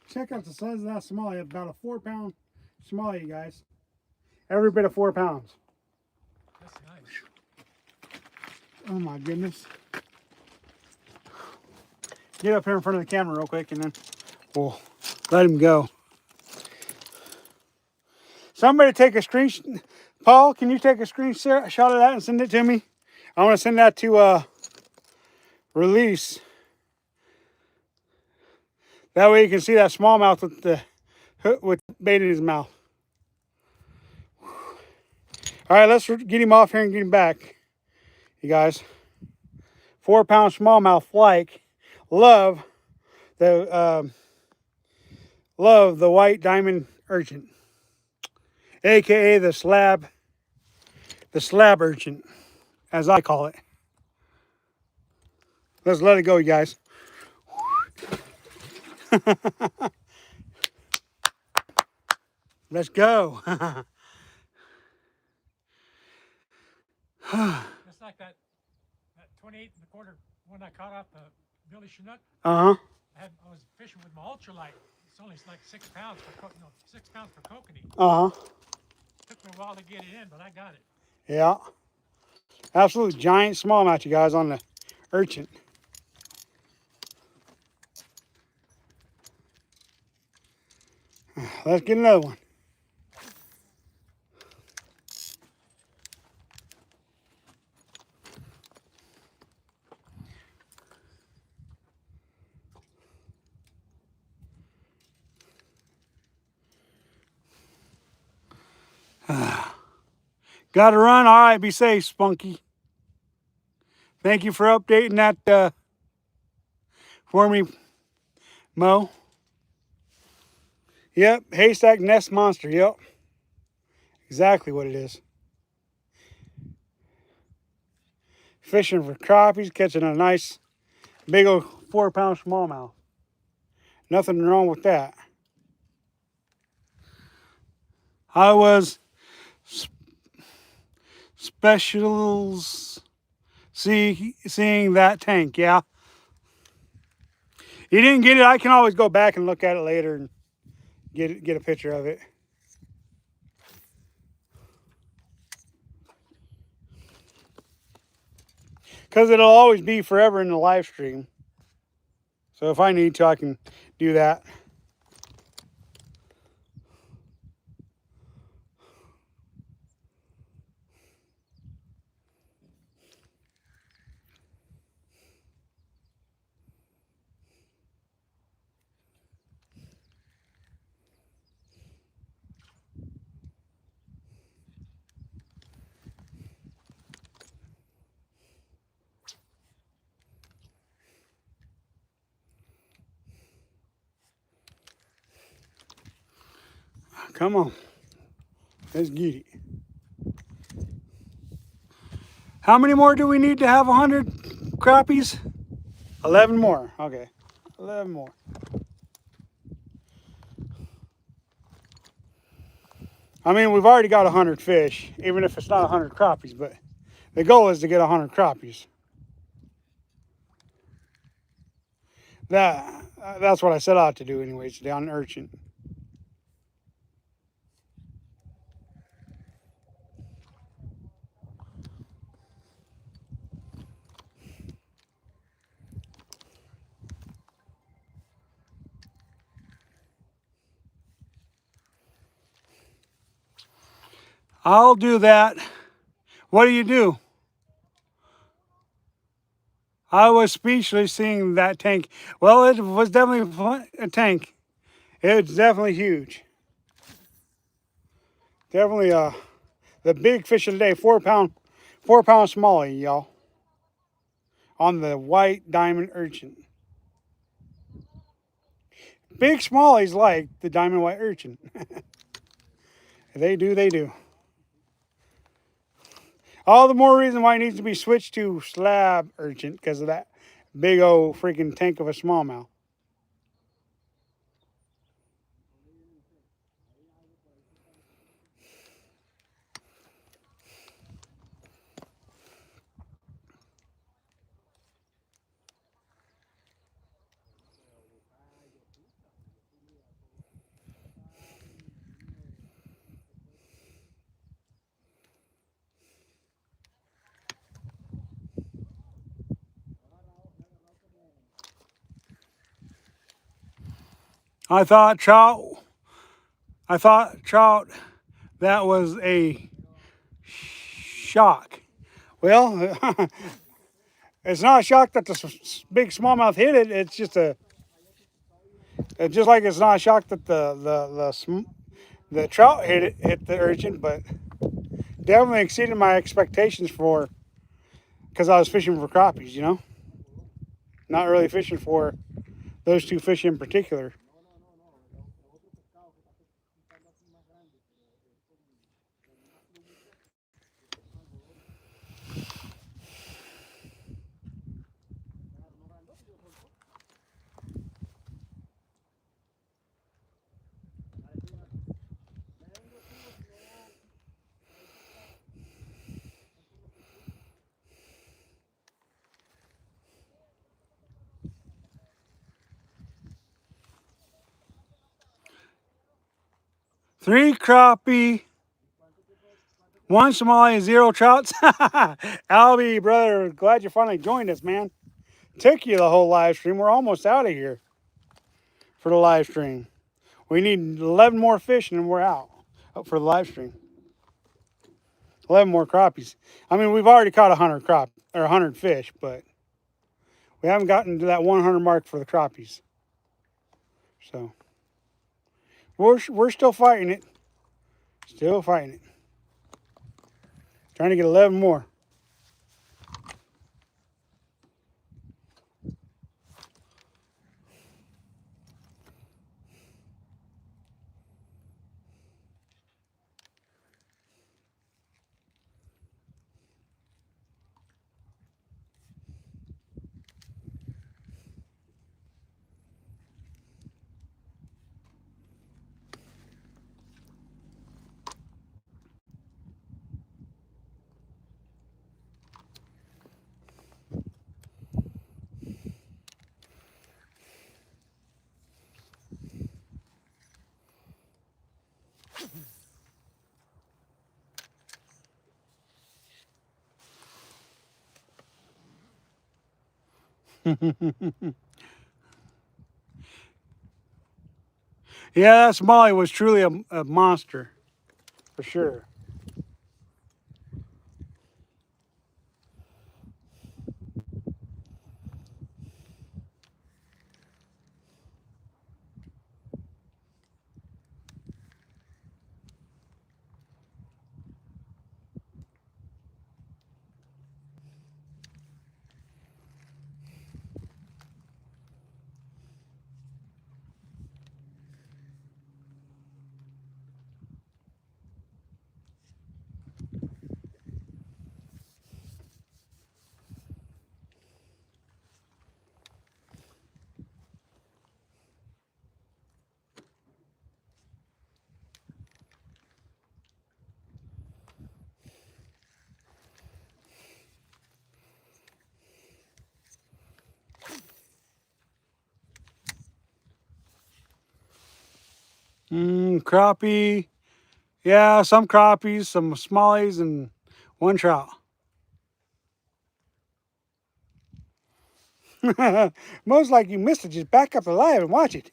A: Check out the size of that smallie. About a 4-pound smallie, you guys. Every bit of 4 pounds.
B: That's nice.
A: Oh my goodness. Get up here in front of the camera real quick and then we'll let him go. Somebody take a screenshot. Paul, can you take a screenshot of that and send it to me? I want to send that to Release. That way you can see that smallmouth with the with bait in his mouth. All right, let's get him off here and get him back, you guys. 4-pound smallmouth like love the white diamond urchin, aka the slab urchin, as I call it. Let's let it go, you guys. Let's go.
B: Just like that 28 1/4 one I caught off the Billy Chinook.
A: Uh-huh.
B: I was fishing with my ultralight. It's only like 6 pounds for 6 pounds for kokanee.
A: Uh-huh.
B: Took me a while to get it in, but I got it.
A: Yeah. Absolute giant smallmouth, you guys, on the urchin. Let's get another one. Got to run. All right, be safe, Spunky. Thank you for updating that for me, Mo. Yep, haystack nest monster. Yep, exactly what it is. Fishing for crappies, catching a nice big old 4-pound smallmouth. Nothing wrong with that. I was specials seeing that tank. Yeah, you didn't get it. I can always go back and look at it later and get a picture of it. Because it'll always be forever in the live stream. So if I need to, I can do that. Come on. Let's get it. How many more do we need to have 100 crappies? 11 more. Okay. 11 more. I mean, we've already got 100 fish, even if it's not 100 crappies, but the goal is to get 100 crappies. That's what I set out to do anyways, today on Urchin. I'll do that. What do you do? I was speechless seeing that tank. Well, it was definitely a tank. It's definitely huge. Definitely the big fish of the day, 4-pound smallie, y'all. On the white diamond urchin. Big smallies like the diamond white urchin. They do. All the more reason why it needs to be switched to slab urchin because of that big old freaking tank of a smallmouth. I thought trout, that was a shock. Well, it's not a shock that the big smallmouth hit it. It's just just like it's not a shock that the trout hit the urchin, but definitely exceeded my expectations because I was fishing for crappies, you know, not really fishing for those two fish in particular. 3 crappie, 1 Somali, 0 trouts. Albie, brother, glad you finally joined us, man. Took you the whole live stream. We're almost out of here for the live stream. We need 11 more fish and then we're out for the live stream. 11 more crappies. I mean, we've already caught 100 100 fish, but we haven't gotten to that 100 mark for the crappies. So we're still fighting it. Still fighting it. Trying to get 11 more. Yeah, that Somali was truly a monster, for sure. Crappie. Yeah, some crappies, some smallies, and 1 trout. Most like you missed it. Just back up the live and watch it.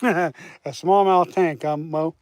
A: A smallmouth tank, Mo.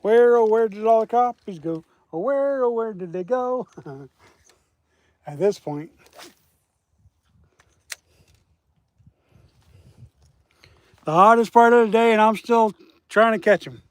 A: Where, oh, where did all the crappies go? Or oh, where did they go? At this point. The hottest part of the day, and I'm still trying to catch them.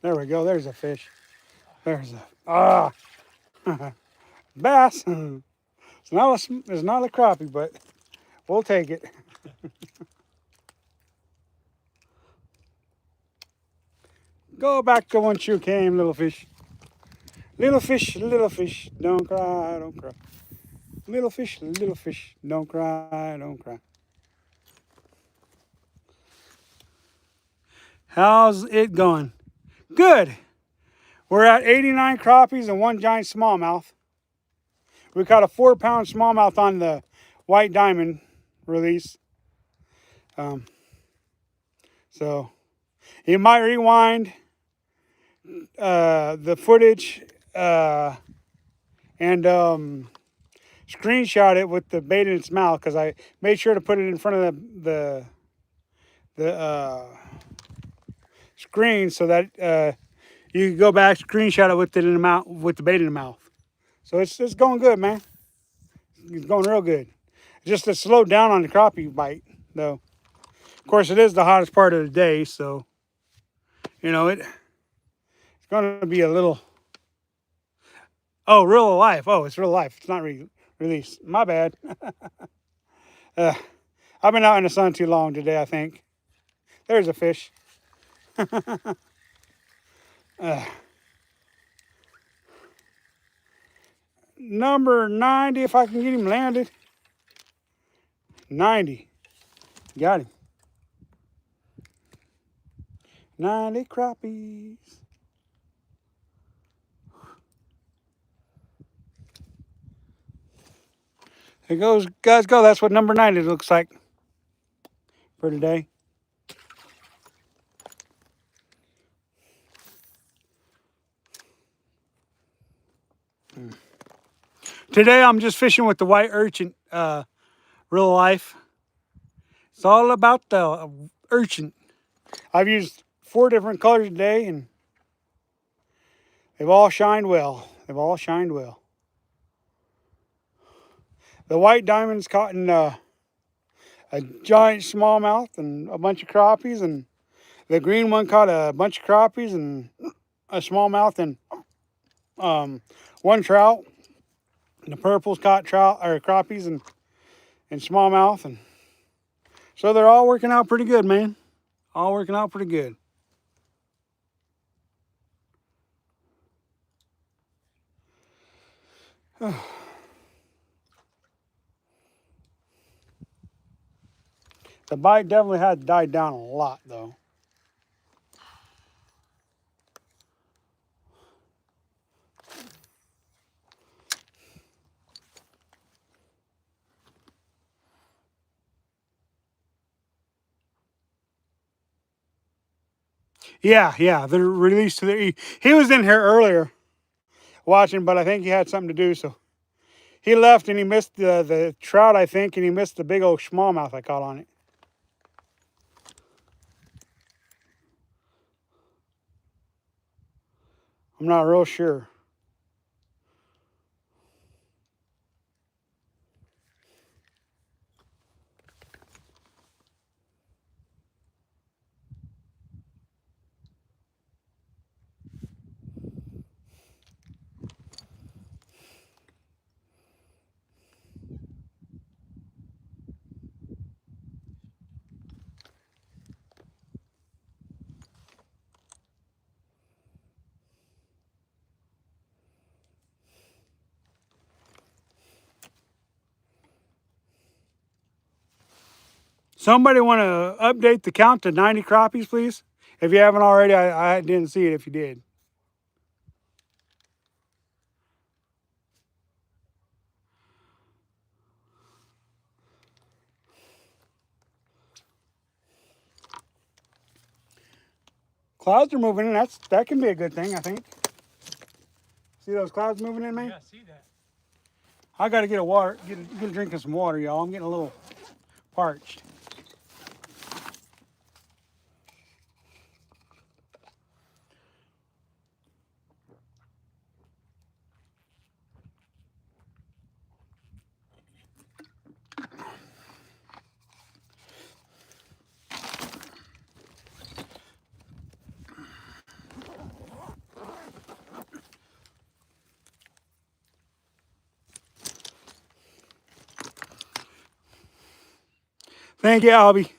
A: There we go. There's a fish. There's a bass. It's not a crappie, but we'll take it. Go back to whence you came, little fish. Little fish, don't cry, don't cry. Little fish, don't cry, don't cry. How's it going? Good. We're at 89 crappies and one giant smallmouth. We caught a 4-pound smallmouth on the white diamond release. So you might rewind the footage and screenshot it with the bait in its mouth, because I made sure to put it in front of the screen so that you can go back, screenshot it with it in the mouth, with the bait in the mouth. So it's going good, man. It's going real good. Just to slow down on the crappie bite, though. Of course, it is the hottest part of the day, so you know it's going to be a little. Oh, real life. Oh, it's real life. It's not released. My bad. I've been out in the sun too long today, I think. There's a fish. Number 90, if I can get him landed. 90. Got him. 90 crappies. There goes, guys, go. That's what number 90 looks like for today. Today I'm just fishing with the white urchin, real life. It's all about the urchin. I've used 4 different colors today, and they've all shined well. They've all shined well. The white diamond's caught in a giant smallmouth and a bunch of crappies, and the green one caught a bunch of crappies and a smallmouth and one trout. And the purple's caught trout or crappies and smallmouth, and so they're all working out pretty good, man. All working out pretty good. The bite definitely had died down a lot, though. Yeah, they're released to the. He was in here earlier watching, but I think he had something to do, so he left and he missed the trout, I think, and he missed the big old smallmouth I caught on it. I'm not real sure. Somebody want to update the count to 90 crappies, please? If you haven't already, I didn't see it if you did. Clouds are moving in. That can be a good thing, I think. See those clouds moving in, man?
B: Yeah, I see that.
A: I got to get a drink of some water, y'all. I'm getting a little parched. Thank you, Albie.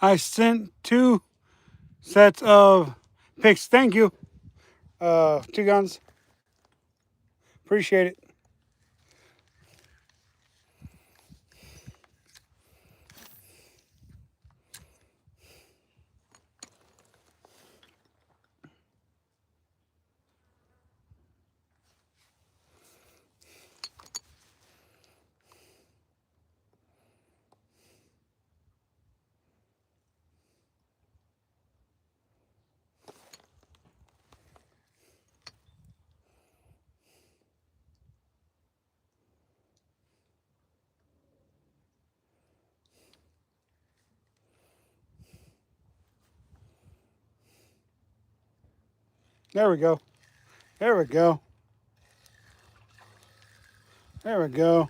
A: I sent 2 sets of pics. Thank you. 2 guns. Appreciate it. There we go. There we go. There we go.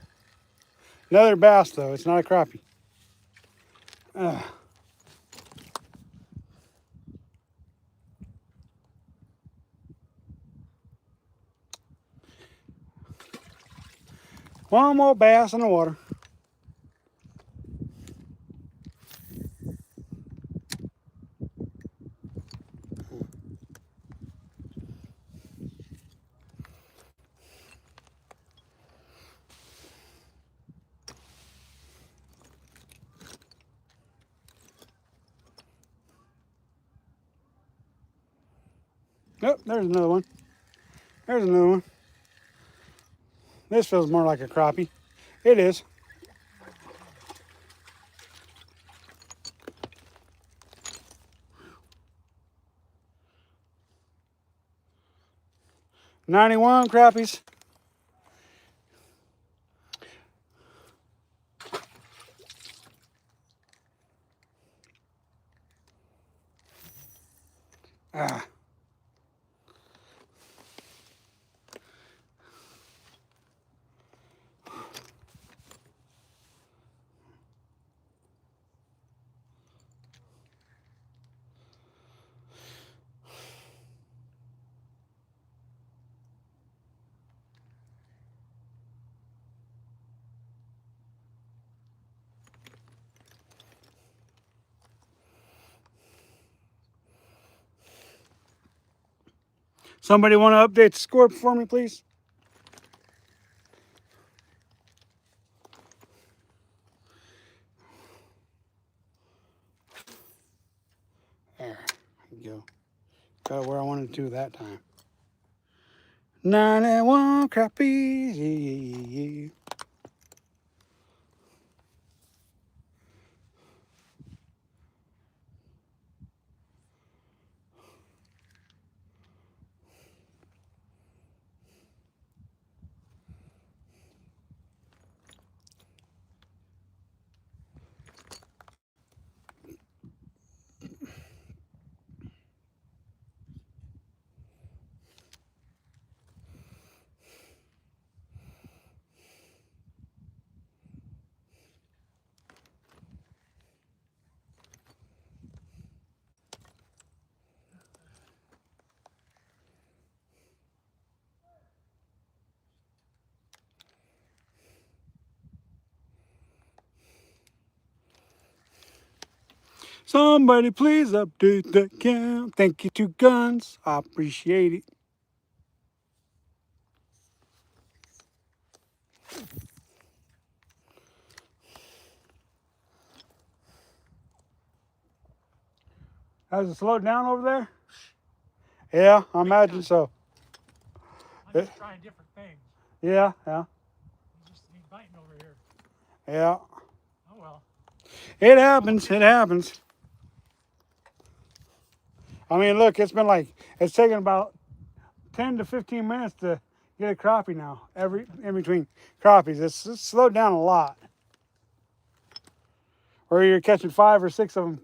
A: Another bass, though. It's not a crappie. One more bass in the water. Oh, there's another one. There's another one. This feels more like a crappie. It is. $91 crappies. Ah. Somebody want to update the score for me, please? There we go. Got where I wanted to that time. 91 crappies. Somebody please update the count. Thank you to Guns. I appreciate it. Has it slowed down over there? Yeah, I imagine so.
B: I'm just trying different things.
A: Yeah.
B: He's biting over here.
A: Yeah.
B: Oh well.
A: It happens. It happens. I mean, look, it's taken about 10 to 15 minutes to get a crappie now. In between crappies, it's slowed down a lot. Or you're catching 5 or 6 of them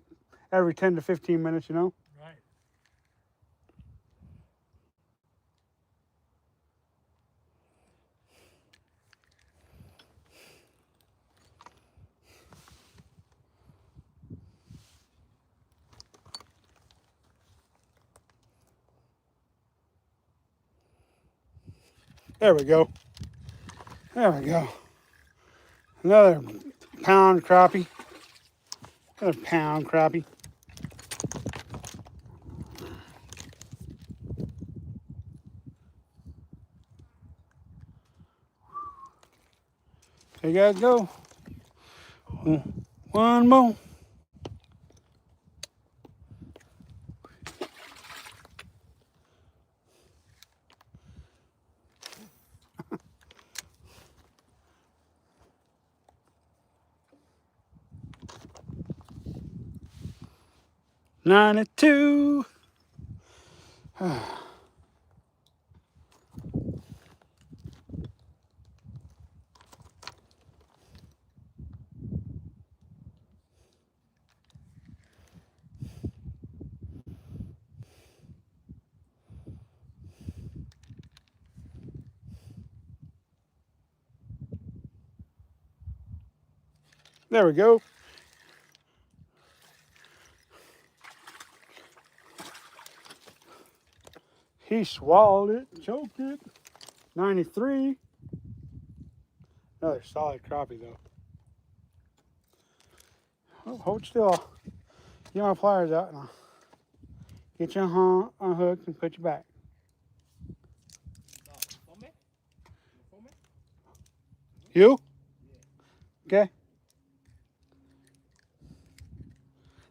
A: every 10 to 15 minutes, you know?
B: Right.
A: There we go. There we go. Another pound crappie. Another pound crappie. There you guys go. One more. $92. There we go. He swallowed it, choked it. 93. Another solid crappie though. Oh, hold still. Get my pliers out and I'll get you unhooked and put you back. You? Okay.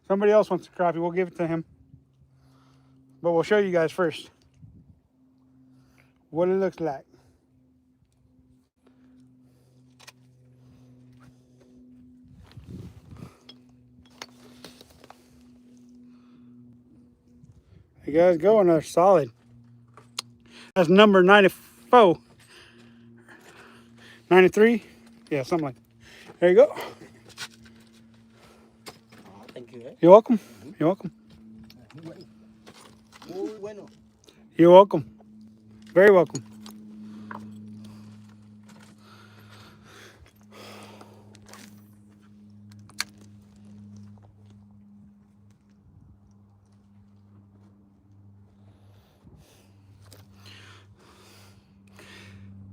A: Somebody else wants a crappie. We'll give it to him. But we'll show you guys first what it looks like. There you guys go. Another solid. That's number 94. 93? Yeah, something like that. There you go.
C: Thank you.
A: You're welcome. You're welcome.
C: Muy bueno.
A: You're welcome. Very welcome.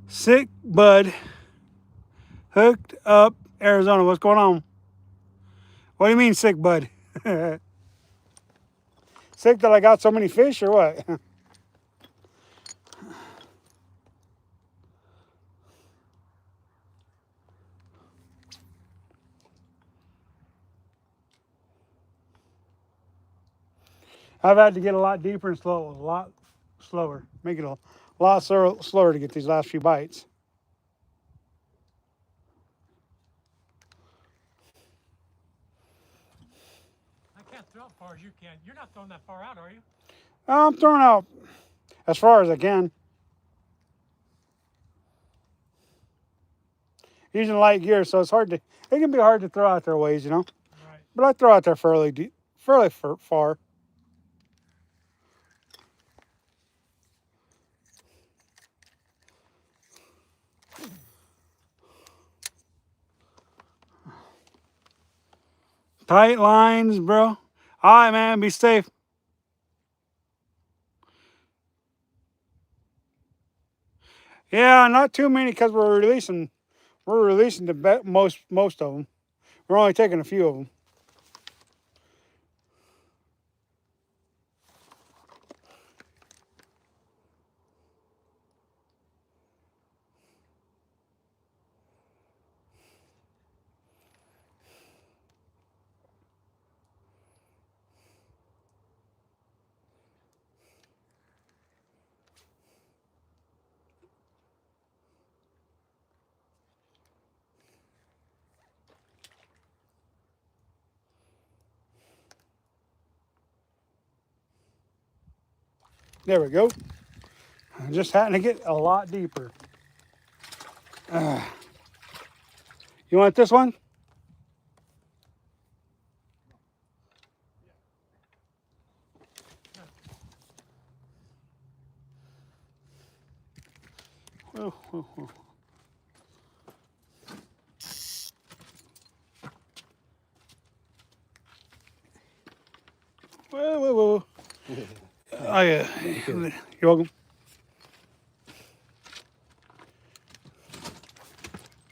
A: Sick Bud. Hooked up Arizona. What's going on? What do you mean, sick bud? Sick that I got so many fish or what? I've had to get a lot deeper and slow, a lot slower. Make it a lot slower to get these last few bites.
B: I can't throw as far as you can. You're not throwing that far out, are you?
A: I'm throwing out as far as I can. Using light gear, so it's hard to. It can be hard to throw out there ways, you know.
B: Right.
A: But I throw out there fairly deep, fairly far. Tight lines, bro. All right, man. Be safe. Yeah, not too many because we're releasing the most of them. We're only taking a few of them. There we go. Just having to get a lot deeper. You want this one? Whoa, whoa, whoa. Whoa, whoa, whoa. Oh, yeah. You're welcome.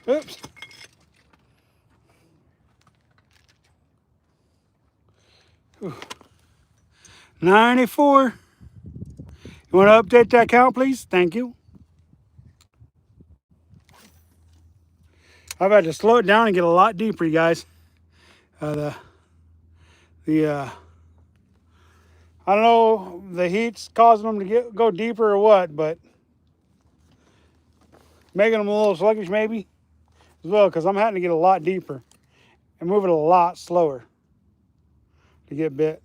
A: Oops. Whew. 94. You want to update that count, please? Thank you. I've had to slow it down and get a lot deeper, you guys. I don't know the heat's causing them to go deeper or what, but making them a little sluggish maybe as well, because I'm having to get a lot deeper and move it a lot slower to get bit.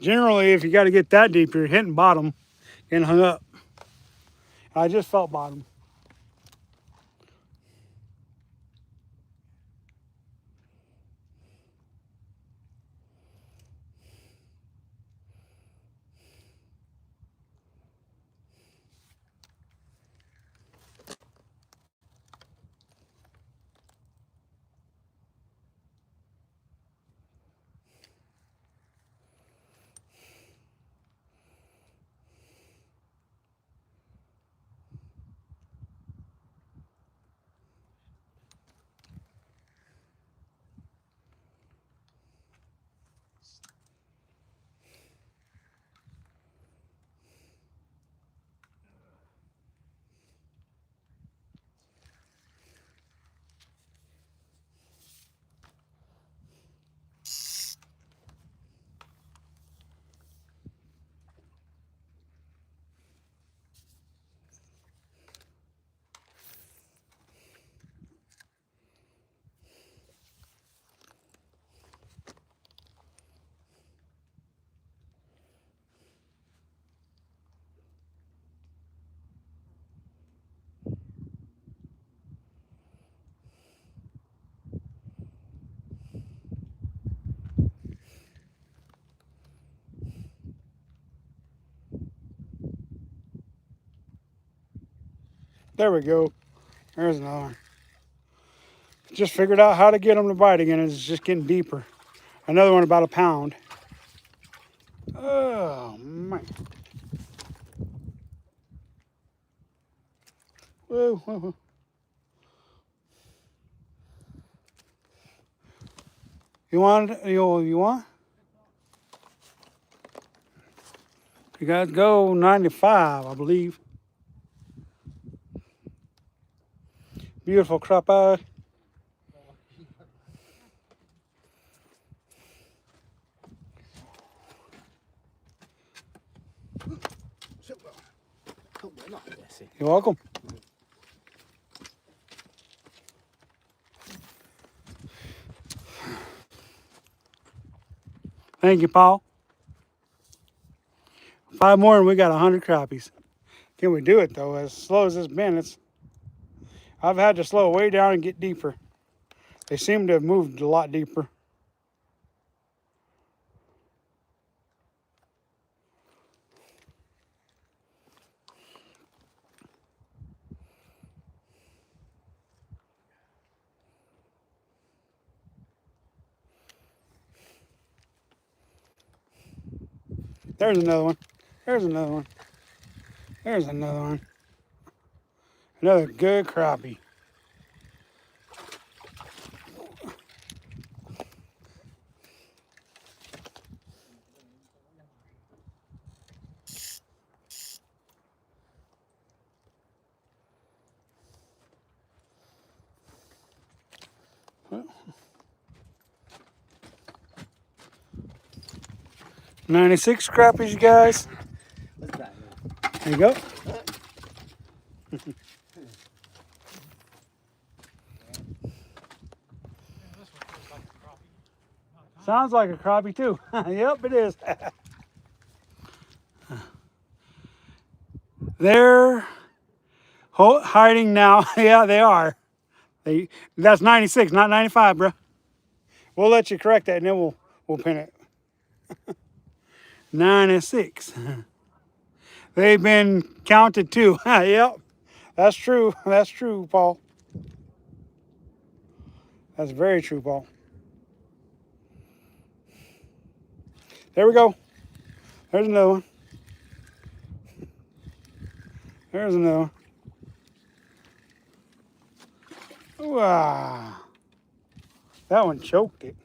A: Generally, if you got to get that deep, you're hitting bottom and hung up. I just felt bottom. There we go. There's another one. Just figured out how to get them to bite again. It's just getting deeper. Another one about a pound. Oh, man. Whoa, whoa, whoa. You want? You want? You guys go 95, I believe. Beautiful crappie. You're welcome. Thank you, Paul. 5 more and we got 100 crappies. Can we do it though? As slow as it's been, I've had to slow way down and get deeper. They seem to have moved a lot deeper. There's another one. There's another one. There's another one. Another good crappie. Well, 96 crappies, you guys.
C: What's that?
A: There you go.
B: Yeah, this one feels like a crappie.
A: Sounds like a crappie too. Yep, it is. They're hiding now. Yeah, they are. That's 96, not 95, bro. We'll let you correct that, and then we'll pin it. 96. They've been counted too. Yep, that's true. That's true, Paul. That's very true, Paul. There we go. There's another one. There's another one. Wow. That one choked it.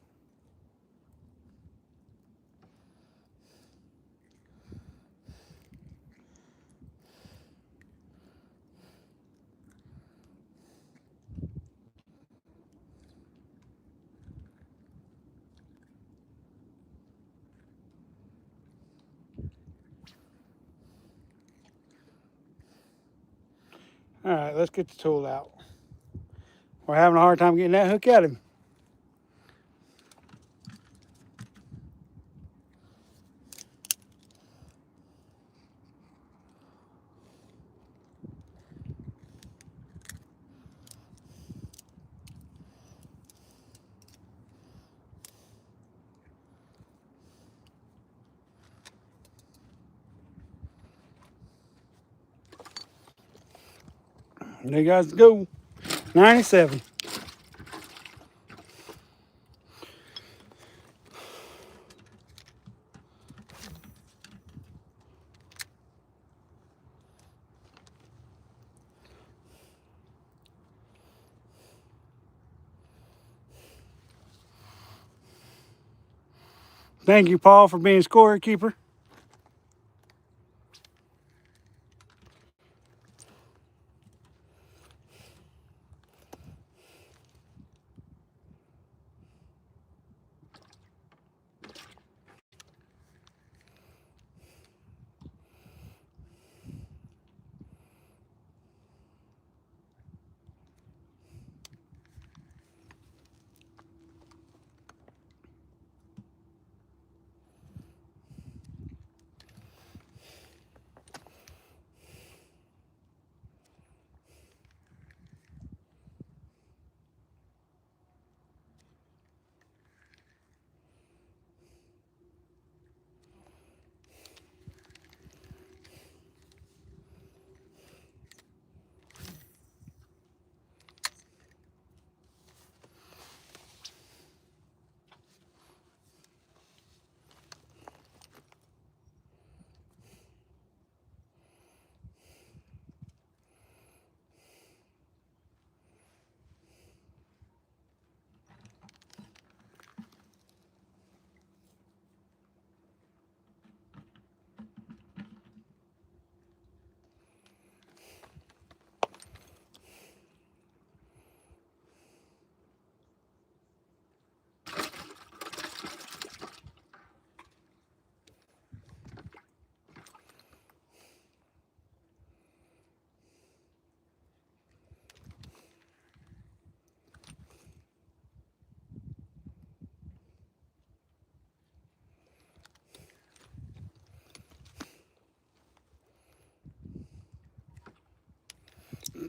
A: All right, let's get the tool out. We're having a hard time getting that hook at him. There you guys go. 97. Thank you, Paul, for being scorekeeper.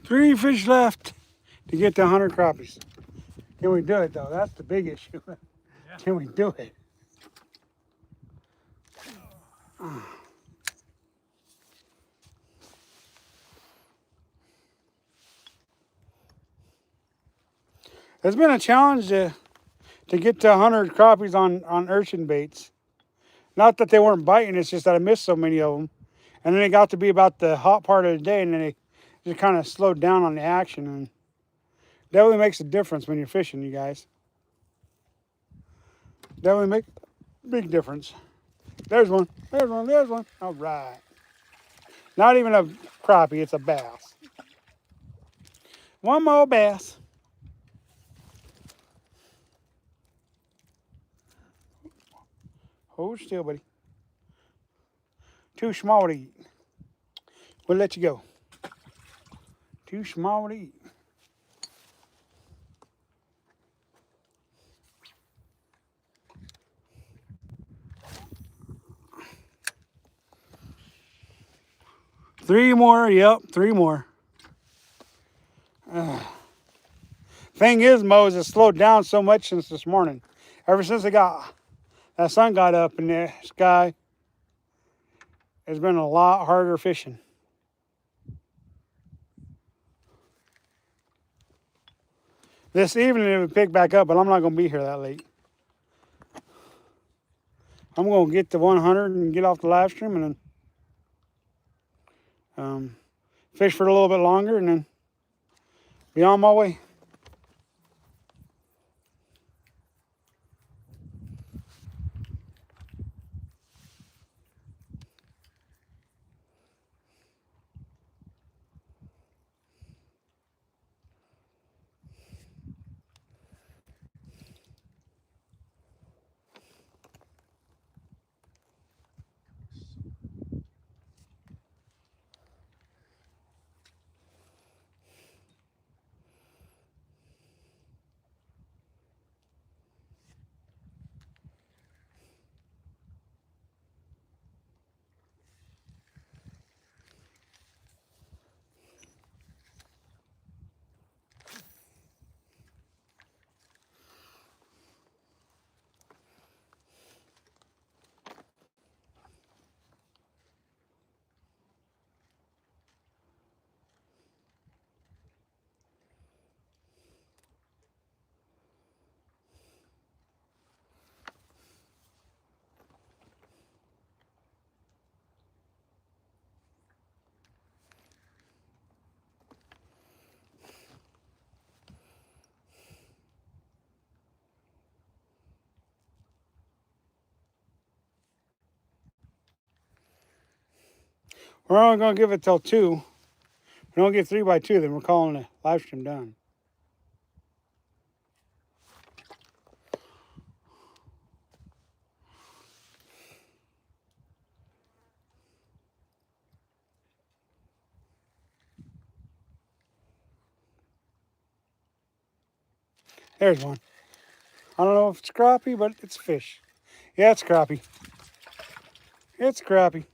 A: Three fish left to get to 100 crappies. Can we do it, though? That's the big issue.
B: Yeah.
A: Can we do it? It's been a challenge to get to 100 crappies on urchin baits. Not that they weren't biting, it's just that I missed so many of them. And then it got to be about the hot part of the day, and then it just kind of slowed down on the action. And definitely makes a difference when you're fishing, you guys. Definitely make a big difference. There's one. There's one. There's one. All right. Not even a crappie, it's a bass. One more bass. Hold still, buddy. Too small to eat. We'll let you go. Too small to eat. Three more. Yep, three more. Thing is, Mose, it's slowed down so much since this morning. Ever since that sun got up in the sky, it's been a lot harder fishing. This evening it would pick back up, but I'm not going to be here that late. I'm going to get to 100 and get off the live stream and then fish for a little bit longer and then be on my way. We're only going to give it till 2. If we don't get 3 by 2, then we're calling the live stream done. There's one. I don't know if it's crappie, but it's fish. Yeah, it's crappie. It's crappie.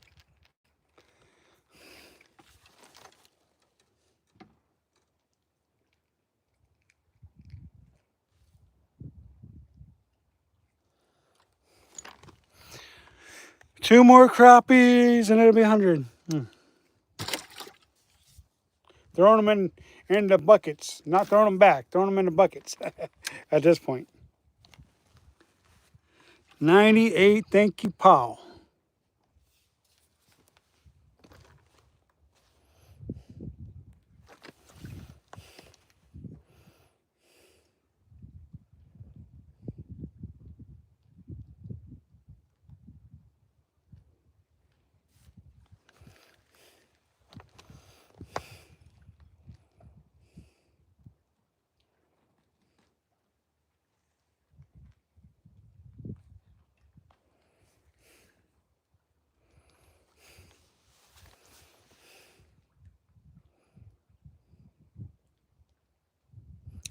A: Two more crappies and it'll be 100. Throwing them in the buckets. Not throwing them back. Throwing them in the buckets at this point. 98, thank you, Paul.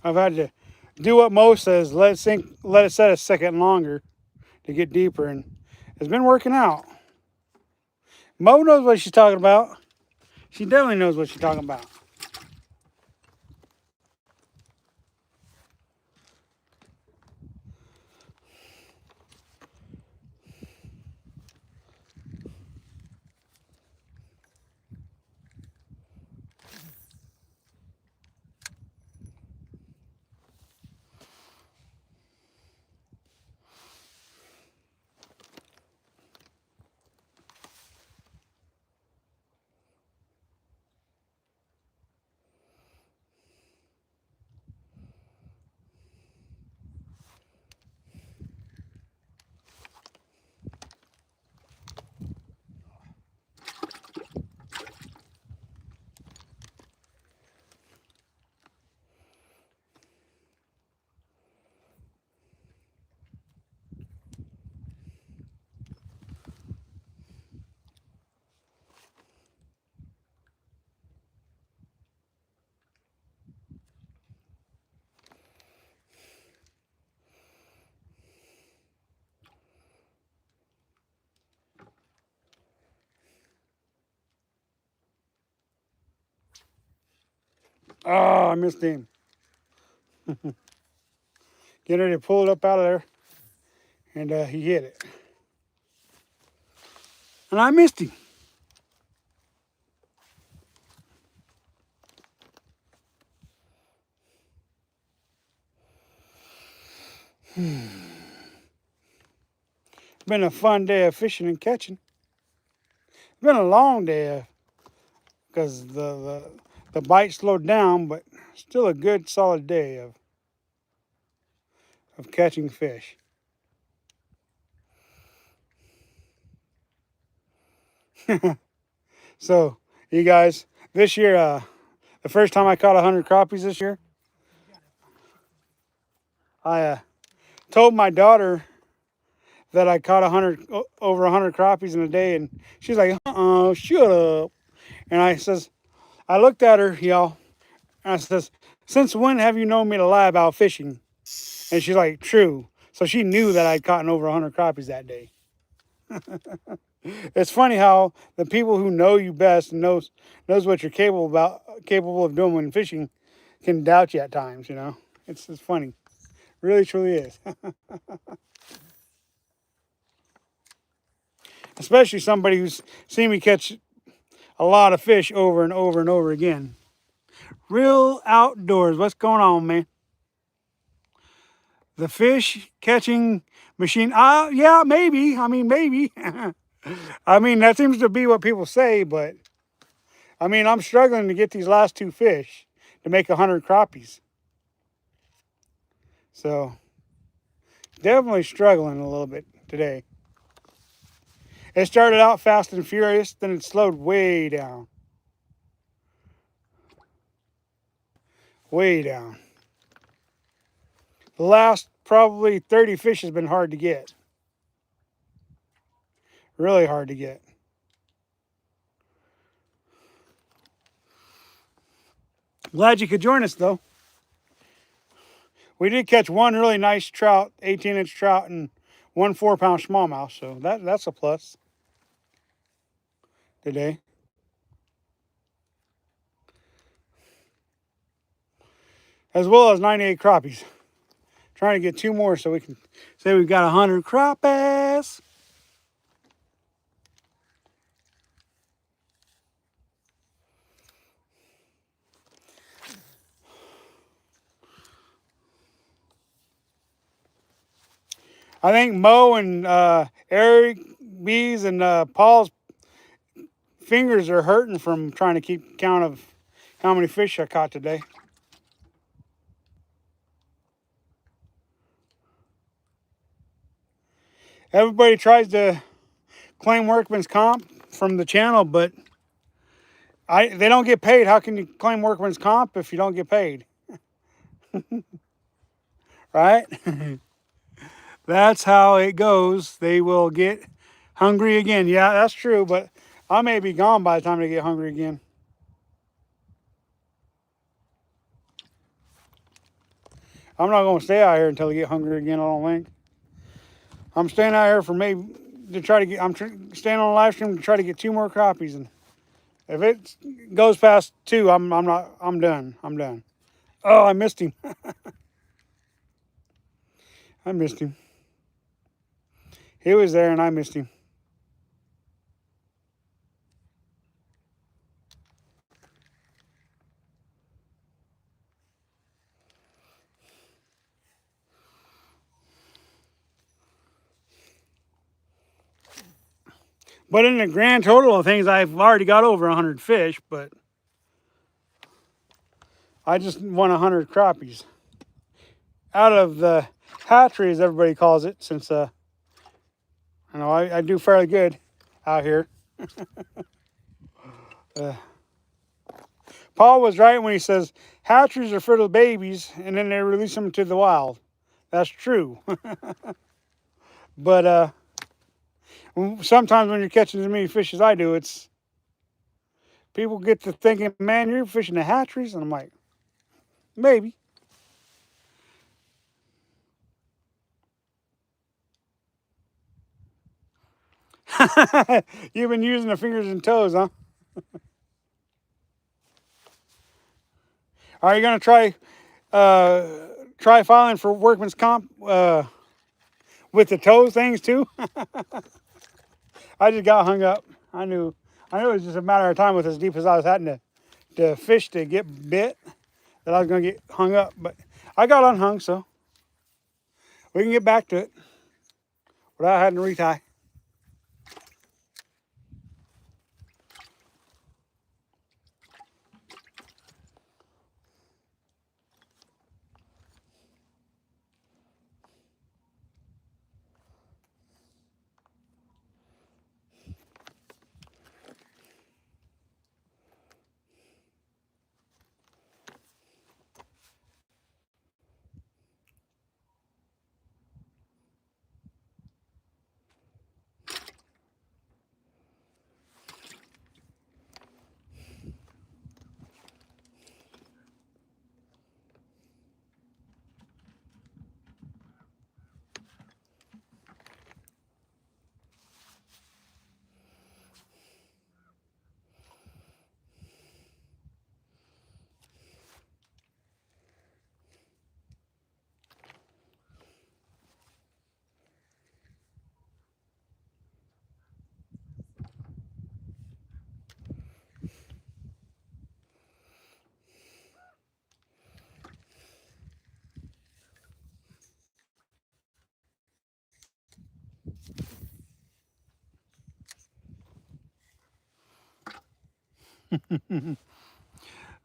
A: I've had to do what Mo says, let it sink, let it set a second longer to get deeper, and it's been working out. Mo knows what she's talking about. She definitely knows what she's talking about. Oh, I missed him. Getting ready to pull it up out of there, and he hit it. And I missed him. Been a fun day of fishing and catching. It's been a long day because the bite slowed down, but still a good solid day of catching fish. So, you guys, this year, the first time I caught 100 crappies this year, I told my daughter that I caught over 100 crappies in a day, and she's like, shut up. And I looked at her, y'all, and I says, since when have you known me to lie about fishing? And she's like, true. So she knew that I'd caught over 100 crappies that day. It's funny how the people who know you best and knows what you're capable of doing when fishing can doubt you at times, you know. It's funny. Really truly is. Especially somebody who's seen me catch a lot of fish over and over and over again. Real outdoors. What's going on, man? The fish catching machine. Yeah, maybe. I mean, maybe. I mean, that seems to be what people say, but I mean, I'm struggling to get these last two fish to make 100 crappies. So, definitely struggling a little bit today. It started out fast and furious, then it slowed way down. Way down. The last probably 30 fish has been hard to get. Really hard to get. Glad you could join us, though. We did catch one really nice trout, 18-inch trout, and one 4-pound smallmouth, so that's a plus today. As well as 98 crappies. Trying to get 2 more so we can say we've got 100 crappies. I think Mo and Eric B's and Paul's fingers are hurting from trying to keep count of how many fish I caught today. Everybody tries to claim workman's comp from the channel, but they don't get paid. How can you claim workman's comp if you don't get paid? Right? That's how it goes. They will get hungry again. Yeah, that's true, but I may be gone by the time they get hungry again. I'm not going to stay out here until they get hungry again, I don't think. I'm staying out here for maybe to try to get, staying on a live stream to try to get 2 more crappies. And if it goes past 2, I'm done. I'm done. Oh, I missed him. I missed him. He was there and I missed him. But in the grand total of things, I've already got over 100 fish, but I just won 100 crappies. Out of the hatchery, as everybody calls it, since I do fairly good out here. Paul was right when he says hatcheries are for the babies and then they release them to the wild. That's true. But sometimes when you're catching as many fish as I do, it's people get to thinking, man, you're fishing the hatcheries, and I'm like, maybe. You've been using the fingers and toes, huh? Are you gonna try filing for workman's comp with the toe things too? I just got hung up. I knew it was just a matter of time with as deep as I was having to fish to get bit that I was gonna get hung up. But I got unhung, so we can get back to it without having to retie.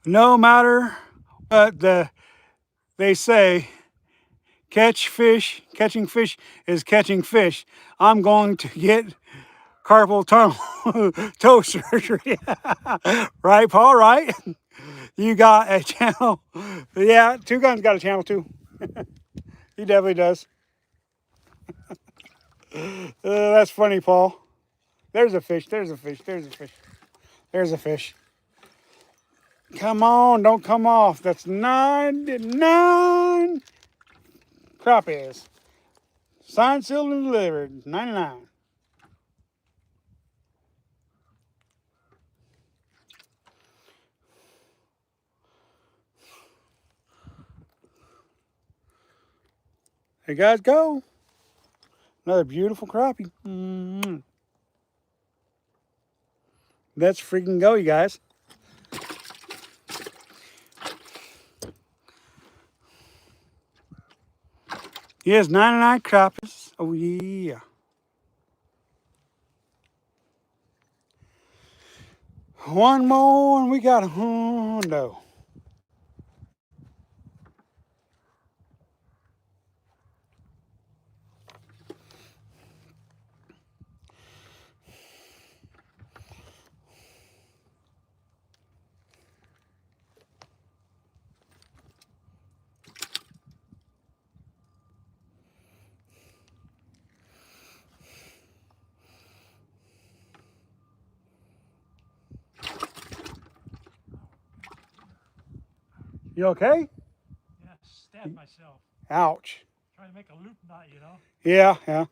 A: No matter what they say, catching fish is catching fish. I'm going to get carpal tunnel toe surgery. Right, Paul? Right? You got a channel. Yeah, Two Guns got a channel too. He definitely does. That's funny, Paul. There's a fish. There's a fish. There's a fish. There's a fish. Come on, don't come off. That's 99 crappies. Signed, sealed, and delivered. 99. Hey guys, go. Another beautiful crappie. Let's freaking go, you guys. Yes, 99 crappies. Oh yeah. One more and we got a hundo. You okay?
B: Yeah, stabbed myself.
A: Ouch.
B: Trying to make a loop knot, you know.
A: Yeah, yeah.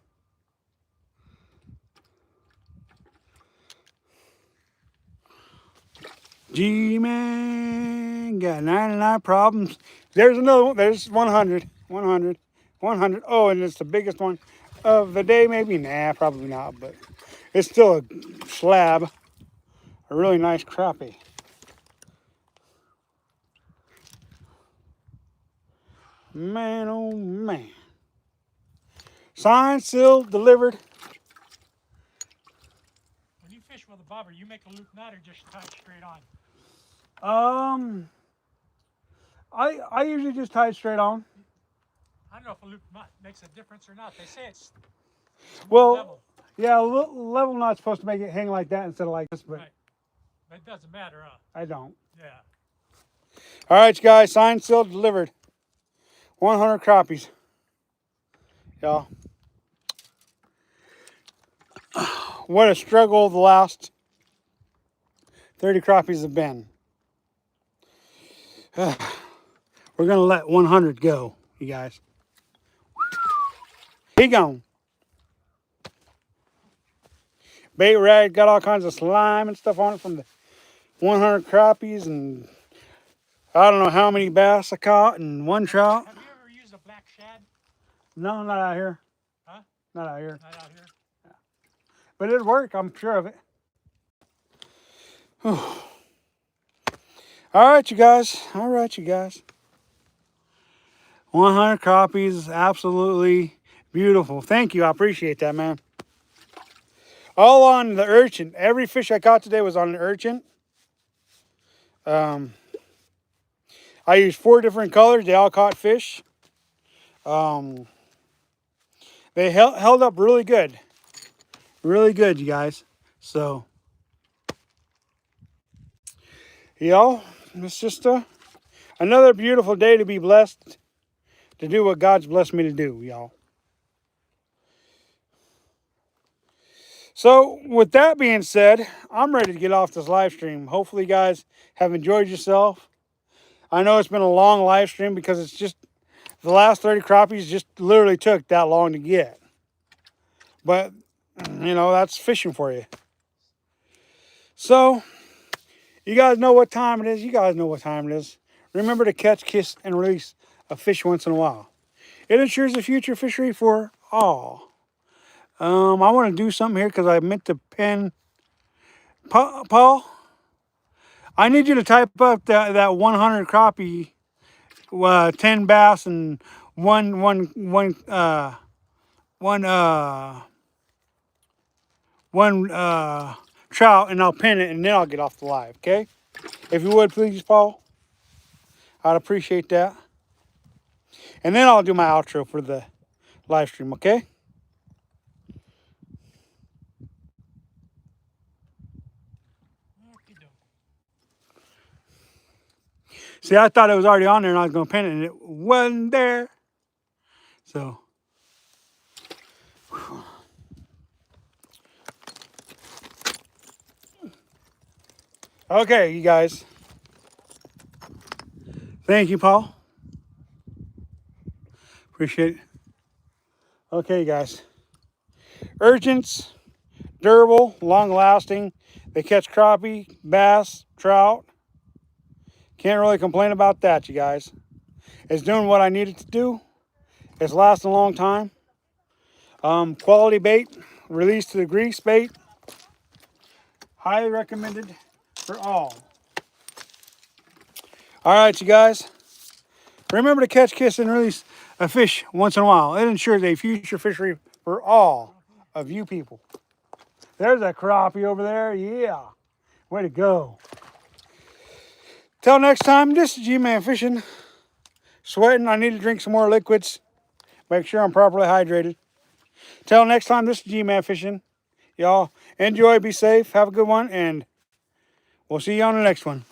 A: G-Man got 99 problems. There's another one. There's 100. 100. 100. Oh, and it's the biggest one of the day, maybe? Nah, probably not, but it's still a slab. A really nice crappie. Man, oh man. Signed, sealed, delivered.
B: When you fish with a bobber, you make a loop knot or just tie it straight on?
A: I usually just tie it straight on.
B: I don't know if a loop knot makes a difference or not. They say it's
A: Well,
B: level.
A: yeah, level knot's supposed to make it hang like that instead of like this, but
B: Right. But it doesn't matter, huh?
A: I don't.
B: Yeah.
A: All right, you guys, signed, sealed, delivered. 100 crappies. Y'all. What a struggle the last 30 crappies have been. We're going to let 100 go, you guys. He gone. Bait rag got all kinds of slime and stuff on it from the 100 crappies, and I don't know how many bass I caught and one trout.
B: Have you ever used a black shad?
A: No, not out here.
B: Huh?
A: Not out here.
B: Not out here.
A: But it'd work, I'm sure of it. All right, you guys. All right, you guys. 100 copies. Absolutely beautiful. Thank you. I appreciate that, man. All on the urchin. Every fish I caught today was on the urchin. I used 4 different colors. They all caught fish. They held up really good. Really good, you guys. So, y'all, it's just another beautiful day to be blessed to do what God's blessed me to do, y'all. So, with that being said, I'm ready to get off this live stream. Hopefully, you guys have enjoyed yourself. I know it's been a long live stream because it's just the last 30 crappies just literally took that long to get. But, you know, that's fishing for you. So, you guys know what time it is. You guys know what time it is. Remember to catch, kiss, and release a fish once in a while. It ensures a future fishery for all. I want to do something here because I meant to pin. Paul, I need you to type up that 100 crappie, 10 bass, and one trout, and I'll pin it, and then I'll get off the live. Okay? If you would, please, Paul. I'd appreciate that. And then I'll do my outro for the live stream, okay? See, I thought it was already on there and I was going to pin it, and it wasn't there. So. Okay, you guys. Thank you, Paul. Appreciate it. Okay, you guys. Urchins, durable, long-lasting. They catch crappie, bass, trout. Can't really complain about that, you guys. It's doing what I needed to do. It's lasting a long time. Quality bait, released to the grease bait. Highly recommended for all. All right, you guys. Remember to catch, kiss, and release a fish once in a while. It ensures a future fishery for all of you people. There's that crappie over there. Yeah. Way to go. Till next time, this is G-Man Fishing. Sweating. I need to drink some more liquids. Make sure I'm properly hydrated. Till next time, this is G-Man Fishing. Y'all enjoy, be safe, have a good one, and we'll see you on the next one.